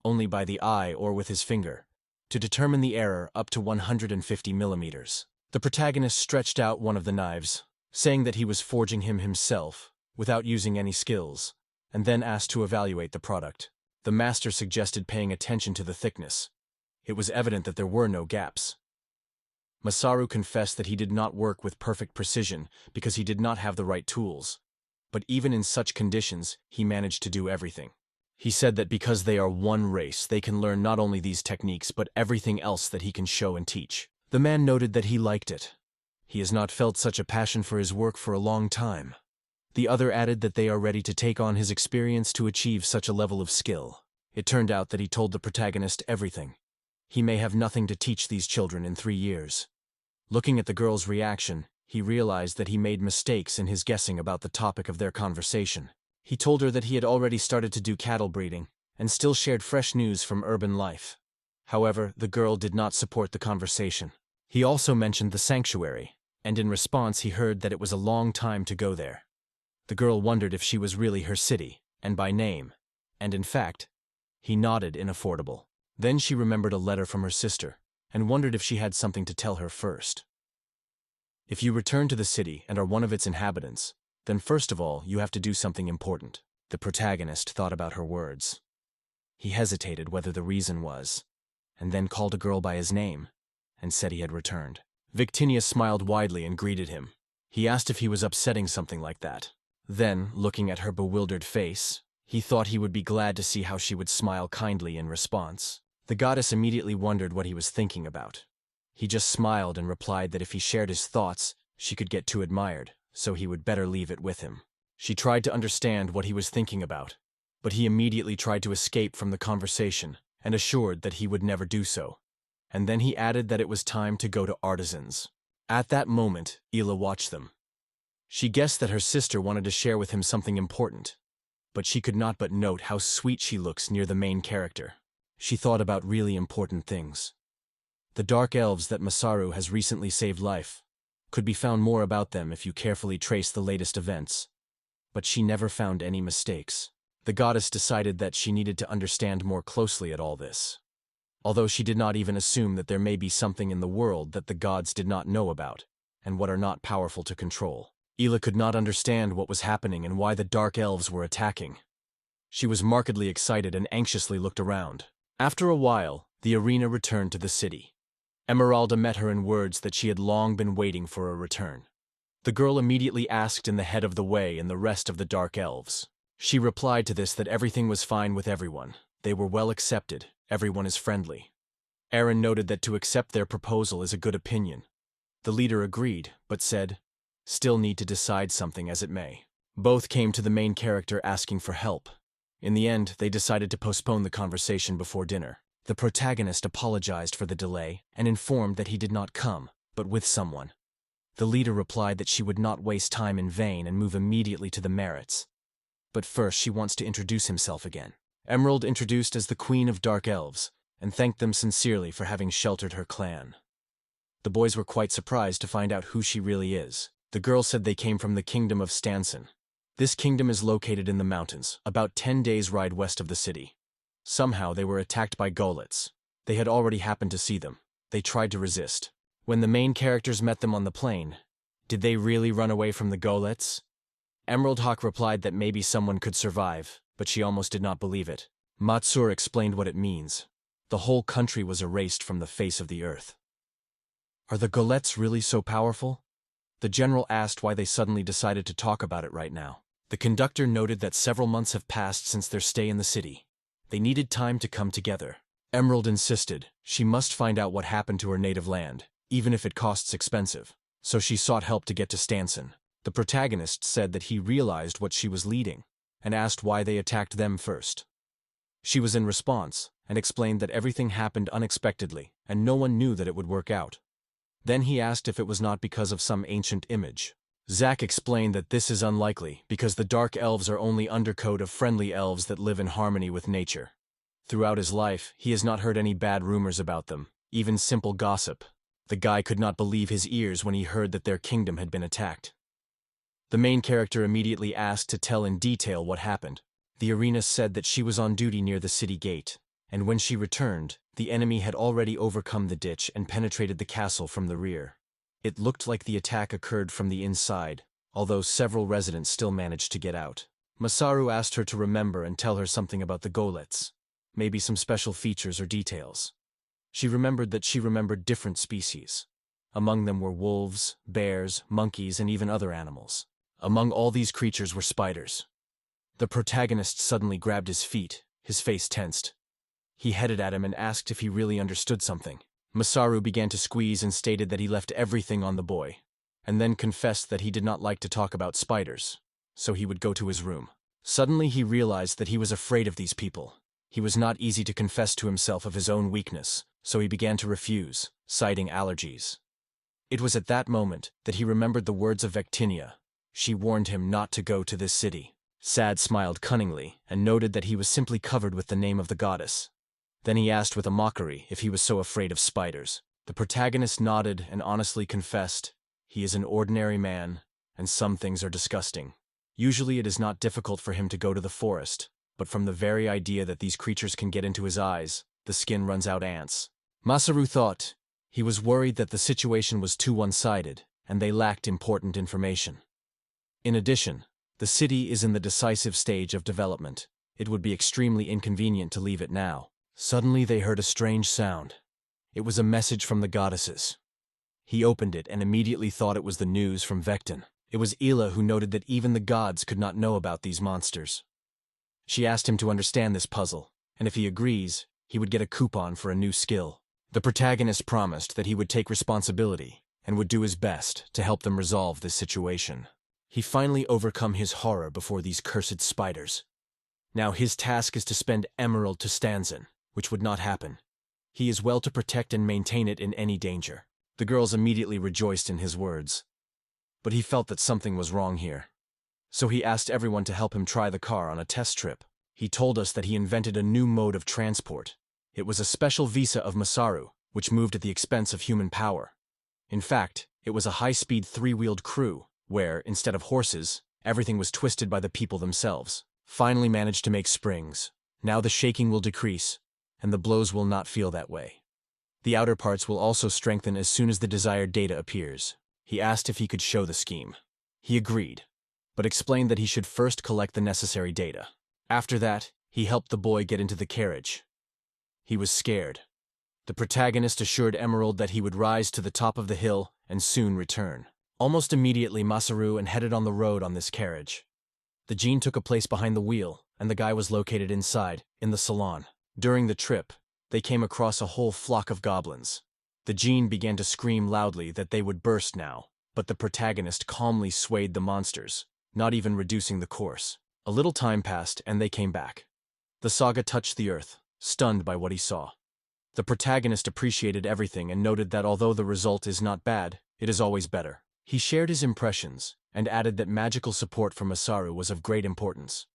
only by the eye or with his finger, to determine the error up to 150 millimeters. The protagonist stretched out one of the knives, saying that he was forging him himself, without using any skills, and then asked to evaluate the product. The master suggested paying attention to the thickness. It was evident that there were no gaps. Masaru confessed that he did not work with perfect precision because he did not have the right tools, but even in such conditions, he managed to do everything. He said that because they are one race, they can learn not only these techniques but everything else that he can show and teach. The man noted that he liked it. He has not felt such a passion for his work for a long time. The other added that they are ready to take on his experience to achieve such a level of skill. It turned out that he told the protagonist everything. He may have nothing to teach these children in 3 years. Looking at the girl's reaction, he realized that he made mistakes in his guessing about the topic of their conversation. He told her that he had already started to do cattle breeding, and still shared fresh news from urban life. However, the girl did not support the conversation. He also mentioned the sanctuary, and in response he heard that it was a long time to go there. The girl wondered if she was really her city, and by name, and in fact, he nodded inaffordable. Then she remembered a letter from her sister, and wondered if she had something to tell her first. If you return to the city and are one of its inhabitants, then first of all you have to do something important. The protagonist thought about her words. He hesitated whether the reason was, and then called a girl by his name, and said he had returned. Victinia smiled widely and greeted him. He asked if he was upsetting something like that. Then, looking at her bewildered face, he thought he would be glad to see how she would smile kindly in response. The goddess immediately wondered what he was thinking about. He just smiled and replied that if he shared his thoughts, she could get too admired, so he would better leave it with him. She tried to understand what he was thinking about, but he immediately tried to escape from the conversation and assured that he would never do so. And then he added that it was time to go to artisans. At that moment, Ila watched them. She guessed that her sister wanted to share with him something important, but she could not but note how sweet she looks near the main character. She thought about really important things. The dark elves that Masaru has recently saved life. Could be found more about them if you carefully trace the latest events. But she never found any mistakes. The goddess decided that she needed to understand more closely at all this. Although she did not even assume that there may be something in the world that the gods did not know about, and what are not powerful to control. Ila could not understand what was happening and why the dark elves were attacking. She was markedly excited and anxiously looked around. After a while, the arena returned to the city. Emeralda met her in words that she had long been waiting for a return. The girl immediately asked in the head of the way and the rest of the dark elves. She replied to this that everything was fine with everyone. They were well accepted. Everyone is friendly. Aaron noted that to accept their proposal is a good opinion. The leader agreed, but said, still need to decide something as it may. Both came to the main character asking for help. In the end, they decided to postpone the conversation before dinner. The protagonist apologized for the delay and informed that he did not come, but with someone. The leader replied that she would not waste time in vain and move immediately to the merits. But first she wants to introduce himself again. Emerald introduced as the Queen of Dark Elves, and thanked them sincerely for having sheltered her clan. The boys were quite surprised to find out who she really is. The girl said they came from the kingdom of Stanson. This kingdom is located in the mountains, about 10 days' ride west of the city. Somehow they were attacked by goblins. They had already happened to see them. They tried to resist. When the main characters met them on the plain, did they really run away from the goblins? Emerald Hawk replied that maybe someone could survive, but she almost did not believe it. Matsur explained what it means. The whole country was erased from the face of the earth. Are the goblins really so powerful? The general asked why they suddenly decided to talk about it right now. The conductor noted that several months have passed since their stay in the city. They needed time to come together. Emerald insisted she must find out what happened to her native land, even if it costs expensive. So she sought help to get to Stanson. The protagonist said that he realized what she was leading, and asked why they attacked them first. She was in response, and explained that everything happened unexpectedly, and no one knew that it would work out. Then he asked if it was not because of some ancient image. Zack explained that this is unlikely, because the dark elves are only undercode of friendly elves that live in harmony with nature. Throughout his life, he has not heard any bad rumors about them, even simple gossip. The guy could not believe his ears when he heard that their kingdom had been attacked. The main character immediately asked to tell in detail what happened. The arena said that she was on duty near the city gate, and when she returned, the enemy had already overcome the ditch and penetrated the castle from the rear. It looked like the attack occurred from the inside, although several residents still managed to get out. Masaru asked her to remember and tell her something about the goblins, maybe some special features or details. She remembered that she remembered different species. Among them were wolves, bears, monkeys, and even other animals. Among all these creatures were spiders. The protagonist suddenly grabbed his feet, his face tensed. He headed at him and asked if he really understood something. Masaru began to squeeze and stated that he left everything on the boy, and then confessed that he did not like to talk about spiders, so he would go to his room. Suddenly he realized that he was afraid of these people. He was not easy to confess to himself of his own weakness, so he began to refuse, citing allergies. It was at that moment that he remembered the words of Vectinia. She warned him not to go to this city. Sad smiled cunningly and noted that he was simply covered with the name of the goddess. Then he asked with a mockery if he was so afraid of spiders. The protagonist nodded and honestly confessed, he is an ordinary man, and some things are disgusting. Usually it is not difficult for him to go to the forest, but from the very idea that these creatures can get into his eyes, the skin runs out ants. Masaru thought he was worried that the situation was too one-sided, and they lacked important information. In addition, the city is in the decisive stage of development. It would be extremely inconvenient to leave it now. Suddenly they heard a strange sound. It was a message from the goddesses. He opened it and immediately thought it was the news from Vectin. It was Ila who noted that even the gods could not know about these monsters. She asked him to understand this puzzle, and if he agrees, he would get a coupon for a new skill. The protagonist promised that he would take responsibility and would do his best to help them resolve this situation. He finally overcome his horror before these cursed spiders. Now his task is to spend emerald to Stanzen, which would not happen. He is well to protect and maintain it in any danger. The girls immediately rejoiced in his words. But he felt that something was wrong here. So he asked everyone to help him try the car on a test trip. He told us that he invented a new mode of transport. It was a special visa of Masaru, which moved at the expense of human power. In fact, it was a high-speed three-wheeled crew, where, instead of horses, everything was twisted by the people themselves. Finally managed to make springs. Now the shaking will decrease, and the blows will not feel that way. The outer parts will also strengthen as soon as the desired data appears. He asked if he could show the scheme. He agreed, but explained that he should first collect the necessary data. After that, he helped the boy get into the carriage. He was scared. The protagonist assured Emerald that he would rise to the top of the hill and soon return. Almost immediately, Masaru and headed on the road on this carriage. The Jean took a place behind the wheel, and the guy was located inside, in the salon. During the trip, they came across a whole flock of goblins. The Jean began to scream loudly that they would burst now, but the protagonist calmly swayed the monsters, not even reducing the course. A little time passed, and they came back. The saga touched the earth, stunned by what he saw. The protagonist appreciated everything and noted that although the result is not bad, it is always better. He shared his impressions, and added that magical support from Masaru was of great importance.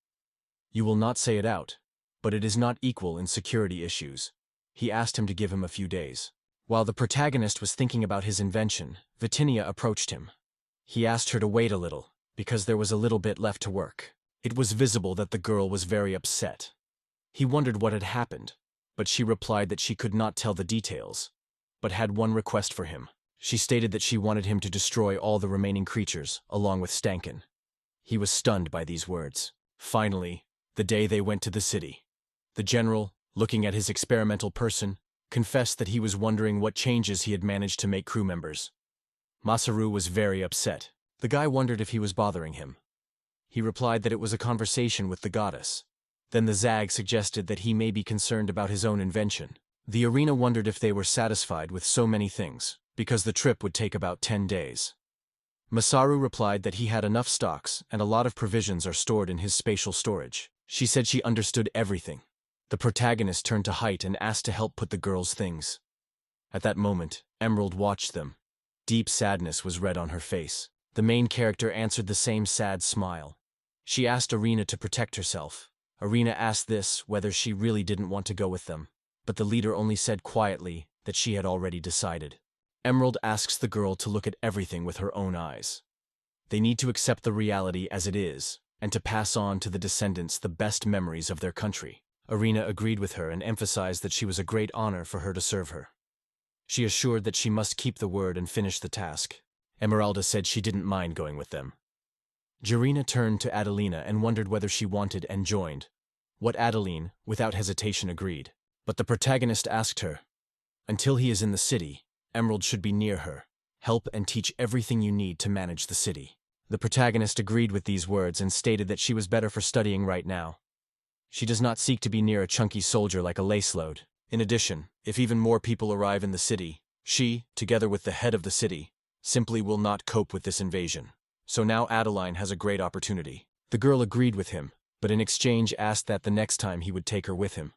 You will not say it out, but it is not equal in security issues. He asked him to give him a few days. While the protagonist was thinking about his invention, Vitinia approached him. He asked her to wait a little, because there was a little bit left to work. It was visible that the girl was very upset. He wondered what had happened, but she replied that she could not tell the details, but had one request for him. She stated that she wanted him to destroy all the remaining creatures, along with Stankin. He was stunned by these words. Finally, the day they went to the city. The general, looking at his experimental person, confessed that he was wondering what changes he had managed to make crew members. Masaru was very upset. The guy wondered if he was bothering him. He replied that it was a conversation with the goddess. Then the Zag suggested that he may be concerned about his own invention. The arena wondered if they were satisfied with so many things, because the trip would take about 10 days. Masaru replied that he had enough stocks and a lot of provisions are stored in his spatial storage. She said she understood everything. The protagonist turned to Height and asked to help put the girls' things. At that moment, Emerald watched them. Deep sadness was read on her face. The main character answered the same sad smile. She asked Arena to protect herself. Arena asked this whether she really didn't want to go with them, but the leader only said quietly that she had already decided. Emerald asks the girl to look at everything with her own eyes. They need to accept the reality as it is, and to pass on to the descendants the best memories of their country. Arena agreed with her and emphasized that she was a great honor for her to serve her. She assured that she must keep the word and finish the task. Emeralda said she didn't mind going with them. Jarina turned to Adelina and wondered whether she wanted and joined. What Adeline, without hesitation, agreed. But the protagonist asked her, "Until he is in the city, Emerald should be near her. Help and teach everything you need to manage the city." The protagonist agreed with these words and stated that she was better for studying right now. She does not seek to be near a chunky soldier like a lace load. In addition, if even more people arrive in the city, she, together with the head of the city, simply will not cope with this invasion. So now Adeline has a great opportunity. The girl agreed with him, but in exchange asked that the next time he would take her with him.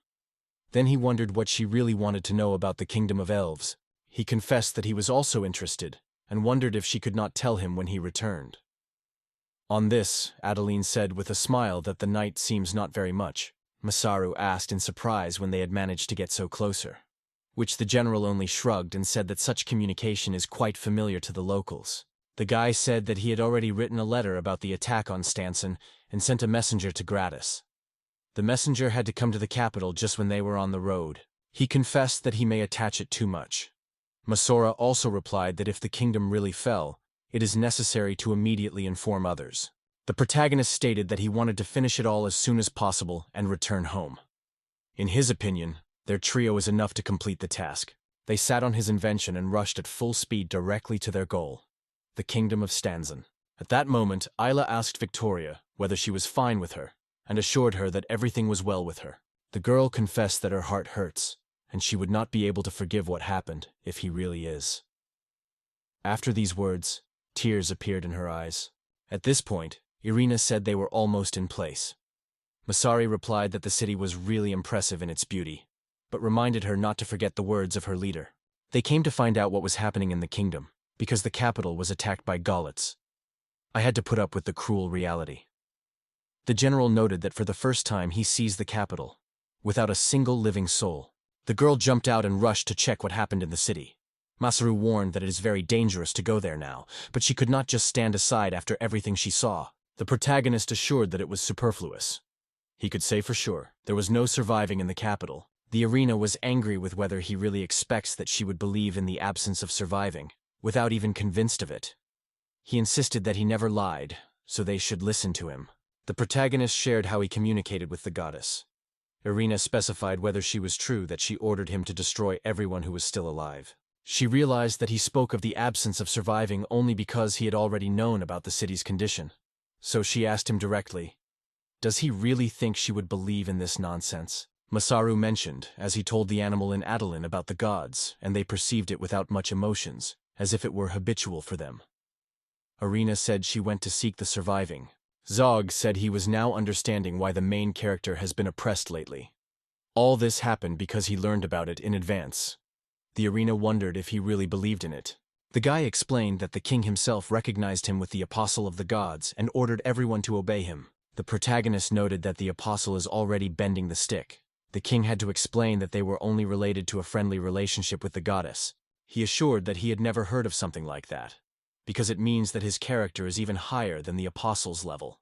Then he wondered what she really wanted to know about the Kingdom of Elves. He confessed that he was also interested, and wondered if she could not tell him when he returned. On this, Adeline said with a smile that the night seems not very much. Masaru asked in surprise when they had managed to get so closer, which the general only shrugged and said that such communication is quite familiar to the locals. The guy said that he had already written a letter about the attack on Stanson and sent a messenger to Gratis. The messenger had to come to the capital just when they were on the road. He confessed that he may attach it too much. Masora also replied that if the kingdom really fell, it is necessary to immediately inform others. The protagonist stated that he wanted to finish it all as soon as possible and return home. In his opinion, their trio is enough to complete the task. They sat on his invention and rushed at full speed directly to their goal, the Kingdom of Stanzen. At that moment, Isla asked Victoria whether she was fine with her, and assured her that everything was well with her. The girl confessed that her heart hurts, and she would not be able to forgive what happened if he really is. After these words, tears appeared in her eyes. At this point, Irina said they were almost in place. Masari replied that the city was really impressive in its beauty, but reminded her not to forget the words of her leader. They came to find out what was happening in the kingdom, because the capital was attacked by goblins. I had to put up with the cruel reality. The general noted that for the first time he sees the capital, without a single living soul. The girl jumped out and rushed to check what happened in the city. Masaru warned that it is very dangerous to go there now, but she could not just stand aside after everything she saw. The protagonist assured that it was superfluous. He could say for sure there was no surviving in the capital. The arena was angry with whether he really expects that she would believe in the absence of surviving, without even convinced of it. He insisted that he never lied, so they should listen to him. The protagonist shared how he communicated with the goddess. Irina specified whether she was true that she ordered him to destroy everyone who was still alive. She realized that he spoke of the absence of surviving only because he had already known about the city's condition. So she asked him directly, does he really think she would believe in this nonsense? Masaru mentioned, as he told the animal in Adeline about the gods, and they perceived it without much emotions, as if it were habitual for them. Irina said she went to seek the surviving. Zog said he was now understanding why the main character has been oppressed lately. All this happened because he learned about it in advance. The arena wondered if he really believed in it. The guy explained that the king himself recognized him with the apostle of the gods and ordered everyone to obey him. The protagonist noted that the apostle is already bending the stick. The king had to explain that they were only related to a friendly relationship with the goddess. He assured that he had never heard of something like that, because it means that his character is even higher than the apostle's level.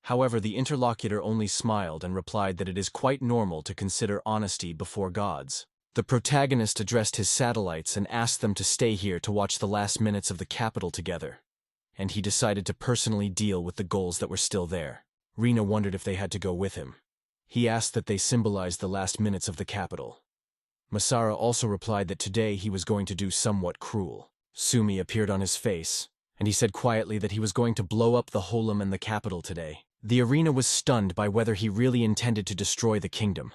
However, the interlocutor only smiled and replied that it is quite normal to consider honesty before gods. The protagonist addressed his satellites and asked them to stay here to watch the last minutes of the capital together, and he decided to personally deal with the goals that were still there. Rina wondered if they had to go with him. He asked that they symbolize the last minutes of the capital. Masara also replied that today he was going to do somewhat cruel. Sumi appeared on his face, and he said quietly that he was going to blow up the Holem and the capital today. The arena was stunned by whether he really intended to destroy the kingdom,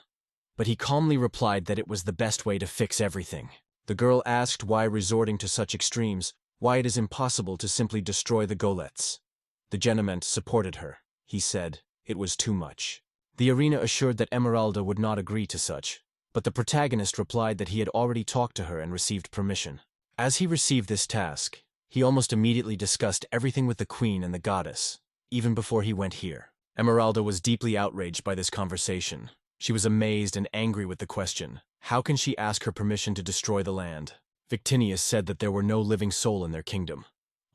but he calmly replied that it was the best way to fix everything. The girl asked why resorting to such extremes, why it is impossible to simply destroy the golems. The gentleman supported her. He said it was too much. The arena assured that Emeralda would not agree to such, but the protagonist replied that he had already talked to her and received permission. As he received this task, he almost immediately discussed everything with the queen and the goddess, even before he went here. Emeralda was deeply outraged by this conversation. She was amazed and angry with the question, how can she ask her permission to destroy the land? Victinius said that there were no living soul in their kingdom.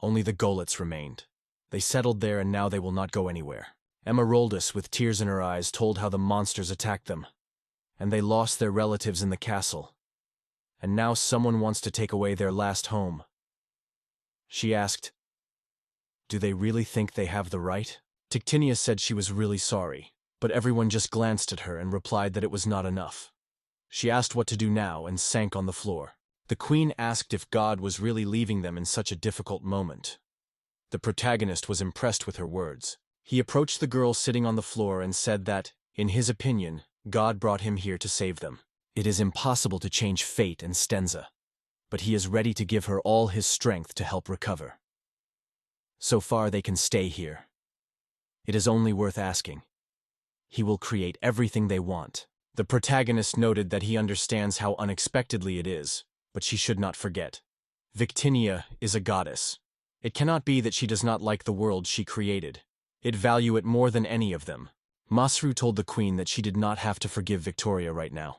Only the golems remained. They settled there and now they will not go anywhere. Emeraldus, with tears in her eyes, told how the monsters attacked them, and they lost their relatives in the castle. And now someone wants to take away their last home. She asked, do they really think they have the right? Tictinia said she was really sorry, but everyone just glanced at her and replied that it was not enough. She asked what to do now and sank on the floor. The queen asked if God was really leaving them in such a difficult moment. The protagonist was impressed with her words. He approached the girl sitting on the floor and said that, in his opinion, God brought him here to save them. It is impossible to change fate and Stenza, but he is ready to give her all his strength to help recover. So far they can stay here. It is only worth asking. He will create everything they want. The protagonist noted that he understands how unexpectedly it is, but she should not forget. Victinia is a goddess. It cannot be that she does not like the world she created. It value it more than any of them. Masru told the queen that she did not have to forgive Victoria right now.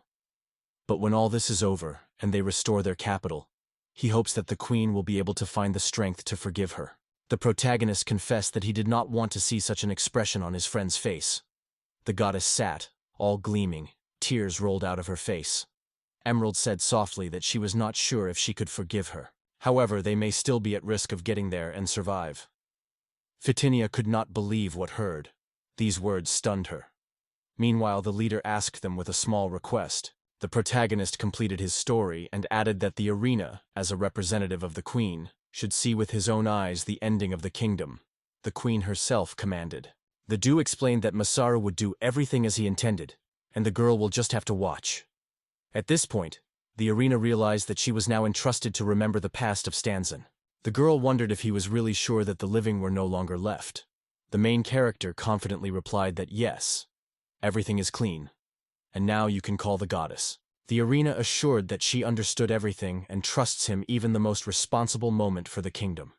But when all this is over, and they restore their capital, he hopes that the queen will be able to find the strength to forgive her. The protagonist confessed that he did not want to see such an expression on his friend's face. The goddess sat, all gleaming, tears rolled out of her face. Emerald said softly that she was not sure if she could forgive her. However, they may still be at risk of getting there and survive. Fitinia could not believe what heard. These words stunned her. Meanwhile, the leader asked them with a small request. The protagonist completed his story and added that the arena, as a representative of the queen, should see with his own eyes the ending of the kingdom. the queen herself commanded. The Dew explained that Masaru would do everything as he intended, and the girl will just have to watch. At this point, the arena realized that she was now entrusted to remember the past of Stanzen. The girl wondered if he was really sure that the living were no longer left. The main character confidently replied that yes, everything is clean, and now you can call the goddess. The arena assured that she understood everything and trusts him even the most responsible moment for the kingdom.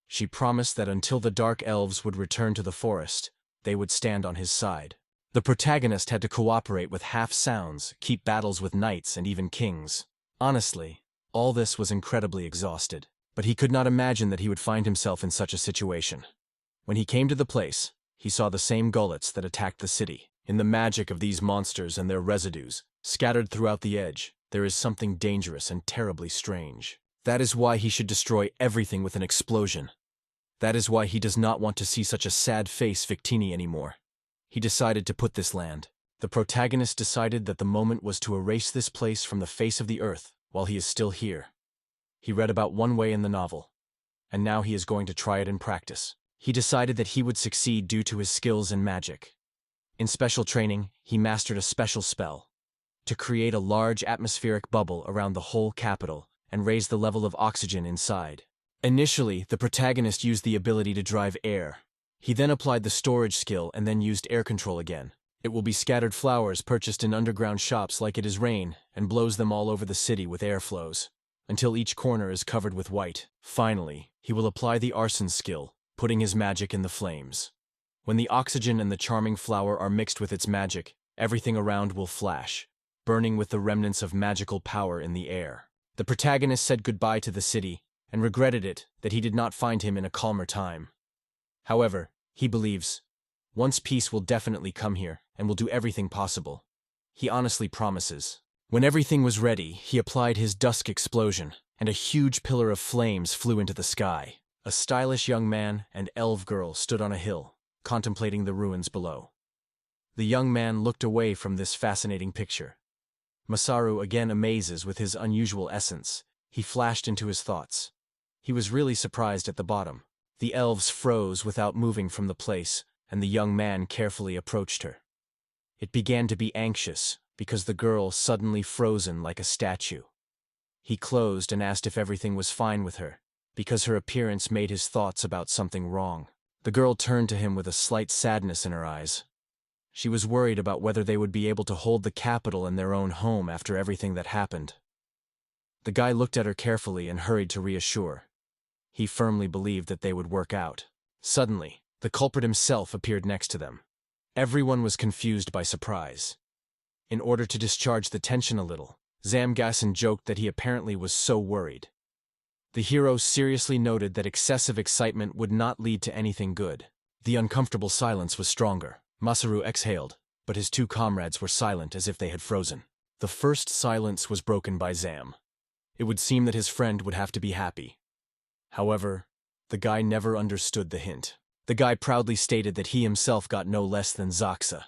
She promised that until the Dark Elves would return to the forest, they would stand on his side. The protagonist had to cooperate with half-sounds, keep battles with knights and even kings. Honestly, all this was incredibly exhausted, but he could not imagine that he would find himself in such a situation. When he came to the place, he saw the same gullets that attacked the city. In the magic of these monsters and their residues, scattered throughout the edge, there is something dangerous and terribly strange. That is why he should destroy everything with an explosion. That is why he does not want to see such a sad face Victini anymore. He decided to put this land. The protagonist decided that the moment was to erase this place from the face of the earth while he is still here. He read about one way in the novel, and now he is going to try it in practice. He decided that he would succeed due to his skills in magic. In special training, he mastered a special spell to create a large atmospheric bubble around the whole capital and raise the level of oxygen inside. Initially, the protagonist used the ability to drive air. He then applied the storage skill and then used air control again. It will be scattered flowers purchased in underground shops like it is rain and blows them all over the city with airflows, until each corner is covered with white. Finally, he will apply the arson skill, putting his magic in the flames. When the oxygen and the charming flower are mixed with its magic, everything around will flash, burning with the remnants of magical power in the air. The protagonist said goodbye to the city and regretted it that he did not find him in a calmer time. However, he believes, once peace will definitely come here and will do everything possible. He honestly promises. When everything was ready, he applied his dusk explosion, and a huge pillar of flames flew into the sky. A stylish young man and elf girl stood on a hill, contemplating the ruins below. The young man looked away from this fascinating picture. Masaru again amazes with his unusual essence. He flashed into his thoughts. He was really surprised at the bottom. The elves froze without moving from the place, and the young man carefully approached her. It began to be anxious, because the girl suddenly frozen like a statue. He closed and asked if everything was fine with her, because her appearance made his thoughts about something wrong. The girl turned to him with a slight sadness in her eyes. She was worried about whether they would be able to hold the capital in their own home after everything that happened. The guy looked at her carefully and hurried to reassure. He firmly believed that they would work out. Suddenly, the culprit himself appeared next to them. Everyone was confused by surprise. In order to discharge the tension a little, Zamgasson joked that he apparently was so worried. The hero seriously noted that excessive excitement would not lead to anything good. The uncomfortable silence was stronger. Masaru exhaled, but his two comrades were silent as if they had frozen. The first silence was broken by Zam. It would seem that his friend would have to be happy. However, the guy never understood the hint. The guy proudly stated that he himself got no less than Zaxa.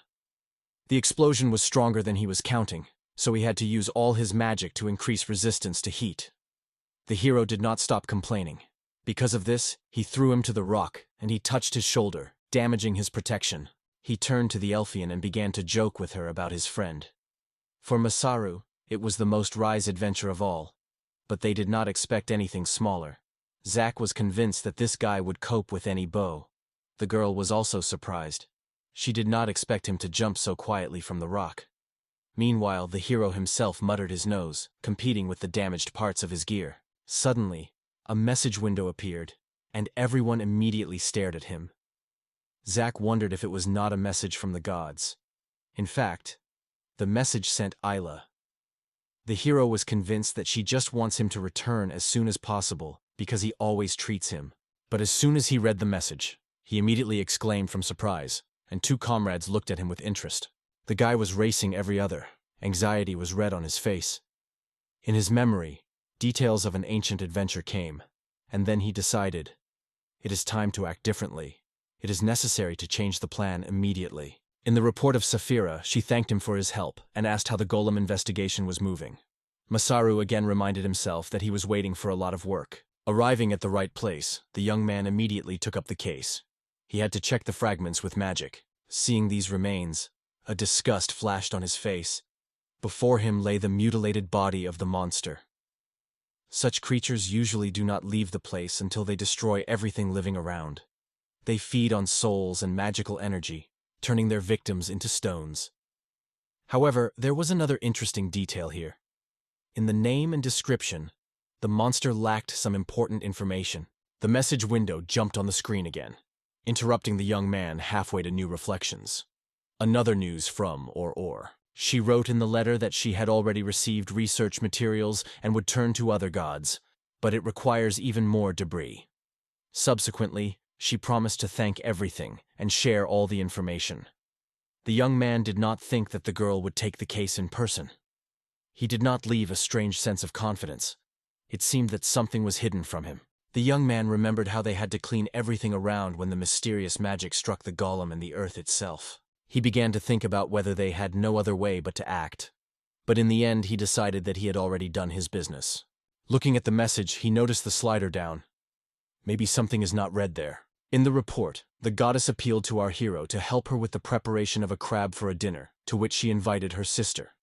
The explosion was stronger than he was counting, so he had to use all his magic to increase resistance to heat. The hero did not stop complaining. Because of this, he threw him to the rock, and he touched his shoulder, damaging his protection. He turned to the Elfian and began to joke with her about his friend. For Masaru, it was the most rise adventure of all, but they did not expect anything smaller. Zack was convinced that this guy would cope with any bow. The girl was also surprised. She did not expect him to jump so quietly from the rock. Meanwhile, the hero himself muttered his nose, competing with the damaged parts of his gear. Suddenly, a message window appeared, and everyone immediately stared at him. Zack wondered if it was not a message from the gods. In fact, the message sent Isla. The hero was convinced that she just wants him to return as soon as possible, because he always treats him. But as soon as he read the message, he immediately exclaimed from surprise, and two comrades looked at him with interest. The guy was racing every other. Anxiety was read on his face. In his memory, details of an ancient adventure came, and then he decided, it is time to act differently. It is necessary to change the plan immediately. In the report of Saphira, she thanked him for his help and asked how the golem investigation was moving. Masaru again reminded himself that he was waiting for a lot of work. Arriving at the right place, the young man immediately took up the case. He had to check the fragments with magic. Seeing these remains, a disgust flashed on his face. Before him lay the mutilated body of the monster. Such creatures usually do not leave the place until they destroy everything living around. They feed on souls and magical energy, turning their victims into stones. However, there was another interesting detail here. In the name and description, the monster lacked some important information. The message window jumped on the screen again, interrupting the young man halfway to new reflections. Another news from or. She wrote in the letter that she had already received research materials and would turn to other gods, but it requires even more debris. Subsequently, she promised to thank everything and share all the information. The young man did not think that the girl would take the case in person. He did not leave a strange sense of confidence. It seemed that something was hidden from him. The young man remembered how they had to clean everything around when the mysterious magic struck the golem and the earth itself. He began to think about whether they had no other way but to act. But in the end, he decided that he had already done his business. Looking at the message, he noticed the slider down. Maybe something is not read there. In the report, the goddess appealed to our hero to help her with the preparation of a crab for a dinner, to which she invited her sister.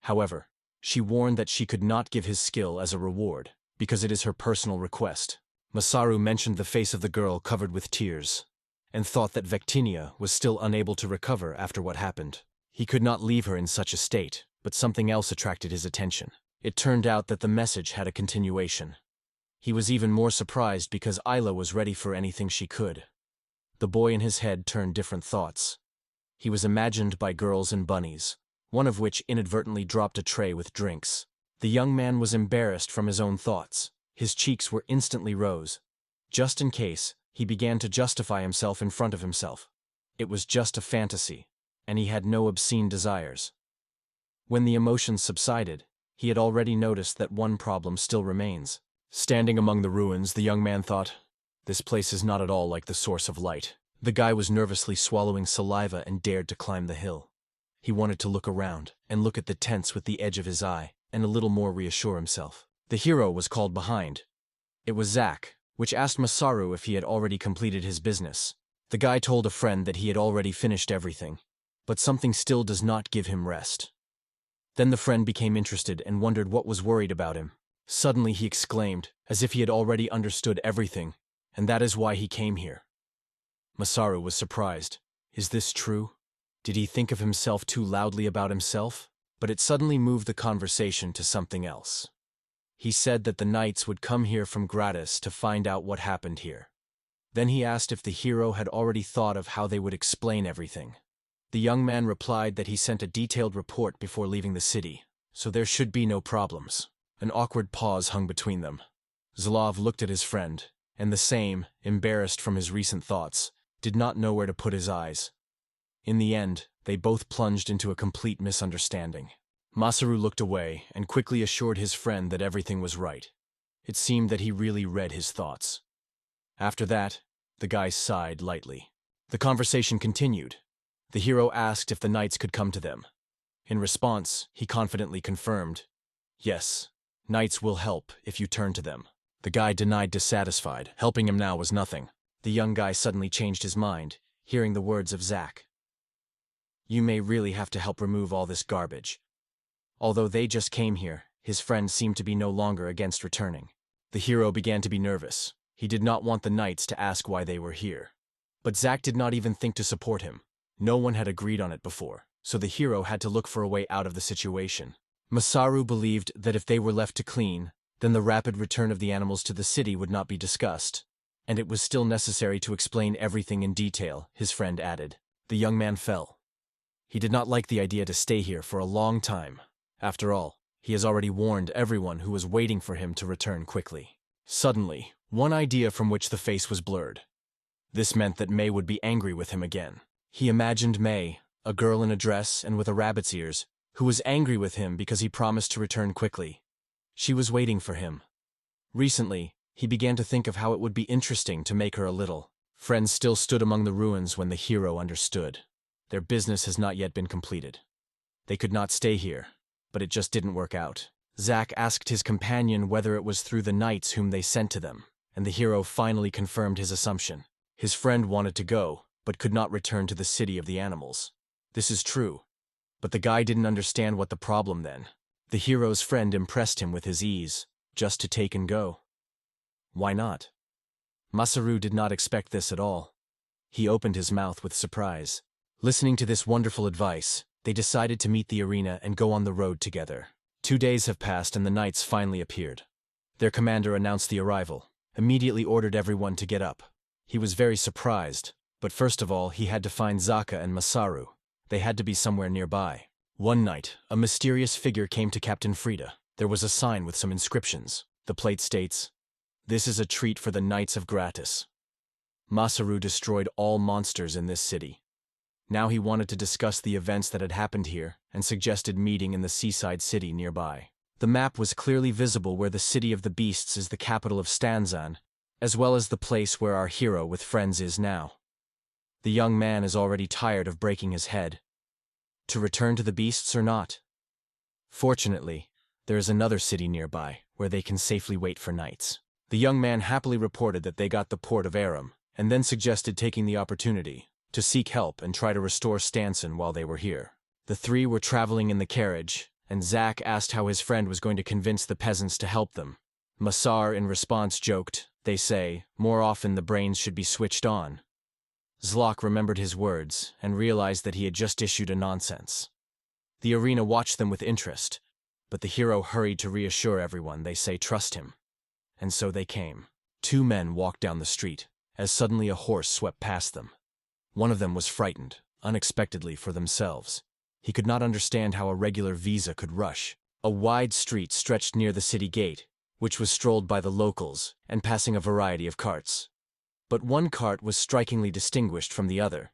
However, she warned that she could not give his skill as a reward, because it is her personal request. Masaru mentioned the face of the girl covered with tears, and thought that Vectinia was still unable to recover after what happened. He could not leave her in such a state, but something else attracted his attention. It turned out that the message had a continuation. He was even more surprised because Isla was ready for anything she could. The boy in his head turned different thoughts. He was imagined by girls and bunnies, one of which inadvertently dropped a tray with drinks. The young man was embarrassed from his own thoughts. His cheeks were instantly rose. Just in case, he began to justify himself in front of himself. It was just a fantasy, and he had no obscene desires. When the emotions subsided, he had already noticed that one problem still remains. Standing among the ruins, the young man thought, "This place is not at all like the source of light." The guy was nervously swallowing saliva and dared to climb the hill. He wanted to look around, and look at the tents with the edge of his eye, and a little more reassure himself. The hero was called behind. It was Zack, which asked Masaru if he had already completed his business. The guy told a friend that he had already finished everything, but something still does not give him rest. Then the friend became interested and wondered what was worried about him. Suddenly he exclaimed, as if he had already understood everything, and that is why he came here. Masaru was surprised. Is this true? Did he think of himself too loudly about himself? But it suddenly moved the conversation to something else. He said that the knights would come here from gratis to find out what happened here. Then he asked if the hero had already thought of how they would explain everything. The young man replied that he sent a detailed report before leaving the city, so there should be no problems. An awkward pause hung between them. Zlov looked at his friend, and the same, embarrassed from his recent thoughts, did not know where to put his eyes. In the end, they both plunged into a complete misunderstanding. Masaru looked away and quickly assured his friend that everything was right. It seemed that he really read his thoughts. After that, the guy sighed lightly. The conversation continued. The hero asked if the knights could come to them. In response, he confidently confirmed, "Yes, knights will help if you turn to them." The guy denied dissatisfied. Helping him now was nothing. The young guy suddenly changed his mind, hearing the words of Zack. "You may really have to help remove all this garbage." Although they just came here, his friend seemed to be no longer against returning. The hero began to be nervous. He did not want the knights to ask why they were here. But Zack did not even think to support him. No one had agreed on it before, so the hero had to look for a way out of the situation. Masaru believed that if they were left to clean, then the rapid return of the animals to the city would not be discussed, and it was still necessary to explain everything in detail, his friend added. The young man fell. He did not like the idea to stay here for a long time. After all, he has already warned everyone who was waiting for him to return quickly. Suddenly, one idea from which the face was blurred. This meant that May would be angry with him again. He imagined May, a girl in a dress and with a rabbit's ears, who was angry with him because he promised to return quickly. She was waiting for him. Recently, he began to think of how it would be interesting to make her a little. Friends still stood among the ruins when the hero understood. Their business has not yet been completed. They could not stay here, but it just didn't work out. Zack asked his companion whether it was through the knights whom they sent to them, and the hero finally confirmed his assumption. His friend wanted to go, but could not return to the city of the animals. This is true. But the guy didn't understand what the problem then. The hero's friend impressed him with his ease, just to take and go. Why not? Masaru did not expect this at all. He opened his mouth with surprise. Listening to this wonderful advice, they decided to meet the arena and go on the road together. 2 days have passed and the knights finally appeared. Their commander announced the arrival, immediately ordered everyone to get up. He was very surprised, but first of all he had to find Zaka and Masaru. They had to be somewhere nearby. One night, a mysterious figure came to Captain Frida. There was a sign with some inscriptions. The plate states, "This is a treat for the Knights of Gratis." Masaru destroyed all monsters in this city. Now he wanted to discuss the events that had happened here and suggested meeting in the seaside city nearby. The map was clearly visible where the city of the beasts is the capital of Stanzan, as well as the place where our hero with friends is now. The young man is already tired of breaking his head. To return to the beasts or not? Fortunately, there is another city nearby where they can safely wait for nights. The young man happily reported that they got the port of Aram, and then suggested taking the opportunity to seek help and try to restore Stanson while they were here. The three were traveling in the carriage, and Zack asked how his friend was going to convince the peasants to help them. Masar in response joked, "They say, more often the brains should be switched on." Zlok remembered his words and realized that he had just issued a nonsense. The arena watched them with interest, but the hero hurried to reassure everyone they say trust him. And so they came. 2 men walked down the street, as suddenly a horse swept past them. One of them was frightened, unexpectedly for themselves. He could not understand how a regular visa could rush. A wide street stretched near the city gate, which was strolled by the locals and passing a variety of carts. But one cart was strikingly distinguished from the other.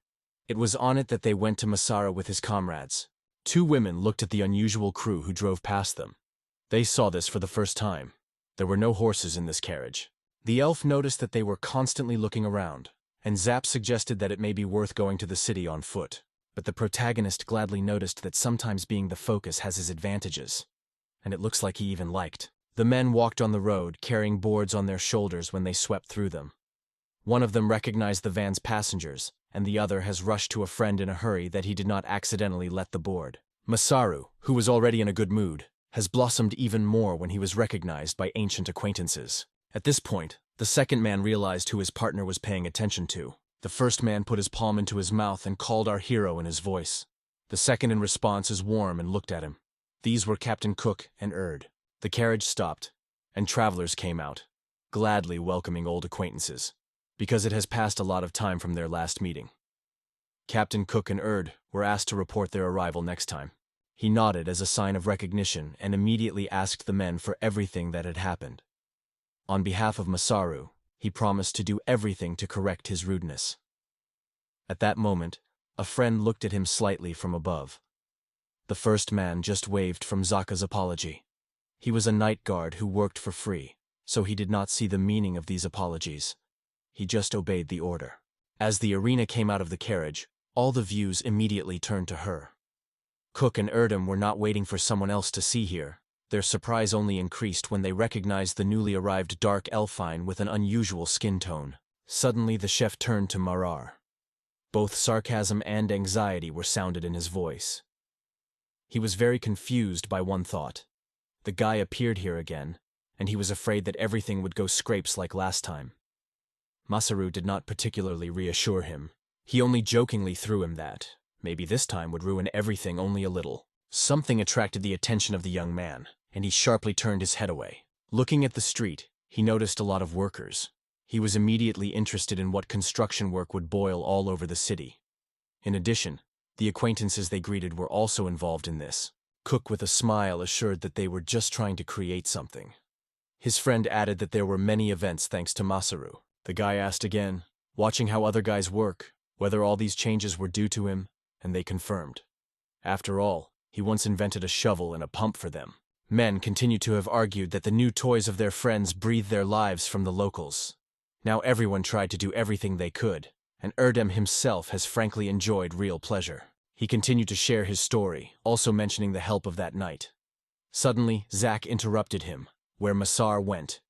It was on it that they went to Masara with his comrades. 2 women looked at the unusual crew who drove past them. They saw this for the first time. There were no horses in this carriage. The elf noticed that they were constantly looking around, and Zap suggested that it may be worth going to the city on foot. But the protagonist gladly noticed that sometimes being the focus has his advantages. And it looks like he even liked. The men walked on the road, carrying boards on their shoulders when they swept through them. One of them recognized the van's passengers, and the other has rushed to a friend in a hurry that he did not accidentally let the board. Masaru, who was already in a good mood, has blossomed even more when he was recognized by ancient acquaintances. At this point, the second man realized who his partner was paying attention to. The first man put his palm into his mouth and called our hero in his voice. The second in response is warm and looked at him. These were Captain Cook and Erd. The carriage stopped, and travelers came out, gladly welcoming old acquaintances, because it has passed a lot of time from their last meeting. Captain Cook and Erd were asked to report their arrival next time. He nodded as a sign of recognition and immediately asked the men for everything that had happened. On behalf of Masaru, he promised to do everything to correct his rudeness. At that moment, a friend looked at him slightly from above. The first man just waved from Zaka's apology. He was a night guard who worked for free, so he did not see the meaning of these apologies. He just obeyed the order. As the arena came out of the carriage, all the views immediately turned to her. Cook and Erdem were not waiting for someone else to see here. Their surprise only increased when they recognized the newly arrived dark elfine with an unusual skin tone. Suddenly the chef turned to Marar. Both sarcasm and anxiety were sounded in his voice. He was very confused by one thought. The guy appeared here again, and he was afraid that everything would go scrapes like last time. Masaru did not particularly reassure him. He only jokingly threw him that maybe this time would ruin everything only a little. Something attracted the attention of the young man, and he sharply turned his head away. Looking at the street, he noticed a lot of workers. He was immediately interested in what construction work would boil all over the city. In addition, the acquaintances they greeted were also involved in this. Cook with a smile assured that they were just trying to create something. His friend added that there were many events thanks to Masaru. The guy asked again, watching how other guys work, whether all these changes were due to him, and they confirmed. After all, he once invented a shovel and a pump for them. Men continued to have argued that the new toys of their friends breathed their lives from the locals. Now everyone tried to do everything they could, and Erdem himself has frankly enjoyed real pleasure. He continued to share his story, also mentioning the help of that night. Suddenly, Zack interrupted him, where Masar went.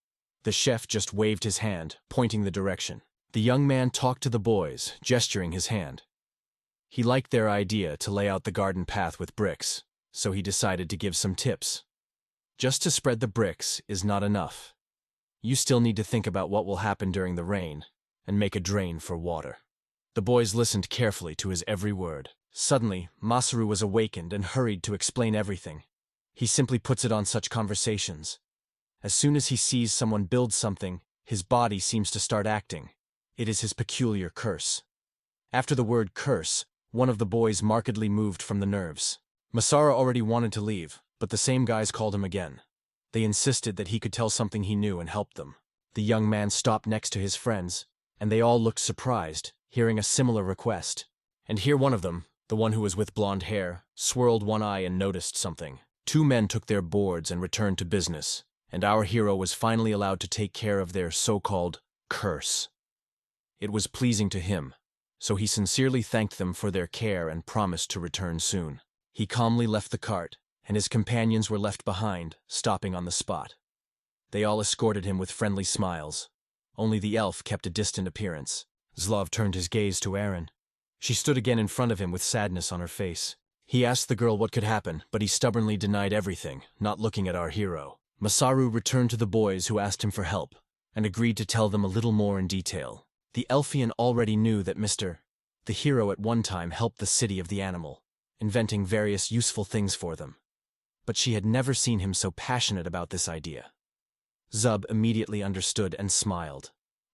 The chef just waved his hand, pointing the direction. The young man talked to the boys, gesturing his hand. He liked their idea to lay out the garden path with bricks, so he decided to give some tips. Just to spread the bricks is not enough. You still need to think about what will happen during the rain, and make a drain for water. The boys listened carefully to his every word. Suddenly, Masaru was awakened and hurried to explain everything. He simply puts it on such conversations. As soon as he sees someone build something, his body seems to start acting. It is his peculiar curse. After the word curse, one of the boys markedly moved from the nerves. Masaru already wanted to leave, but the same guys called him again. They insisted that he could tell something he knew and help them. The young man stopped next to his friends, and they all looked surprised, hearing a similar request. And here one of them, the one who was with blonde hair, swirled one eye and noticed something. 2 men took their boards and returned to business, and our hero was finally allowed to take care of their so-called curse. It was pleasing to him, so he sincerely thanked them for their care and promised to return soon. He calmly left the cart, and his companions were left behind, stopping on the spot. They all escorted him with friendly smiles. Only the elf kept a distant appearance. Zlov turned his gaze to Aaron. She stood again in front of him with sadness on her face. He asked the girl what could happen, but he stubbornly denied everything, not looking at our hero. Masaru returned to the boys who asked him for help, and agreed to tell them a little more in detail. The Elfian already knew that the hero at one time helped the city of the animal, inventing various useful things for them. But she had never seen him so passionate about this idea. Zub immediately understood and smiled.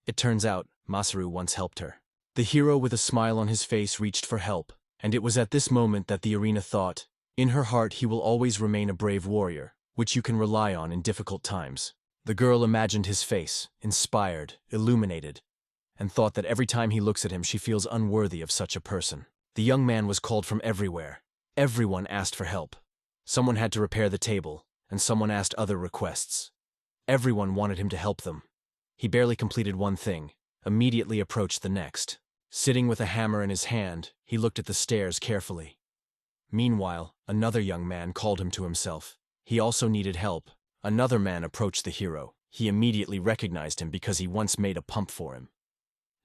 It turns out, Masaru once helped her. The hero with a smile on his face reached for help, and it was at this moment that the arena thought, in her heart he will always remain a brave warrior, which you can rely on in difficult times. The girl imagined his face, inspired, illuminated, and thought that every time he looks at him she feels unworthy of such a person. The young man was called from everywhere. Everyone asked for help. Someone had to repair the table, and someone asked other requests. Everyone wanted him to help them. He barely completed one thing, immediately approached the next. Sitting with a hammer in his hand, he looked at the stairs carefully. Meanwhile, another young man called him to himself. He also needed help. Another man approached the hero. He immediately recognized him because he once made a pump for him.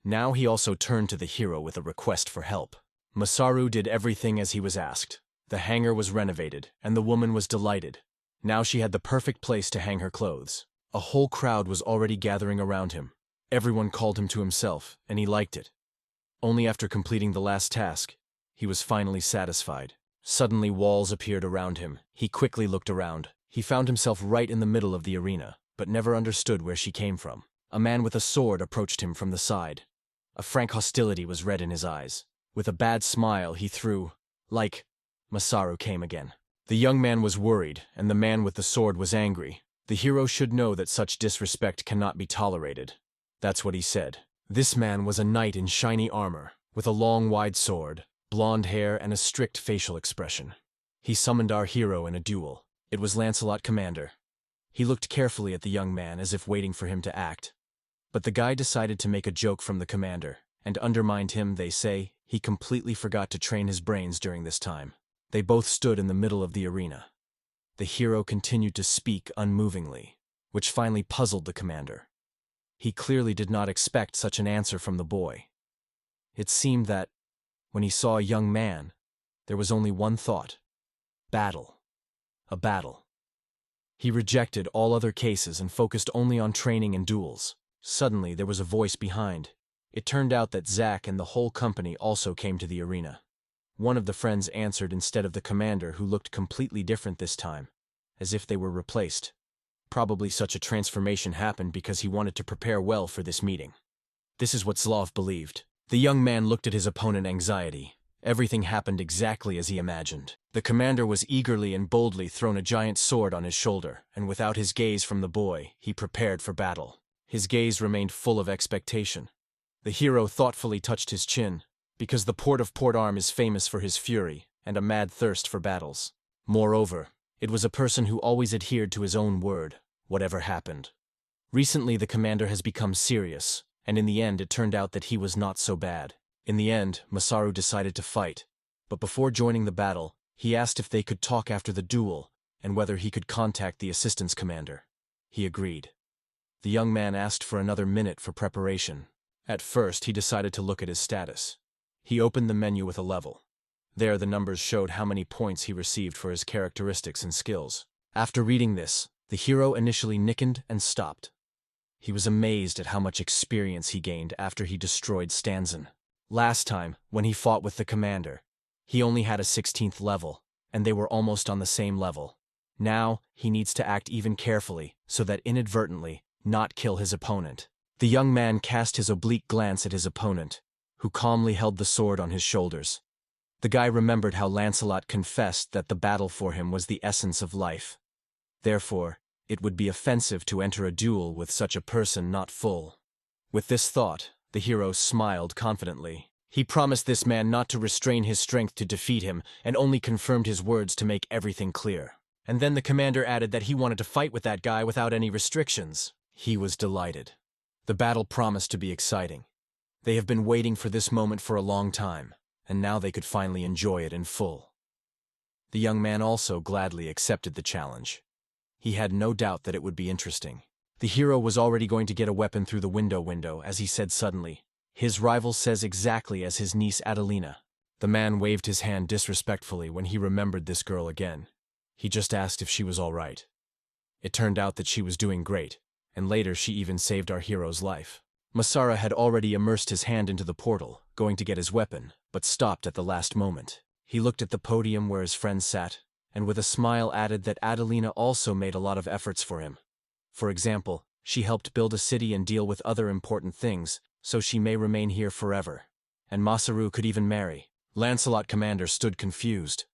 Now he also turned to the hero with a request for help. Masaru did everything as he was asked. The hanger was renovated, and the woman was delighted. Now she had the perfect place to hang her clothes. A whole crowd was already gathering around him. Everyone called him to himself, and he liked it. Only after completing the last task, he was finally satisfied. Suddenly walls appeared around him. He quickly looked around. He found himself right in the middle of the arena, but never understood where she came from. A man with a sword approached him from the side. A frank hostility was read in his eyes. With a bad smile he threw, Masaru came again. The young man was worried, and the man with the sword was angry. The hero should know that such disrespect cannot be tolerated. That's what he said. This man was a knight in shiny armor, with a long wide sword, blonde hair, and a strict facial expression. He summoned our hero in a duel. It was Lancelot Commander. He looked carefully at the young man as if waiting for him to act. But the guy decided to make a joke from the commander, and undermined him. They say he completely forgot to train his brains during this time. They both stood in the middle of the arena. The hero continued to speak unmovingly, which finally puzzled the commander. He clearly did not expect such an answer from the boy. It seemed that, when he saw a young man, there was only one thought: battle. A battle. He rejected all other cases and focused only on training and duels. Suddenly there was a voice behind. It turned out that Zack and the whole company also came to the arena. One of the friends answered instead of the commander, who looked completely different this time, as if they were replaced. Probably such a transformation happened because he wanted to prepare well for this meeting. This is what Zlov believed. The young man looked at his opponent anxiety. Everything happened exactly as he imagined. The commander was eagerly and boldly thrown a giant sword on his shoulder, and without his gaze from the boy, he prepared for battle. His gaze remained full of expectation. The hero thoughtfully touched his chin, because the Port of Port Arm is famous for his fury and a mad thirst for battles. Moreover, it was a person who always adhered to his own word, whatever happened. Recently the commander has become serious, and in the end it turned out that he was not so bad. In the end, Masaru decided to fight, but before joining the battle, he asked if they could talk after the duel, and whether he could contact the assistance commander. He agreed. The young man asked for another minute for preparation, At first, he decided to look at his status. He opened the menu with a level. There, the numbers showed how many points he received for his characteristics and skills. After reading this, the hero initially nickened and stopped. He was amazed at how much experience he gained after he destroyed Stanzen. Last time, when he fought with the commander, he only had a 16th level, and they were almost on the same level. Now, he needs to act even carefully so that inadvertently not kill his opponent. The young man cast his oblique glance at his opponent, who calmly held the sword on his shoulders. The guy remembered how Lancelot confessed that the battle for him was the essence of life. Therefore, it would be offensive to enter a duel with such a person not full. With this thought, the hero smiled confidently. He promised this man not to restrain his strength to defeat him, and only confirmed his words to make everything clear. And then the commander added that he wanted to fight with that guy without any restrictions. He was delighted. The battle promised to be exciting. They have been waiting for this moment for a long time, and now they could finally enjoy it in full. The young man also gladly accepted the challenge. He had no doubt that it would be interesting. The hero was already going to get a weapon through the window as he said suddenly, "His rival says exactly as his niece Adelina." The man waved his hand disrespectfully when he remembered this girl again. He just asked if she was all right. It turned out that she was doing great, and later she even saved our hero's life. Masara had already immersed his hand into the portal, going to get his weapon, but stopped at the last moment. He looked at the podium where his friends sat, and with a smile added that Adelina also made a lot of efforts for him. For example, she helped build a city and deal with other important things, so she may remain here forever. And Masaru could even marry. Lancelot Commander stood confused,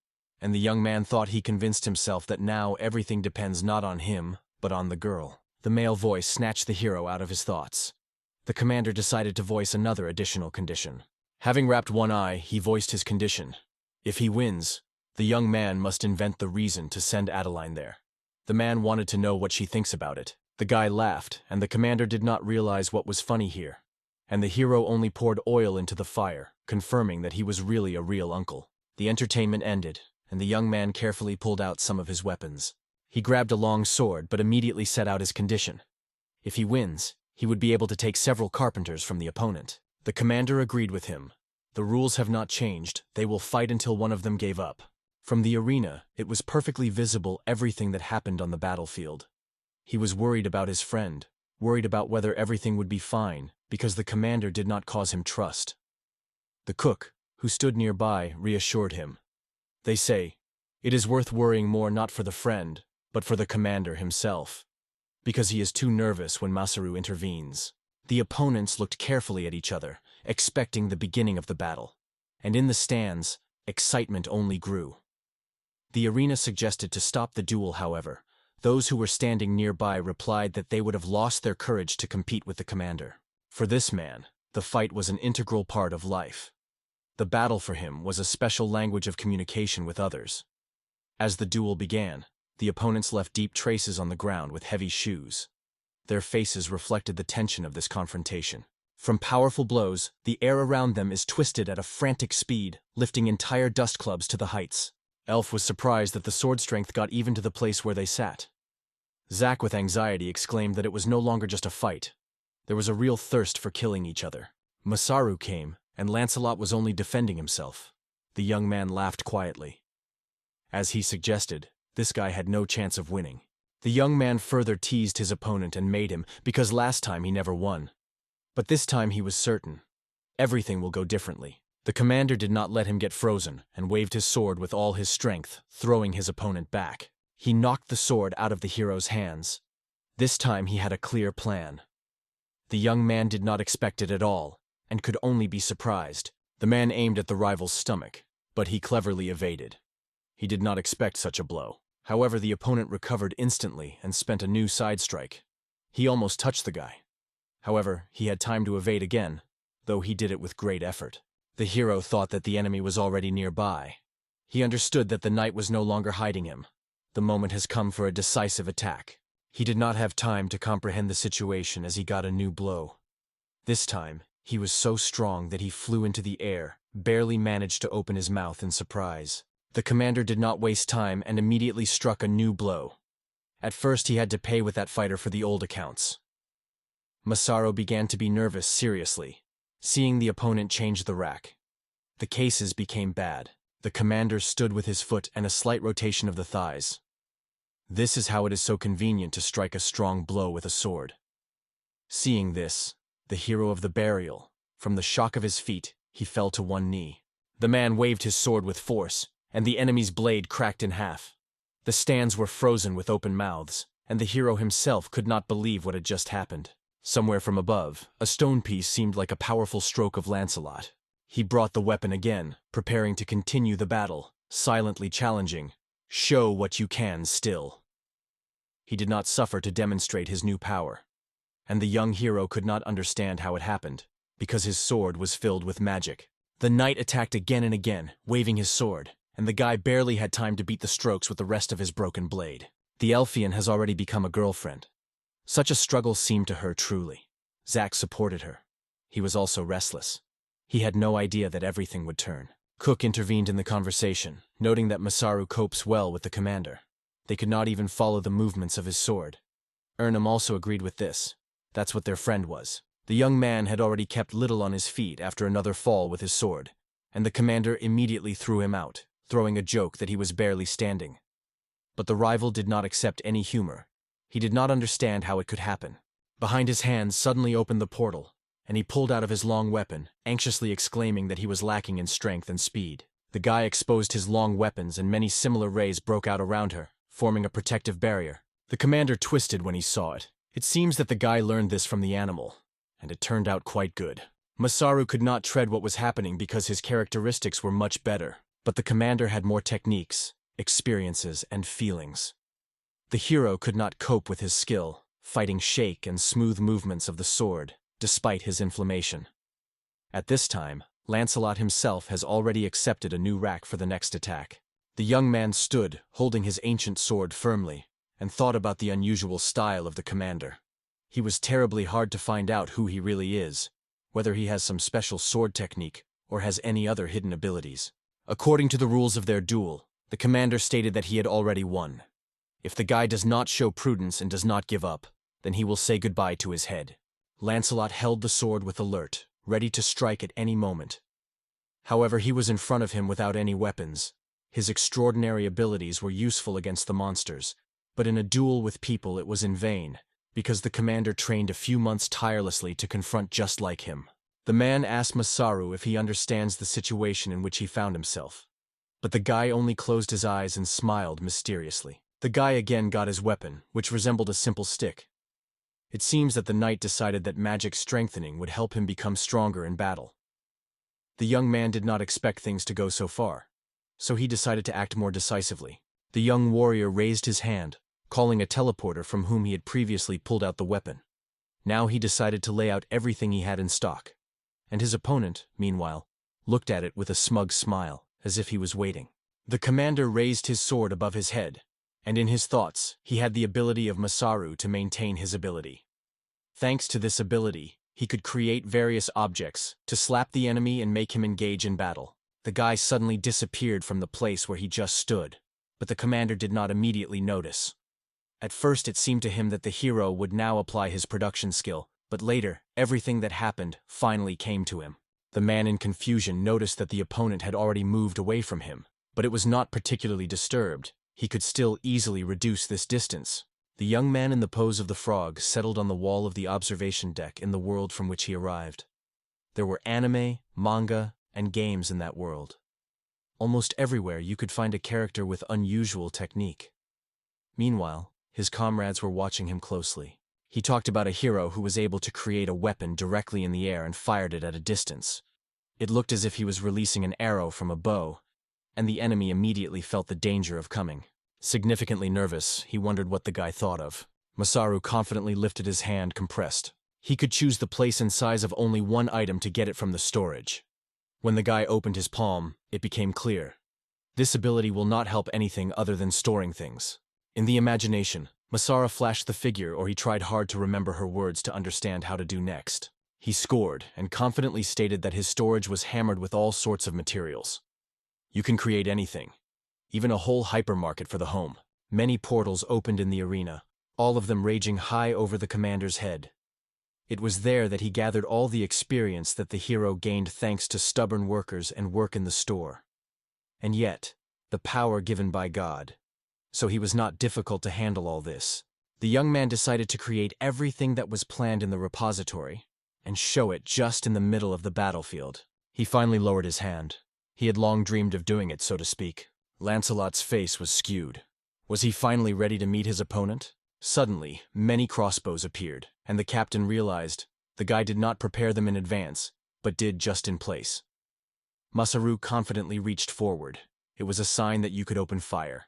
and the young man thought he convinced himself that now everything depends not on him, but on the girl. The male voice snatched the hero out of his thoughts. The commander decided to voice another additional condition. Having wrapped one eye, he voiced his condition. If he wins, the young man must invent the reason to send Adeline there. The man wanted to know what she thinks about it. The guy laughed, and the commander did not realize what was funny here. And the hero only poured oil into the fire, confirming that he was really a real uncle. The entertainment ended, and the young man carefully pulled out some of his weapons. He grabbed a long sword, but immediately set out his condition. If he wins, he would be able to take several carpenters from the opponent. The commander agreed with him. The rules have not changed. They will fight until one of them gave up. From the arena, it was perfectly visible everything that happened on the battlefield. He was worried about his friend, worried about whether everything would be fine, because the commander did not cause him trust. The cook, who stood nearby, reassured him. They say, "It is worth worrying more not for the friend, but for the commander himself, because he is too nervous when Masaru intervenes." The opponents looked carefully at each other, expecting the beginning of the battle. And in the stands, excitement only grew. The arena suggested to stop the duel, however. Those who were standing nearby replied that they would have lost their courage to compete with the commander. For this man, the fight was an integral part of life. The battle for him was a special language of communication with others. As the duel began, the opponents left deep traces on the ground with heavy shoes. Their faces reflected the tension of this confrontation. From powerful blows, the air around them is twisted at a frantic speed, lifting entire dust clubs to the heights. Elf was surprised that the sword strength got even to the place where they sat. Zack, with anxiety, exclaimed that it was no longer just a fight. There was a real thirst for killing each other. Masaru came, and Lancelot was only defending himself. The young man laughed quietly. As he suggested, this guy had no chance of winning. The young man further teased his opponent and made him, because last time he never won. But this time he was certain. Everything will go differently. The commander did not let him get frozen, and waved his sword with all his strength, throwing his opponent back. He knocked the sword out of the hero's hands. This time he had a clear plan. The young man did not expect it at all, and could only be surprised. The man aimed at the rival's stomach, but he cleverly evaded. He did not expect such a blow. However, the opponent recovered instantly and spent a new side strike. He almost touched the guy. However, he had time to evade again, though he did it with great effort. The hero thought that the enemy was already nearby. He understood that the knight was no longer hiding him. The moment has come for a decisive attack. He did not have time to comprehend the situation as he got a new blow. This time, he was so strong that he flew into the air, barely managed to open his mouth in surprise. The commander did not waste time and immediately struck a new blow. At first he had to pay with that fighter for the old accounts. Masaru began to be nervous seriously. Seeing the opponent change the rack, the cases became bad. The commander stood with his foot and a slight rotation of the thighs. This is how it is so convenient to strike a strong blow with a sword. Seeing this, the hero of the burial, from the shock of his feet, he fell to one knee. The man waved his sword with force, and the enemy's blade cracked in half. The stands were frozen with open mouths, and the hero himself could not believe what had just happened. Somewhere from above, a stone piece seemed like a powerful stroke of Lancelot. He brought the weapon again, preparing to continue the battle, silently challenging, "Show what you can still." He did not suffer to demonstrate his new power, and the young hero could not understand how it happened, because his sword was filled with magic. The knight attacked again and again, waving his sword, and the guy barely had time to beat the strokes with the rest of his broken blade. The Elfian has already become a girlfriend. Such a struggle seemed to her truly. Zack supported her. He was also restless. He had no idea that everything would turn. Cook intervened in the conversation, noting that Masaru copes well with the commander. They could not even follow the movements of his sword. Ernham also agreed with this. That's what their friend was. The young man had already kept little on his feet after another fall with his sword, and the commander immediately threw him out, throwing a joke that he was barely standing. But the rival did not accept any humor. He did not understand how it could happen. Behind his hand suddenly opened the portal, and he pulled out of his long weapon, anxiously exclaiming that he was lacking in strength and speed. The guy exposed his long weapons and many similar rays broke out around her, forming a protective barrier. The commander twisted when he saw it. It seems that the guy learned this from the animal, and it turned out quite good. Masaru could not tread what was happening because his characteristics were much better, but the commander had more techniques, experiences, and feelings. The hero could not cope with his skill, fighting shake and smooth movements of the sword, despite his inflammation. At this time, Lancelot himself has already accepted a new rack for the next attack. The young man stood, holding his ancient sword firmly, and thought about the unusual style of the commander. He was terribly hard to find out who he really is, whether he has some special sword technique or has any other hidden abilities. According to the rules of their duel, the commander stated that he had already won. If the guy does not show prudence and does not give up, then he will say goodbye to his head. Lancelot held the sword with alert, ready to strike at any moment. However, he was in front of him without any weapons. His extraordinary abilities were useful against the monsters, but in a duel with people it was in vain, because the commander trained a few months tirelessly to confront just like him. The man asked Masaru if he understands the situation in which he found himself, but the guy only closed his eyes and smiled mysteriously. The guy again got his weapon, which resembled a simple stick. It seems that the knight decided that magic strengthening would help him become stronger in battle. The young man did not expect things to go so far, so he decided to act more decisively. The young warrior raised his hand, calling a teleporter from whom he had previously pulled out the weapon. Now he decided to lay out everything he had in stock, and his opponent, meanwhile, looked at it with a smug smile, as if he was waiting. The commander raised his sword above his head, and in his thoughts, he had the ability of Masaru to maintain his ability. Thanks to this ability, he could create various objects to slap the enemy and make him engage in battle. The guy suddenly disappeared from the place where he just stood, but the commander did not immediately notice. At first it seemed to him that the hero would now apply his production skill, but later, everything that happened finally came to him. The man in confusion noticed that the opponent had already moved away from him, but it was not particularly disturbed. He could still easily reduce this distance. The young man in the pose of the frog settled on the wall of the observation deck in the world from which he arrived. There were anime, manga, and games in that world. Almost everywhere you could find a character with unusual technique. Meanwhile, his comrades were watching him closely. He talked about a hero who was able to create a weapon directly in the air and fired it at a distance. It looked as if he was releasing an arrow from a bow, and the enemy immediately felt the danger of coming. Significantly nervous, he wondered what the guy thought of. Masaru confidently lifted his hand, compressed. He could choose the place and size of only one item to get it from the storage. When the guy opened his palm, it became clear. This ability will not help anything other than storing things. In the imagination, Masaru flashed the figure, or he tried hard to remember her words to understand how to do next. He scored and confidently stated that his storage was hammered with all sorts of materials. You can create anything, even a whole hypermarket for the home. Many portals opened in the arena, all of them raging high over the commander's head. It was there that he gathered all the experience that the hero gained thanks to stubborn workers and work in the store. And yet, the power given by God. So he was not difficult to handle all this. The young man decided to create everything that was planned in the repository and show it just in the middle of the battlefield. He finally lowered his hand. He had long dreamed of doing it, so to speak. Lancelot's face was skewed. Was he finally ready to meet his opponent? Suddenly, many crossbows appeared, and the captain realized the guy did not prepare them in advance, but did just in place. Masaru confidently reached forward. It was a sign that you could open fire.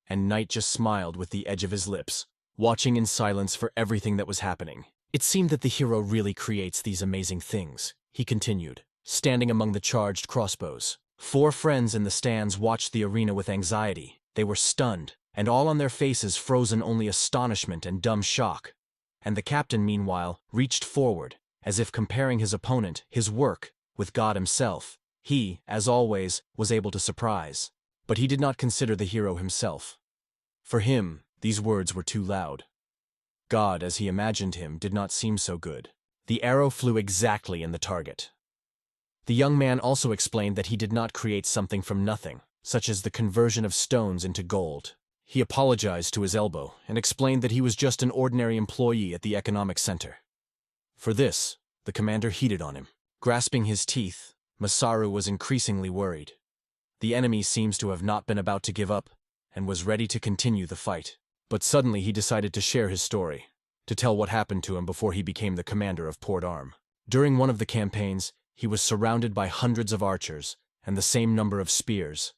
And Knight just smiled with the edge of his lips, watching in silence for everything that was happening. It seemed that the hero really creates these amazing things, he continued, standing among the charged crossbows. 4 friends in the stands watched the arena with anxiety. They were stunned, and all on their faces frozen only astonishment and dumb shock. And the captain, meanwhile, reached forward, as if comparing his opponent, his work, with God himself. He, as always, was able to surprise. But he did not consider the hero himself. For him, these words were too loud. God, as he imagined him, did not seem so good. The arrow flew exactly in the target. The young man also explained that he did not create something from nothing, such as the conversion of stones into gold. He apologized to his elbow and explained that he was just an ordinary employee at the economic center. For this, the commander heated on him. Grasping his teeth, Masaru was increasingly worried. The enemy seems to have not been about to give up and was ready to continue the fight. But suddenly he decided to share his story, to tell what happened to him before he became the commander of Port Arm. During one of the campaigns, he was surrounded by hundreds of archers and the same number of spears.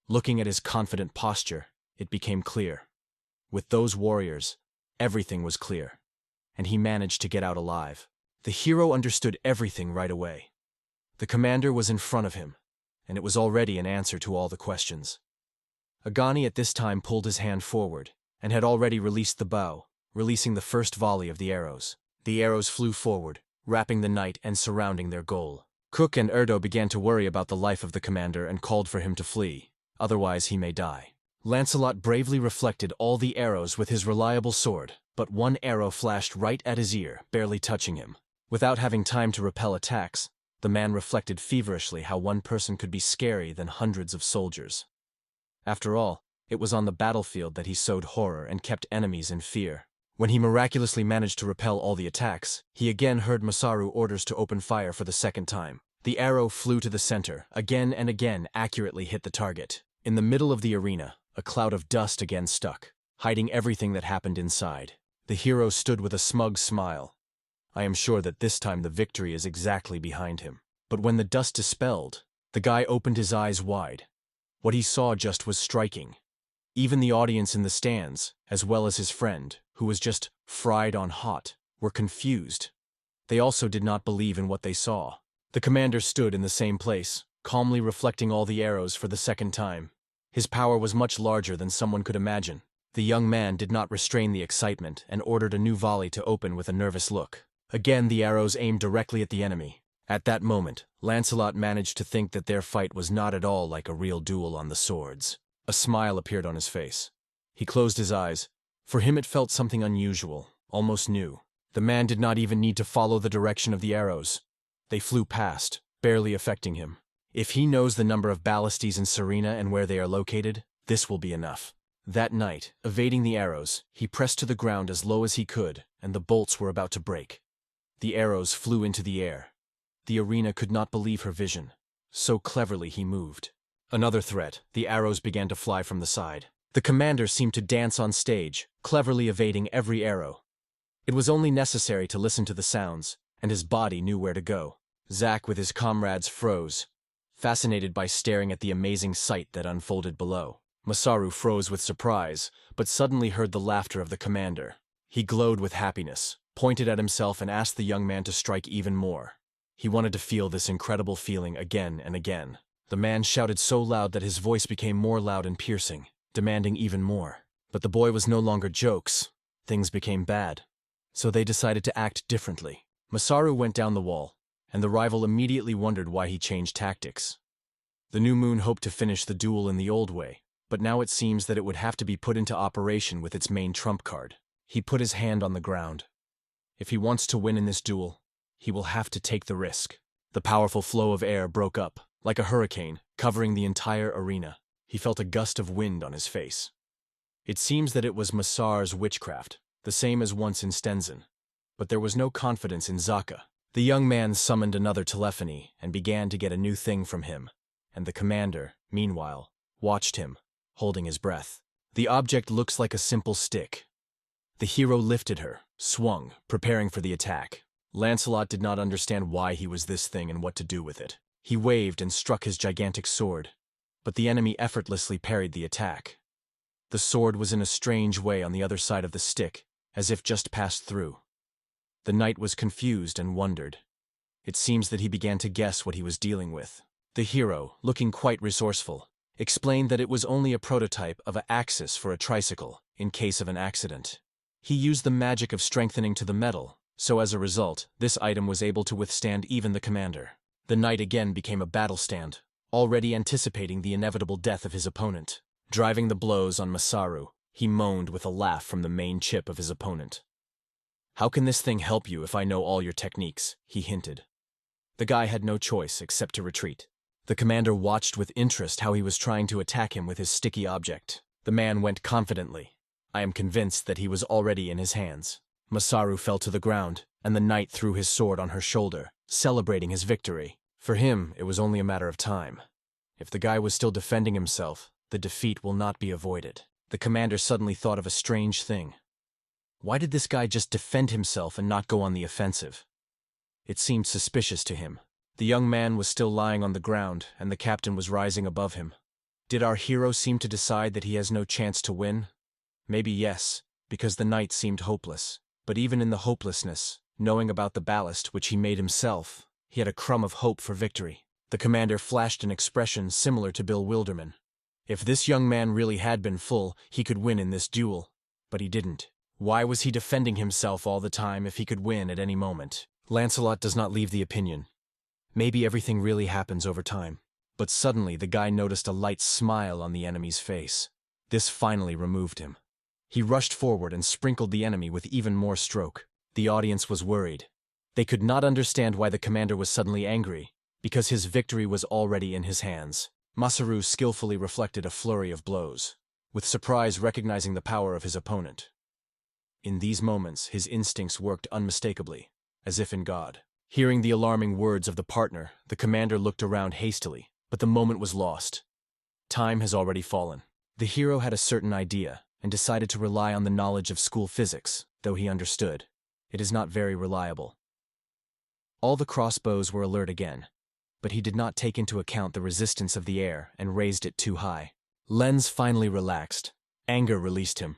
Looking at his confident posture, it became clear. With those warriors, everything was clear, and he managed to get out alive. The hero understood everything right away. The commander was in front of him, and it was already an answer to all the questions. Agani at this time pulled his hand forward, and had already released the bow, releasing the first volley of the arrows. The arrows flew forward, wrapping the knight and surrounding their goal. Cook and Erdo began to worry about the life of the commander and called for him to flee, otherwise he may die. Lancelot bravely reflected all the arrows with his reliable sword, but one arrow flashed right at his ear, barely touching him. Without having time to repel attacks, the man reflected feverishly how one person could be scarier than hundreds of soldiers. After all, it was on the battlefield that he sowed horror and kept enemies in fear. When he miraculously managed to repel all the attacks, he again heard Masaru orders to open fire for the second time. The arrow flew to the center, again and again accurately hit the target. In the middle of the arena, a cloud of dust again stuck, hiding everything that happened inside. The hero stood with a smug smile. I am sure that this time the victory is exactly behind him. But when the dust dispelled, the guy opened his eyes wide. What he saw just was striking. Even the audience in the stands, as well as his friend, who was just fried on hot, were confused. They also did not believe in what they saw. The commander stood in the same place, calmly reflecting all the arrows for the second time. His power was much larger than someone could imagine. The young man did not restrain the excitement and ordered a new volley to open with a nervous look. Again the arrows aimed directly at the enemy. At that moment, Lancelot managed to think that their fight was not at all like a real duel on the swords. A smile appeared on his face. He closed his eyes. For him it felt something unusual, almost new. The man did not even need to follow the direction of the arrows. They flew past, barely affecting him. If he knows the number of ballistes in Serena and where they are located, this will be enough. That night, evading the arrows, he pressed to the ground as low as he could, and the bolts were about to break. The arrows flew into the air. The arena could not believe her vision. So cleverly he moved. Another threat, the arrows began to fly from the side. The commander seemed to dance on stage, cleverly evading every arrow. It was only necessary to listen to the sounds, and his body knew where to go. Zack with his comrades froze, fascinated by staring at the amazing sight that unfolded below. Masaru froze with surprise, but suddenly heard the laughter of the commander. He glowed with happiness, pointed at himself and asked the young man to strike even more. He wanted to feel this incredible feeling again and again. The man shouted so loud that his voice became more loud and piercing, demanding even more. But the boy was no longer jokes. Things became bad. So they decided to act differently. Masaru went down the wall, and the rival immediately wondered why he changed tactics. The new moon hoped to finish the duel in the old way, but now it seems that it would have to be put into operation with its main trump card. He put his hand on the ground. If he wants to win in this duel, he will have to take the risk. The powerful flow of air broke up, like a hurricane, covering the entire arena. He felt a gust of wind on his face. It seems that it was Masar's witchcraft, the same as once in Stenzen. But there was no confidence in Zaka. The young man summoned another telephony and began to get a new thing from him, and the commander, meanwhile, watched him, holding his breath. The object looks like a simple stick. The hero lifted her, swung, preparing for the attack. Lancelot did not understand why he was this thing and what to do with it. He waved and struck his gigantic sword, but the enemy effortlessly parried the attack. The sword was in a strange way on the other side of the stick, as if just passed through. The knight was confused and wondered. It seems that he began to guess what he was dealing with. The hero, looking quite resourceful, explained that it was only a prototype of an axis for a tricycle, in case of an accident. He used the magic of strengthening to the metal, so as a result, this item was able to withstand even the commander. The knight again became a battle stand, already anticipating the inevitable death of his opponent. Driving the blows on Masaru, he moaned with a laugh from the main chip of his opponent. "How can this thing help you if I know all your techniques?" he hinted. The guy had no choice except to retreat. The commander watched with interest how he was trying to attack him with his sticky object. The man went confidently. I am convinced that he was already in his hands. Masaru fell to the ground, and the knight threw his sword on her shoulder, celebrating his victory. For him, it was only a matter of time. If the guy was still defending himself, the defeat will not be avoided. The commander suddenly thought of a strange thing. Why did this guy just defend himself and not go on the offensive? It seemed suspicious to him. The young man was still lying on the ground, and the captain was rising above him. Did our hero seem to decide that he has no chance to win? Maybe yes, because the knight seemed hopeless. But even in the hopelessness, knowing about the ballast which he made himself, he had a crumb of hope for victory. The commander flashed an expression similar to Bill Wilderman. If this young man really had been full, he could win in this duel. But he didn't. Why was he defending himself all the time if he could win at any moment? Lancelot does not leave the opinion. Maybe everything really happens over time. But suddenly the guy noticed a light smile on the enemy's face. This finally removed him. He rushed forward and sprinkled the enemy with even more stroke. The audience was worried. They could not understand why the commander was suddenly angry, because his victory was already in his hands. Masaru skillfully reflected a flurry of blows, with surprise recognizing the power of his opponent. In these moments, his instincts worked unmistakably, as if in God. Hearing the alarming words of the partner, the commander looked around hastily, but the moment was lost. Time has already fallen. The hero had a certain idea, and decided to rely on the knowledge of school physics, though he understood. It is not very reliable. All the crossbows were alert again, but he did not take into account the resistance of the air and raised it too high. Lens finally relaxed. Anger released him.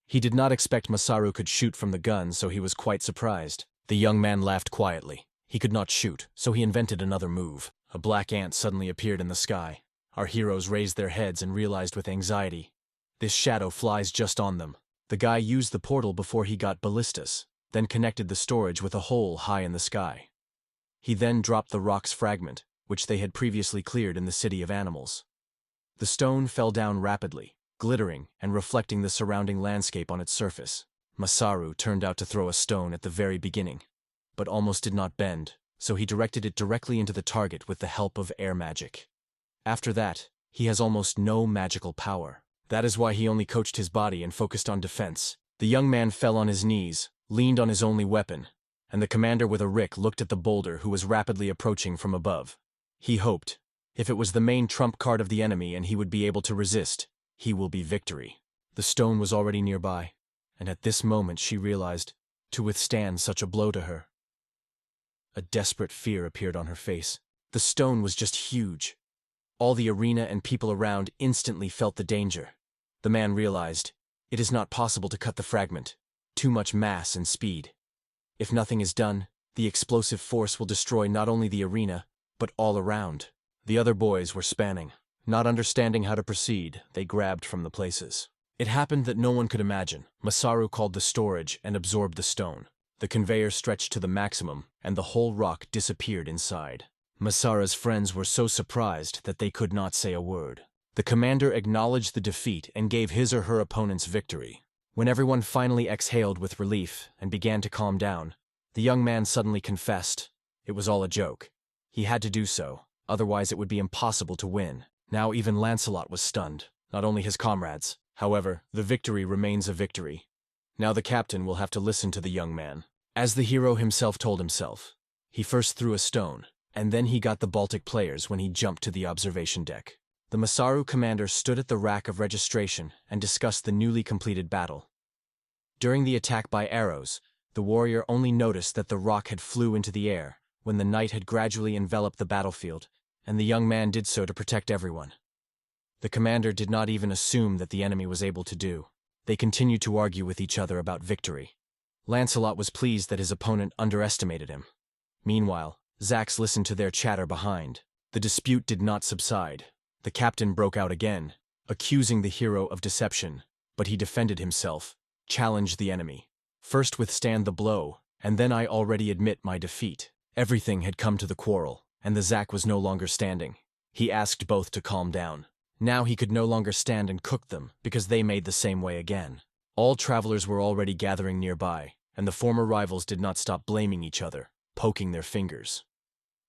He did not expect Masaru could shoot from the gun, so he was quite surprised. The young man laughed quietly. He could not shoot, so he invented another move. A black ant suddenly appeared in the sky. Our heroes raised their heads and realized with anxiety. This shadow flies just on them. The guy used the portal before he got ballistas, then connected the storage with a hole high in the sky. He then dropped the rock's fragment, which they had previously cleared in the City of Animals. The stone fell down rapidly, glittering and reflecting the surrounding landscape on its surface. Masaru turned out to throw a stone at the very beginning, but almost did not bend, so he directed it directly into the target with the help of air magic. After that, he has almost no magical power. That is why he only coached his body and focused on defense. The young man fell on his knees, leaned on his only weapon, and the commander with a rick looked at the boulder who was rapidly approaching from above. He hoped, if it was the main trump card of the enemy and he would be able to resist, he will be victory. The stone was already nearby, and at this moment she realized, to withstand such a blow to her. A desperate fear appeared on her face. The stone was just huge. All the arena and people around instantly felt the danger. The man realized, it is not possible to cut the fragment. Too much mass and speed. If nothing is done, the explosive force will destroy not only the arena, but all around. The other boys were spanning. Not understanding how to proceed, they grabbed from the places. It happened that no one could imagine. Masaru called the storage and absorbed the stone. The conveyor stretched to the maximum, and the whole rock disappeared inside. Masara's friends were so surprised that they could not say a word. The commander acknowledged the defeat and gave his or her opponent's victory. When everyone finally exhaled with relief and began to calm down, the young man suddenly confessed. It was all a joke. He had to do so, otherwise it would be impossible to win. Now even Lancelot was stunned, not only his comrades. However, the victory remains a victory. Now the captain will have to listen to the young man. As the hero himself told himself, he first threw a stone, and then he got the Baltic players when he jumped to the observation deck. The Masaru commander stood at the rack of registration and discussed the newly completed battle. During the attack by arrows, the warrior only noticed that the rock had flew into the air when the night had gradually enveloped the battlefield, and the young man did so to protect everyone. The commander did not even assume that the enemy was able to do. They continued to argue with each other about victory. Lancelot was pleased that his opponent underestimated him. Meanwhile, Zax listened to their chatter behind. The dispute did not subside. The captain broke out again, accusing the hero of deception, but he defended himself, challenged the enemy. First withstand the blow, and then I already admit my defeat. Everything had come to the quarrel, and the Zack was no longer standing. He asked both to calm down. Now he could no longer stand and cook them, because they made the same way again. All travelers were already gathering nearby, and the former rivals did not stop blaming each other, poking their fingers.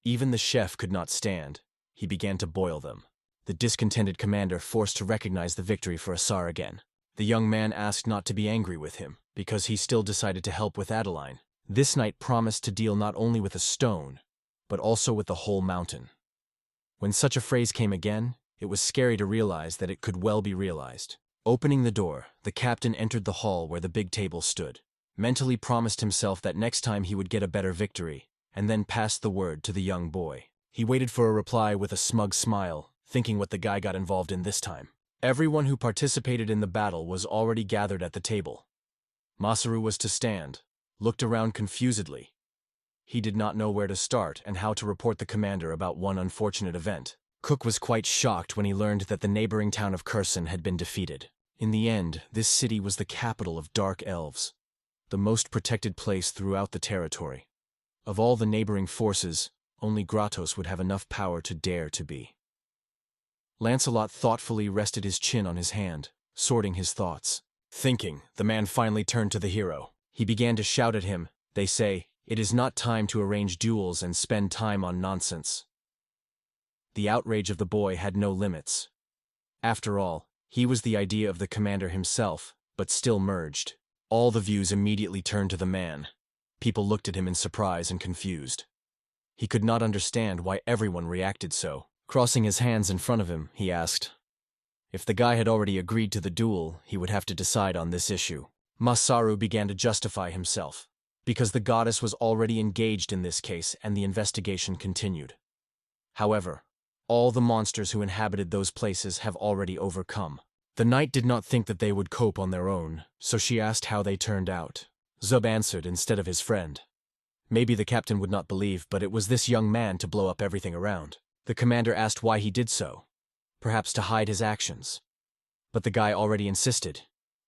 Even the chef could not stand. He began to boil them. The discontented commander forced to recognize the victory for Asar again. The young man asked not to be angry with him, because he still decided to help with Adeline. This knight promised to deal not only with a stone, but also with the whole mountain. When such a phrase came again, it was scary to realize that it could well be realized. Opening the door, the captain entered the hall where the big table stood, mentally promised himself that next time he would get a better victory, and then passed the word to the young boy. He waited for a reply with a smug smile, thinking what the guy got involved in this time. Everyone who participated in the battle was already gathered at the table. Masaru was to stand, looked around confusedly. He did not know where to start and how to report the commander about one unfortunate event. Cook was quite shocked when he learned that the neighboring town of Kherson had been defeated. In the end, this city was the capital of Dark Elves, the most protected place throughout the territory. Of all the neighboring forces, only Gratos would have enough power to dare to be. Lancelot thoughtfully rested his chin on his hand, sorting his thoughts. Thinking, the man finally turned to the hero. He began to shout at him. They say, it is not time to arrange duels and spend time on nonsense. The outrage of the boy had no limits. After all, he was the idea of the commander himself, but still merged. All the views immediately turned to the man. People looked at him in surprise and confused. He could not understand why everyone reacted so. Crossing his hands in front of him, he asked. If the guy had already agreed to the duel, he would have to decide on this issue. Masaru began to justify himself, because the goddess was already engaged in this case and the investigation continued. However, all the monsters who inhabited those places have already overcome. The knight did not think that they would cope on their own, so she asked how they turned out. Zub answered instead of his friend. Maybe the captain would not believe, but it was this young man to blow up everything around. The commander asked why he did so, perhaps to hide his actions. But the guy already insisted.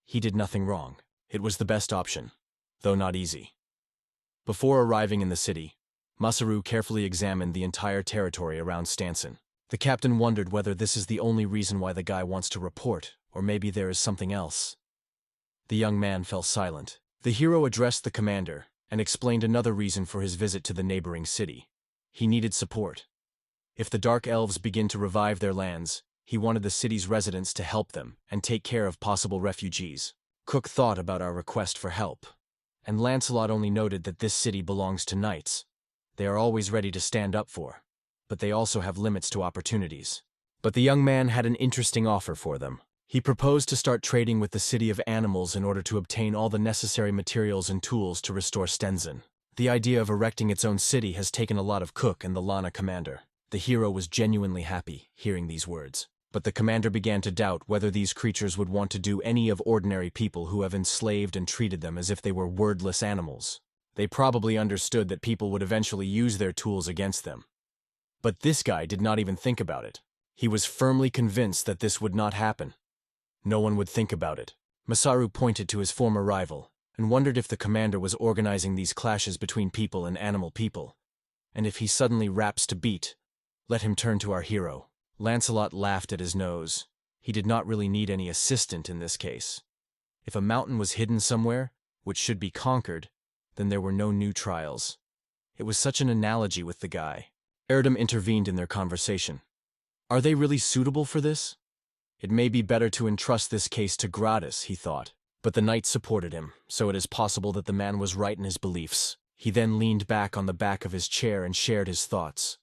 He did nothing wrong. It was the best option, though not easy. Before arriving in the city, Masaru carefully examined the entire territory around Stanson. The captain wondered whether this is the only reason why the guy wants to report, or maybe there is something else. The young man fell silent. The hero addressed the commander and explained another reason for his visit to the neighboring city. He needed support. If the Dark Elves begin to revive their lands, he wanted the city's residents to help them and take care of possible refugees. Cook thought about our request for help, and Lancelot only noted that this city belongs to knights. They are always ready to stand up for, but they also have limits to opportunities. But the young man had an interesting offer for them. He proposed to start trading with the City of Animals in order to obtain all the necessary materials and tools to restore Stenzen. The idea of erecting its own city has taken a lot of Cook and the Lana commander. The hero was genuinely happy hearing these words. But the commander began to doubt whether these creatures would want to do any of ordinary people who have enslaved and treated them as if they were wordless animals. They probably understood that people would eventually use their tools against them. But this guy did not even think about it. He was firmly convinced that this would not happen. No one would think about it. Masaru pointed to his former rival and wondered if the commander was organizing these clashes between people and animal people. And if he suddenly raps to beat, let him turn to our hero. Lancelot laughed at his nose. He did not really need any assistant in this case. If a mountain was hidden somewhere, which should be conquered, then there were no new trials. It was such an analogy with the guy. Erdem intervened in their conversation. Are they really suitable for this? It may be better to entrust this case to Gratis, he thought. But the knight supported him, so it is possible that the man was right in his beliefs. He then leaned back on the back of his chair and shared his thoughts.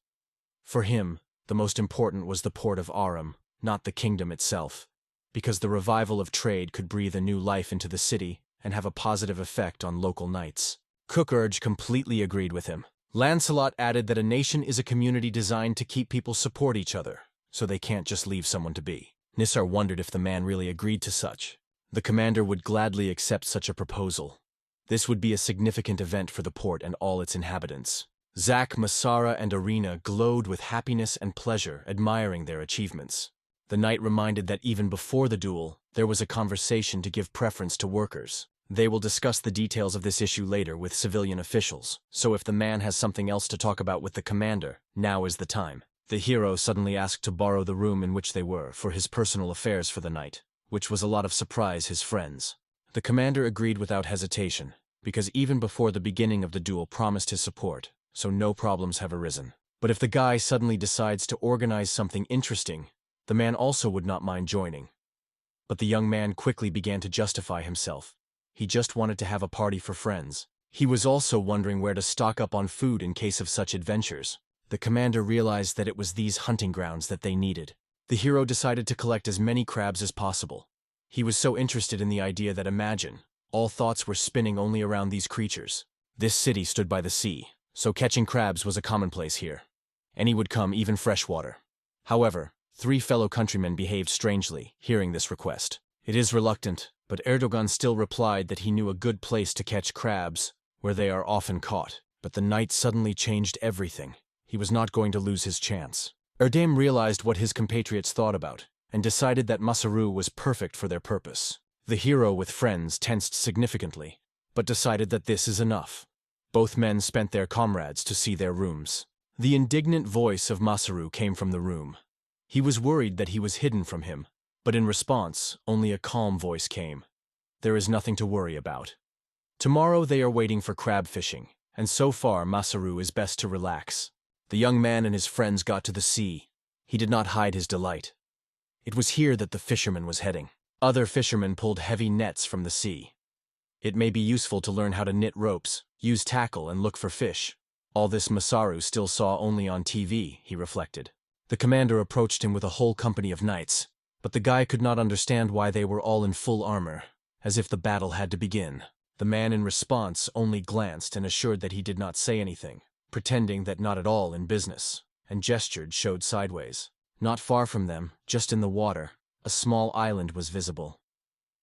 For him, the most important was the port of Aram, not the kingdom itself, because the revival of trade could breathe a new life into the city and have a positive effect on local knights. Cookerge completely agreed with him. Lancelot added that a nation is a community designed to keep people support each other, so they can't just leave someone to be. Nissar wondered if the man really agreed to such. The commander would gladly accept such a proposal. This would be a significant event for the port and all its inhabitants. Zack, Masara, and Arena glowed with happiness and pleasure, admiring their achievements. The knight reminded that even before the duel, there was a conversation to give preference to workers. They will discuss the details of this issue later with civilian officials, so if the man has something else to talk about with the commander, now is the time. The hero suddenly asked to borrow the room in which they were for his personal affairs for the night, which was a lot of surprise his friends. The commander agreed without hesitation, because even before the beginning of the duel promised his support, so no problems have arisen. But if the guy suddenly decides to organize something interesting, the man also would not mind joining. But the young man quickly began to justify himself. He just wanted to have a party for friends. He was also wondering where to stock up on food in case of such adventures. The commander realized that it was these hunting grounds that they needed. The hero decided to collect as many crabs as possible. He was so interested in the idea that imagine, all thoughts were spinning only around these creatures. This city stood by the sea, so catching crabs was a commonplace here. Any would come, even freshwater. However, 3 fellow countrymen behaved strangely, hearing this request. It is reluctant, but Erdogan still replied that he knew a good place to catch crabs, where they are often caught. But the knight suddenly changed everything. He was not going to lose his chance. Erdem realized what his compatriots thought about, and decided that Masaru was perfect for their purpose. The hero with friends tensed significantly, but decided that this is enough. Both men spent their comrades to see their rooms. The indignant voice of Masaru came from the room. He was worried that he was hidden from him, but in response, only a calm voice came. There is nothing to worry about. Tomorrow they are waiting for crab fishing, and so far Masaru is best to relax. The young man and his friends got to the sea. He did not hide his delight. It was here that the fisherman was heading. Other fishermen pulled heavy nets from the sea. It may be useful to learn how to knit ropes, use tackle, and look for fish. All this Masaru still saw only on TV, he reflected. The commander approached him with a whole company of knights, but the guy could not understand why they were all in full armor, as if the battle had to begin. The man in response only glanced and assured that he did not say anything, pretending that not at all in business, and gestured showed sideways. Not far from them, just in the water, a small island was visible.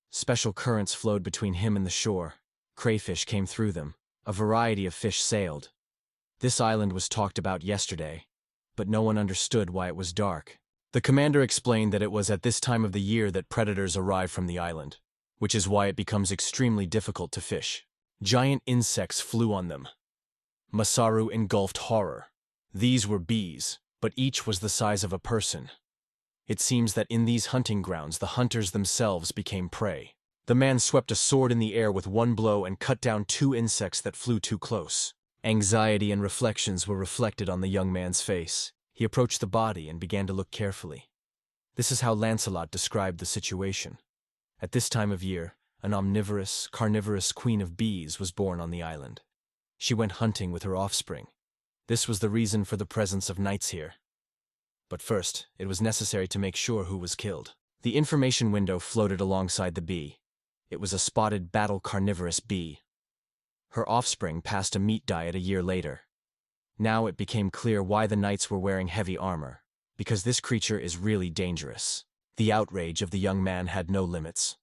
Special currents flowed between him and the shore. Crayfish came through them. A variety of fish sailed. This island was talked about yesterday, but no one understood why it was dark. The commander explained that it was at this time of the year that predators arrive from the island, which is why it becomes extremely difficult to fish. Giant insects flew on them. Masaru engulfed horror. These were bees, but each was the size of a person. It seems that in these hunting grounds the hunters themselves became prey. The man swept a sword in the air with one blow and cut down 2 insects that flew too close. Anxiety and reflections were reflected on the young man's face. He approached the body and began to look carefully. This is how Lancelot described the situation. At this time of year, an omnivorous, carnivorous queen of bees was born on the island. She went hunting with her offspring. This was the reason for the presence of knights here. But first, it was necessary to make sure who was killed. The information window floated alongside the bee. It was a spotted battle carnivorous bee. Her offspring passed a meat diet a year later. Now it became clear why the knights were wearing heavy armor, because this creature is really dangerous. The outrage of the young man had no limits.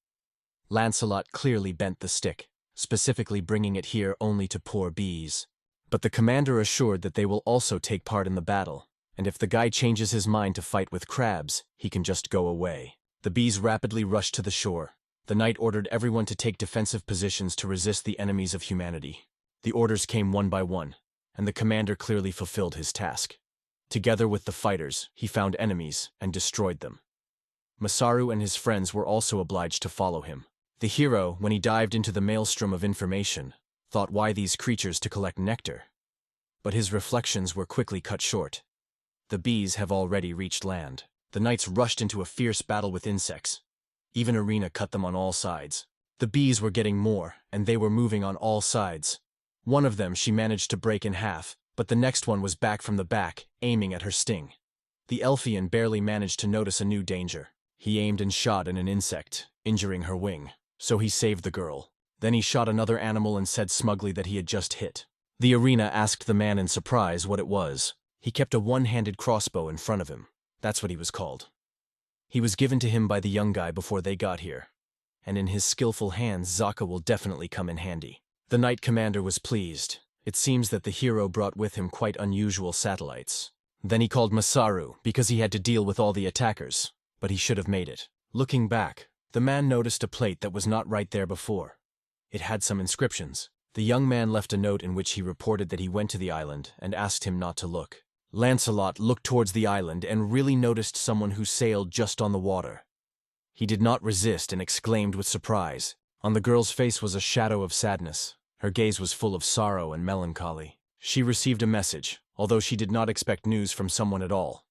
Lancelot clearly bent the stick, specifically bringing it here only to poor bees. But the commander assured that they will also take part in the battle, and if the guy changes his mind to fight with crabs, he can just go away. The bees rapidly rushed to the shore. The knight ordered everyone to take defensive positions to resist the enemies of humanity. The orders came one by one, and the commander clearly fulfilled his task. Together with the fighters, he found enemies and destroyed them. Masaru and his friends were also obliged to follow him. The hero, when he dived into the maelstrom of information, thought why these creatures to collect nectar. But his reflections were quickly cut short. The bees have already reached land. The knights rushed into a fierce battle with insects. Even Arena cut them on all sides. The bees were getting more, and they were moving on all sides. One of them she managed to break in half, but the next one was back from the back, aiming at her sting. The Elfian barely managed to notice a new danger. He aimed and shot at an insect, injuring her wing. So he saved the girl. Then he shot another animal and said smugly that he had just hit. The Arena asked the man in surprise what it was. He kept a one-handed crossbow in front of him. That's what he was called. He was given to him by the young guy before they got here. And in his skillful hands, Zaka will definitely come in handy. The knight commander was pleased. It seems that the hero brought with him quite unusual satellites. Then he called Masaru, because he had to deal with all the attackers. But he should have made it. Looking back, the man noticed a plate that was not right there before. It had some inscriptions. The young man left a note in which he reported that he went to the island and asked him not to look. Lancelot looked towards the island and really noticed someone who sailed just on the water. He did not resist and exclaimed with surprise. On the girl's face was a shadow of sadness. Her gaze was full of sorrow and melancholy. She received a message, although she did not expect news from someone at all.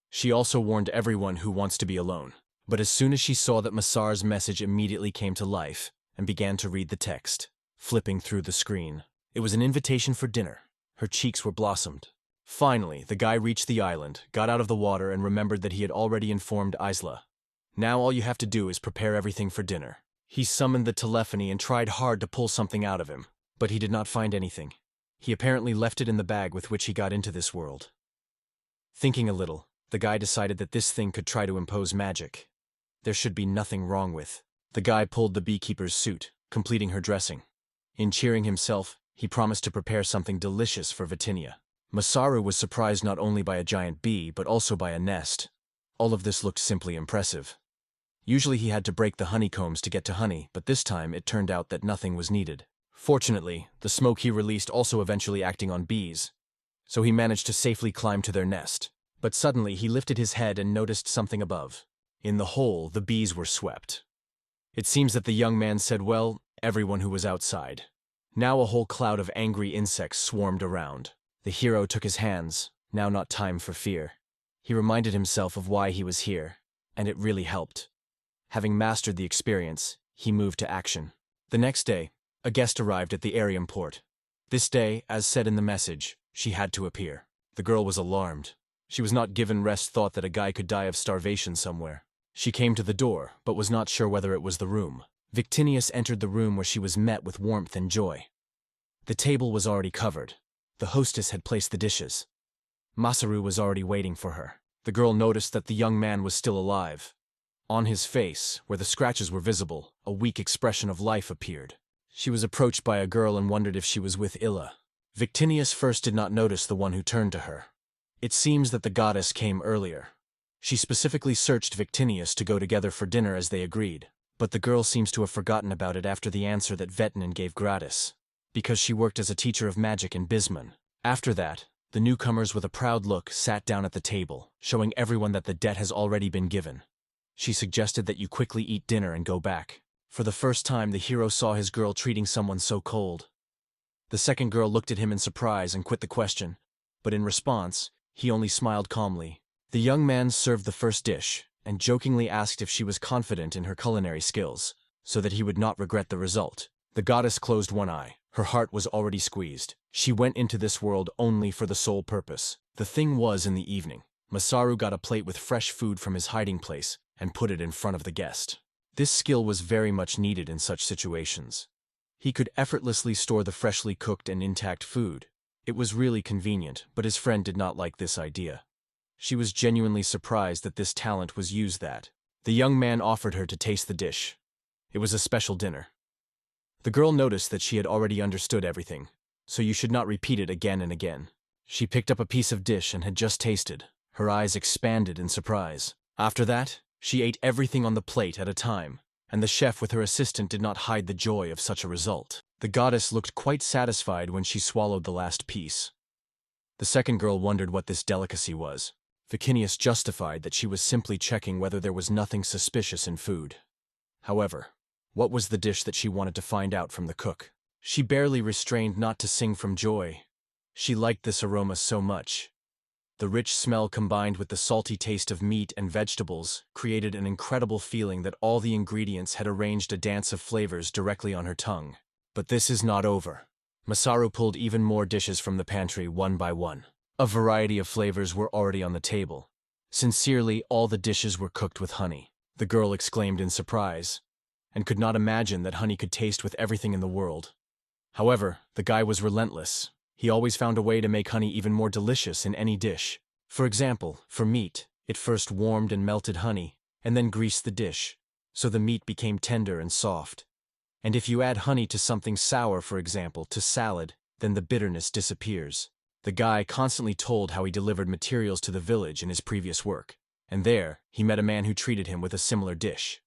She also warned everyone who wants to be alone. But as soon as she saw that Masar's message immediately came to life and began to read the text, flipping through the screen. It was an invitation for dinner. Her cheeks were blossomed. Finally, the guy reached the island, got out of the water, and remembered that he had already informed Isla. Now all you have to do is prepare everything for dinner. He summoned the telephony and tried hard to pull something out of him, but he did not find anything. He apparently left it in the bag with which he got into this world. Thinking a little, the guy decided that this thing could try to impose magic. There should be nothing wrong with. The guy pulled the beekeeper's suit, completing her dressing. In cheering himself, he promised to prepare something delicious for Vitinia. Masaru was surprised not only by a giant bee, but also by a nest. All of this looked simply impressive. Usually he had to break the honeycombs to get to honey, but this time it turned out that nothing was needed. Fortunately, the smoke he released also eventually acting on bees, so he managed to safely climb to their nest. But suddenly he lifted his head and noticed something above. In the hole, the bees were swept. It seems that the young man said, well, everyone who was outside. Now a whole cloud of angry insects swarmed around. The hero took his hands. Now not time for fear. He reminded himself of why he was here, and it really helped. Having mastered the experience, he moved to action. The next day, a guest arrived at the Arium port. This day, as said in the message, she had to appear. The girl was alarmed. She was not given rest, thought that a guy could die of starvation somewhere. She came to the door, but was not sure whether it was the room. Victinius entered the room where she was met with warmth and joy. The table was already covered. The hostess had placed the dishes. Masaru was already waiting for her. The girl noticed that the young man was still alive. On his face, where the scratches were visible, a weak expression of life appeared. She was approached by a girl and wondered if she was with Illa. Victinius first did not notice the one who turned to her. It seems that the goddess came earlier. She specifically searched Victinius to go together for dinner as they agreed, but the girl seems to have forgotten about it after the answer that Vetnin gave gratis, because she worked as a teacher of magic in Bisman. After that, the newcomers with a proud look sat down at the table, showing everyone that the debt has already been given. She suggested that you quickly eat dinner and go back. For the first time, the hero saw his girl treating someone so cold. The second girl looked at him in surprise and quit the question, but in response, he only smiled calmly. The young man served the first dish, and jokingly asked if she was confident in her culinary skills, so that he would not regret the result. The goddess closed one eye. Her heart was already squeezed. She went into this world only for the sole purpose. The thing was in the evening. Masaru got a plate with fresh food from his hiding place and put it in front of the guest. This skill was very much needed in such situations. He could effortlessly store the freshly cooked and intact food. It was really convenient, but his friend did not like this idea. She was genuinely surprised that this talent was used that. The young man offered her to taste the dish. It was a special dinner. The girl noticed that she had already understood everything, so you should not repeat it again and again. She picked up a piece of dish and had just tasted. Her eyes expanded in surprise. After that, she ate everything on the plate at a time, and the chef with her assistant did not hide the joy of such a result. The goddess looked quite satisfied when she swallowed the last piece. The second girl wondered what this delicacy was. Vicinius justified that she was simply checking whether there was nothing suspicious in food. However, What was the dish that she wanted to find out from the cook? She barely restrained not to sing from joy. She liked this aroma so much. The rich smell combined with the salty taste of meat and vegetables created an incredible feeling that all the ingredients had arranged a dance of flavors directly on her tongue. But this is not over. Masaru pulled even more dishes from the pantry one by one. A variety of flavors were already on the table. Sincerely, all the dishes were cooked with honey. The girl exclaimed in surprise, and could not imagine that honey could taste with everything in the world. However, the guy was relentless. He always found a way to make honey even more delicious in any dish. For example, for meat, it first warmed and melted honey, and then greased the dish, so the meat became tender and soft. And if you add honey to something sour, for example, to salad, then the bitterness disappears. The guy constantly told how he delivered materials to the village in his previous work, and there, he met a man who treated him with a similar dish.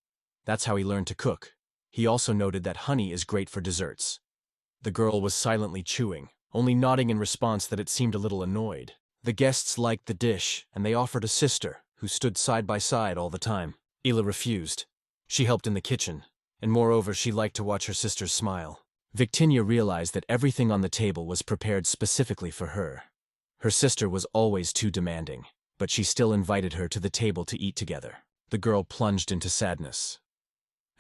That's how he learned to cook. He also noted that honey is great for desserts. The girl was silently chewing, only nodding in response that it seemed a little annoyed. The guests liked the dish, and they offered a sister, who stood side by side all the time. Ila refused. She helped in the kitchen, and moreover she liked to watch her sisters smile. Victinia realized that everything on the table was prepared specifically for her. Her sister was always too demanding, but she still invited her to the table to eat together. The girl plunged into sadness.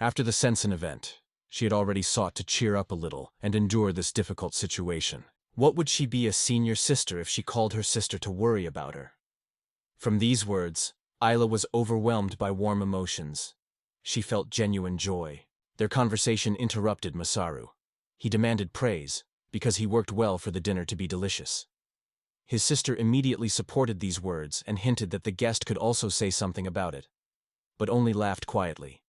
After the Sensen event, she had already sought to cheer up a little and endure this difficult situation. What would she be a senior sister if she called her sister to worry about her? From these words, Isla was overwhelmed by warm emotions. She felt genuine joy. Their conversation interrupted Masaru. He demanded praise, because he worked well for the dinner to be delicious. His sister immediately supported these words and hinted that the guest could also say something about it, but only laughed quietly.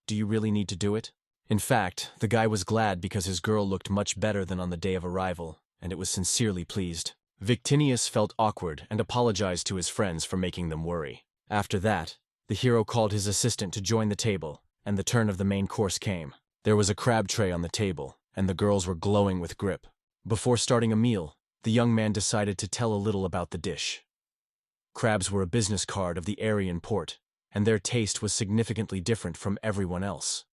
Do you really need to do it? In fact, the guy was glad because his girl looked much better than on the day of arrival, and it was sincerely pleased. Victinius felt awkward and apologized to his friends for making them worry. After that, the hero called his assistant to join the table, and the turn of the main course came. There was a crab tray on the table, and the girls were glowing with grip. Before starting a meal, the young man decided to tell a little about the dish. Crabs were a business card of the Aryan port, and their taste was significantly different from everyone else.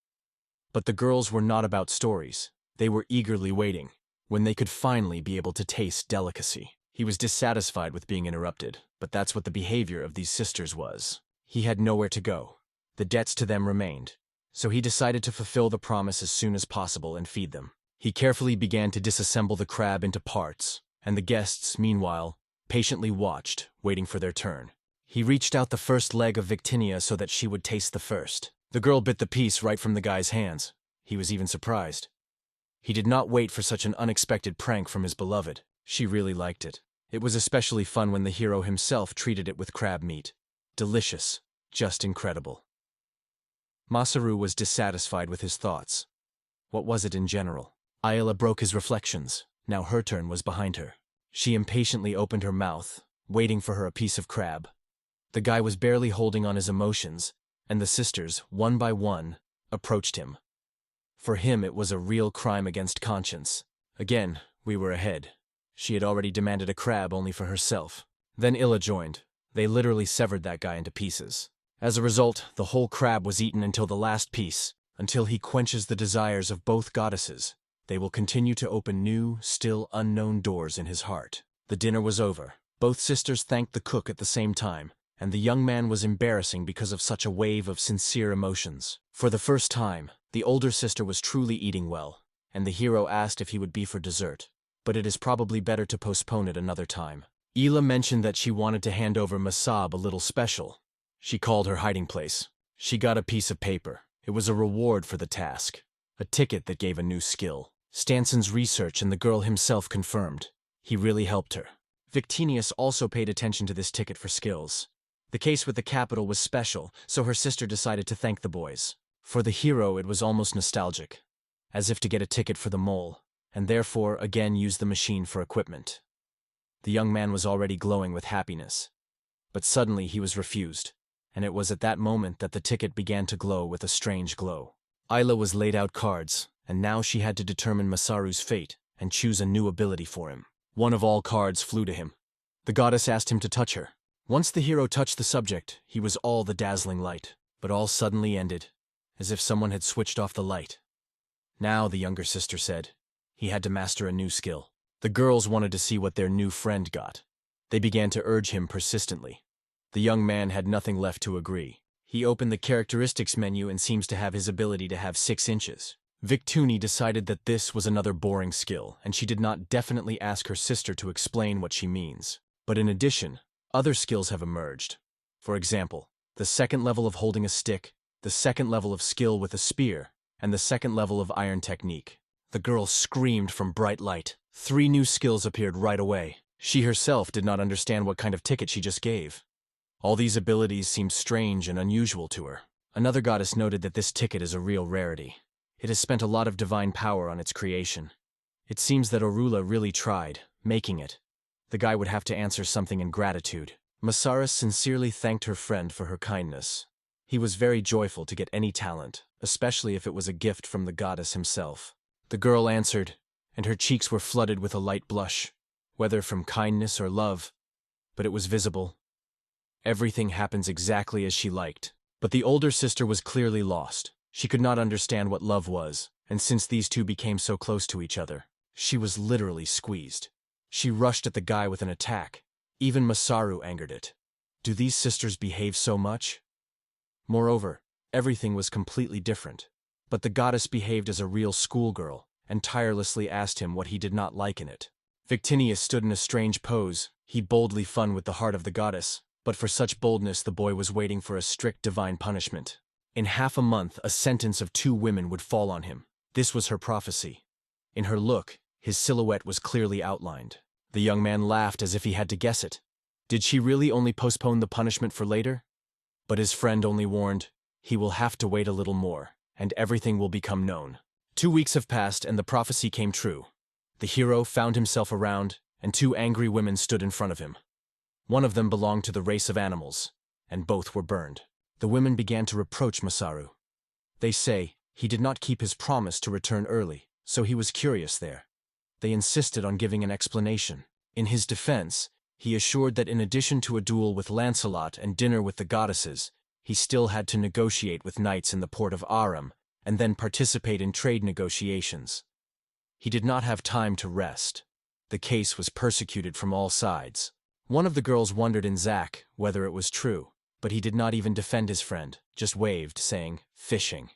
But the girls were not about stories. They were eagerly waiting, when they could finally be able to taste delicacy. He was dissatisfied with being interrupted, but that's what the behavior of these sisters was. He had nowhere to go. The debts to them remained, so he decided to fulfill the promise as soon as possible and feed them. He carefully began to disassemble the crab into parts, and the guests, meanwhile, patiently watched, waiting for their turn. He reached out the first leg of Victinia so that she would taste the first. The girl bit the piece right from the guy's hands. He was even surprised. He did not wait for such an unexpected prank from his beloved. She really liked it. It was especially fun when the hero himself treated it with crab meat. Delicious. Just incredible. Masaru was dissatisfied with his thoughts. What was it in general? Ayala broke his reflections. Now her turn was behind her. She impatiently opened her mouth, waiting for her a piece of crab. The guy was barely holding on his emotions, and the sisters, one by one, approached him. For him it was a real crime against conscience. Again, we were ahead. She had already demanded a crab only for herself. Then Illa joined. They literally severed that guy into pieces. As a result, the whole crab was eaten until the last piece. Until he quenches the desires of both goddesses, they will continue to open new, still unknown doors in his heart. The dinner was over. Both sisters thanked the cook at the same time, and the young man was embarrassing because of such a wave of sincere emotions. For the first time, the older sister was truly eating well, and the hero asked if he would be for dessert. But it is probably better to postpone it another time. Ila mentioned that she wanted to hand over Masab a little special. She called her hiding place. She got a piece of paper. It was a reward for the task. A ticket that gave a new skill. Stanson's research and the girl himself confirmed. He really helped her. Victinius also paid attention to this ticket for skills. The case with the capital was special, so her sister decided to thank the boys. For the hero it was almost nostalgic, as if to get a ticket for the mole, and therefore again use the machine for equipment. The young man was already glowing with happiness. But suddenly he was refused, and it was at that moment that the ticket began to glow with a strange glow. Isla was laid out cards, and now she had to determine Masaru's fate and choose a new ability for him. One of all cards flew to him. The goddess asked him to touch her. Once the hero touched the subject, he was all the dazzling light. But all suddenly ended, as if someone had switched off the light. Now, the younger sister said, he had to master a new skill. The girls wanted to see what their new friend got. They began to urge him persistently. The young man had nothing left to agree. He opened the characteristics menu and seems to have his ability to have 6 inches. Victuni decided that this was another boring skill, and she did not definitely ask her sister to explain what she means. But in addition, other skills have emerged. For example, the second level of holding a stick, the second level of skill with a spear, and the second level of iron technique. The girl screamed from bright light. 3 new skills appeared right away. She herself did not understand what kind of ticket she just gave. All these abilities seemed strange and unusual to her. Another goddess noted that this ticket is a real rarity. It has spent a lot of divine power on its creation. It seems that Orula really tried, making it. The guy would have to answer something in gratitude. Masaris sincerely thanked her friend for her kindness. He was very joyful to get any talent, especially if it was a gift from the goddess himself. The girl answered, and her cheeks were flooded with a light blush, whether from kindness or love, but it was visible. Everything happens exactly as she liked. But the older sister was clearly lost. She could not understand what love was, and since these two became so close to each other, she was literally squeezed. She rushed at the guy with an attack. Even Masaru angered it. Do these sisters behave so much? Moreover, everything was completely different. But the goddess behaved as a real schoolgirl, and tirelessly asked him what he did not like in it. Victinius stood in a strange pose. He boldly fun with the heart of the goddess, but for such boldness the boy was waiting for a strict divine punishment. In half a month, a sentence of 2 women would fall on him. This was her prophecy. In her look, his silhouette was clearly outlined. The young man laughed as if he had to guess it. Did she really only postpone the punishment for later? But his friend only warned, he will have to wait a little more, and everything will become known. 2 weeks have passed, and the prophecy came true. The hero found himself around, and 2 angry women stood in front of him. One of them belonged to the race of animals, and both were burned. The women began to reproach Masaru. They say, he did not keep his promise to return early, so he was curious there. They insisted on giving an explanation. In his defense, he assured that in addition to a duel with Lancelot and dinner with the goddesses, he still had to negotiate with knights in the port of Aram, and then participate in trade negotiations. He did not have time to rest. The case was persecuted from all sides. One of the girls wondered in Zack whether it was true, but he did not even defend his friend, just waved, saying, fishing.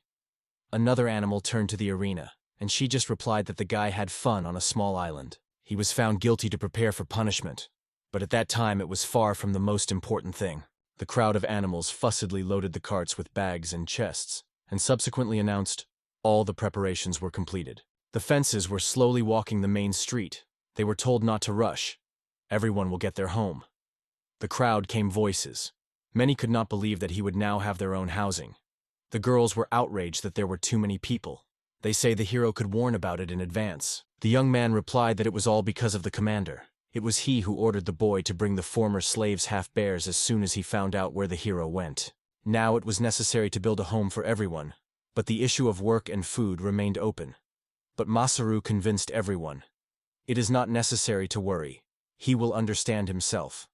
Another animal turned to the arena, and she just replied that the guy had fun on a small island. He was found guilty to prepare for punishment, but at that time it was far from the most important thing. The crowd of animals fussedly loaded the carts with bags and chests, and subsequently announced, all the preparations were completed. The fences were slowly walking the main street. They were told not to rush. Everyone will get their home. The crowd came voices. Many could not believe that he would now have their own housing. The girls were outraged that there were too many people. They say the hero could warn about it in advance. The young man replied that it was all because of the commander. It was he who ordered the boy to bring the former slaves half-bears as soon as he found out where the hero went. Now it was necessary to build a home for everyone, but the issue of work and food remained open. But Masaru convinced everyone. It is not necessary to worry. He will understand himself.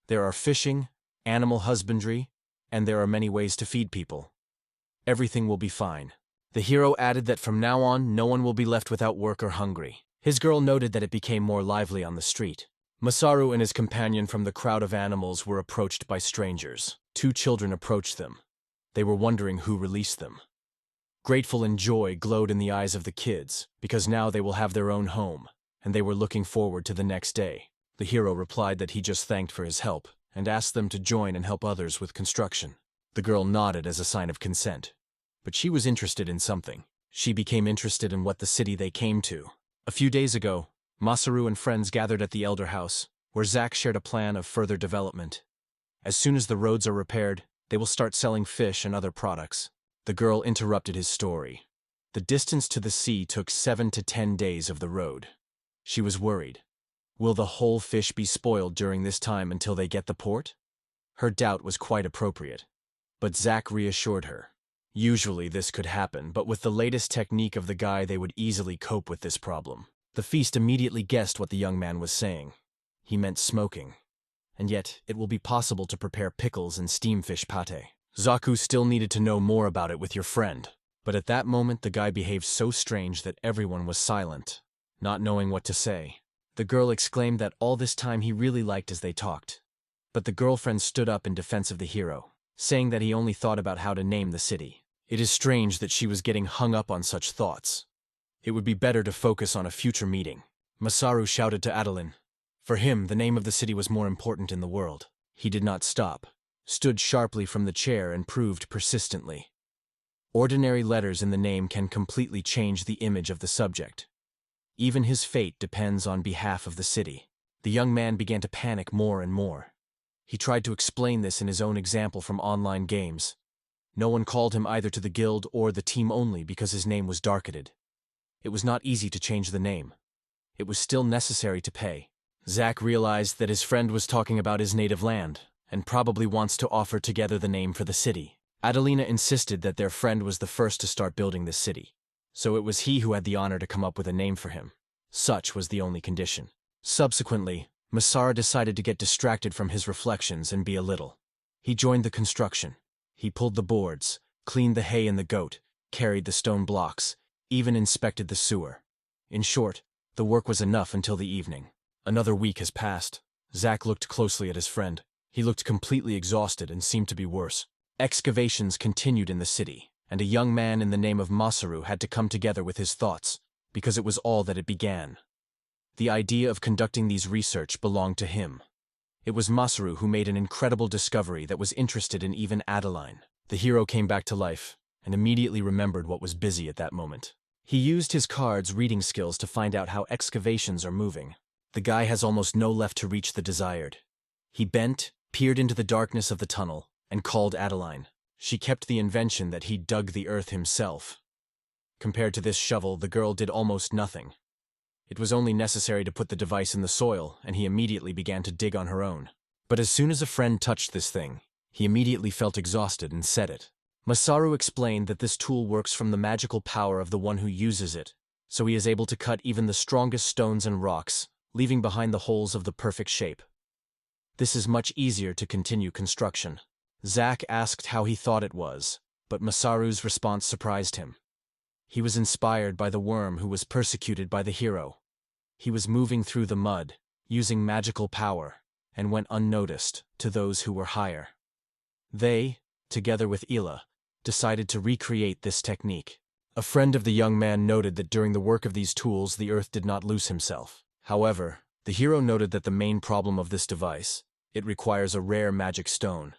There are fishing, animal husbandry, and there are many ways to feed people. Everything will be fine. The hero added that from now on, no one will be left without work or hungry. His girl noted that it became more lively on the street. Masaru and his companion from the crowd of animals were approached by strangers. 2 children approached them. They were wondering who released them. Grateful and joy glowed in the eyes of the kids, because now they will have their own home, and they were looking forward to the next day. The hero replied that he just thanked for his help, and asked them to join and help others with construction. The girl nodded as a sign of consent. But she was interested in something. She became interested in what the city they came to. A few days ago, Masaru and friends gathered at the Elder House, where Zack shared a plan of further development. As soon as the roads are repaired, they will start selling fish and other products. The girl interrupted his story. The distance to the sea took 7 to 10 days of the road. She was worried. Will the whole fish be spoiled during this time until they get the port? Her doubt was quite appropriate. But Zack reassured her. Usually this could happen, but with the latest technique of the guy they would easily cope with this problem. The feast immediately guessed what the young man was saying. He meant smoking. And yet, it will be possible to prepare pickles and steam fish pate. Zaku still needed to know more about it with your friend. But at that moment the guy behaved so strange that everyone was silent, not knowing what to say. The girl exclaimed that all this time he really liked as they talked. But the girlfriend stood up in defense of the hero, saying that he only thought about how to name the city. It is strange that she was getting hung up on such thoughts. It would be better to focus on a future meeting. Masaru shouted to Adeline. For him, the name of the city was more important in the world. He did not stop, stood sharply from the chair and proved persistently. Ordinary letters in the name can completely change the image of the subject. Even his fate depends on behalf of the city. The young man began to panic more and more. He tried to explain this in his own example from online games. No one called him either to the guild or the team only because his name was darketed. It was not easy to change the name. It was still necessary to pay. Zack realized that his friend was talking about his native land, and probably wants to offer together the name for the city. Adelina insisted that their friend was the first to start building this city, so it was he who had the honor to come up with a name for him. Such was the only condition. Subsequently, Masaru decided to get distracted from his reflections and be a little. He joined the construction. He pulled the boards, cleaned the hay and the goat, carried the stone blocks, even inspected the sewer. In short, the work was enough until the evening. Another week has passed. Zack looked closely at his friend. He looked completely exhausted and seemed to be worse. Excavations continued in the city, and a young man in the name of Masaru had to come together with his thoughts, because it was all that it began. The idea of conducting these research belonged to him. It was Masaru who made an incredible discovery that was interested in even Adeline. The hero came back to life, and immediately remembered what was busy at that moment. He used his card's reading skills to find out how excavations are moving. The guy has almost no left to reach the desired. He bent, peered into the darkness of the tunnel, and called Adeline. She kept the invention that he dug the earth himself. Compared to this shovel, the girl did almost nothing. It was only necessary to put the device in the soil, and he immediately began to dig on her own. But as soon as a friend touched this thing, he immediately felt exhausted and said it. Masaru explained that this tool works from the magical power of the one who uses it, so he is able to cut even the strongest stones and rocks, leaving behind the holes of the perfect shape. This is much easier to continue construction. Zack asked how he thought it was, but Masaru's response surprised him. He was inspired by the worm who was persecuted by the hero. He was moving through the mud, using magical power, and went unnoticed to those who were higher. They, together with Ila, decided to recreate this technique. A friend of the young man noted that during the work of these tools the earth did not lose himself. However, the hero noted that the main problem of this device, it requires a rare magic stone.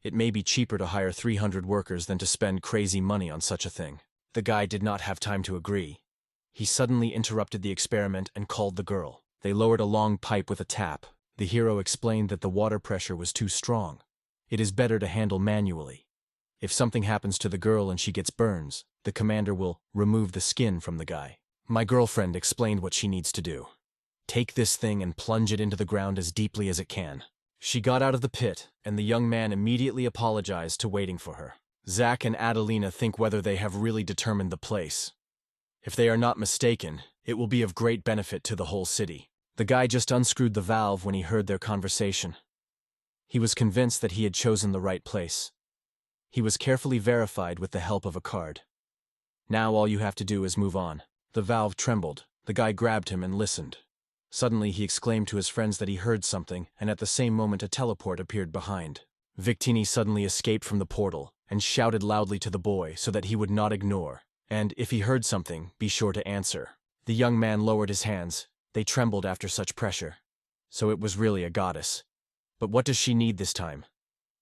It may be cheaper to hire 300 workers than to spend crazy money on such a thing. The guy did not have time to agree. He suddenly interrupted the experiment and called the girl. They lowered a long pipe with a tap. The hero explained that the water pressure was too strong. It is better to handle manually. If something happens to the girl and she gets burns, the commander will remove the skin from the guy. My girlfriend explained what she needs to do. Take this thing and plunge it into the ground as deeply as it can. She got out of the pit, and the young man immediately apologized to waiting for her. Zack and Adelina think whether they have really determined the place. If they are not mistaken, it will be of great benefit to the whole city. The guy just unscrewed the valve when he heard their conversation. He was convinced that he had chosen the right place. He was carefully verified with the help of a card. Now all you have to do is move on. The valve trembled. The guy grabbed him and listened. Suddenly he exclaimed to his friends that he heard something, and at the same moment a teleport appeared behind. Victini suddenly escaped from the portal and shouted loudly to the boy so that he would not ignore, and if he heard something, be sure to answer. The young man lowered his hands. They trembled after such pressure. So it was really a goddess. But what does she need this time?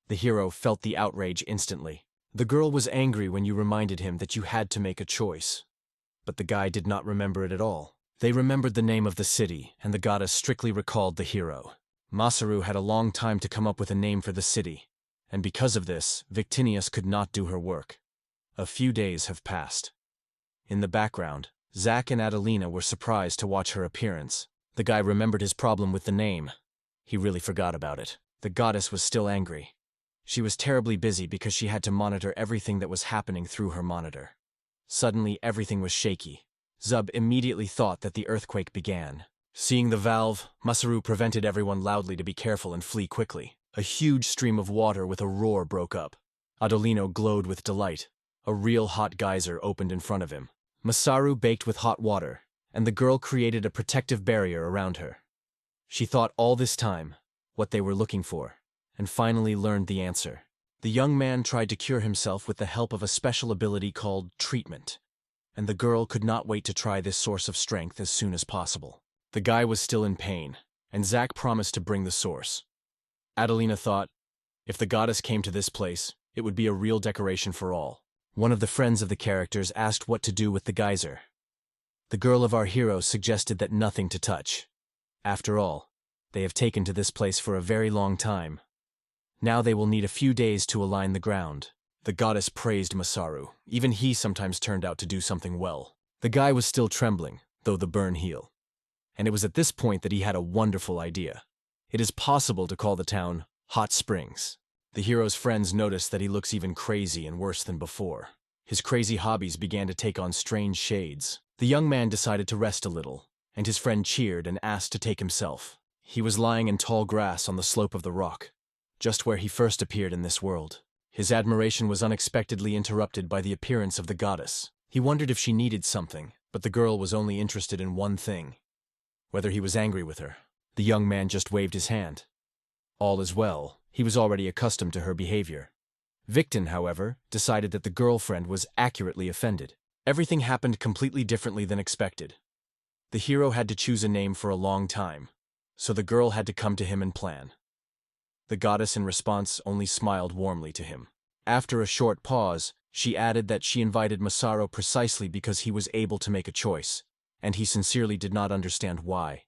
The hero felt the outrage instantly. The girl was angry when you reminded him that you had to make a choice. But the guy did not remember it at all. They remembered the name of the city, and the goddess strictly recalled the hero. Masaru had a long time to come up with a name for the city, and because of this, Victinius could not do her work. A few days have passed. In the background, Zack and Adelina were surprised to watch her appearance. The guy remembered his problem with the name. He really forgot about it. The goddess was still angry. She was terribly busy because she had to monitor everything that was happening through her monitor. Suddenly, everything was shaky. Zub immediately thought that the earthquake began. Seeing the valve, Masaru prevented everyone loudly to be careful and flee quickly. A huge stream of water with a roar broke up. Adolino glowed with delight. A real hot geyser opened in front of him. Masaru baked with hot water, and the girl created a protective barrier around her. She thought all this time what they were looking for, and finally learned the answer. The young man tried to cure himself with the help of a special ability called treatment, and the girl could not wait to try this source of strength as soon as possible. The guy was still in pain, and Zack promised to bring the source. Adelina thought, if the goddess came to this place, it would be a real decoration for all. One of the friends of the characters asked what to do with the geyser. The girl of our hero suggested that nothing to touch. After all, they have taken to this place for a very long time. Now they will need a few days to align the ground. The goddess praised Masaru. Even he sometimes turned out to do something well. The guy was still trembling, though the burn healed. And it was at this point that he had a wonderful idea. It is possible to call the town Hot Springs. The hero's friends noticed that he looks even crazy and worse than before. His crazy hobbies began to take on strange shades. The young man decided to rest a little, and his friend cheered and asked to take himself. He was lying in tall grass on the slope of the rock, just where he first appeared in this world. His admiration was unexpectedly interrupted by the appearance of the goddess. He wondered if she needed something, but the girl was only interested in one thing: whether he was angry with her. The young man just waved his hand. All is well. He was already accustomed to her behavior. Victon, however, decided that the girlfriend was accurately offended. Everything happened completely differently than expected. The hero had to choose a name for a long time, so the girl had to come to him and plan. The goddess in response only smiled warmly to him. After a short pause, she added that she invited Masaru precisely because he was able to make a choice, and he sincerely did not understand why.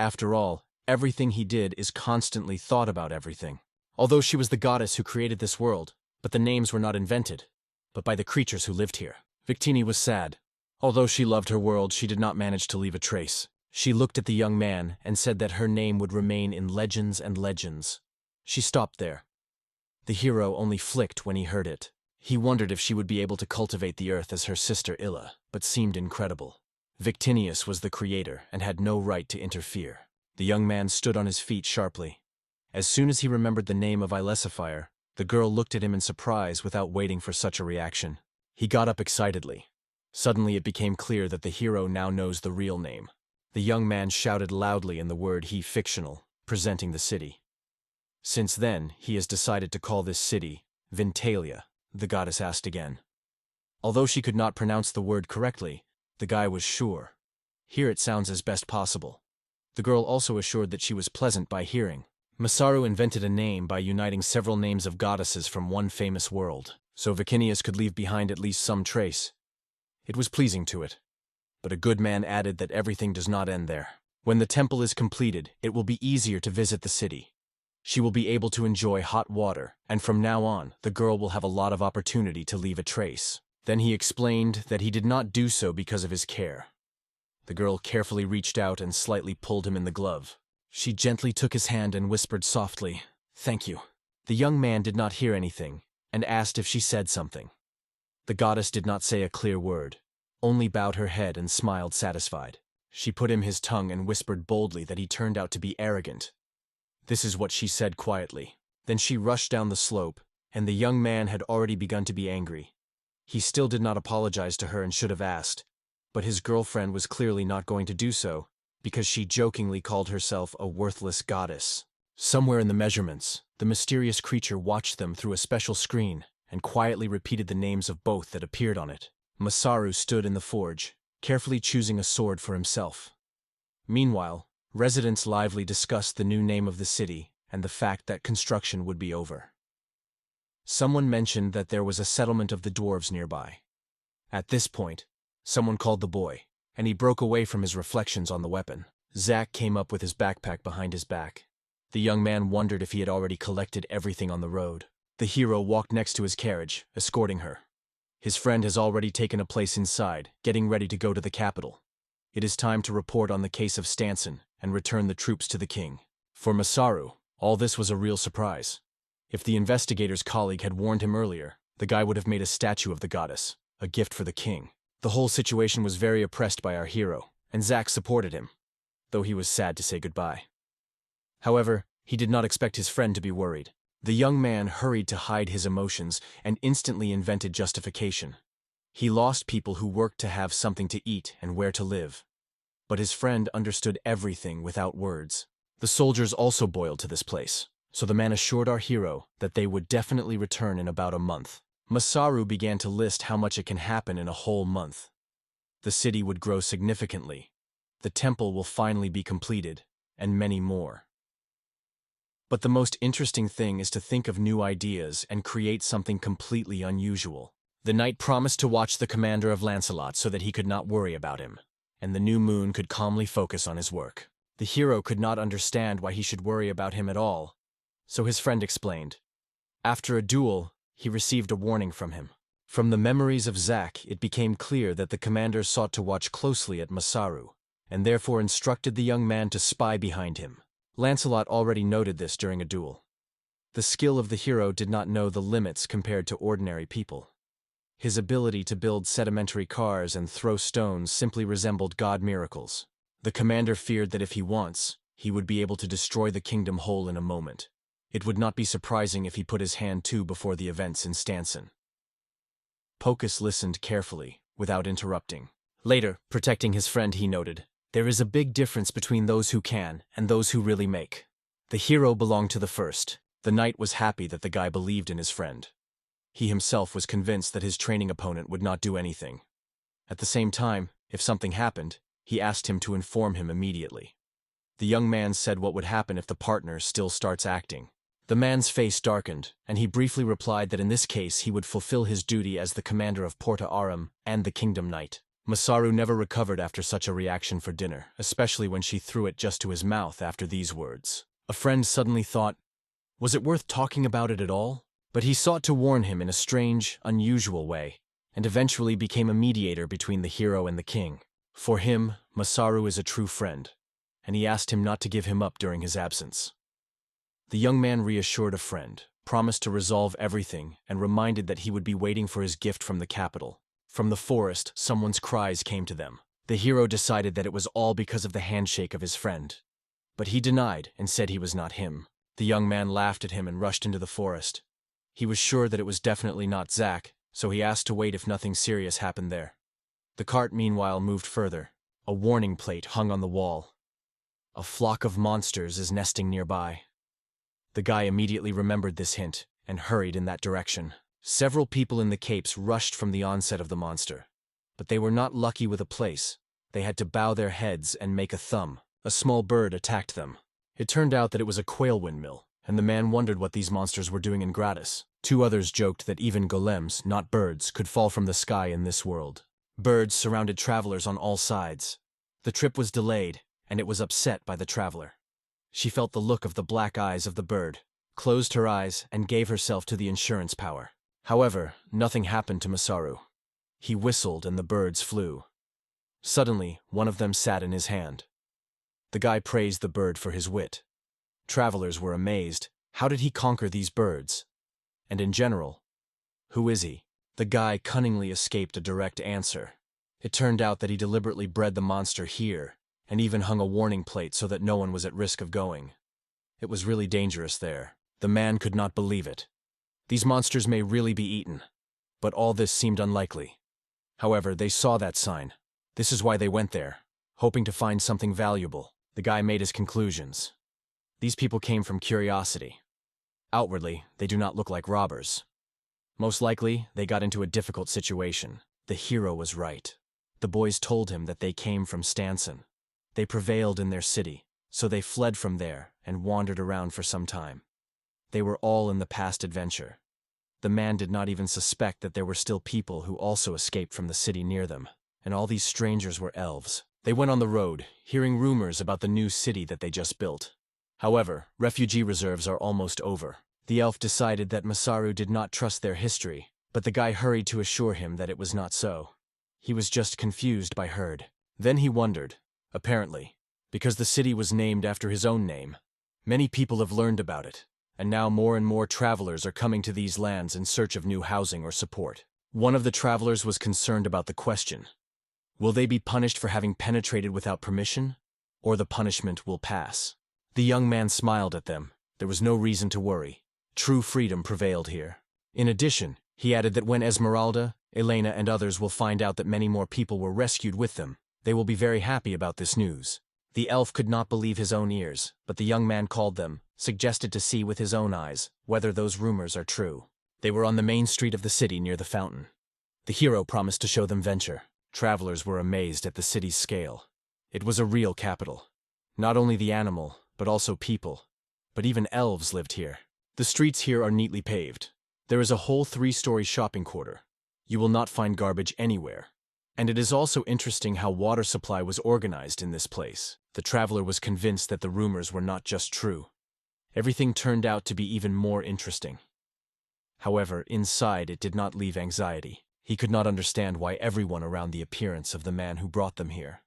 After all, everything he did is constantly thought about everything. Although she was the goddess who created this world, but the names were not invented, but by the creatures who lived here. Victini was sad. Although she loved her world, she did not manage to leave a trace. She looked at the young man and said that her name would remain in legends and legends. She stopped there. The hero only flicked when he heard it. He wondered if she would be able to cultivate the earth as her sister Illa, but seemed incredible. Victinius was the creator and had no right to interfere. The young man stood on his feet sharply. As soon as he remembered the name of Ilesifier, the girl looked at him in surprise without waiting for such a reaction. He got up excitedly. Suddenly it became clear that the hero now knows the real name. The young man shouted loudly in the word he fictional, presenting the city. Since then, he has decided to call this city Vintalia, the goddess asked again. Although she could not pronounce the word correctly, the guy was sure. Here it sounds as best possible. The girl also assured that she was pleasant by hearing. Masaru invented a name by uniting several names of goddesses from one famous world, so Vicinius could leave behind at least some trace. It was pleasing to it. But a good man added that everything does not end there. When the temple is completed, it will be easier to visit the city. She will be able to enjoy hot water, and from now on, the girl will have a lot of opportunity to leave a trace. Then he explained that he did not do so because of his care. The girl carefully reached out and slightly pulled him in the glove. She gently took his hand and whispered softly, "Thank you." The young man did not hear anything, and asked if she said something. The goddess did not say a clear word, only bowed her head and smiled satisfied. She put him his tongue and whispered boldly that he turned out to be arrogant. This is what she said quietly. Then she rushed down the slope, and the young man had already begun to be angry. He still did not apologize to her and should have asked, but his girlfriend was clearly not going to do so, because she jokingly called herself a worthless goddess. Somewhere in the measurements, the mysterious creature watched them through a special screen and quietly repeated the names of both that appeared on it. Masaru stood in the forge, carefully choosing a sword for himself. Meanwhile, residents lively discussed the new name of the city and the fact that construction would be over. Someone mentioned that there was a settlement of the dwarves nearby. At this point, someone called the boy, and he broke away from his reflections on the weapon. Zack came up with his backpack behind his back. The young man wondered if he had already collected everything on the road. The hero walked next to his carriage, escorting her. His friend has already taken a place inside, getting ready to go to the capital. It is time to report on the case of Stanson and return the troops to the king. For Masaru, all this was a real surprise. If the investigator's colleague had warned him earlier, the guy would have made a statue of the goddess, a gift for the king. The whole situation was very oppressed by our hero, and Zack supported him, though he was sad to say goodbye. However, he did not expect his friend to be worried. The young man hurried to hide his emotions and instantly invented justification. He lost people who worked to have something to eat and where to live. But his friend understood everything without words. The soldiers also boiled to this place, so the man assured our hero that they would definitely return in about a month. Masaru began to list how much it can happen in a whole month. The city would grow significantly. The temple will finally be completed, and many more. But the most interesting thing is to think of new ideas and create something completely unusual. The knight promised to watch the commander of Lancelot so that he could not worry about him, and the new moon could calmly focus on his work. The hero could not understand why he should worry about him at all, so his friend explained. After a duel, he received a warning from him. From the memories of Zack, it became clear that the commander sought to watch closely at Masaru, and therefore instructed the young man to spy behind him. Lancelot already noted this during a duel. The skill of the hero did not know the limits compared to ordinary people. His ability to build sedimentary cars and throw stones simply resembled god miracles. The commander feared that if he wants, he would be able to destroy the kingdom whole in a moment. It would not be surprising if he put his hand too before the events in Stanson. Pocus listened carefully, without interrupting. Later, protecting his friend, he noted, "There is a big difference between those who can and those who really make." The hero belonged to the first. The knight was happy that the guy believed in his friend. He himself was convinced that his training opponent would not do anything. At the same time, if something happened, he asked him to inform him immediately. The young man said what would happen if the partner still starts acting. The man's face darkened, and he briefly replied that in this case he would fulfill his duty as the commander of Porta Arum and the Kingdom Knight. Masaru never recovered after such a reaction for dinner, especially when she threw it just to his mouth after these words. A friend suddenly thought, was it worth talking about it at all? But he sought to warn him in a strange, unusual way, and eventually became a mediator between the hero and the king. For him, Masaru is a true friend, and he asked him not to give him up during his absence. The young man reassured a friend, promised to resolve everything, and reminded that he would be waiting for his gift from the capital. From the forest, someone's cries came to them. The hero decided that it was all because of the handshake of his friend. But he denied and said he was not him. The young man laughed at him and rushed into the forest. He was sure that it was definitely not Zack, so he asked to wait if nothing serious happened there. The cart meanwhile moved further. A warning plate hung on the wall. A flock of monsters is nesting nearby. The guy immediately remembered this hint and hurried in that direction. Several people in the capes rushed from the onset of the monster. But they were not lucky with a place. They had to bow their heads and make a thumb. A small bird attacked them. It turned out that it was a quail windmill, and the man wondered what these monsters were doing in Gratis. Two others joked that even golems, not birds, could fall from the sky in this world. Birds surrounded travelers on all sides. The trip was delayed, and it was upset by the traveler. She felt the look of the black eyes of the bird, closed her eyes, and gave herself to the insurance power. However, nothing happened to Masaru. He whistled and the birds flew. Suddenly, one of them sat in his hand. The guy praised the bird for his wit. Travelers were amazed. How did he conquer these birds? And in general, who is he? The guy cunningly escaped a direct answer. It turned out that he deliberately bred the monster here, and even hung a warning plate so that no one was at risk of going. It was really dangerous there. The man could not believe it. These monsters may really be eaten, but all this seemed unlikely. However, they saw that sign. This is why they went there, hoping to find something valuable. The guy made his conclusions. These people came from curiosity. Outwardly, they do not look like robbers. Most likely, they got into a difficult situation. The hero was right. The boys told him that they came from Stanson. They prevailed in their city, so they fled from there and wandered around for some time. They were all in the past adventure. The man did not even suspect that there were still people who also escaped from the city near them, and all these strangers were elves. They went on the road, hearing rumors about the new city that they just built. However, refugee reserves are almost over. The elf decided that Masaru did not trust their history, but the guy hurried to assure him that it was not so. He was just confused by Herd. Then he wondered. Apparently, because the city was named after his own name, many people have learned about it, and now more and more travelers are coming to these lands in search of new housing or support. One of the travelers was concerned about the question. Will they be punished for having penetrated without permission, or the punishment will pass? The young man smiled at them. There was no reason to worry. True freedom prevailed here. In addition, he added that when Esmeralda, Elena, and others will find out that many more people were rescued with them, they will be very happy about this news. The elf could not believe his own ears, but the young man called them, suggested to see with his own eyes whether those rumors are true. They were on the main street of the city near the fountain. The hero promised to show them venture. Travelers were amazed at the city's scale. It was a real capital. Not only the animal, but also people. But even elves lived here. The streets here are neatly paved. There is a whole 3-story shopping quarter. You will not find garbage anywhere. And it is also interesting how water supply was organized in this place. The traveler was convinced that the rumors were not just true. Everything turned out to be even more interesting. However, inside it did not leave anxiety. He could not understand why everyone around the appearance of the man who brought them here.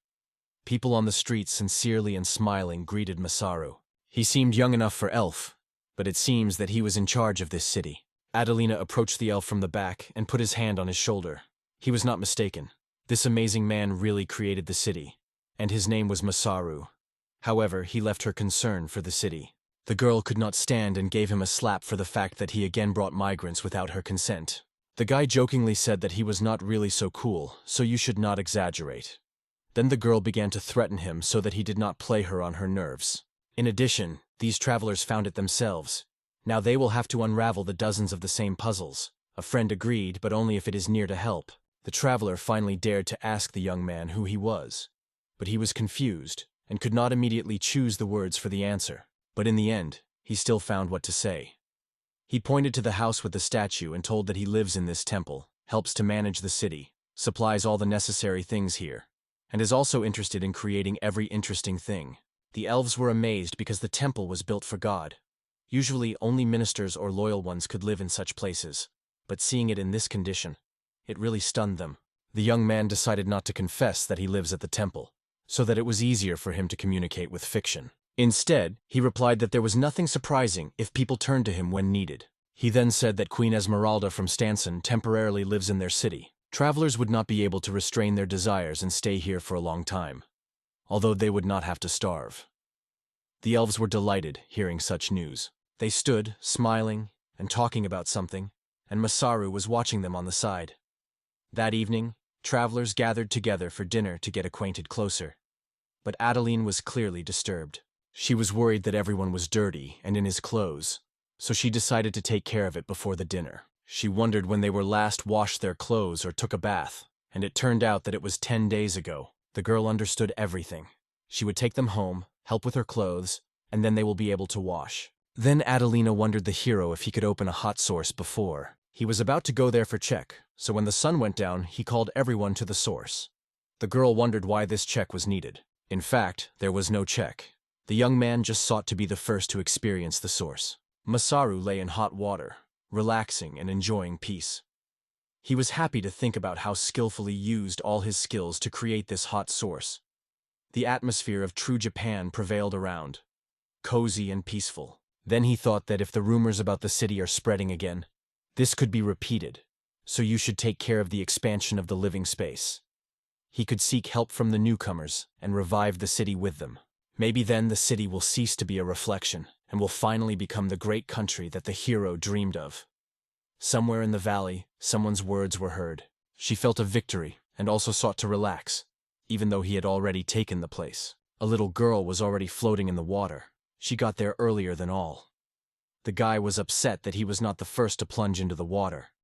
People on the streets sincerely and smiling greeted Masaru. He seemed young enough for elf, but it seems that he was in charge of this city. Adelina approached the elf from the back and put his hand on his shoulder. He was not mistaken. This amazing man really created the city, and his name was Masaru. However, he left her concern for the city. The girl could not stand and gave him a slap for the fact that he again brought migrants without her consent. The guy jokingly said that he was not really so cool, so you should not exaggerate. Then the girl began to threaten him so that he did not play her on her nerves. In addition, these travelers found it themselves. Now they will have to unravel the dozens of the same puzzles. A friend agreed, but only if it is near to help. The traveler finally dared to ask the young man who he was. But he was confused, and could not immediately choose the words for the answer. But in the end, he still found what to say. He pointed to the house with the statue and told that he lives in this temple, helps to manage the city, supplies all the necessary things here, and is also interested in creating every interesting thing. The elves were amazed because the temple was built for God. Usually, only ministers or loyal ones could live in such places, but seeing it in this condition, it really stunned them. The young man decided not to confess that he lives at the temple, so that it was easier for him to communicate with fiction. Instead, he replied that there was nothing surprising if people turned to him when needed. He then said that Queen Esmeralda from Stanson temporarily lives in their city. Travelers would not be able to restrain their desires and stay here for a long time, although they would not have to starve. The elves were delighted hearing such news. They stood, smiling, and talking about something, and Masaru was watching them on the side. That evening, travelers gathered together for dinner to get acquainted closer. But Adeline was clearly disturbed. She was worried that everyone was dirty and in his clothes, so she decided to take care of it before the dinner. She wondered when they were last washed their clothes or took a bath, and it turned out that it was 10 days ago. The girl understood everything. She would take them home, help with her clothes, and then they will be able to wash. Then Adelina wondered the hero if he could open a hot source before. He was about to go there for check, so when the sun went down, he called everyone to the source. The girl wondered why this check was needed. In fact, there was no check. The young man just sought to be the first to experience the source. Masaru lay in hot water, relaxing and enjoying peace. He was happy to think about how skillfully used all his skills to create this hot source. The atmosphere of true Japan prevailed around, cozy and peaceful. Then he thought that if the rumors about the city are spreading again, this could be repeated, so you should take care of the expansion of the living space. He could seek help from the newcomers and revive the city with them. Maybe then the city will cease to be a reflection and will finally become the great country that the hero dreamed of. Somewhere in the valley, someone's words were heard. She felt a victory and also sought to relax, even though he had already taken the place. A little girl was already floating in the water. She got there earlier than all. The guy was upset that he was not the first to plunge into the water.